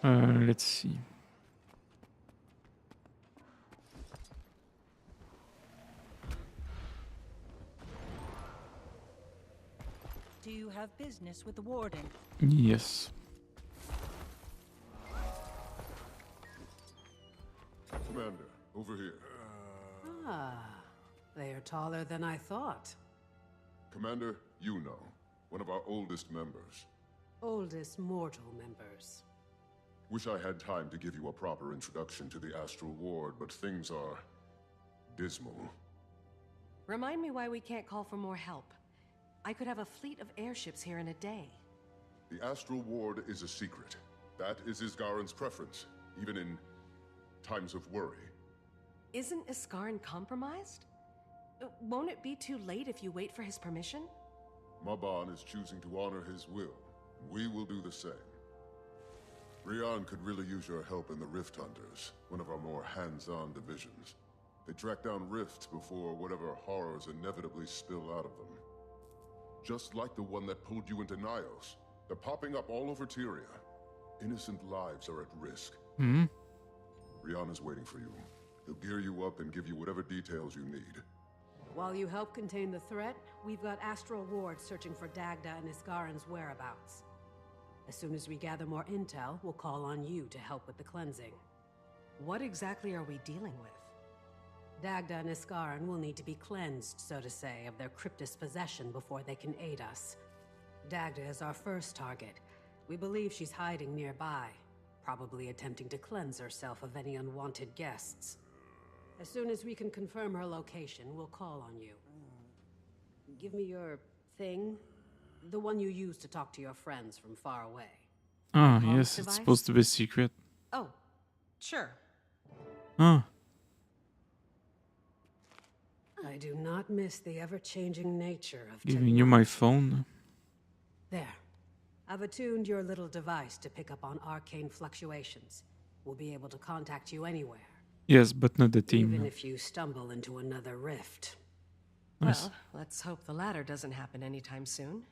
Let's see. Do you have business with the warden? Yes. Commander, over here. Ah, they are taller than I thought. Commander, you know, one of our oldest members. Oldest mortal members. Wish I had time to give you a proper introduction to the Astral Ward, but things are dismal. Remind me why we can't call for more help. I could have a fleet of airships here in a day. The Astral Ward is a secret. That is Isgaren's preference, even in times of worry. Isn't Isgaren compromised? Won't it be too late if you wait for his permission? Maban is choosing to honor his will. We will do the same. Rian could really use your help in the Rift Hunters, one of our more hands-on divisions. They track down rifts before whatever horrors inevitably spill out of them. Just like the one that pulled you into Nios. They're popping up all over Tyria. Innocent lives are at risk. Hmm? Rian is waiting for you. He'll gear you up and give you whatever details you need. While you help contain the threat, we've got Astral Ward searching for Dagda and Isgaren's whereabouts. As soon as we gather more intel, we'll call on you to help with the cleansing. What exactly are we dealing with? Dagda and Isgaren will need to be cleansed, so to say, of their cryptous possession before they can aid us. Dagda is our first target. We believe she's hiding nearby, probably attempting to cleanse herself of any unwanted guests. As soon as we can confirm her location, we'll call on you. Give me your thing. The one you use to talk to your friends from far away. Ah, Comms yes, device? it's supposed to be secret. Oh, sure. Ah. I do not miss the ever-changing nature of Giving you my phone. There. I've attuned your little device to pick up on arcane fluctuations. We'll be able to contact you anywhere. Yes, but not the team. Even if you stumble into another rift. Nice. Well, let's hope the latter doesn't happen anytime soon.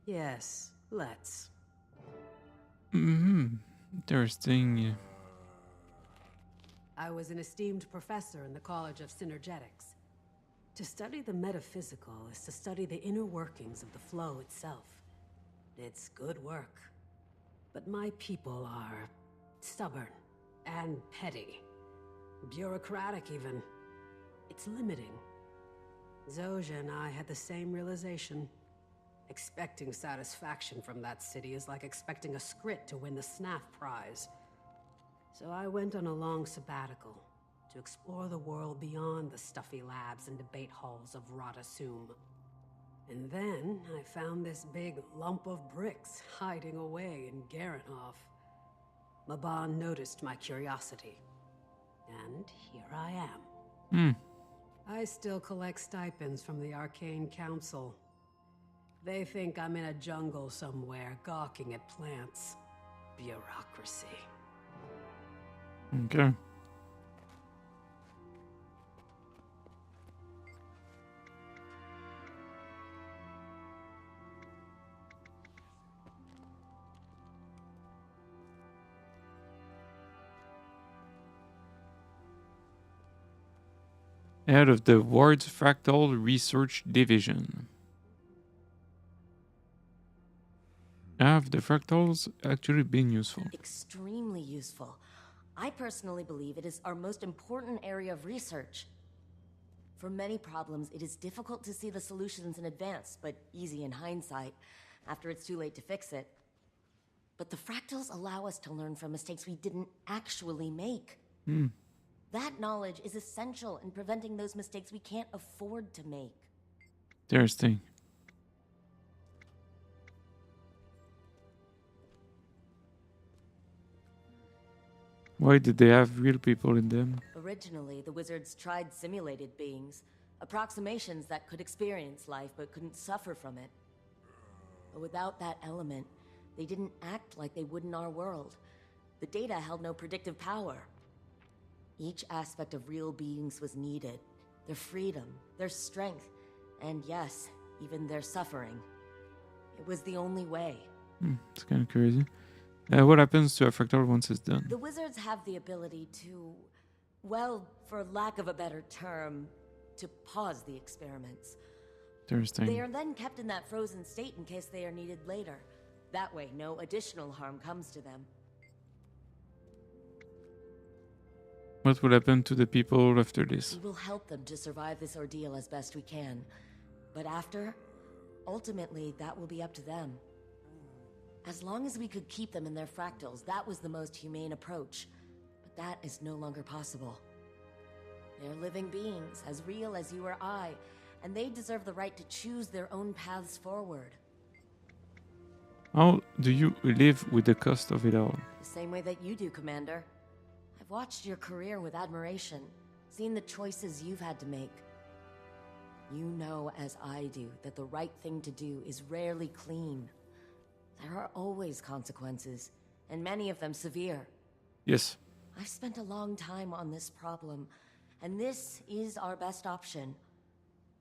Yes, let's. Interesting. I was an esteemed professor in the College of Synergetics. To study the metaphysical is to study the inner workings of the flow itself. It's good work. But my people are stubborn and petty. Bureaucratic, even. It's limiting. Zojja and I had the same realization. Expecting satisfaction from that city is like expecting a Skrit to win the SNAF prize. So I went on a long sabbatical to explore the world beyond the stuffy labs and debate halls of Radasum. And then I found this big lump of bricks hiding away in Garenhof. Maban noticed my curiosity. And here I am. I still collect stipends from the Arcane Council. They think I'm in a jungle somewhere, gawking at plants. Bureaucracy. Okay. Head of the Ward's Fractal Research Division. Have the fractals actually been useful? Extremely useful. I personally believe it is our most important area of research. For many problems, it is difficult to see the solutions in advance, but easy in hindsight, after it's too late to fix it. But the fractals allow us to learn from mistakes we didn't actually make. That knowledge is essential in preventing those mistakes we can't afford to make. Interesting. Why did they have real people in them? Originally, the wizards tried simulated beings, approximations that could experience life but couldn't suffer from it. But without that element, they didn't act like they would in our world. The data held no predictive power. Each aspect of real beings was needed. Their freedom, their strength, and yes, even their suffering. It was the only way. It's kind of crazy. What happens to a fractal once it's done? The wizards have the ability to, well, for lack of a better term, to pause the experiments. Interesting. They are then kept in that frozen state in case they are needed later. That way, no additional harm comes to them. What will happen to the people after this? We will help them to survive this ordeal as best we can. But after, ultimately, that will be up to them. As long as we could keep them in their fractals, that was the most humane approach. But that is no longer possible. They're living beings, as real as you or I, and they deserve the right to choose their own paths forward. How do you live with the cost of it all? The same way that you do, Commander. I've watched your career with admiration, seen the choices you've had to make. You know, as I do, that the right thing to do is rarely clean. There are always consequences, and many of them severe. Yes. I've spent a long time on this problem, and this is our best option.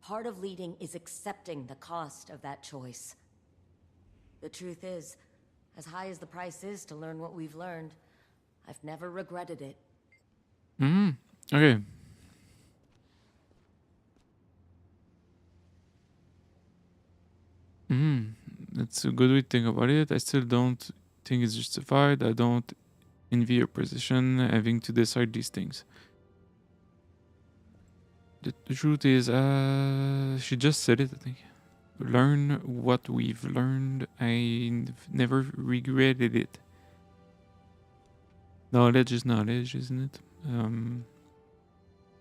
Part of leading is accepting the cost of that choice. The truth is, as high as the price is to learn what we've learned, I've never regretted it. Okay. That's a good way to think about it. I still don't think it's justified. I don't envy your position having to decide these things. The truth is, she just said it, I think. Learn what we've learned. I never regretted it. Knowledge is knowledge, isn't it?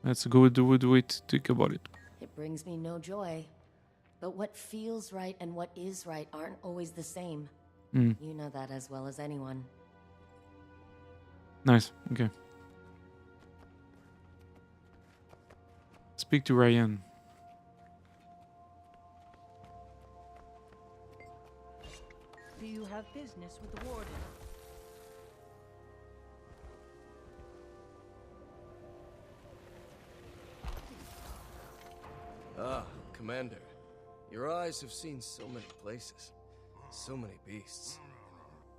That's a good way to think about it. It brings me no joy. But what feels right and what is right aren't always the same. You know that as well as anyone. Nice, okay. Speak to Ryan. Do you have business with the Warden? Ah, Commander. Your eyes have seen so many places, so many beasts.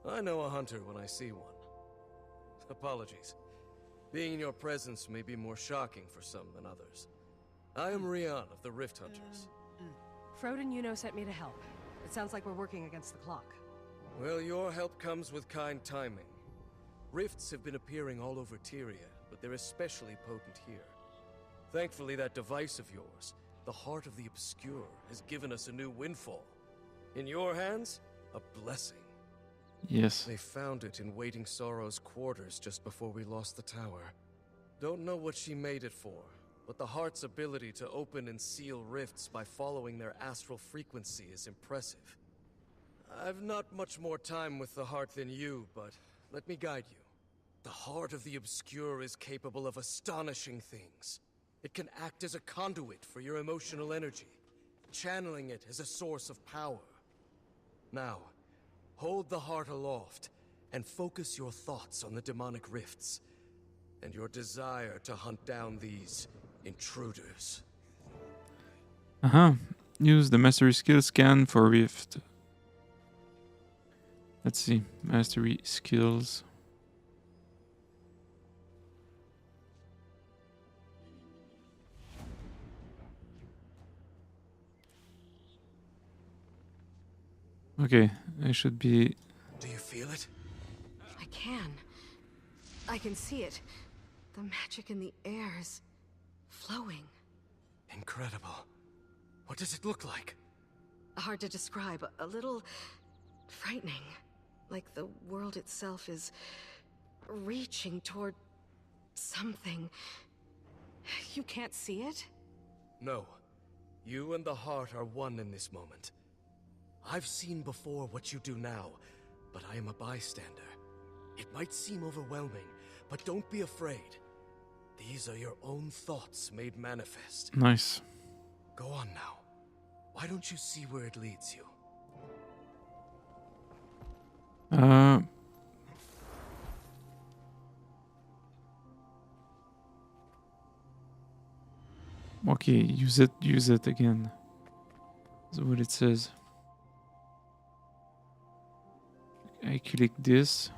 I know a hunter when I see one. Apologies. Being in your presence may be more shocking for some than others. I am Rian of the Rift Hunters. Froden Yuno sent me to help. It sounds like we're working against the clock. Well, your help comes with kind timing. Rifts have been appearing all over Tyria, but they're especially potent here. Thankfully, that device of yours, the Heart of the Obscure, has given us a new windfall. In your hands, a blessing. Yes. They found it in Waiting Sorrow's quarters just before we lost the tower. Don't know what she made it for, but the Heart's ability to open and seal rifts by following their astral frequency is impressive. I've not much more time with the Heart than you, but let me guide you. The Heart of the Obscure is capable of astonishing things. It can act as a conduit for your emotional energy, channeling it as a source of power. Now, hold the Heart aloft, and focus your thoughts on the demonic rifts, and your desire to hunt down these intruders. Use the mastery skill scan for rift. Let's see, mastery skills. Okay, I should be... Do you feel it? I can. I can see it. The magic in the air is flowing. Incredible. What does it look like? Hard to describe. A little frightening. Like the world itself is reaching toward something. You can't see it? No. You and the Heart are one in this moment. I've seen before what you do now, but I am a bystander. It might seem overwhelming, But don't be afraid. These are your own thoughts made manifest. Nice. Go on now. Why don't you see where it leads you? Okay, use it again. That's what it says. I click this.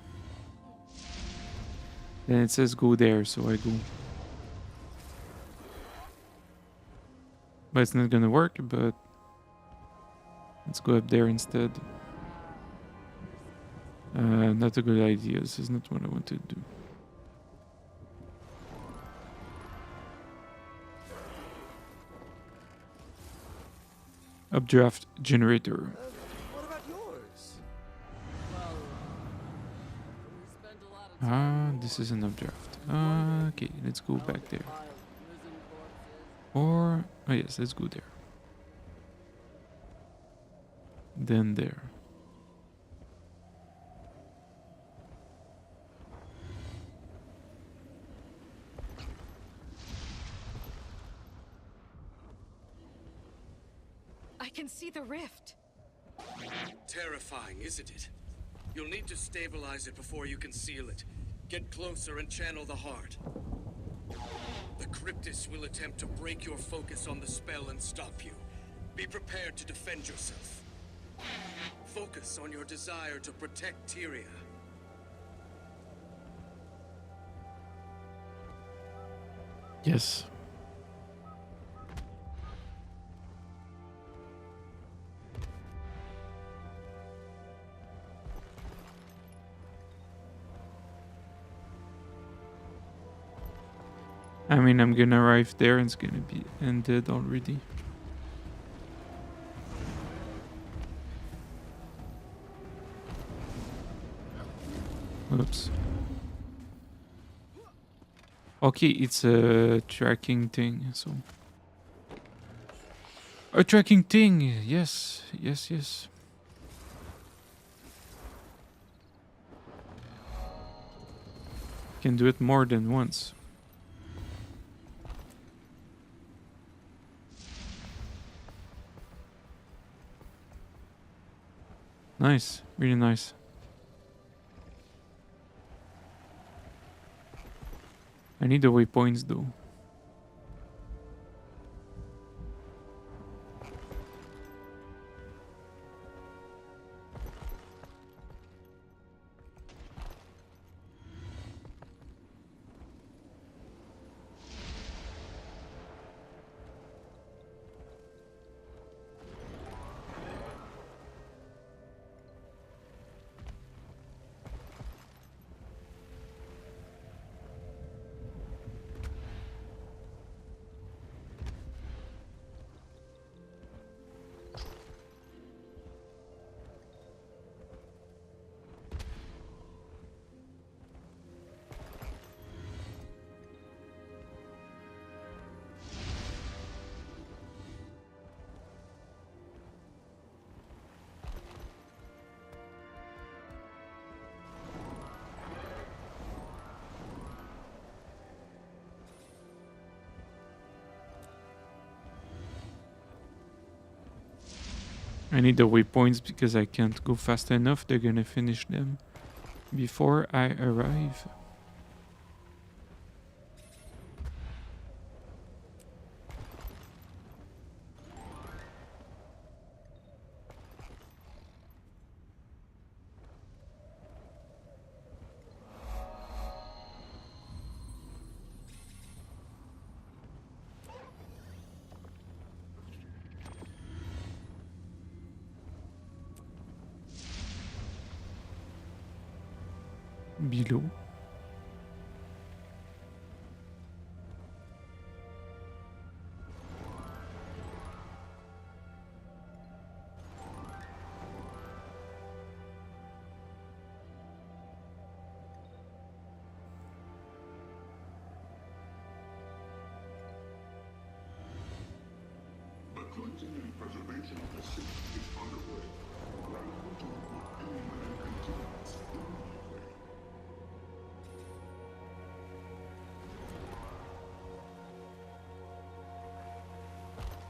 Then it says go there, so I go. But it's not gonna work, but let's go up there instead. Not a good idea. This is not what I want to do. Updraft generator. What about yours? This is an updraft. Okay, let's go back there. Or, oh yes, let's go there. Then there. I can see the rift. Terrifying, isn't it? You'll need to stabilize it before you can seal it. Get closer and channel the heart. The Cryptis will attempt to break your focus on the spell and stop you. Be prepared to defend yourself. Focus on your desire to protect Tyria. Yes. I mean, I'm gonna arrive there and it's gonna be ended already. Oops. Okay, it's a tracking thing, so... A tracking thing! Yes, yes, yes. Can do it more than once. Nice, really nice. I need the waypoints though. I need the waypoints because I can't go fast enough. They're gonna finish them before I arrive. Below. The cleansing and preservation of the city is underway. Dragonhunter will aim and continue immediately.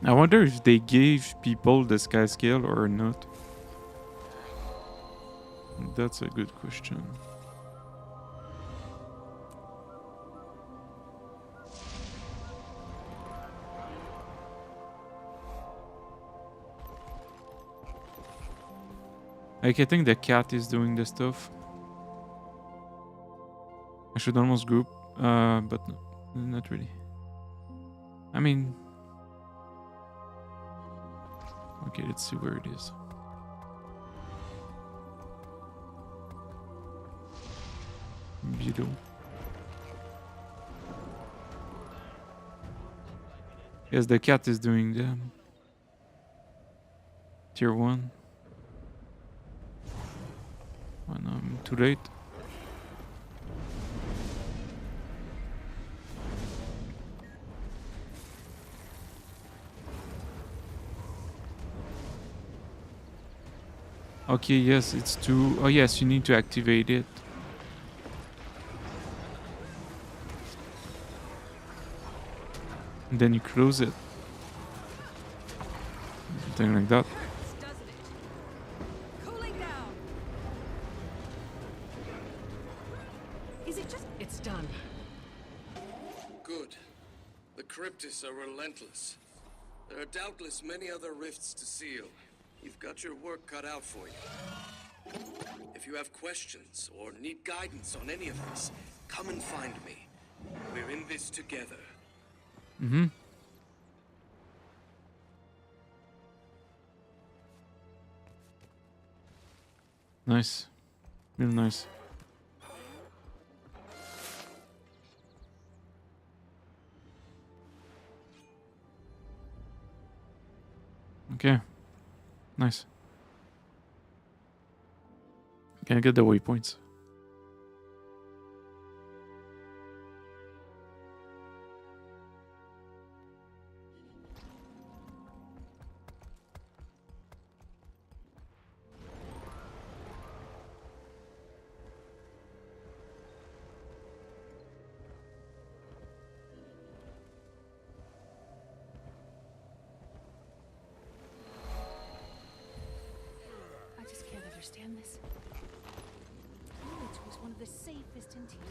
I wonder if they gave people the sky scale or not. That's a good question. Like, I think the cat is doing the stuff. I should almost group, but no, not really. I mean... Okay, let's see where it is. Below. Yes, the cat is doing the... Tier 1. Oh no, I'm too late. Okay, yes, it's two. Oh yes, you need to activate it. And then you close it. Something like that. It's done. Good. The Cryptis are relentless. There are doubtless many other rifts to seal. You've got your work cut out for you. If you have questions or need guidance on any of this, come and find me. We're in this together. Mm-hmm. Nice. Real nice. Okay. Nice. Can I get the waypoints? I just can't understand this. It was one of the safest interiors.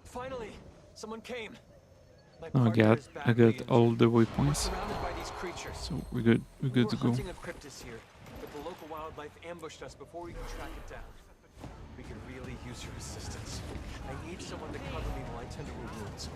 Finally, someone came. My Oh, partner is I badly got all the We're waypoints. surrounded by these creatures. So we're good. We're good to We're go. hunting a cryptis here, but the local wildlife ambushed us before we could track it down. We could really use your assistance. I need someone to cover me while I tend to her wounds.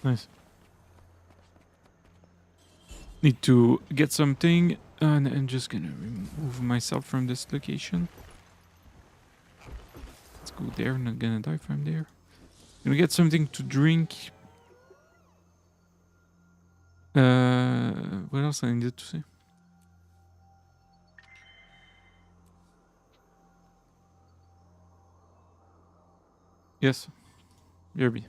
Nice. Need to get something, and I'm just gonna remove myself from this location. Let's go there, not gonna die from there. Gonna get something to drink. What else I needed to say? Yes, Yerby.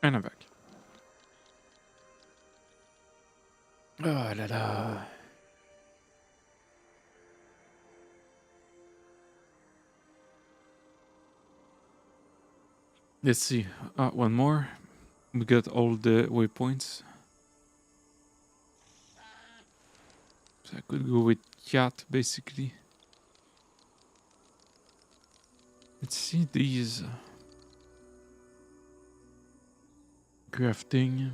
And I'm back. Oh la la. Let's see. One more. We got all the waypoints. So I could go with cat basically. Let's see these. Crafting.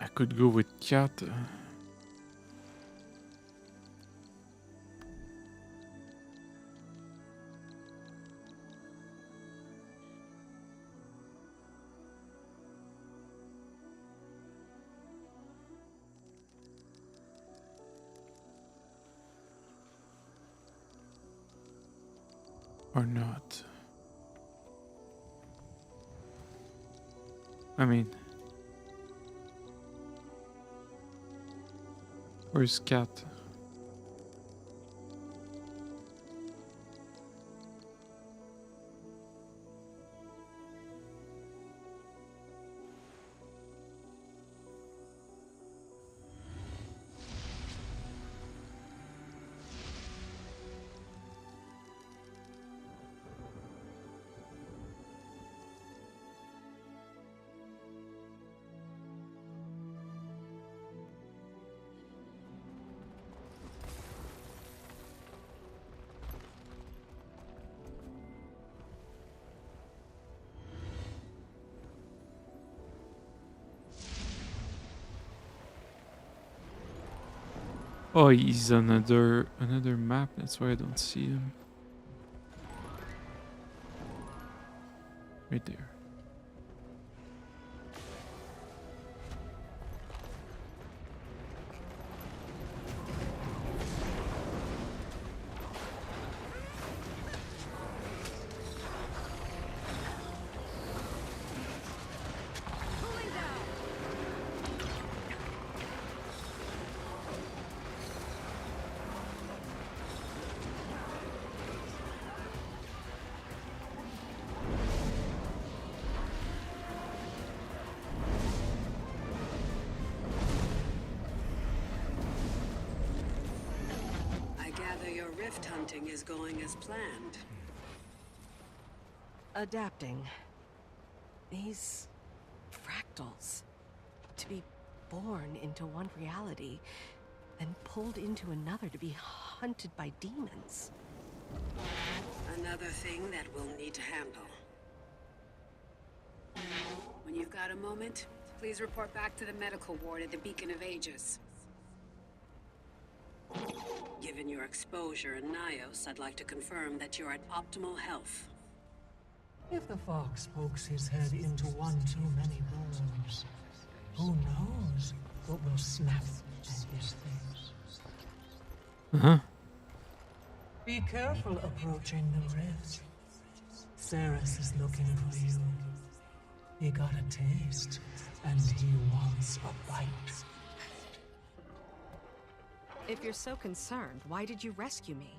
I could go with cat. Or not. I mean... Where's Cat? Oh, he's another map. That's why I don't see him. Right there. Rift hunting is going as planned. Adapting. These fractals. To be born into one reality, then pulled into another to be hunted by demons. Another thing that we'll need to handle. When you've got a moment, please report back to the medical ward at the Beacon of Ages. Given your exposure in Nyos, I'd like to confirm that you're at optimal health. If the fox pokes his head into one too many burrows, who knows what will snap at his face? Uh-huh. Be careful approaching the rift. Ceres is looking for you. He got a taste, and he wants a bite. If you're so concerned, why did you rescue me?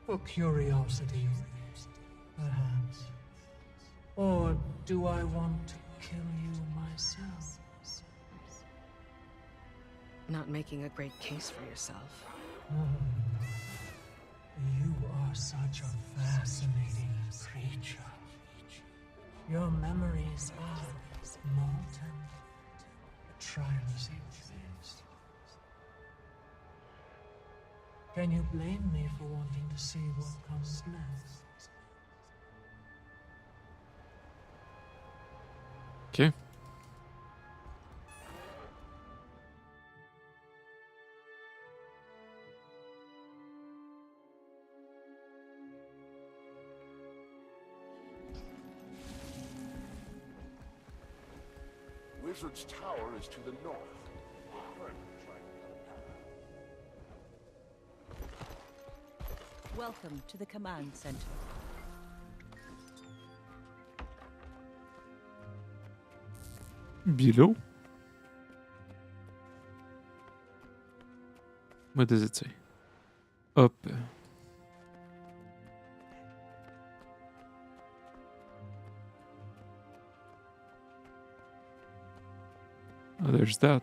For curiosity, perhaps. Or do I want to kill you myself? Not making a great case for yourself. You are such a fascinating creature. Your memories are molten. Trials you faced. Can you blame me for wanting to see what comes next? Okay. Wizard's Tower is to the north. Welcome to the command center. Below? What does it say? Up. Oh, there's that.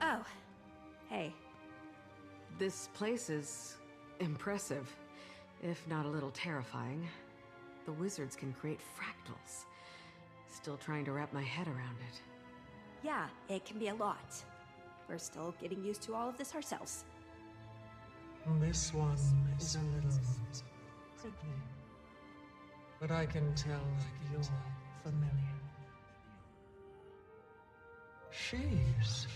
Oh. Hey. This place is impressive, if not a little terrifying. The wizards can create fractals. Still trying to wrap my head around it. Yeah, it can be a lot. We're still getting used to all of this ourselves. This one is a little prickly, but I can tell you're familiar. She's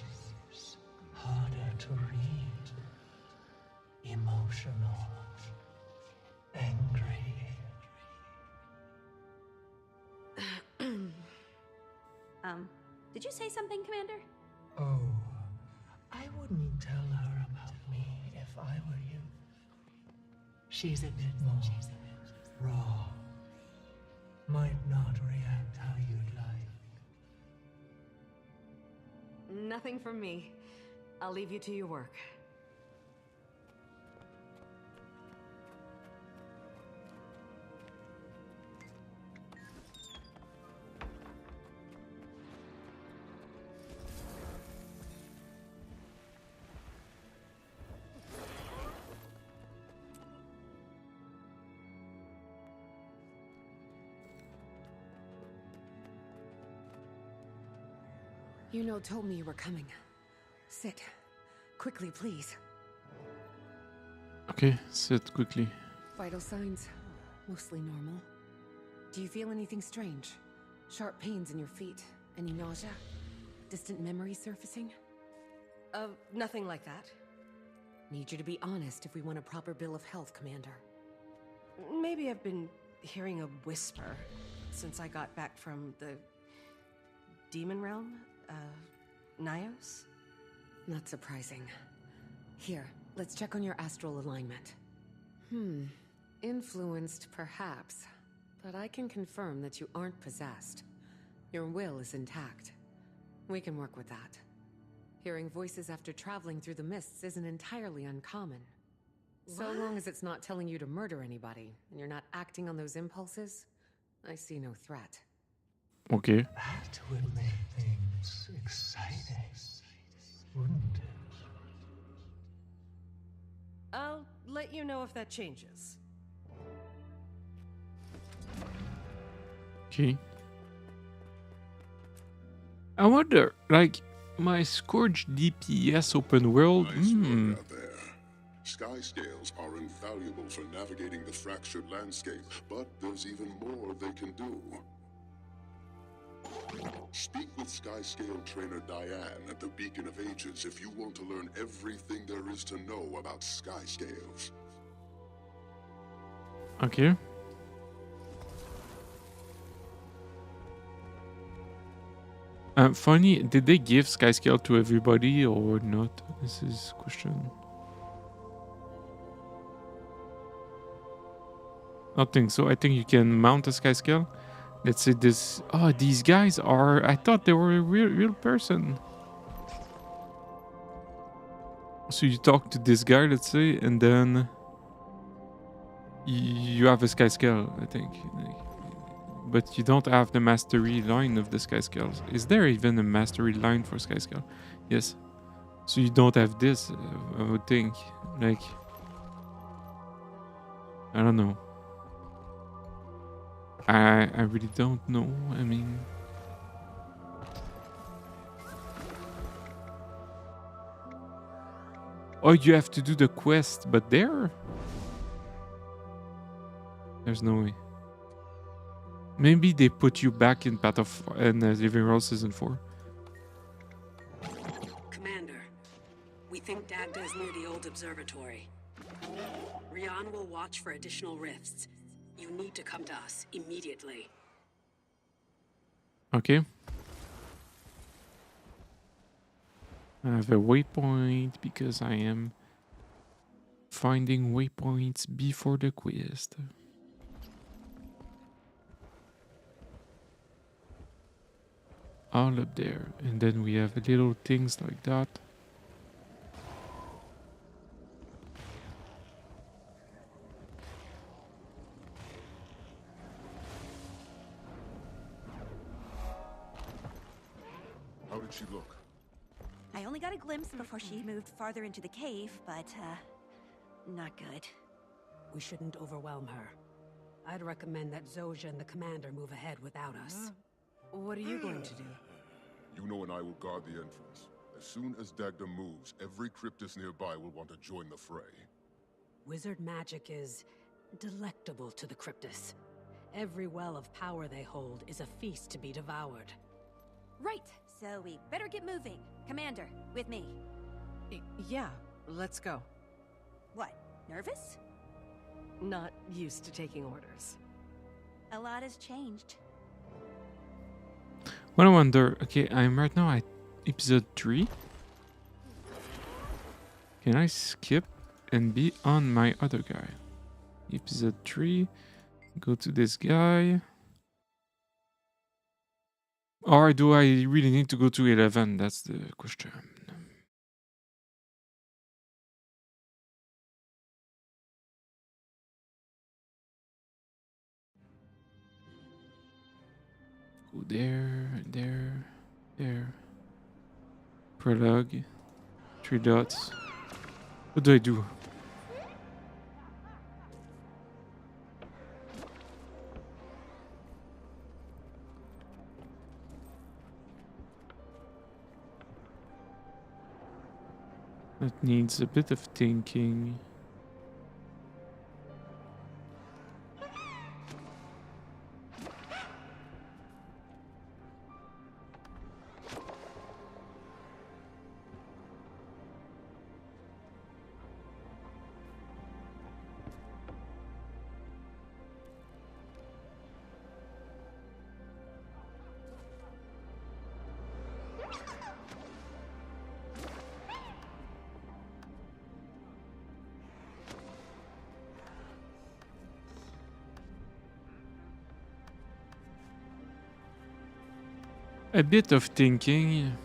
harder to read. Emotional. Angry. Did you say something, Commander? Oh, I wouldn't tell her about me if I were you. She's a bit more raw. might not react how you'd like. Nothing from me. I'll leave you to your work. Yuno told me you were coming. Sit. Quickly, please. Okay, sit quickly. Vital signs. Mostly normal. Do you feel anything strange? Sharp pains in your feet? Any nausea? Distant memories surfacing? Nothing like that. Need you to be honest if we want a proper bill of health, Commander. Maybe I've been hearing a whisper since I got back from the demon realm? Nyos? Not surprising. Here, let's check on your astral alignment. Influenced, perhaps. But I can confirm that you aren't possessed. Your will is intact. We can work with that. Hearing voices after traveling through the mists isn't entirely uncommon. So long as it's not telling you to murder anybody, and you're not acting on those impulses, I see no threat. Okay. That would make things exciting, wouldn't it? I'll let you know if that changes. Okay. I wonder, like, my Scourge DPS open world. Nice work out there. Sky scales are invaluable for navigating the fractured landscape, but there's even more they can do. Speak with Skyscale trainer Diane at the Beacon of Ages if you want to learn everything there is to know about Skyscales. Okay. Funny, did they give Skyscale to everybody or not? This is question. I don't think so. I think you can mount a Skyscale. Let's say this. Oh, these guys are. I thought they were a real person. So you talk to this guy, let's say, and then you have a Skyscale, I think. But you don't have the mastery line of the Skyscales. Is there even a mastery line for Skyscale? Yes. So you don't have this, I would think. Like, I don't know. I really don't know. I mean, oh, you have to do the quest, but there's no way. Maybe they put you back in Path of Living World Season 4. Commander, we think Dagda is near the old observatory. Rian will watch for additional rifts. You need to come to us immediately. Okay. I have a waypoint because I am finding waypoints before the quest. All up there, and then we have little things like that. How did she look? I only got a glimpse before she moved farther into the cave, but, not good. We shouldn't overwhelm her. I'd recommend that Zojja and the commander move ahead without us. What are you going to do? Yuno and I will guard the entrance. As soon as Dagda moves, every cryptid nearby will want to join the fray. Wizard magic is delectable to the Cryptus. Every well of power they hold is a feast to be devoured. Right, so we better get moving. Commander, with me. Yeah, let's go. What, nervous? Not used to taking orders. A lot has changed. What I wonder, okay, I'm right now at episode 3. Can I skip and be on my other guy? Episode 3, go to this guy. Or do I really need to go to 11? That's the question. Go there, there, there. Prologue. 3 dots. What do I do? That needs a bit of thinking. A bit of thinking.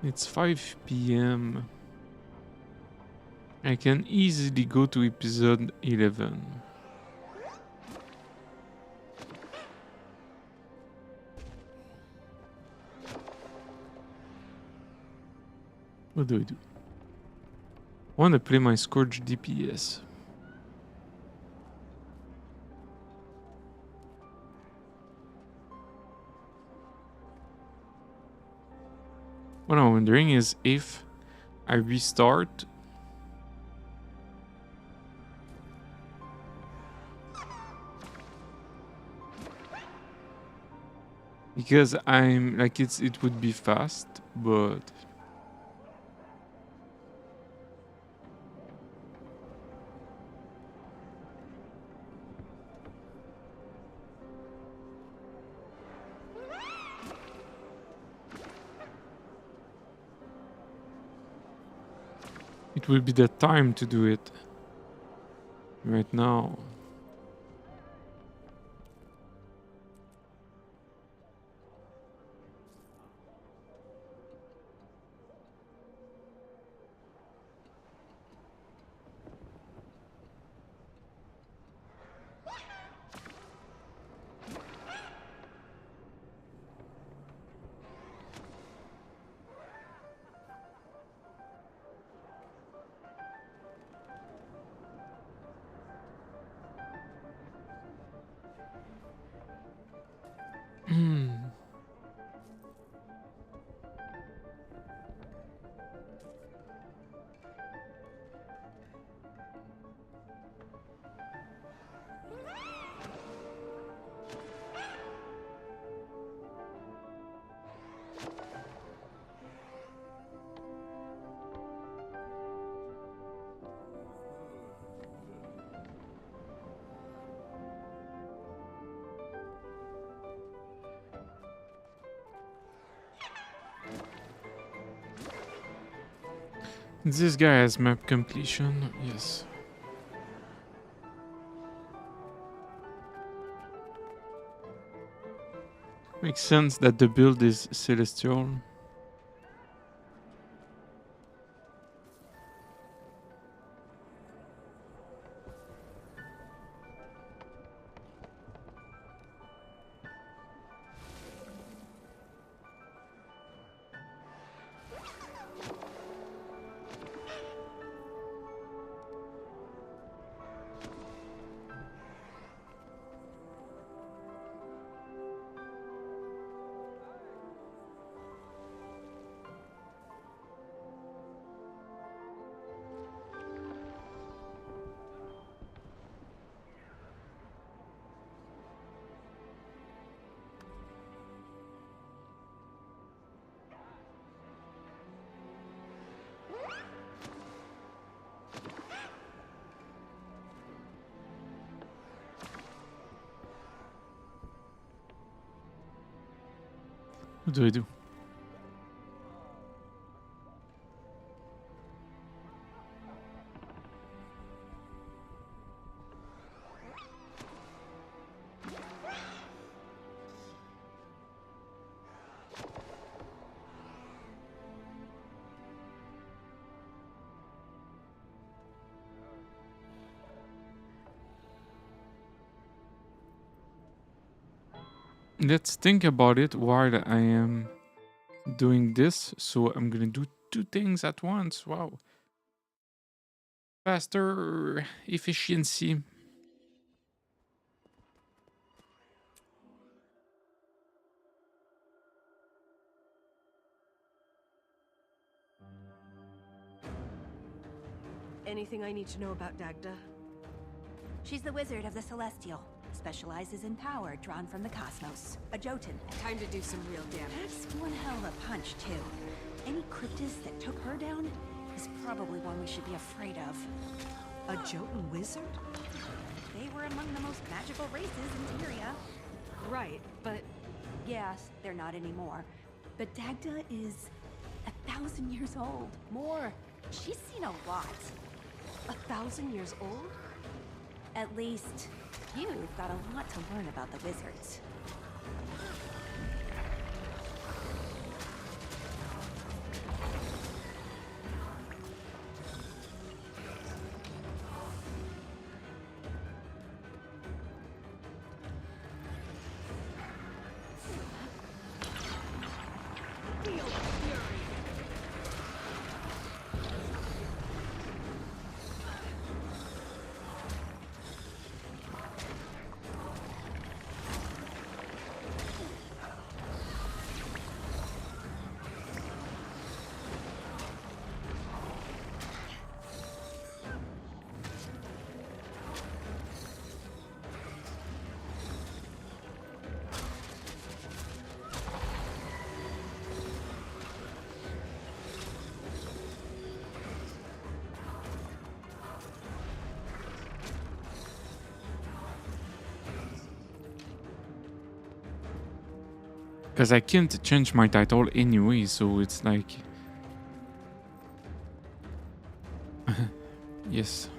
It's 5 p.m. I can easily go to episode 11. What do I do? I want to play my Scourge DPS. What I'm wondering is if I restart, because I'm like it would be fast, but it will be the time to do it right now. This guy has map completion, yes. Makes sense that the build is celestial. What do I do? let's think about it while I am doing this. So I'm gonna do 2 things at once. Wow. Faster efficiency. Anything I need to know about Dagda? She's the wizard of the Celestial. Specializes in power drawn from the cosmos. A Jotun. Time to do some real damage. That's one hell of a punch, too. Any cryptids that took her down is probably one we should be afraid of. A Jotun wizard? They were among the most magical races in Tyria. Right, but... Yes, they're not anymore. But Dagda is 1,000 years old. More. She's seen a lot. 1,000 years old? At least, you've got a lot to learn about the wizards. Because I can't change my title anyway, so it's like... yes.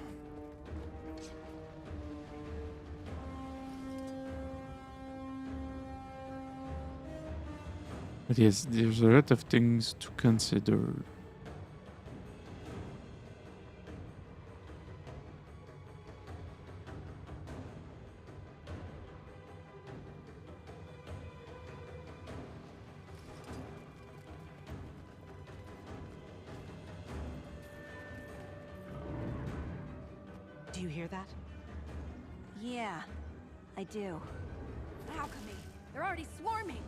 But yes, there's a lot of things to consider. Do you hear that? Yeah, I do. Alchemy! They're already swarming!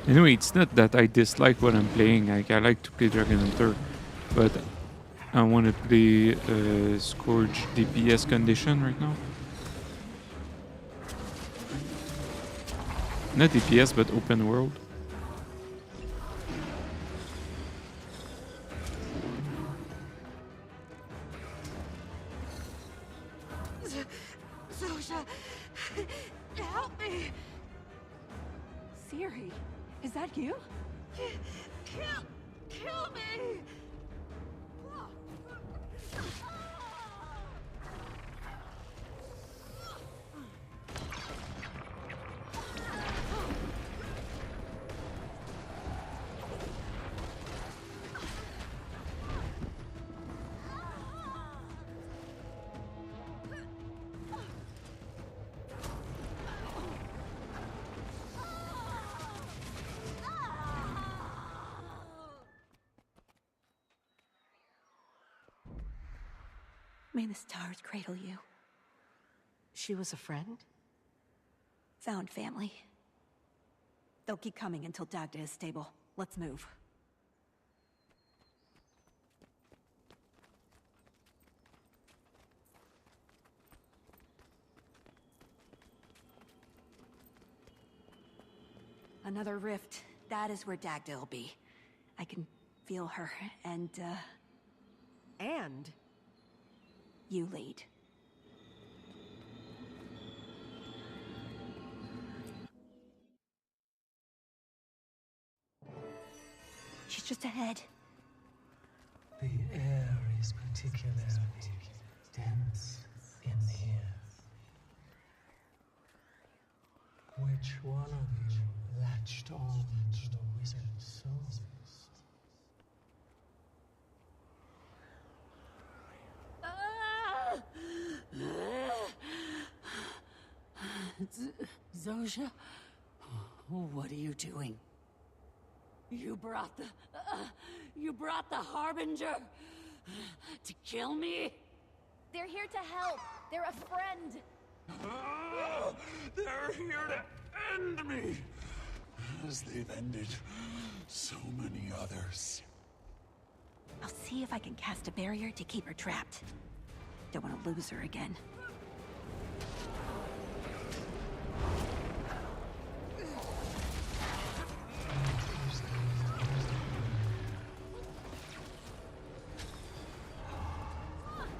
Anyway, it's not that I dislike what I'm playing. Like, I like to play Dragonhunter, but I want to play Scourge DPS condition right now. Not DPS, but open world. Zosha, help me! Siri, is that you? Kill me! May the stars cradle you. She was a friend? Found family. They'll keep coming until Dagda is stable. Let's move. Another rift. That is where Dagda will be. I can feel her, and, And? You lead. She's just ahead. The air is particularly dense in here. Where Which one of you latched on to the wizard's soul? Zosha, what are you doing? You brought the Harbinger to kill me? They're here to help. They're a friend. They're here to end me, as they've ended so many others. I'll see if I can cast a barrier to keep her trapped. Don't want to lose her again.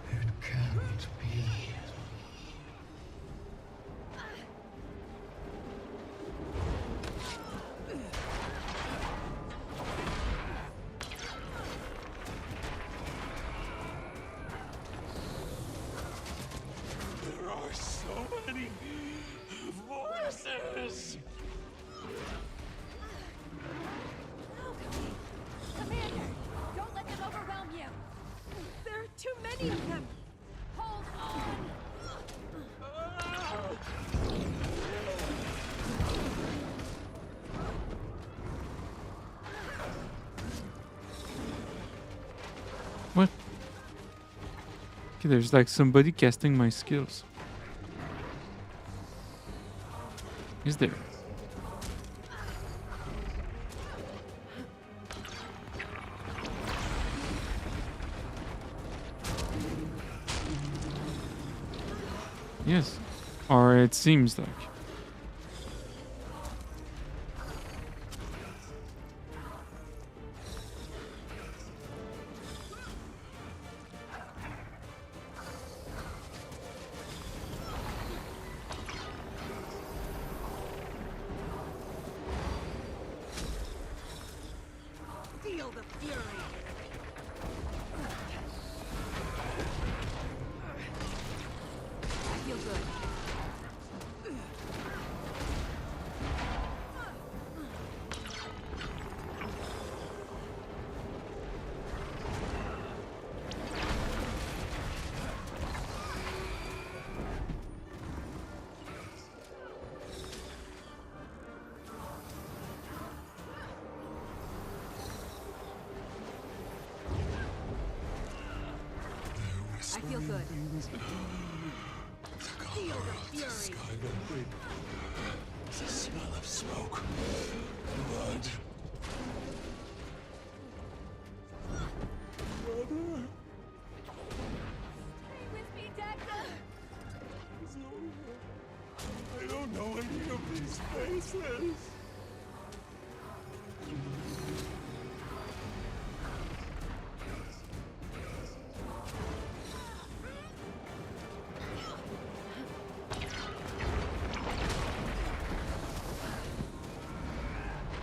It can't be. There are so many voices. Commander, don't let them overwhelm you. There are too many of them. Hold on. What? Okay, there's like somebody casting my skills. Is there? Yes. Or it seems like. Feel the fury. I feel good. I feel good. Feel the fury. The smell of smoke, blood. Brother. Stay with me, Dagda. I don't know any of these faces.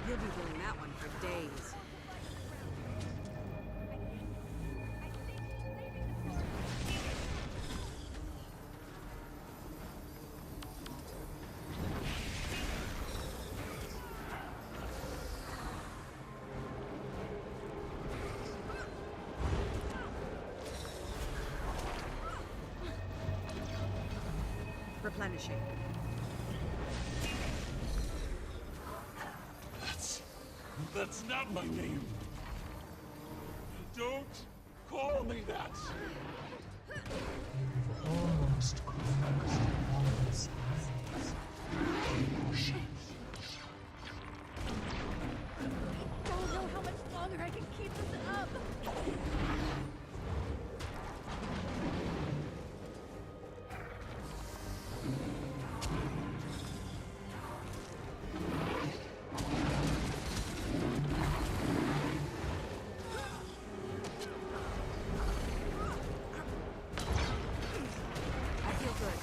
You'll be doing that one for days. Replenishing. That's not my name. Don't call me that. You've almost crossed all the sides. I don't know how much longer I can keep this up. I feel good.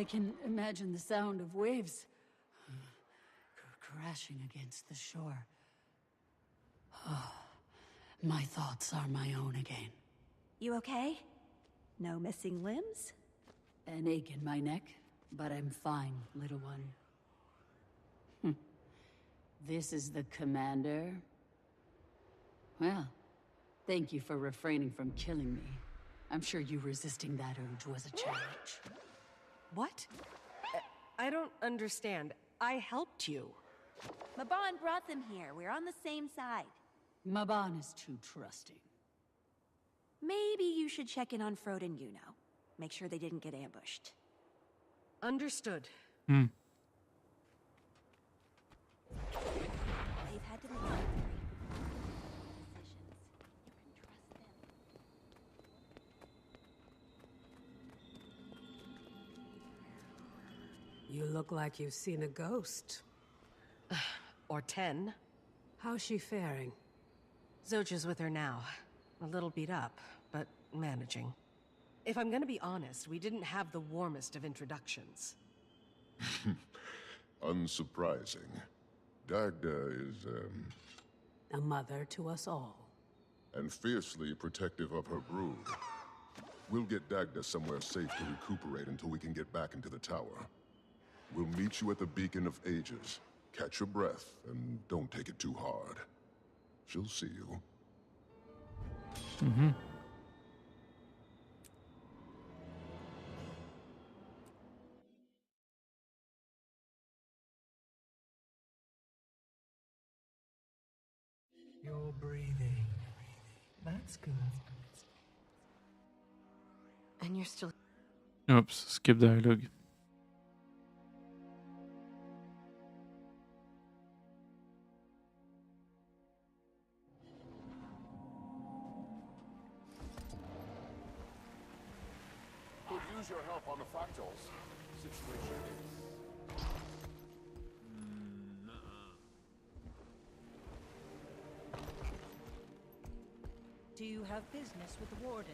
I can imagine the sound of waves crashing against the shore. Oh, my thoughts are my own again. You okay? No missing limbs? An ache in my neck, but I'm fine, little one. This is the commander? Well, thank you for refraining from killing me. I'm sure you resisting that urge was a challenge. What? I don't understand. I helped you. Mabon brought them here. We're on the same side. Mabon is too trusting. Maybe you should check in on Frode and Yuno. Make sure they didn't get ambushed. Understood. They've had to make some decisions. You can trust them. You look like you've seen a ghost. Or 10. How's she faring? Zoja's with her now. A little beat up, but managing. If I'm gonna be honest, we didn't have the warmest of introductions. Unsurprising. Dagda is, A mother to us all. and fiercely protective of her brood. We'll get Dagda somewhere safe to recuperate until we can get back into the tower. We'll meet you at the Beacon of Ages. Catch your breath, and don't take it too hard. She'll see you. You're breathing. That's good. And you're still... Oops, skip dialogue. Could use your help on the fractals. Situation is... Do you have business with the Warden?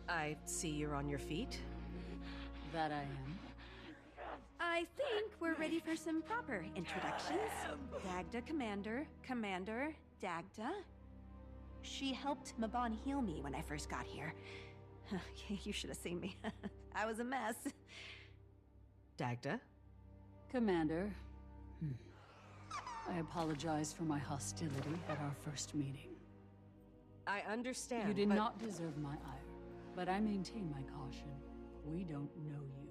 I see you're on your feet. That I am. I think we're ready for some proper introductions. Dagda Commander, Commander Dagda. She helped Mabon heal me when I first got here. You should have seen me. I was a mess. Dagda? Commander. I apologize for my hostility at our first meeting. I understand, You did but... not deserve my ire, but I maintain my caution. We don't know you.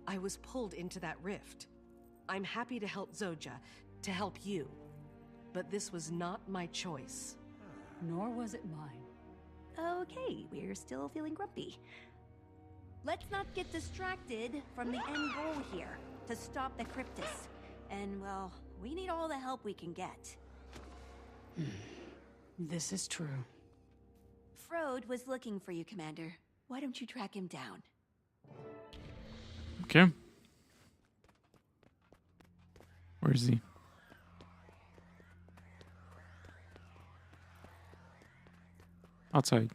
I was pulled into that rift. I'm happy to help Zoja, to help you. But this was not my choice. Nor was it mine. Okay, we're still feeling grumpy. Let's not get distracted from the end goal here, to stop the Cryptus. And, well, we need all the help we can get. This is true. Frode was looking for you, Commander. Why don't you track him down? Okay. Where is he? Outside.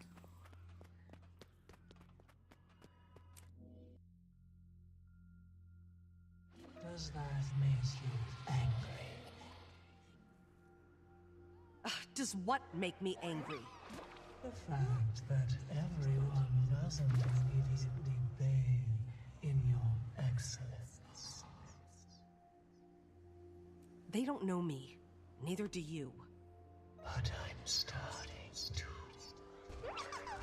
Does that make you angry? Does what make me angry? The fact that everyone doesn't immediately bathe in your excellence. They don't know me. Neither do you. But I'm starting to.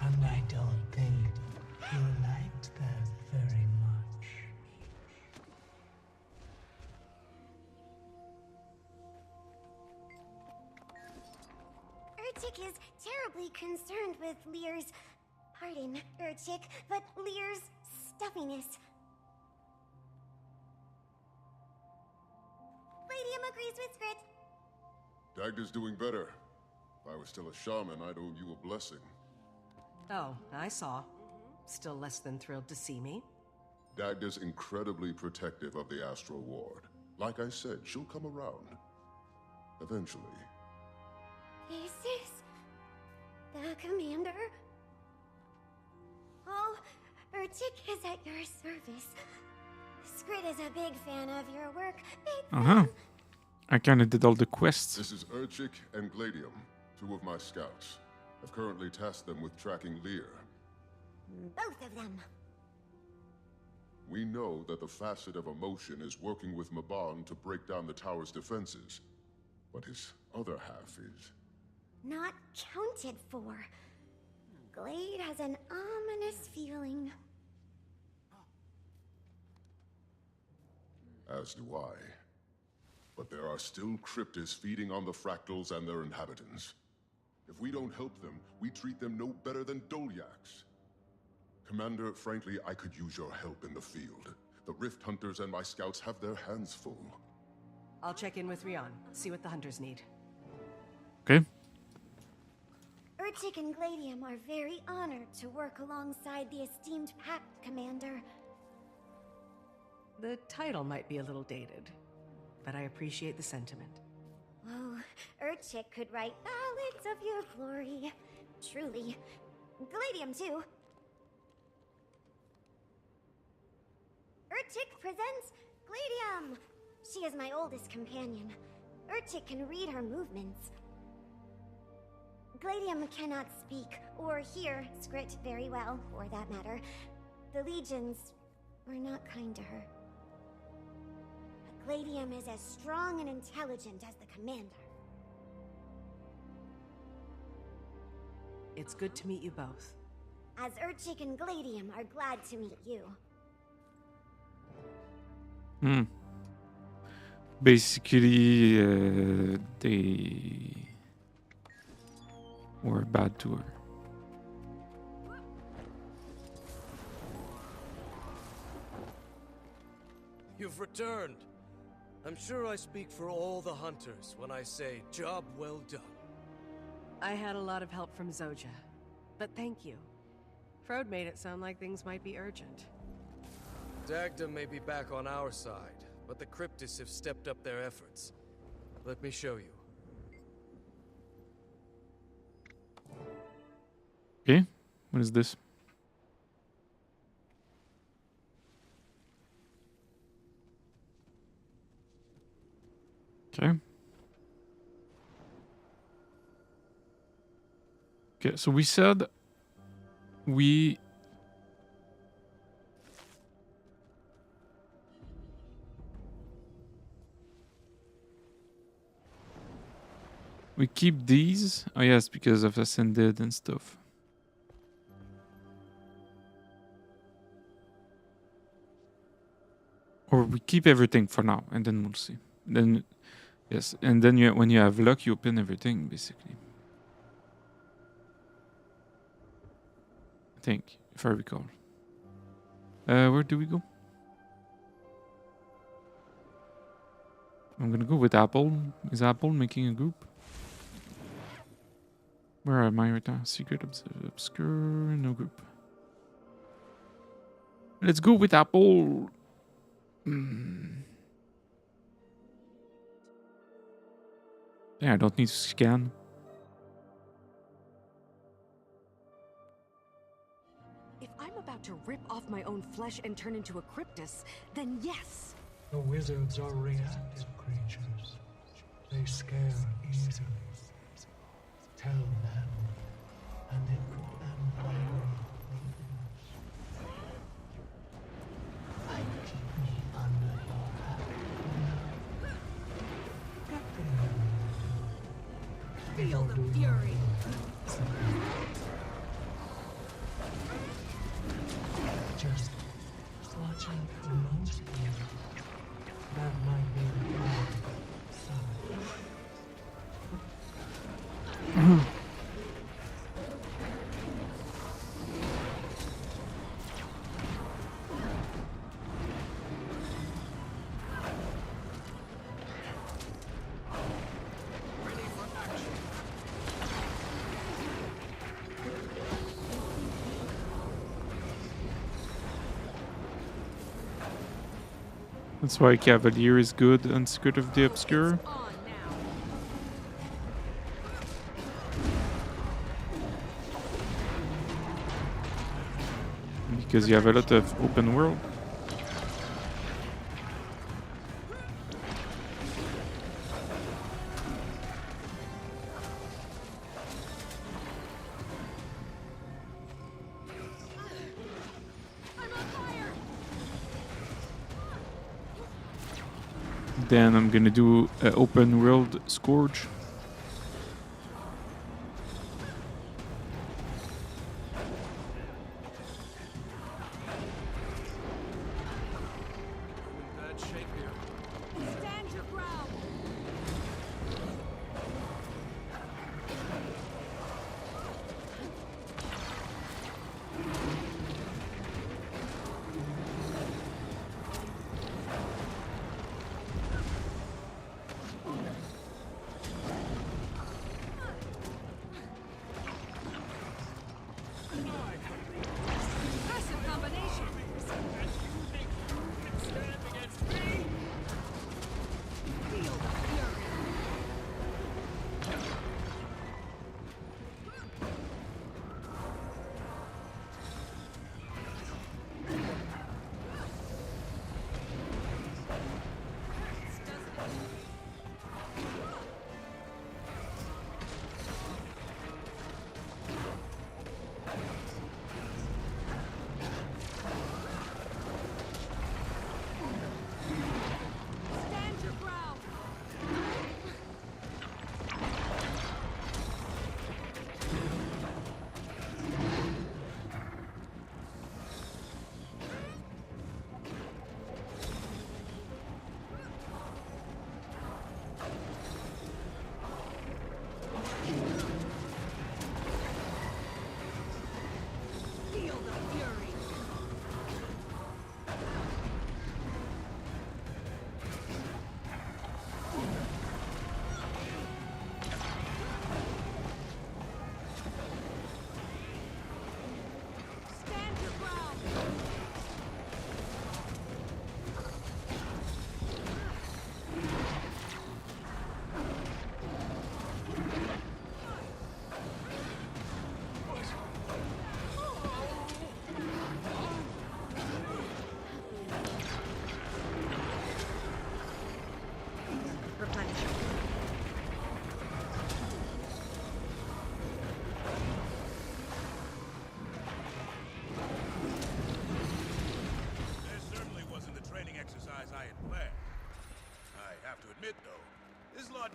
And I don't think you liked that very much. Urchik is terribly concerned with Lear's... Pardon, Urchik, but Lear's stuffiness. Palladium agrees with Skrit. Dagda's doing better. If I was still a shaman, I'd owe you a blessing. Oh, I saw. Still less than thrilled to see me. Dagda's incredibly protective of the Astral Ward. Like I said, she'll come around. Eventually. This is the commander. Oh, Urtik is at your service. Skrit is a big fan of your work. Big fan. I kind of did all the quests. This is Urchik and Gladium, 2 of my scouts. I've currently tasked them with tracking Lear. Both of them. We know that the facet of emotion is working with Mabon to break down the tower's defenses. But his other half is... Not counted for. Glade has an ominous feeling. As do I. But there are still cryptids feeding on the fractals and their inhabitants. If we don't help them, we treat them no better than Dolyaks. Commander, frankly, I could use your help in the field. The Rift Hunters and my scouts have their hands full. I'll check in with Rion, see what the hunters need. Okay. Urtik and Gladium are very honored to work alongside the esteemed Pact Commander. The title might be a little dated, but I appreciate the sentiment. Oh, Urtik could write ballads of your glory. Truly. Gladium, too. Urtik presents Gladium! She is my oldest companion. Urtik can read her movements. Gladium cannot speak or hear Skrit very well, for that matter. The legions were not kind to her. But Gladium is as strong and intelligent as the commander. It's good to meet you both. As Urtik and Gladium are glad to meet you. Basically, they were bad to her. You've returned. I'm sure I speak for all the hunters when I say job well done. I had a lot of help from Zoja, but thank you. Frode made it sound like things might be urgent. Dagda may be back on our side, but the Cryptis have stepped up their efforts. Let me show you. Okay, what is this? Okay. Okay, so we said we keep these. Oh yes, because of Ascended and stuff. Or we keep everything for now, and then we'll see. Then, yes, and then when you have luck, you open everything, basically. I think, if I recall. Where do we go? I'm gonna go with Apple. Is Apple making a group? Where am I right now? Secret, obscure, no group. Let's go with Apple. Yeah, I don't need to scan. If I'm about to rip off my own flesh and turn into a cryptis, then yes. The wizards are reactive creatures. They scare easily. Tell them, and it could end very problems. I keep me under your hat. Feel the fury. Just watch out for most people. That might be the side. That's why Cavalier is good on Secret of the Obscure. Because you have a lot of open world. Then I'm gonna do an open world Scourge.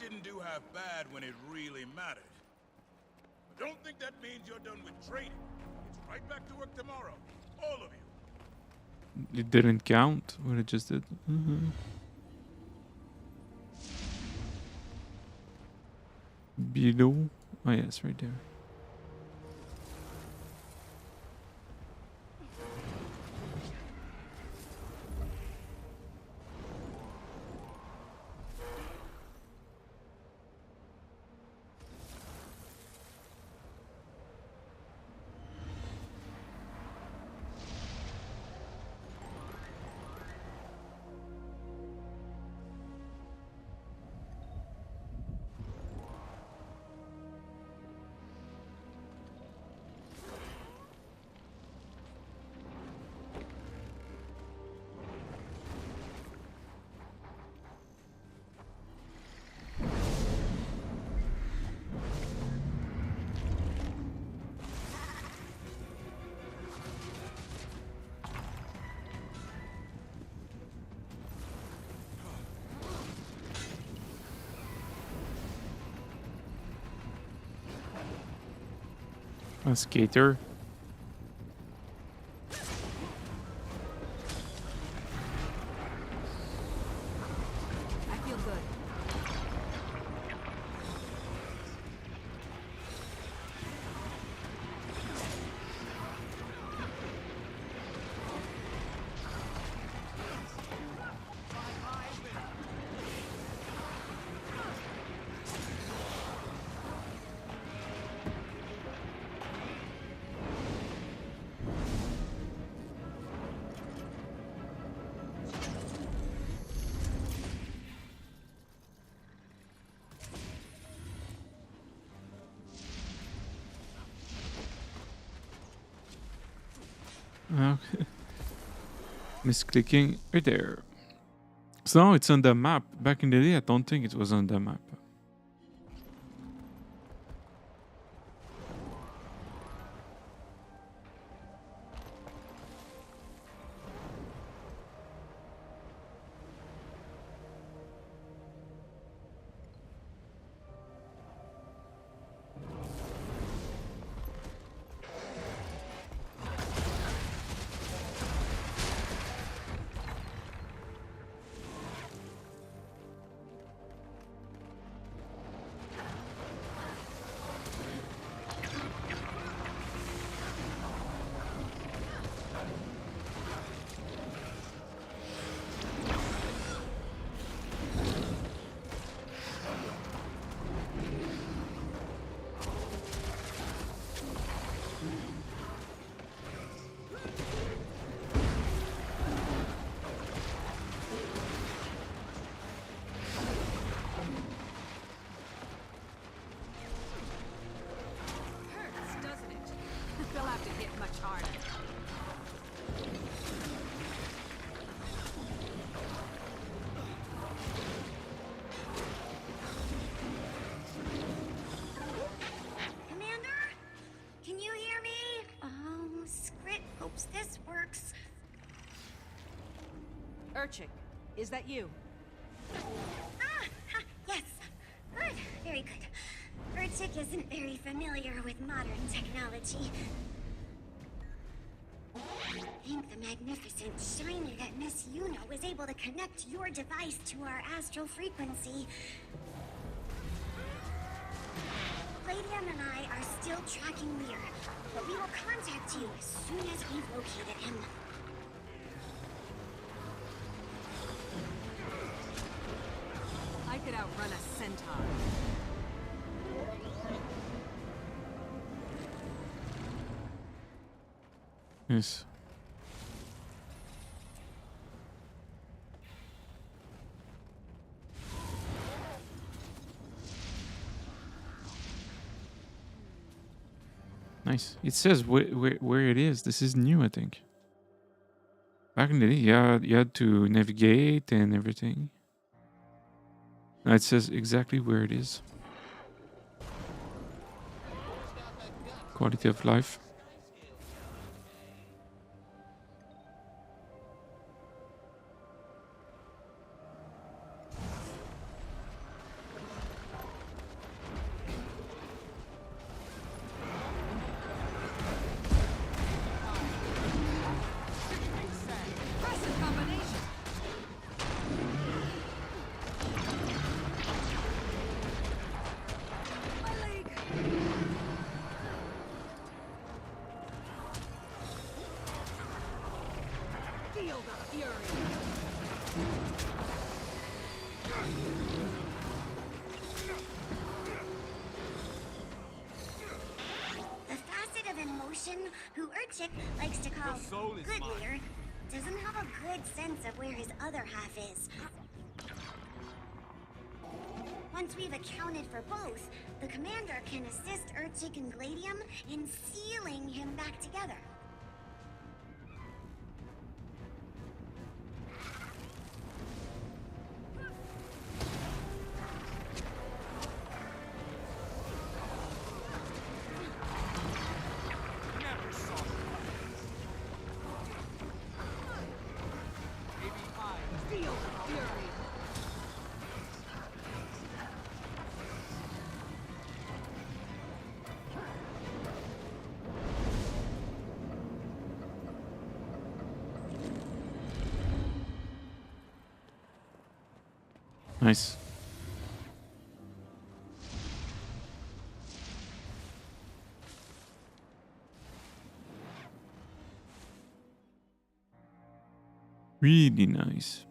Didn't do half bad when it really mattered. But don't think that means you're done with training. It's right back to work tomorrow. All of you. It didn't count what it just did. Below. Oh yes, right there. A skater. I feel good. Okay. Misclicking right there. So now it's on the map. Back in the day, I don't think it was on the map. Urchin, is that you? Yes. Good. Very good. Urchik isn't very familiar with modern technology. Thank the magnificent shiny that Miss Yuno was able to connect your device to our astral frequency. Palladium and I are still tracking Lear, but we will contact you as soon as we've located him. I could outrun a centaur. Yes. Nice. It says where it is. This is new, I think. Back in the day, yeah, you had to navigate and everything. Now it says exactly where it is. Quality of life. The facet of emotion, who Urchik likes to call good Lear, doesn't have a good sense of where his other half is. Once we've accounted for both, the commander can assist Urchik and Gladium in sealing him back together. Nice. Really nice.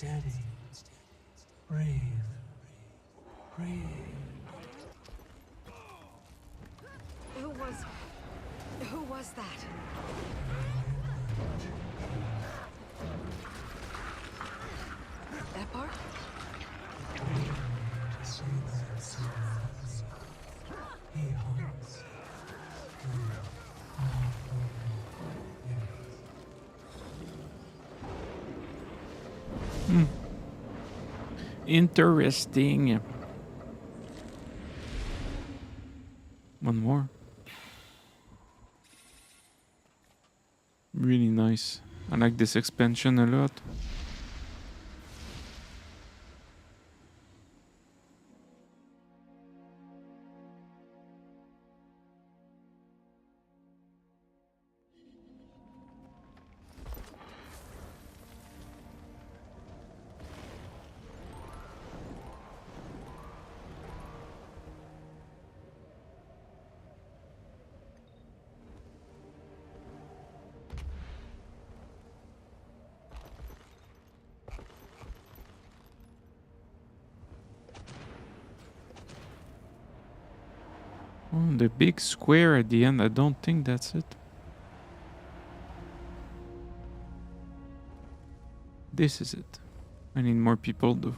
Steady. Breathe. Breathe. Who was that? Epar? He hunts. Interesting. One more. Really nice. I like this expansion a lot. Oh, the big square at the end, I don't think that's it. This is it. I need more people though.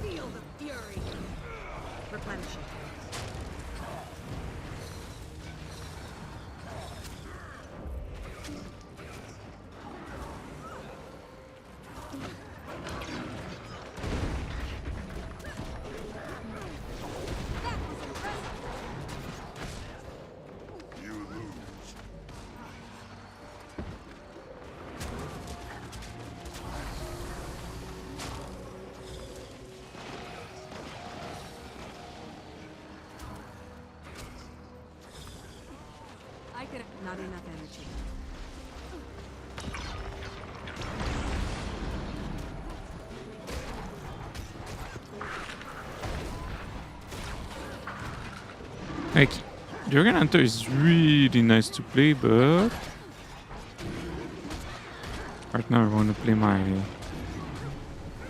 Feel the fury. Replenishing. Not enough energy. Like, Dragonhunter is really nice to play, but right now I want to play my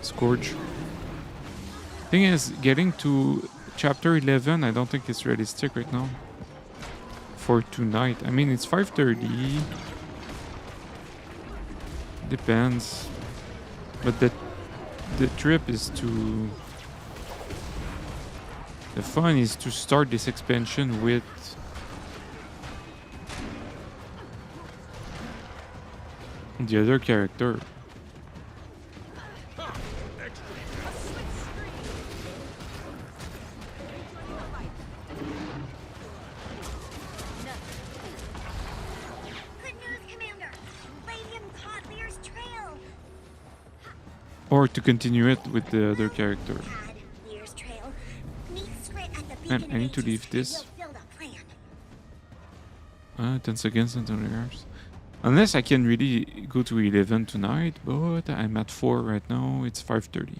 Scourge. Thing is, getting to chapter 11, I don't think it's realistic right now. For tonight. I mean, it's 5:30. Depends. But the trip is to... The fun is to start this expansion with... the other character. Or to continue it with the other character. And I need to leave this. 10 seconds until yours. Unless I can really go to 11 tonight, but I'm at 4 right now. It's 5:30.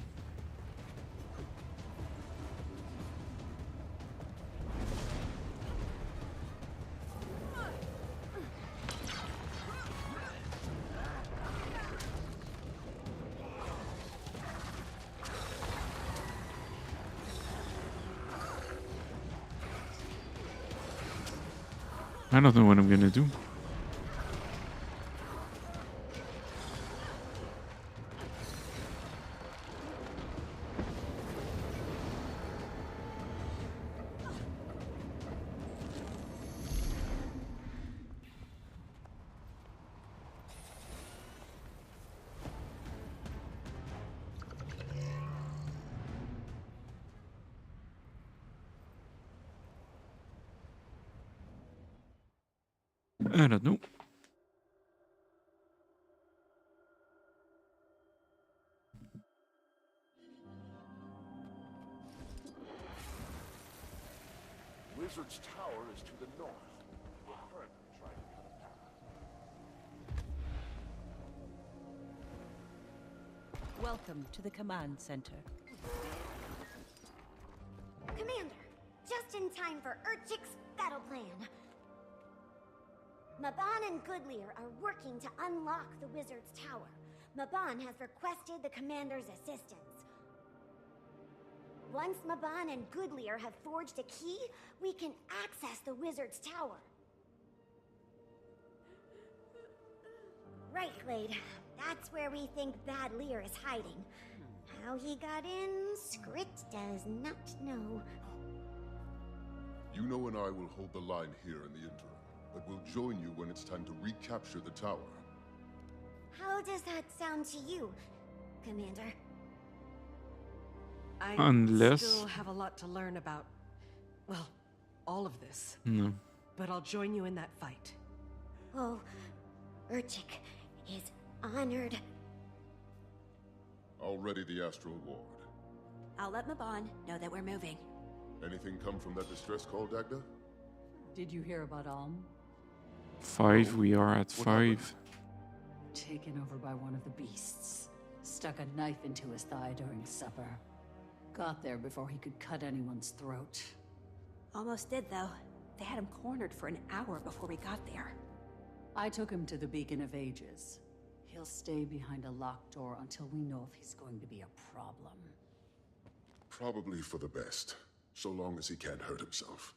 I don't know what I'm gonna do. I don't know. Wizard's Tower is to the north. We'll further try to cut a path. Welcome to the command center. Commander, just in time for Urchik's battle plan. Maban and Goodlear are working to unlock the Wizard's Tower. Maban has requested the Commander's assistance. Once Maban and Goodlear have forged a key, we can access the Wizard's Tower. Right, Glade. That's where we think Bad Lear is hiding. How he got in, Skrit does not know. You know and I will hold the line here in the interim, but we'll join you when it's time to recapture the tower. How does that sound to you, Commander? I still have a lot to learn about, well, all of this. No. But I'll join you in that fight. Oh, Urchik is honored. Already the Astral Ward. I'll let Maban know that we're moving. Anything come from that distress call, Dagda? Did you hear about Alm? 5, we are at 5. Taken over by one of the beasts. Stuck a knife into his thigh during supper. Got there before he could cut anyone's throat. Almost did, though. They had him cornered for an hour before we got there. I took him to the Beacon of Ages. He'll stay behind a locked door until we know if he's going to be a problem. Probably for the best, so long as he can't hurt himself.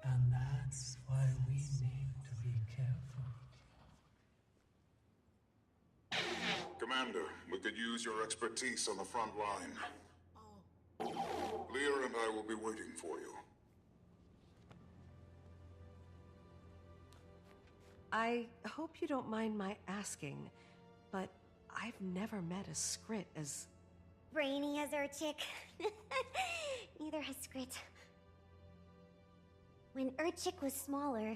And that's why we need to be careful. Commander, we could use your expertise on the front line. Lear and I will be waiting for you. I hope you don't mind my asking, but I've never met a Skrit as... brainy as Urchik. Neither has Skrit. When Urchik was smaller,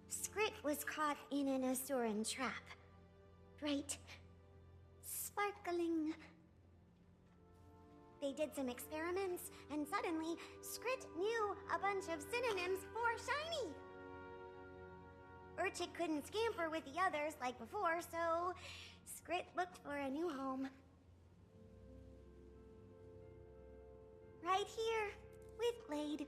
Skrit was caught in an Asuran trap. Bright, sparkling. They did some experiments, and suddenly, Skrit knew a bunch of synonyms for shiny. Urchik couldn't scamper with the others like before, so Skrit looked for a new home. Right here, with Glade.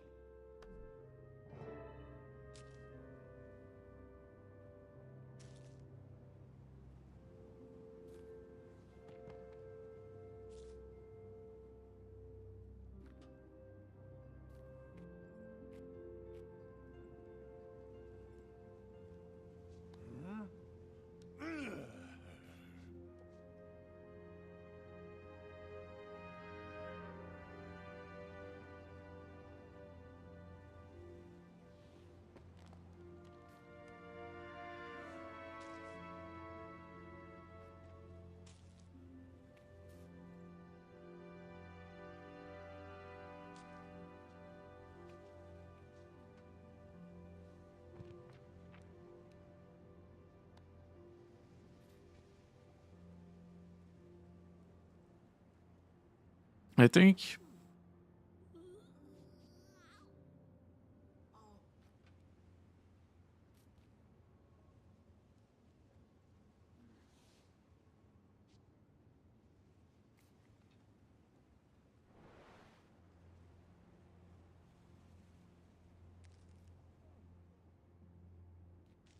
I think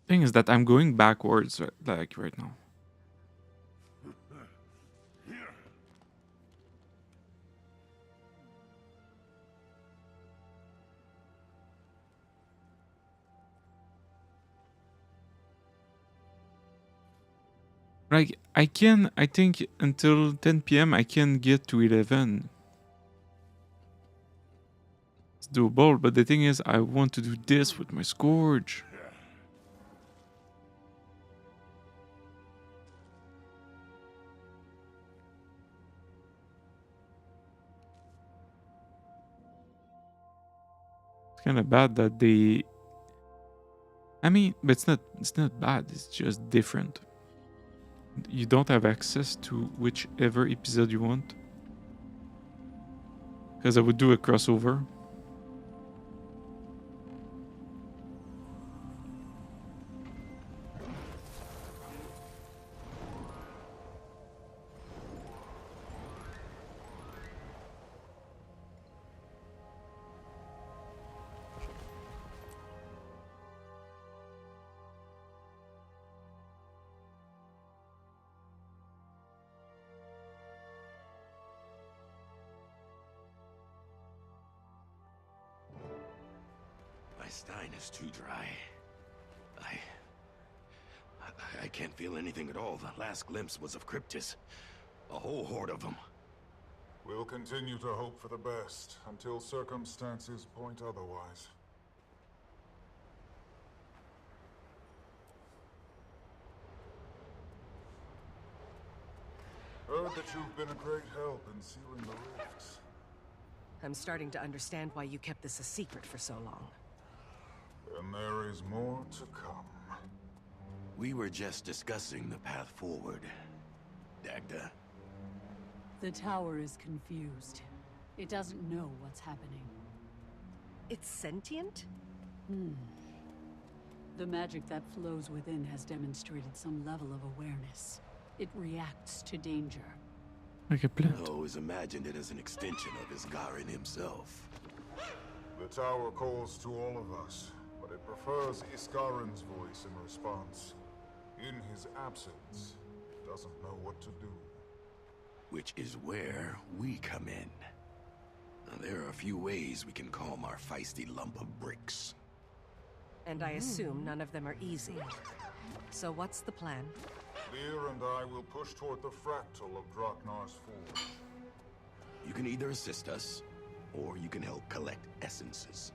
thing is that I'm going backwards like right now. Like, I think until 10 p.m. I can get to 11. It's doable, but the thing is, I want to do this with my Scourge. It's kind of bad that they... I mean, but it's not bad, it's just different. You don't have access to whichever episode you want. Because I would do a crossover. My stein is too dry. I can't feel anything at all. The last glimpse was of Cryptis. A whole horde of them. We'll continue to hope for the best until circumstances point otherwise. Heard that you've been a great help in sealing the rifts. I'm starting to understand why you kept this a secret for so long. And there is more to come. We were just discussing the path forward, Dagda. The tower is confused. It doesn't know what's happening. It's sentient? The magic that flows within has demonstrated some level of awareness. It reacts to danger. Like a plant. I always imagined it as an extension of Isgarin himself. The tower calls to all of us, but it prefers Iskarin's voice in response. In his absence, it doesn't know what to do. Which is where we come in. Now, there are a few ways we can calm our feisty lump of bricks. And I assume none of them are easy. So what's the plan? Lear and I will push toward the fractal of Draknar's forge. You can either assist us, or you can help collect essences.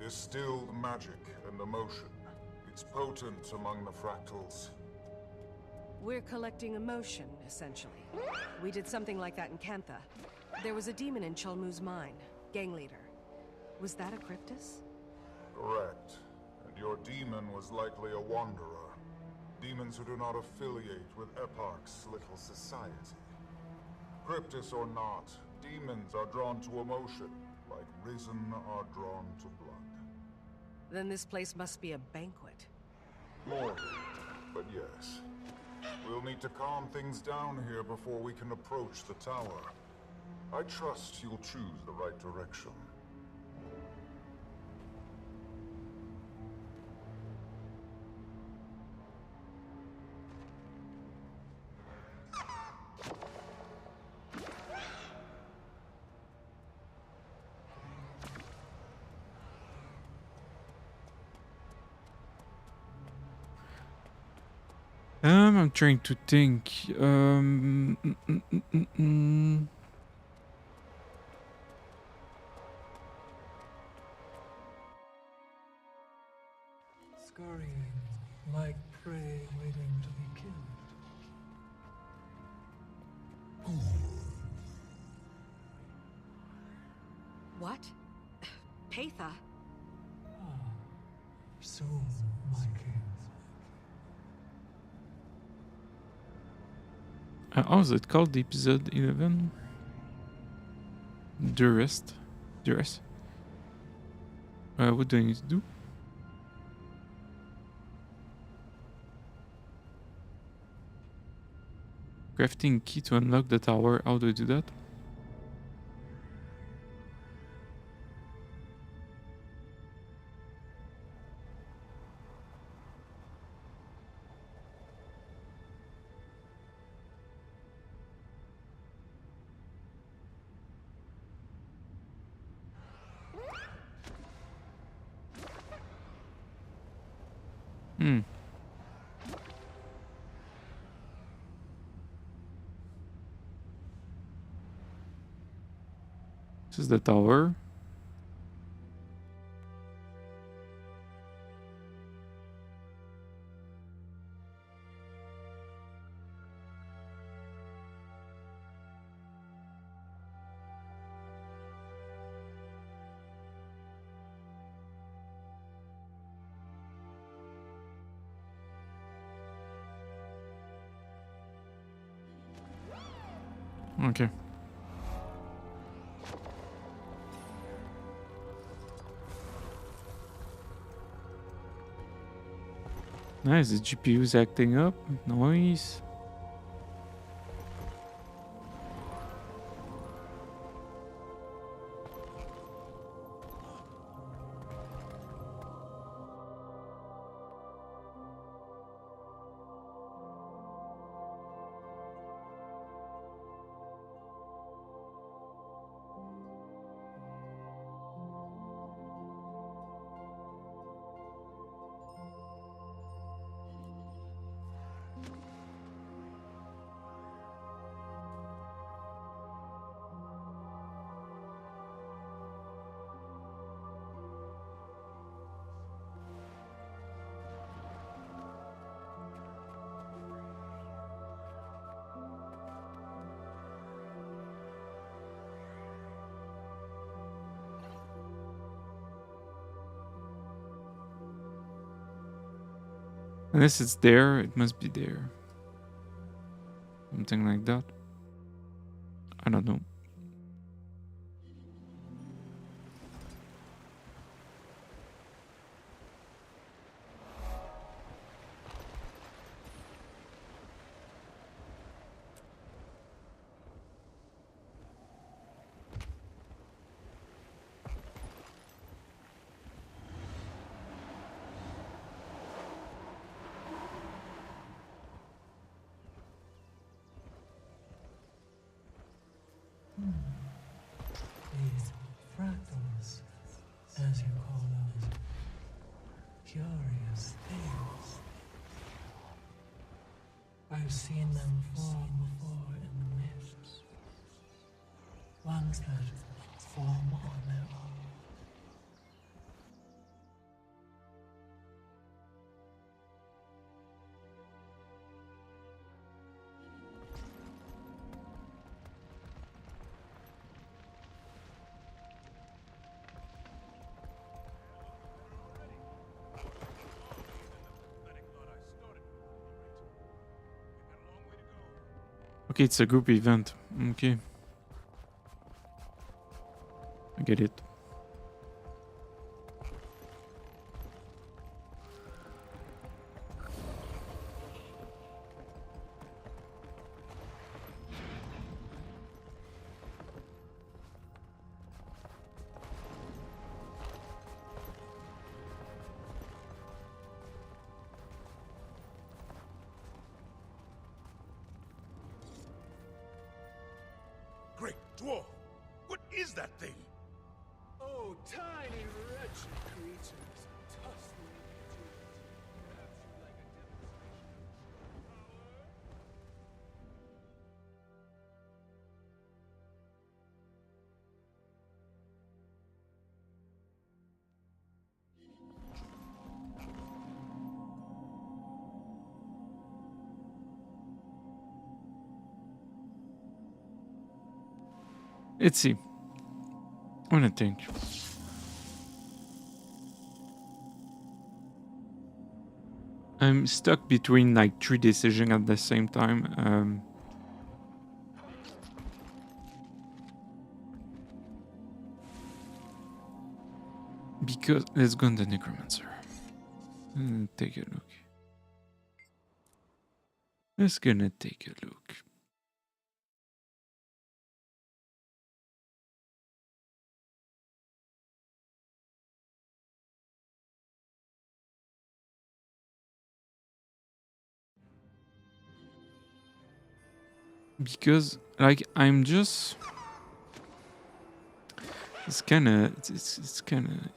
Distilled magic and emotion. It's potent among the fractals. We're collecting emotion, essentially. We did something like that in Kantha. There was a demon in Cholmu's mine, gang leader. Was that a Cryptis? Correct. And your demon was likely a wanderer. Demons who do not affiliate with Eparch's little society. Cryptis or not, demons are drawn to emotion, like Risen are drawn to blood. Then this place must be a banquet. Morbid, but yes. We'll need to calm things down here before we can approach the tower. I trust you'll choose the right direction. I'm trying to think. Scurrying like prey waiting to be killed. What? Patha? So, my king. How is it called? The episode 11? Durst. What do I need to do? Crafting key to unlock the tower. How do I do that? This is the tower. Okay. Nice, the GPU is acting up. Nice. Unless it's there, it must be there. Something like that. I don't know. These fractals, as you call them, curious things. I've seen them form before in the mists. Ones that form on their own. Okay, it's a group event. Okay. I get it. Great dwarf! What is that thing? Oh, tiny, wretched creatures, tussling at you. Perhaps you'd like a demonstration of power? Let's see. I wanna think. I'm stuck between like 3 decisions at the same time. Because let's go on the necromancer. Take a look. Let's gonna take a look. Because like I'm just it's kind of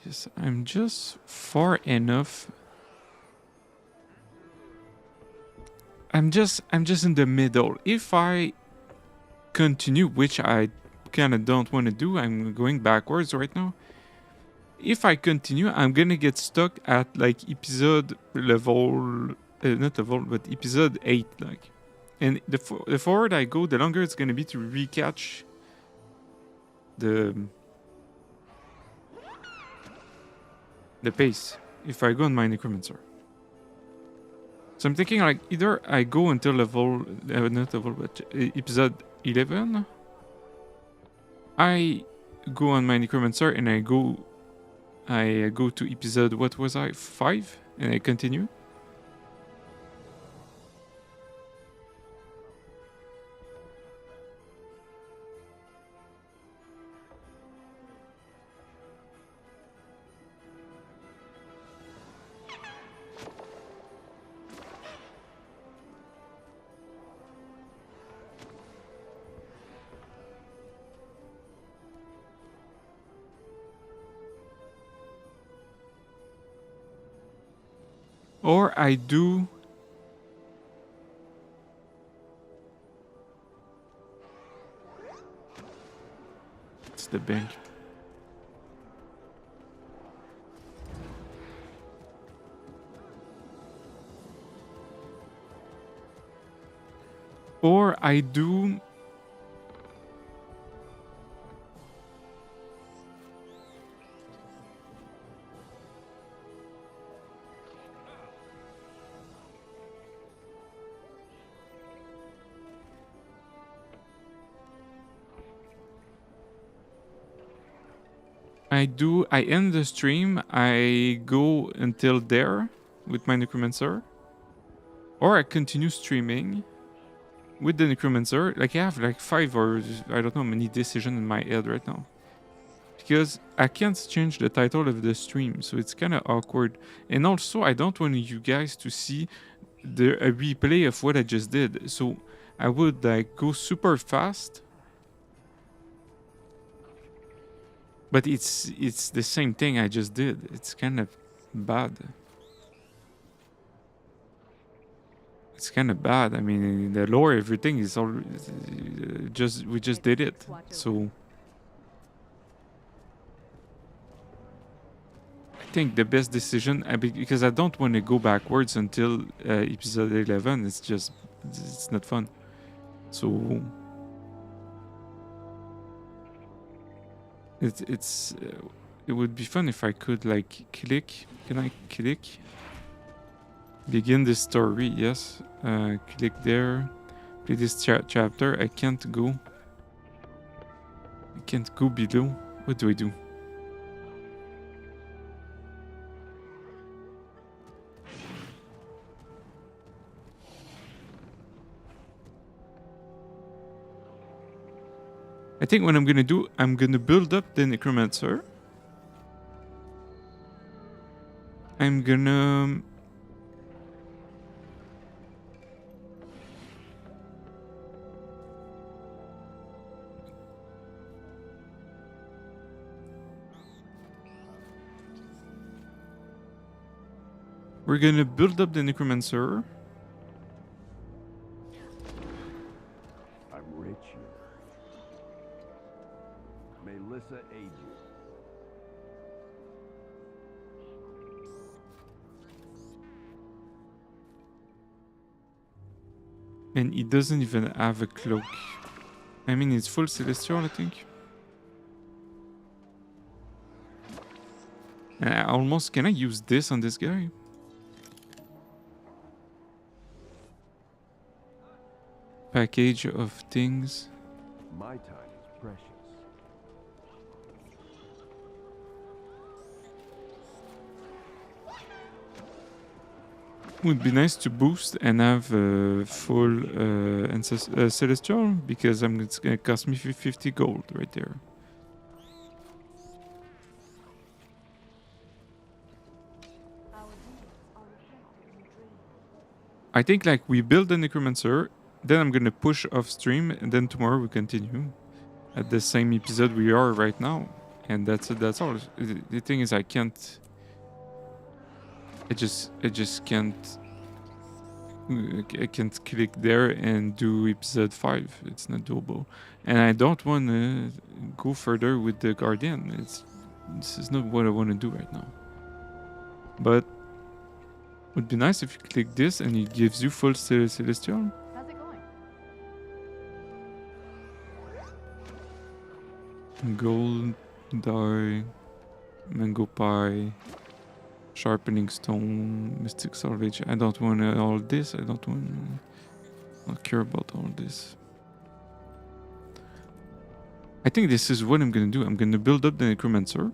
just I'm just far enough. I'm just in the middle. If I continue, which I kind of don't want to do. I'm going backwards right now. If I continue, I'm gonna get stuck at like episode level, not level, but episode 8, like. And the forward I go, the longer it's gonna be to recatch the pace if I go on my necromancer. So I'm thinking like either I go until level, not level, but episode 11. I go on my necromancer and I go to episode, what was I, 5, and I continue. Or I do... It's the bank. Or I do... I end the stream, I go until there with my necromancer, or I continue streaming with the necromancer. Like I have like 5 or I don't know many decisions in my head right now, because I can't change the title of the stream, so it's kind of awkward. And also I don't want you guys to see a replay of what I just did, so I would like go super fast. But it's the same thing I just did. It's kind of bad. It's kind of bad. I mean, the lore, everything is all we just did it. So I think the best decision, because I don't want to go backwards until episode 11. It's not fun. So it would be fun if I could like click. Can I click? Begin this story. Yes. Click there. Play this chapter. I can't go. I can't go below. What do I do? I think what I'm gonna do, I'm gonna build up the necromancer. I'm gonna... We're gonna build up the necromancer. I'm rich here. May Lissa aid you. And he doesn't even have a cloak. I mean, it's full celestial, I think. Can I use this on this guy? Package of things. My time is precious. Would be nice to boost and have full celestial, because it's gonna cost me 50 gold right there. I think like we build the necromancer, then I'm gonna push off stream, and then tomorrow we continue at the same episode we are right now, and that's all. The thing is, I can't. I just can't I can't click there and do episode 5. It's not doable. And I don't want to go further with the Guardian. This is not what I want to do right now. But it would be nice if you click this and it gives you full Celestial. How's it going? Gold dye, mango pie, sharpening stone, mystic salvage. I don't want all this. I don't care about all this. I think this is what I'm gonna do. I'm gonna build up the necromancer.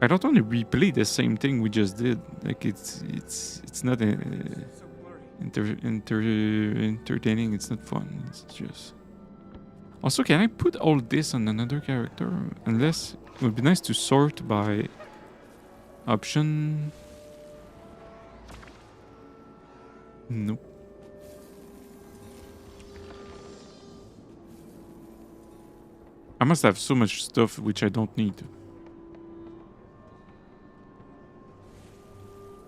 I don't want to replay the same thing we just did. Like it's not entertaining. It's not fun. It's just. Also, can I put all this on another character? Unless it would be nice to sort by option. Nope. I must have so much stuff which I don't need.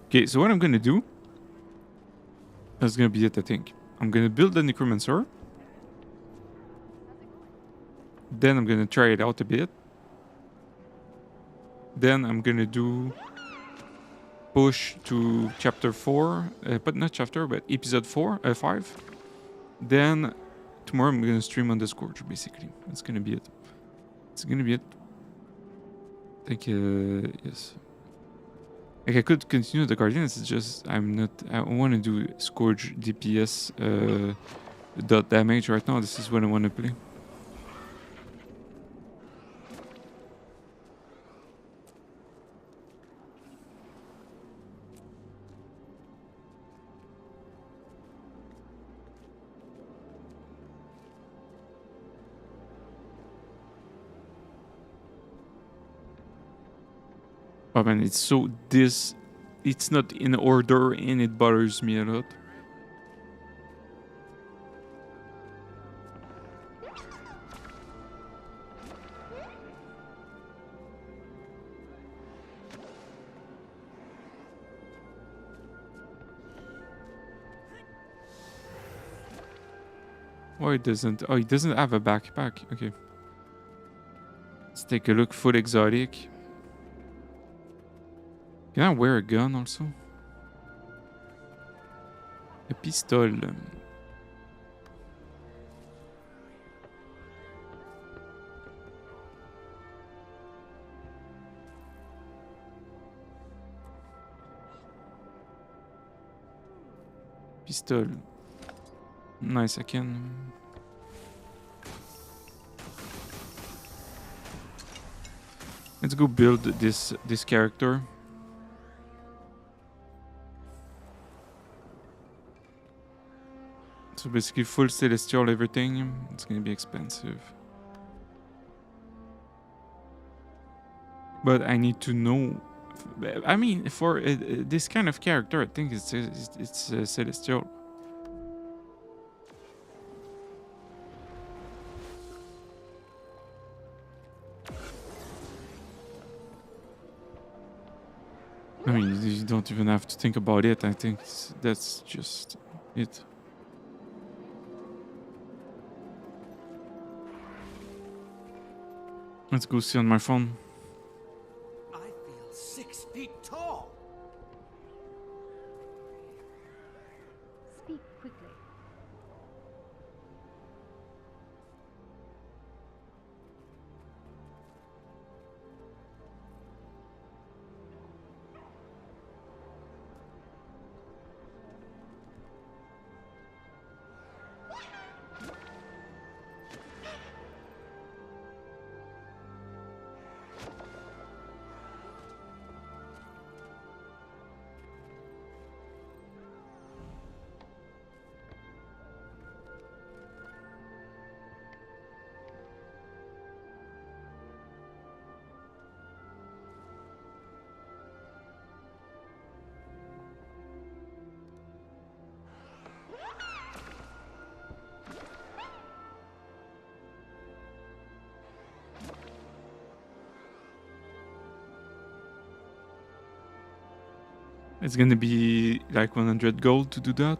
Okay, so what I'm gonna do, that's gonna be it, I think. I'm gonna build the necromancer. Then I'm gonna try it out a bit. Then I'm gonna do push to chapter 4, but not chapter, but episode 5. Then tomorrow I'm gonna stream on the Scourge, basically. That's gonna be it. It's gonna be it. Like, yes. Like, I could continue the Guardians, it's just, I want to do Scourge DPS dot damage right now. This is what I want to play. Oh man, it's so it's not in order and it bothers me a lot. Why it doesn't? Oh, it doesn't have a backpack. Okay. Let's take a look. Full exotic. Can I wear a gun also? A pistol. Pistol. Nice, I can. Let's go build this character. So basically full celestial everything. It's gonna be expensive. But I need to know. I mean, for this kind of character, I think it's celestial. I mean, you don't even have to think about it. I think that's just it. Let's go see on my phone. I feel 6 feet tall. Speak quickly. It's gonna be like 100 gold to do that.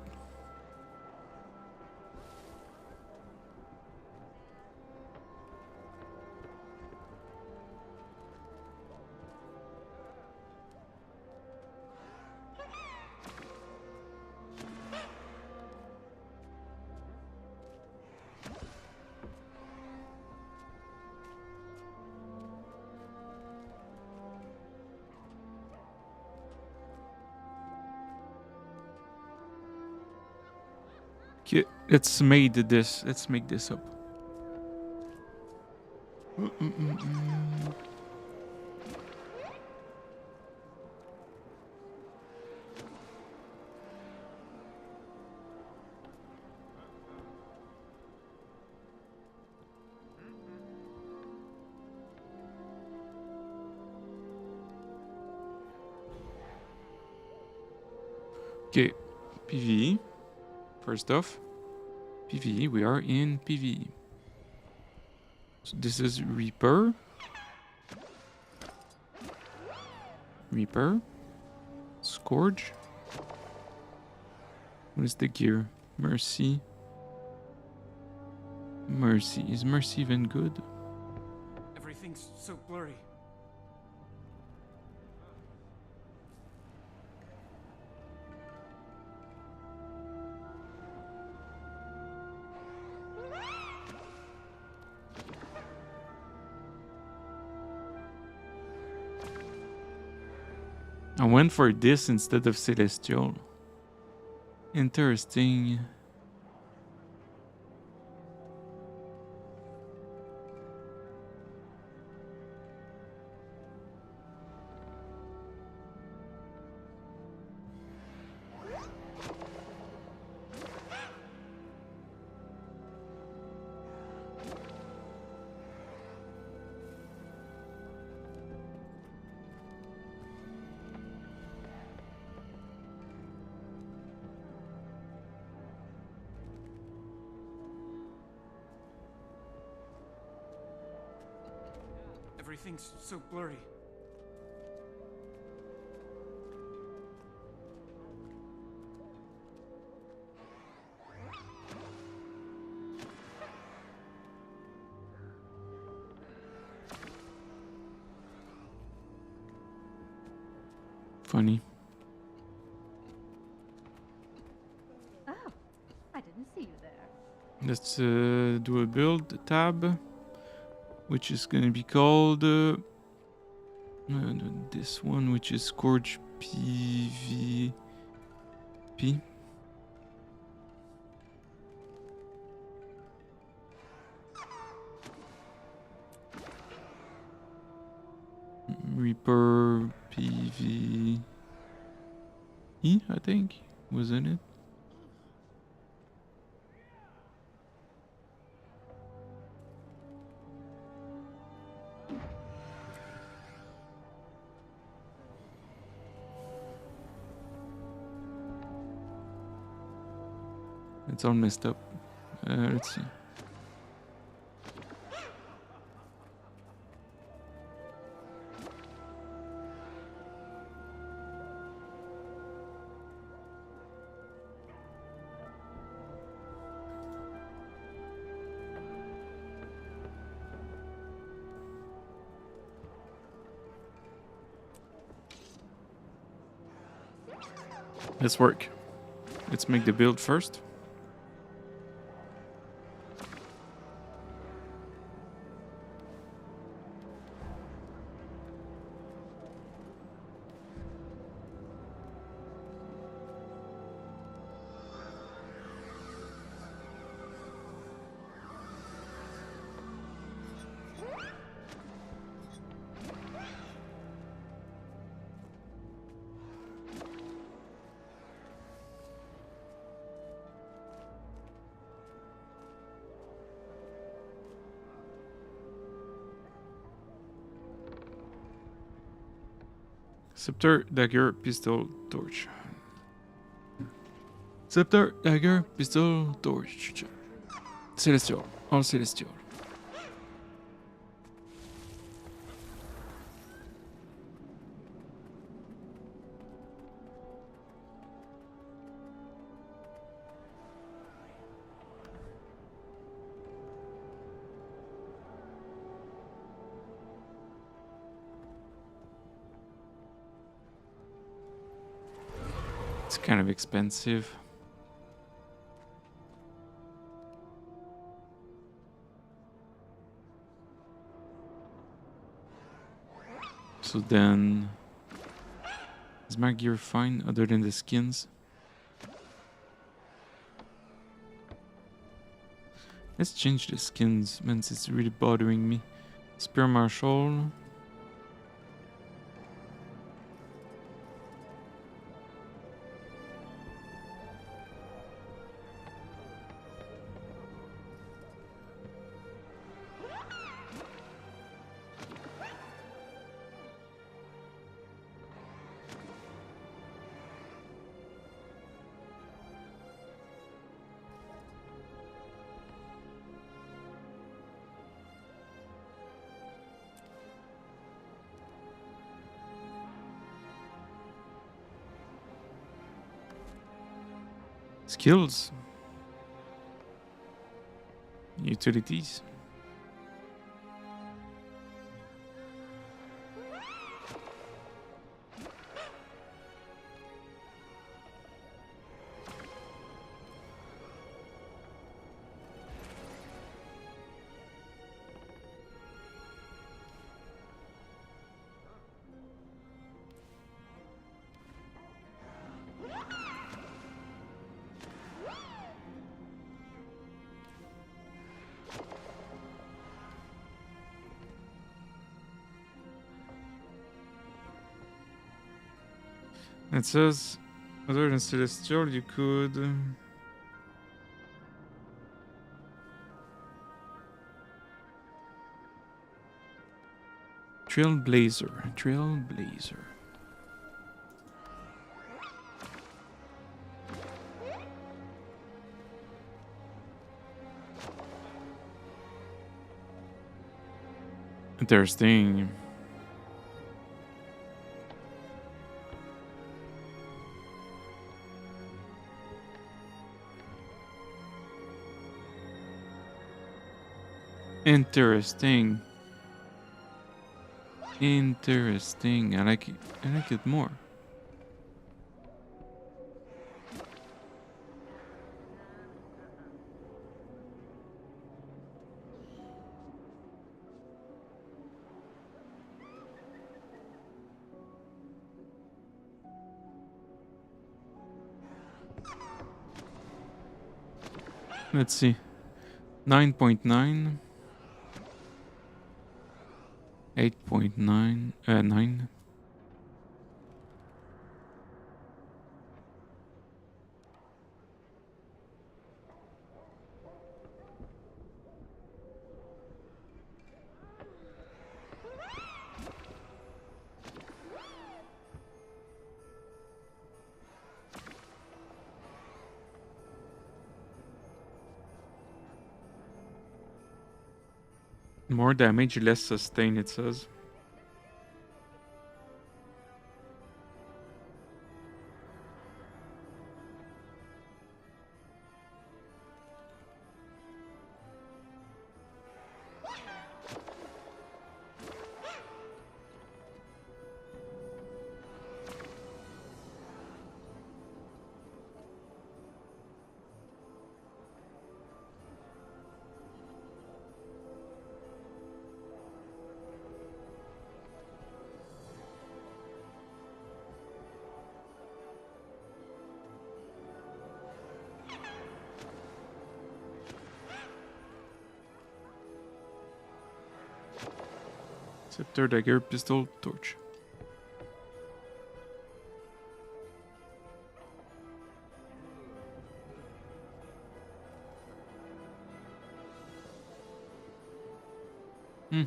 Okay, let's make this up. Okay, PvE. First off, PvE, we are in PvE. So this is Reaper. Scourge. What is the gear? Mercy. Is Mercy even good? Everything's so blurry. I went for this instead of Celestial. Interesting. Everything's so blurry. Funny. Oh, I didn't see you there. Let's do a build tab, which is gonna be called this one, which is Scourge PvP. Reaper PvE, I think, wasn't it? It's all messed up. Let's see. Let's work. Let's make the build first. Scepter, dagger, pistol, torch. Scepter, dagger, pistol, torch. Celestial, all celestial. It's kind of expensive. So then, is my gear fine other than the skins? Let's change the skins, man, it's really bothering me. Spear Marshal. Skills. Utilities. It says, other than Celestial, you could... Trailblazer. Trailblazer. Interesting. Interesting. Interesting. I like it. I like it more. Let's see. 9.9. 8.9. 9. More damage, less sustain, it says. Scepter, dagger, pistol, torch. Hmm.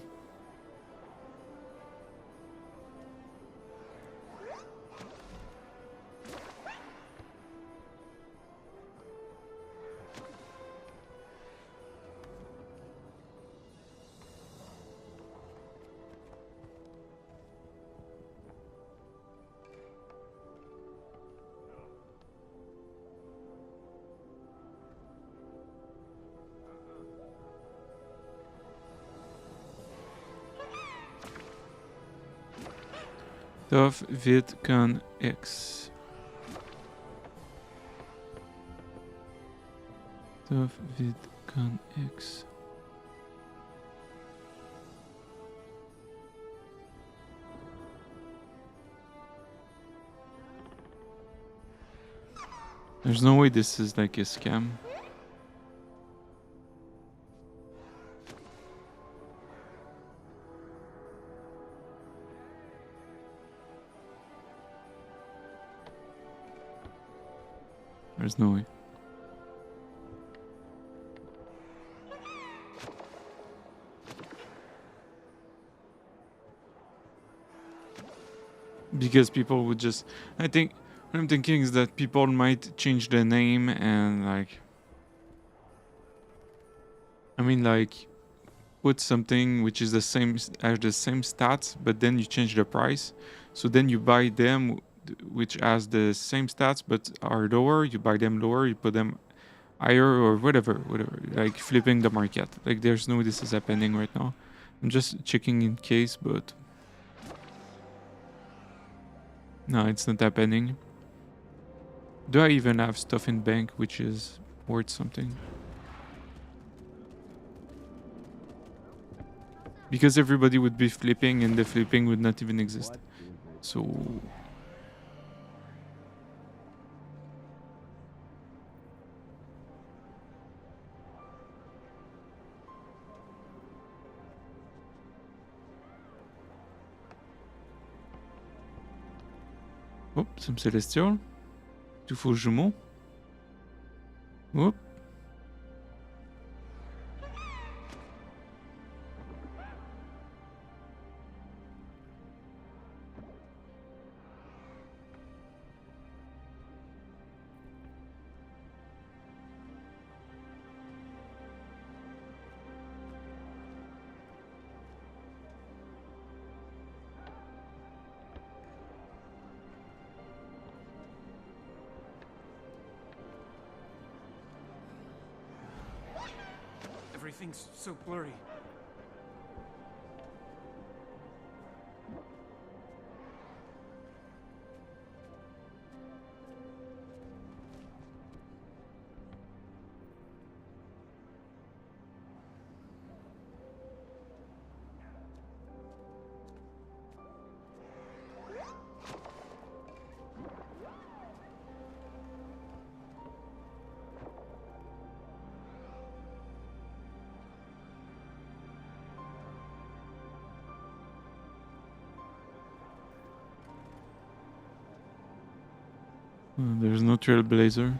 Tough vid con X. Stuff with Con X. There's no way this is like a scam. There's no way. Because people would just, I think, what I'm thinking is that people might change the name and like, I mean like, put something which is the same, has the same stats, but then you change the price. So then you buy them which has the same stats but are lower, you buy them lower, you put them higher or whatever, like flipping the market. Like there's no way this is happening right now. I'm just checking in case, but no, it's not happening. Do I even have stuff in bank which is worth something? Because everybody would be flipping and the flipping would not even exist. So hop, some celestial. Tout faux jumeau. Hop. Everything's so blurry. There's no trailblazer.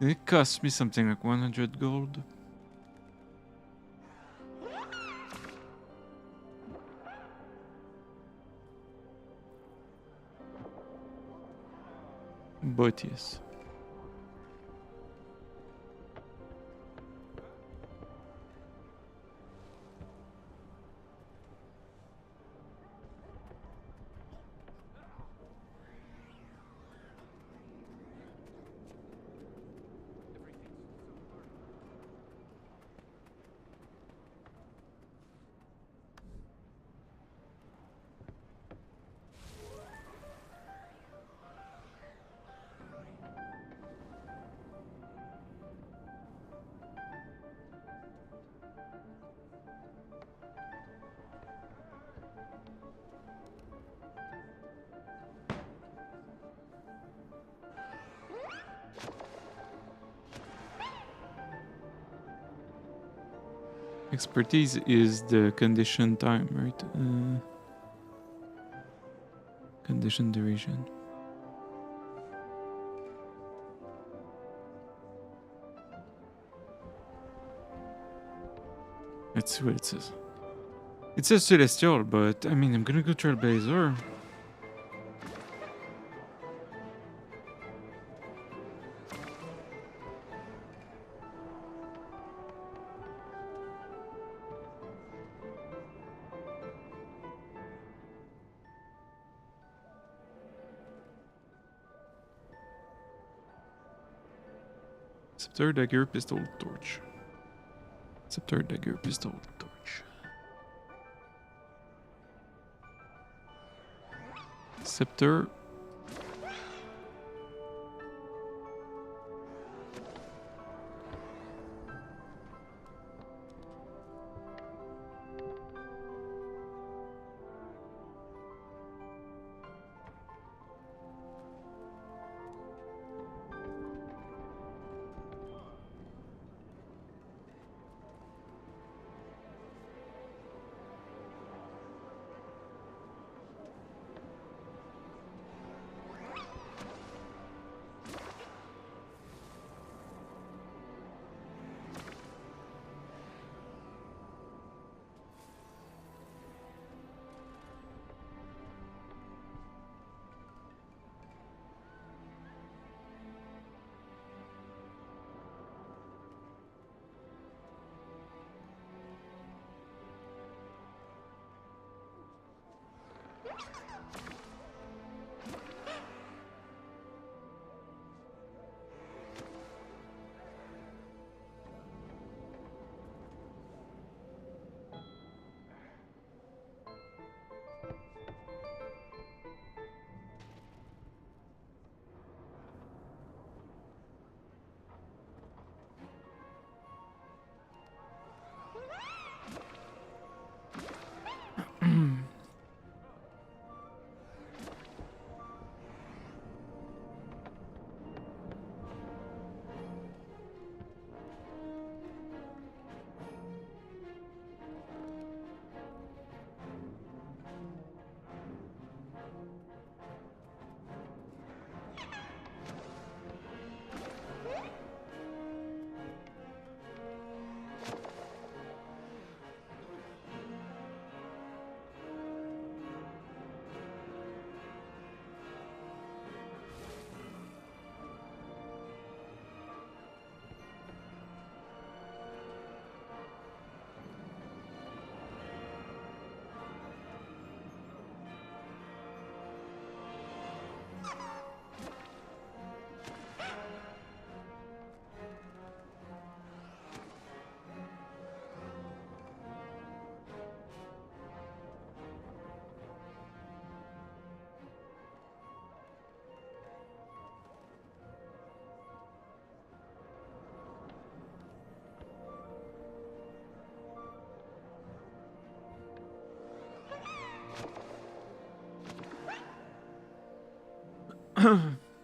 It cost me something like 100 gold. But yes. Expertise is the condition time, right? Condition duration. Let's see what it says. It says Celestial, but I mean, I'm gonna go Trailblazer. Scepter, dagger, pistol, torch. Scepter, dagger, pistol, torch. Scepter.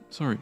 Sorry.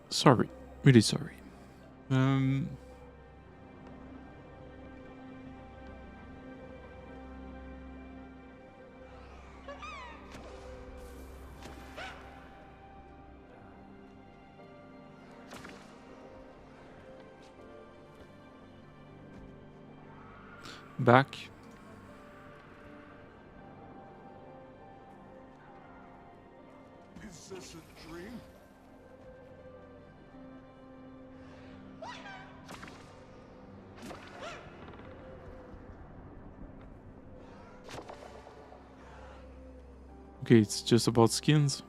Sorry. Really sorry. Back. Is this a dream? Okay, it's just about skins.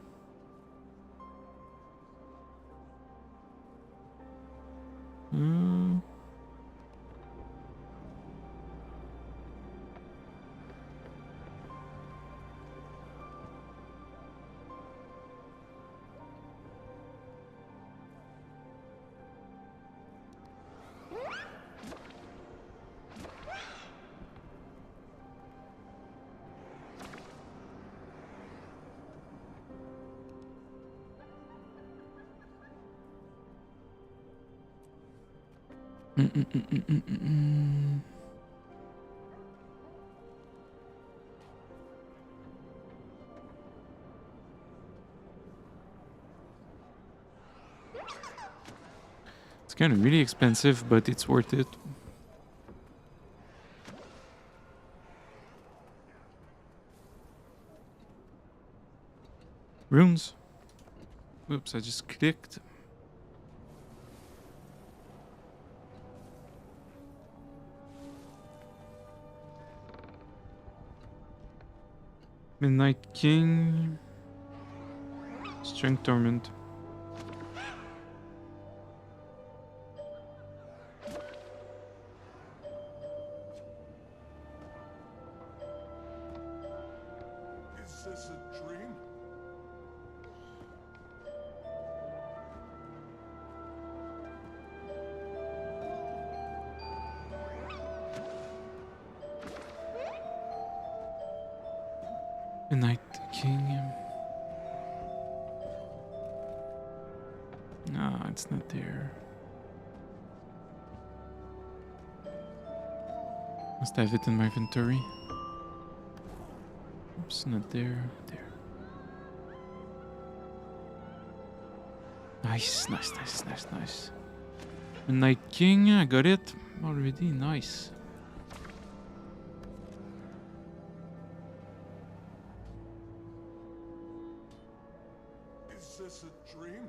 It's kind of really expensive, but it's worth it. Runes. Whoops, I just clicked. Midnight King. Strength Torment. this a dream? The Night King. No, it's not there. Must have it in my inventory. Oops, not there. There. Nice, nice, nice, nice, nice. The Night King, I got it already. Nice. Is this a dream?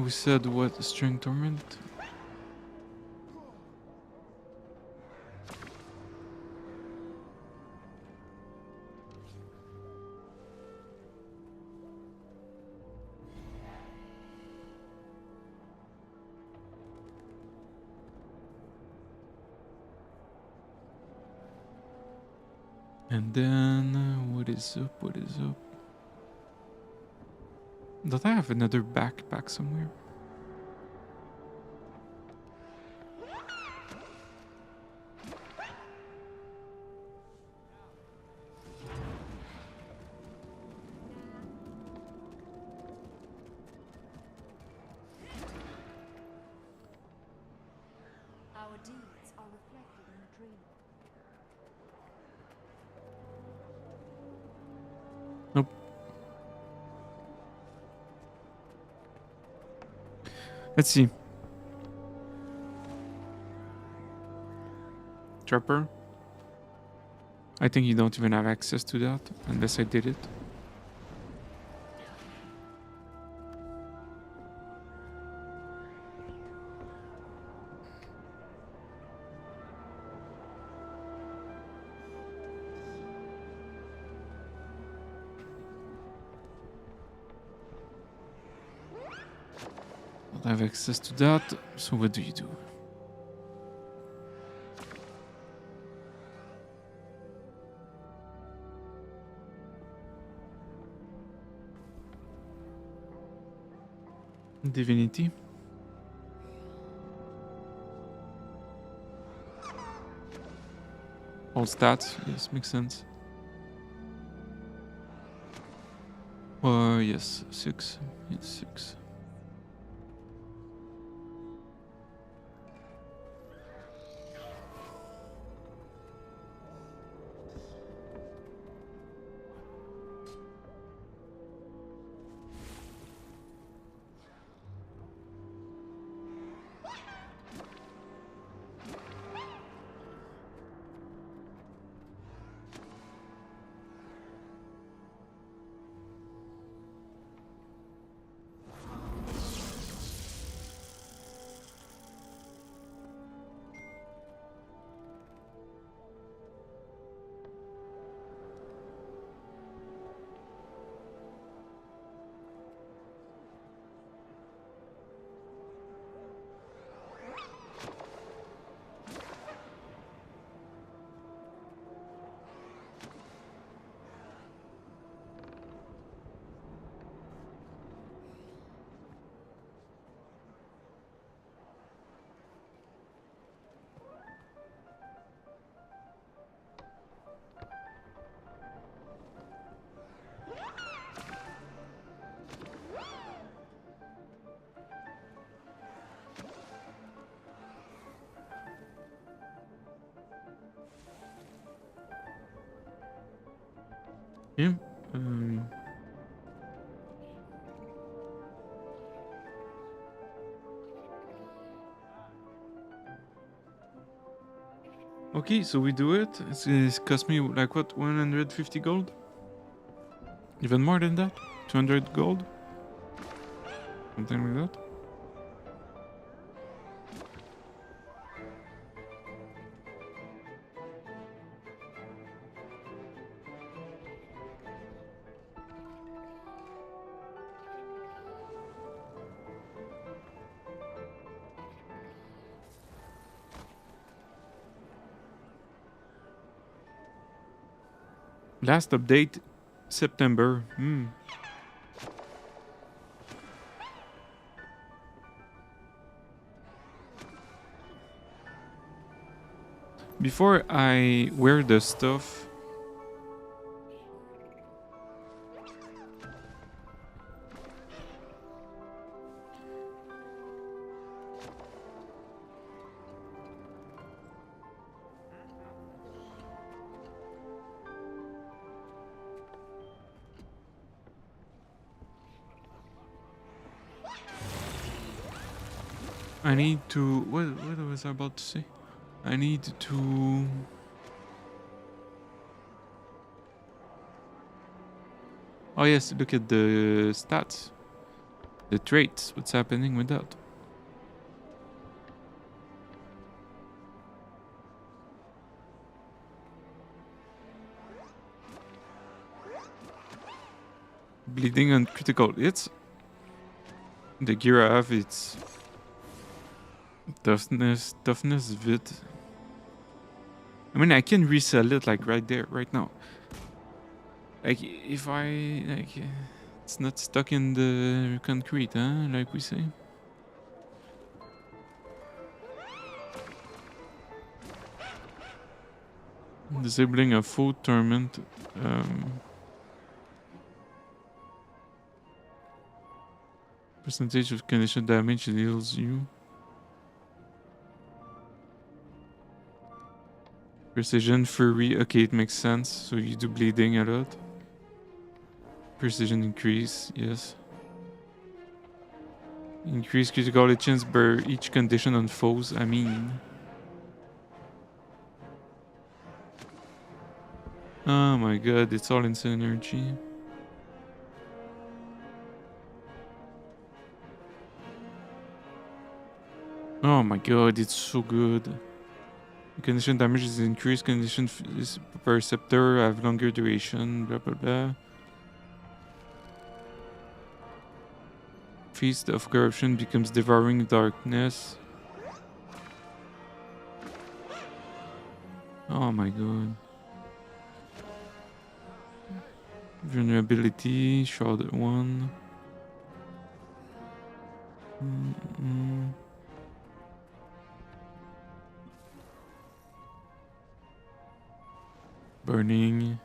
We said what? String Torment? And then, what is up? What is up? Don't I have another backpack somewhere? Our deeds are reflected in the dream. Nope. Let's see. Trapper. I think you don't even have access to that unless I did it. Don't have access to that, so what do you do? Divinity. All stats, yes, makes sense. Yes, 6. It's 6. Yeah. Okay, so we do it. It's cost me like what, 150 gold? Even more than that? 200 gold? Something like that? Last update, September. Before I wear the stuff, I need to... What was I about to say? I need to... Oh yes, look at the stats. The traits, what's happening with that? Bleeding on critical hits. The gear I have, it's... Toughness, vid. I mean, I can resell it like right there, right now. Like, if I... like, it's not stuck in the concrete, huh? Like we say. Disabling a full torment. Percentage of condition damage it heals you. Precision, fury. Okay, it makes sense. So you do bleeding a lot. Precision increase, yes. Increase critical hit chance per each condition on foes. I mean... Oh my god, it's all in synergy. Oh my god, it's so good. Condition damage is increased, condition is per receptor, have longer duration, blah blah blah. Feast of Corruption becomes Devouring Darkness. Oh my god. Vulnerability, Shrouded One. Burning.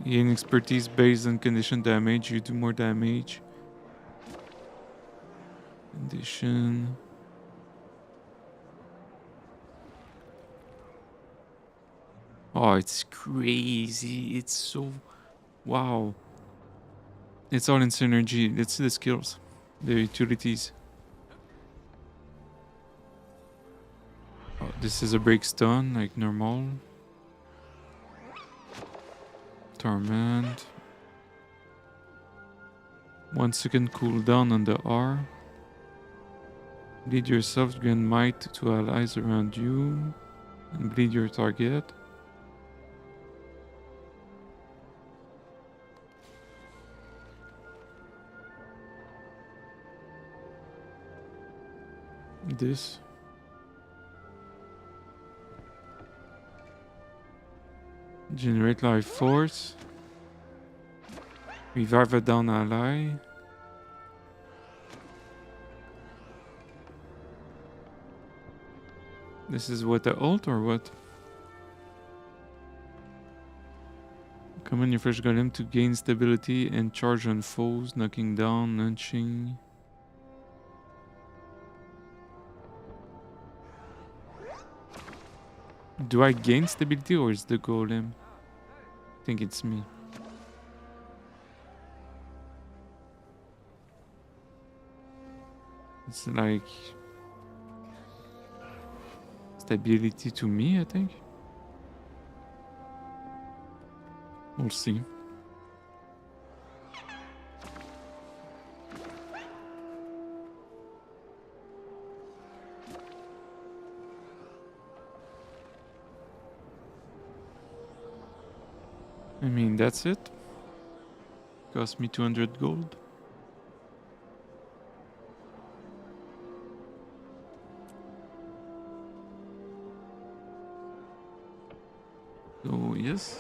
Gain expertise based on condition damage, you do more damage. Condition. Oh, it's crazy. It's so... Wow. It's all in synergy. Let's see the skills. The utilities. Oh, this is a break stun, like normal. Torment. 1 second cooldown on the R. Bleed yourself, gain might to allies around you. And bleed your target. This. Generate life force. Revive a down ally. This is what, the ult or what? Command your fresh golem to gain stability and charge on foes, knocking down, launching. Do I gain stability or is the golem? I think it's me. It's like stability to me, I think. We'll see. I mean, that's it. Cost me 200 gold. So, yes.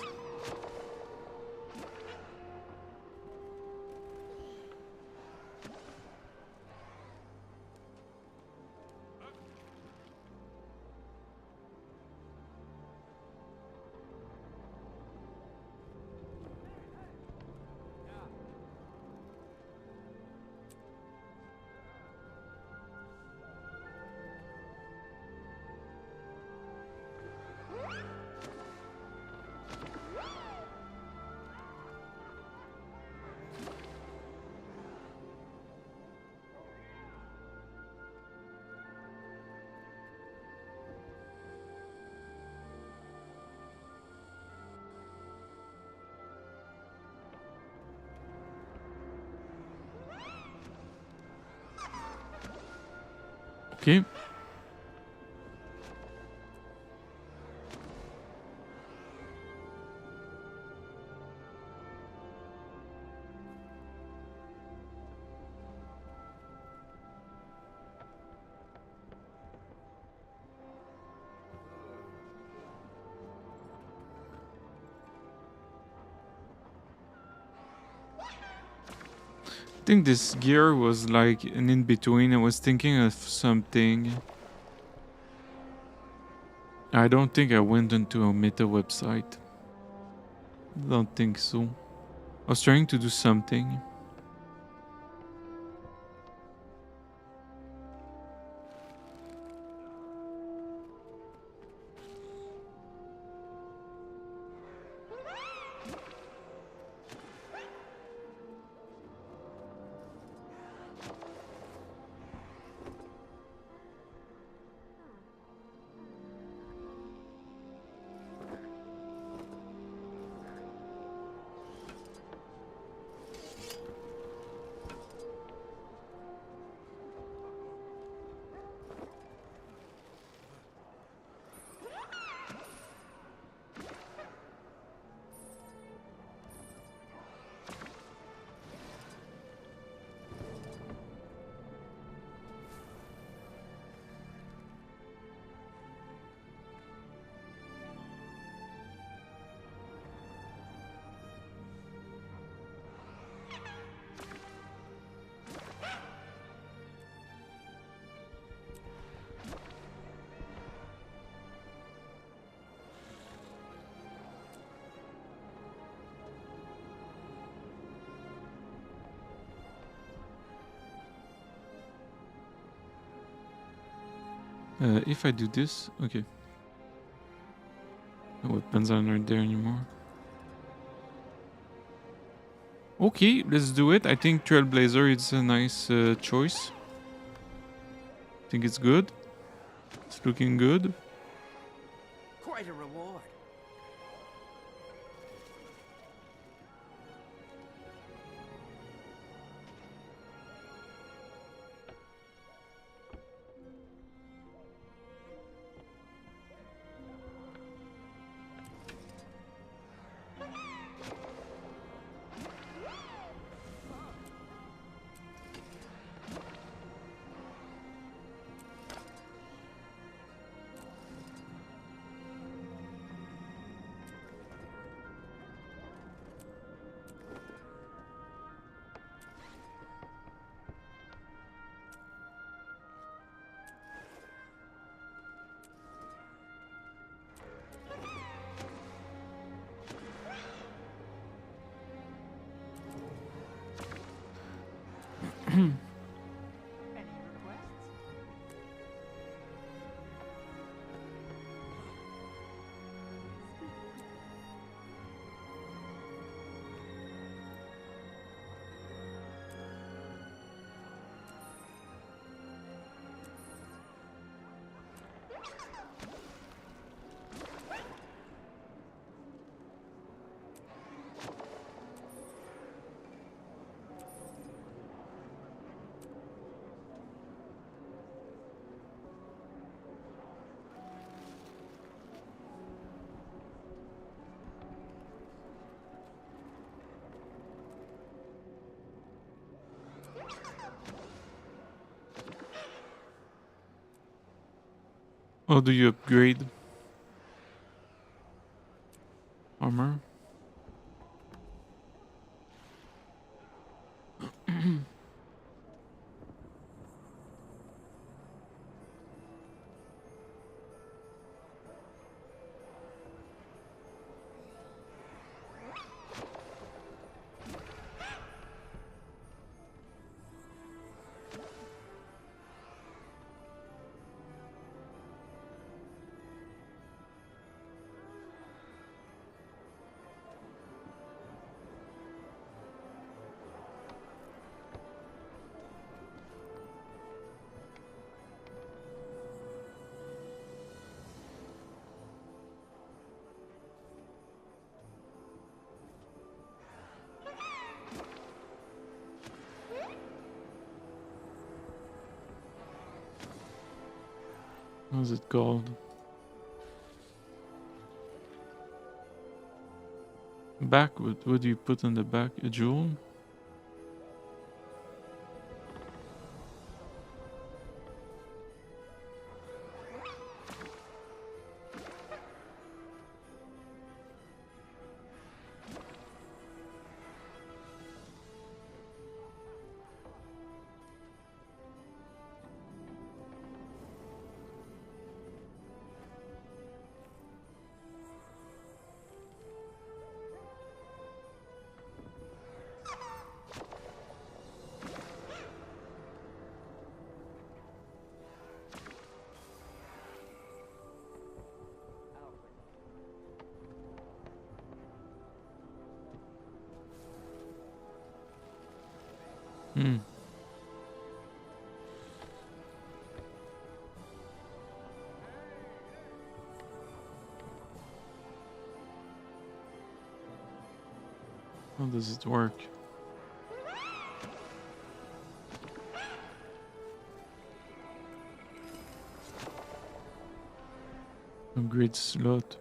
Okay. I think this gear was like an in-between. I was thinking of something. I don't think I went into a meta website. Don't think so. I was trying to do something. If I do this, okay. The weapons aren't there anymore. Okay, let's do it. I think Trailblazer is a nice choice. I think it's good. It's looking good. Quite a reward. How do you upgrade? armor. How's it called? Back? What do you put on the back? A jewel? Hmm. How does it work? Upgrade slot.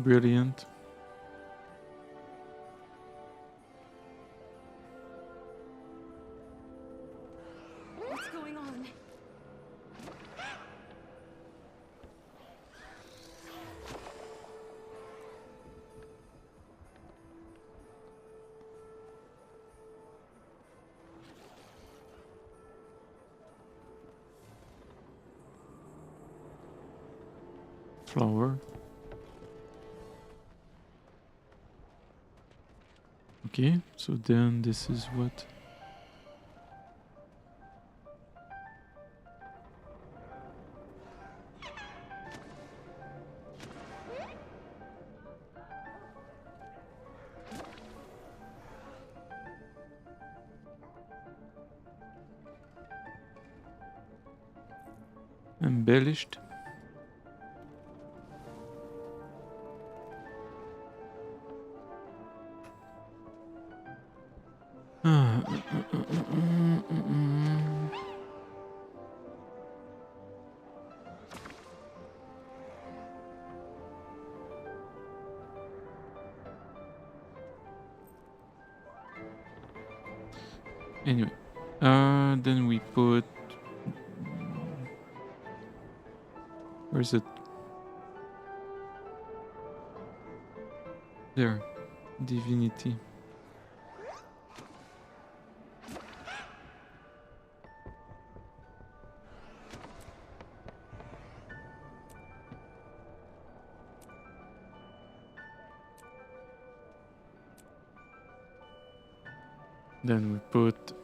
Brilliant. What's going on? Flower. Okay, so then this is what? Embellished. Anyway, then we put. Where's it? There, divinity. Then we put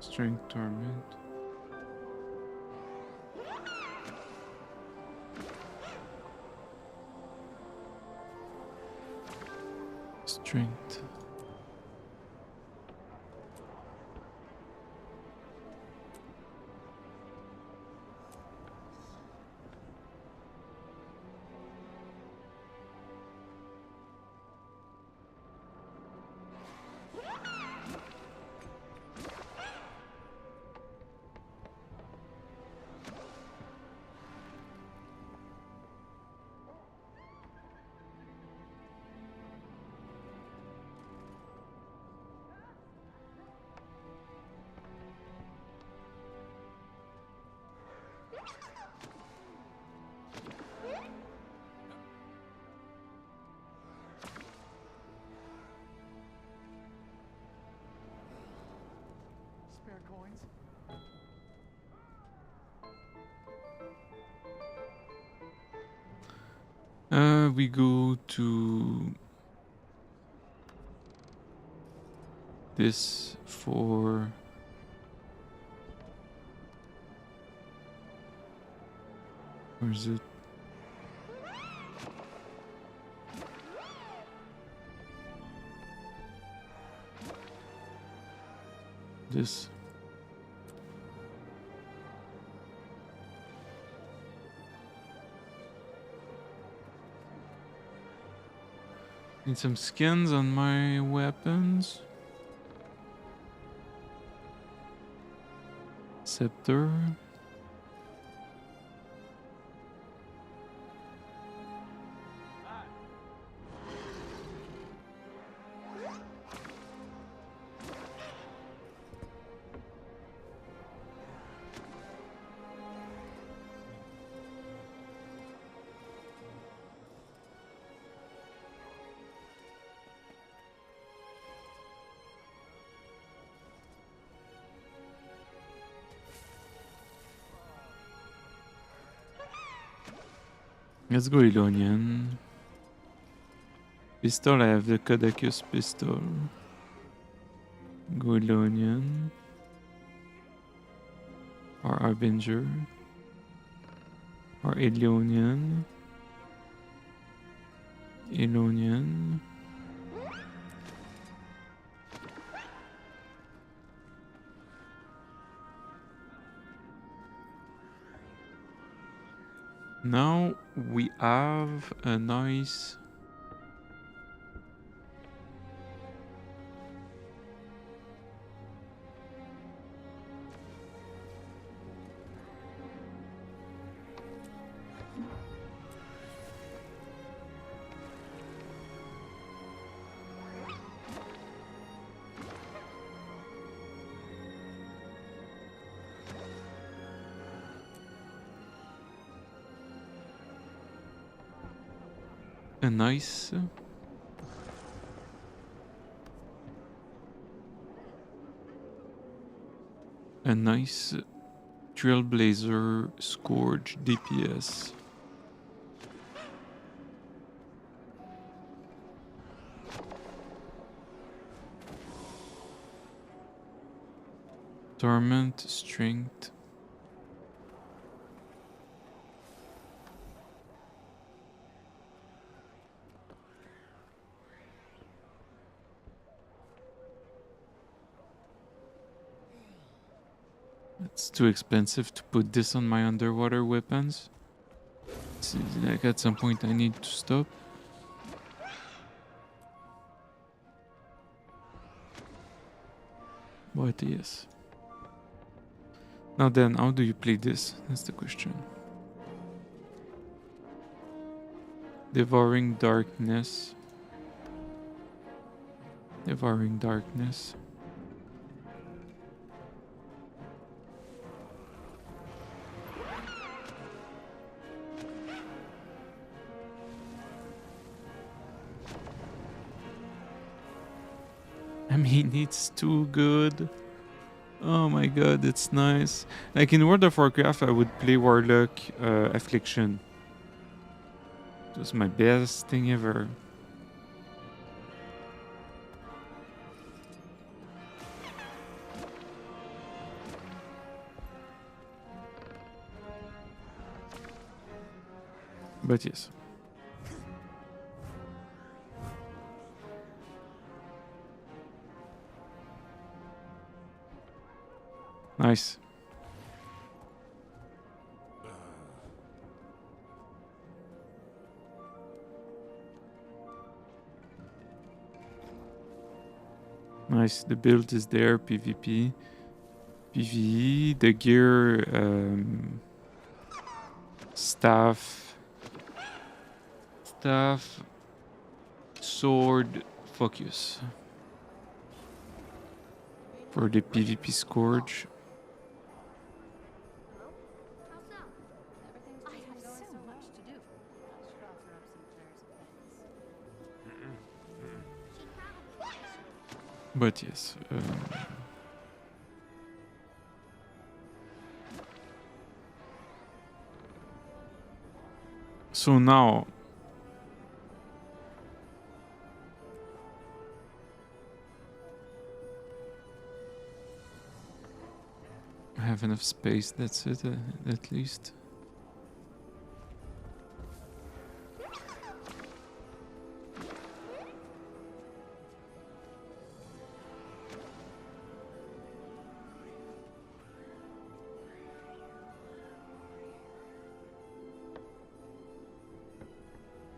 Strength Torment. Strength. We go to this for where is it? This. Need some skins on my weapons. Scepter. Let's go Elonian. Pistol, I have the Caduceus pistol. Go Elonian. Or Harbinger. Or Elonian. Elonian. Now we have a nice a nice Trailblazer Scourge DPS. Torment, Strength. It's too expensive to put this on my underwater weapons. It's like at some point I need to stop. But yes. Now then, how do you play this? That's the question. Devouring Darkness. Devouring Darkness. I mean, it's too good. Oh my god, it's nice. Like in World of Warcraft, I would play Warlock Affliction. It was my best thing ever. But yes. Nice. Nice, the build is there, PvP. PvE, the gear, staff, sword, focus. For the PvP Scourge. But yes. So now have enough space, that's it, at least.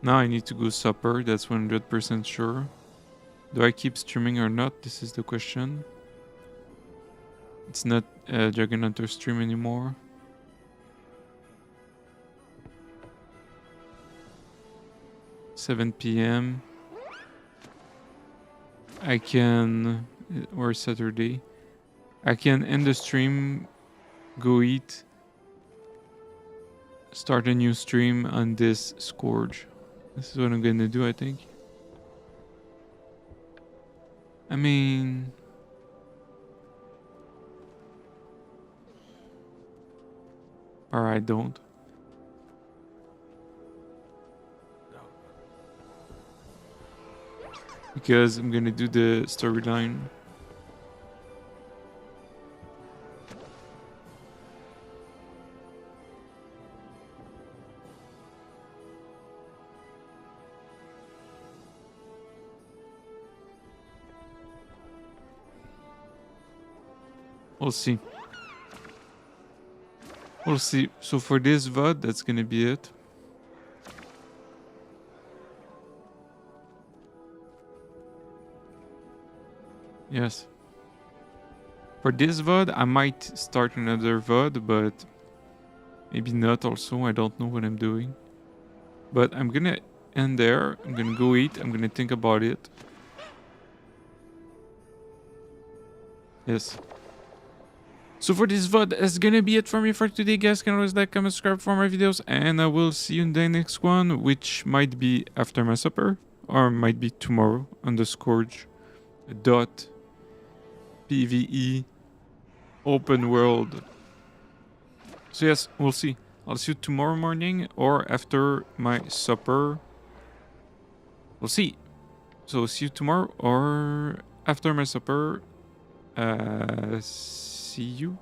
Now I need to go supper, that's 100% sure. Do I keep streaming or not? This is the question. It's not a Dragonhunter stream anymore. $7 p.m. I can, or Saturday. I can end the stream, go eat, start a new stream on this Scourge. This is what I'm gonna do, I think. I mean... or I don't. Because I'm gonna do the storyline. We'll see. We'll see. So for this VOD, that's gonna be it. Yes. For this VOD, I might start another VOD, but maybe not also. I don't know what I'm doing. But I'm gonna end there. I'm gonna go eat. I'm gonna think about it. Yes. So for this VOD, that's gonna be it for me for today, guys. Can always like, comment, subscribe for more videos, and I will see you in the next one, which might be after my supper, or might be tomorrow on the Scourge .pve open world. So yes, we'll see. I'll see you tomorrow morning or after my supper. We'll see. So see you tomorrow or after my supper. See you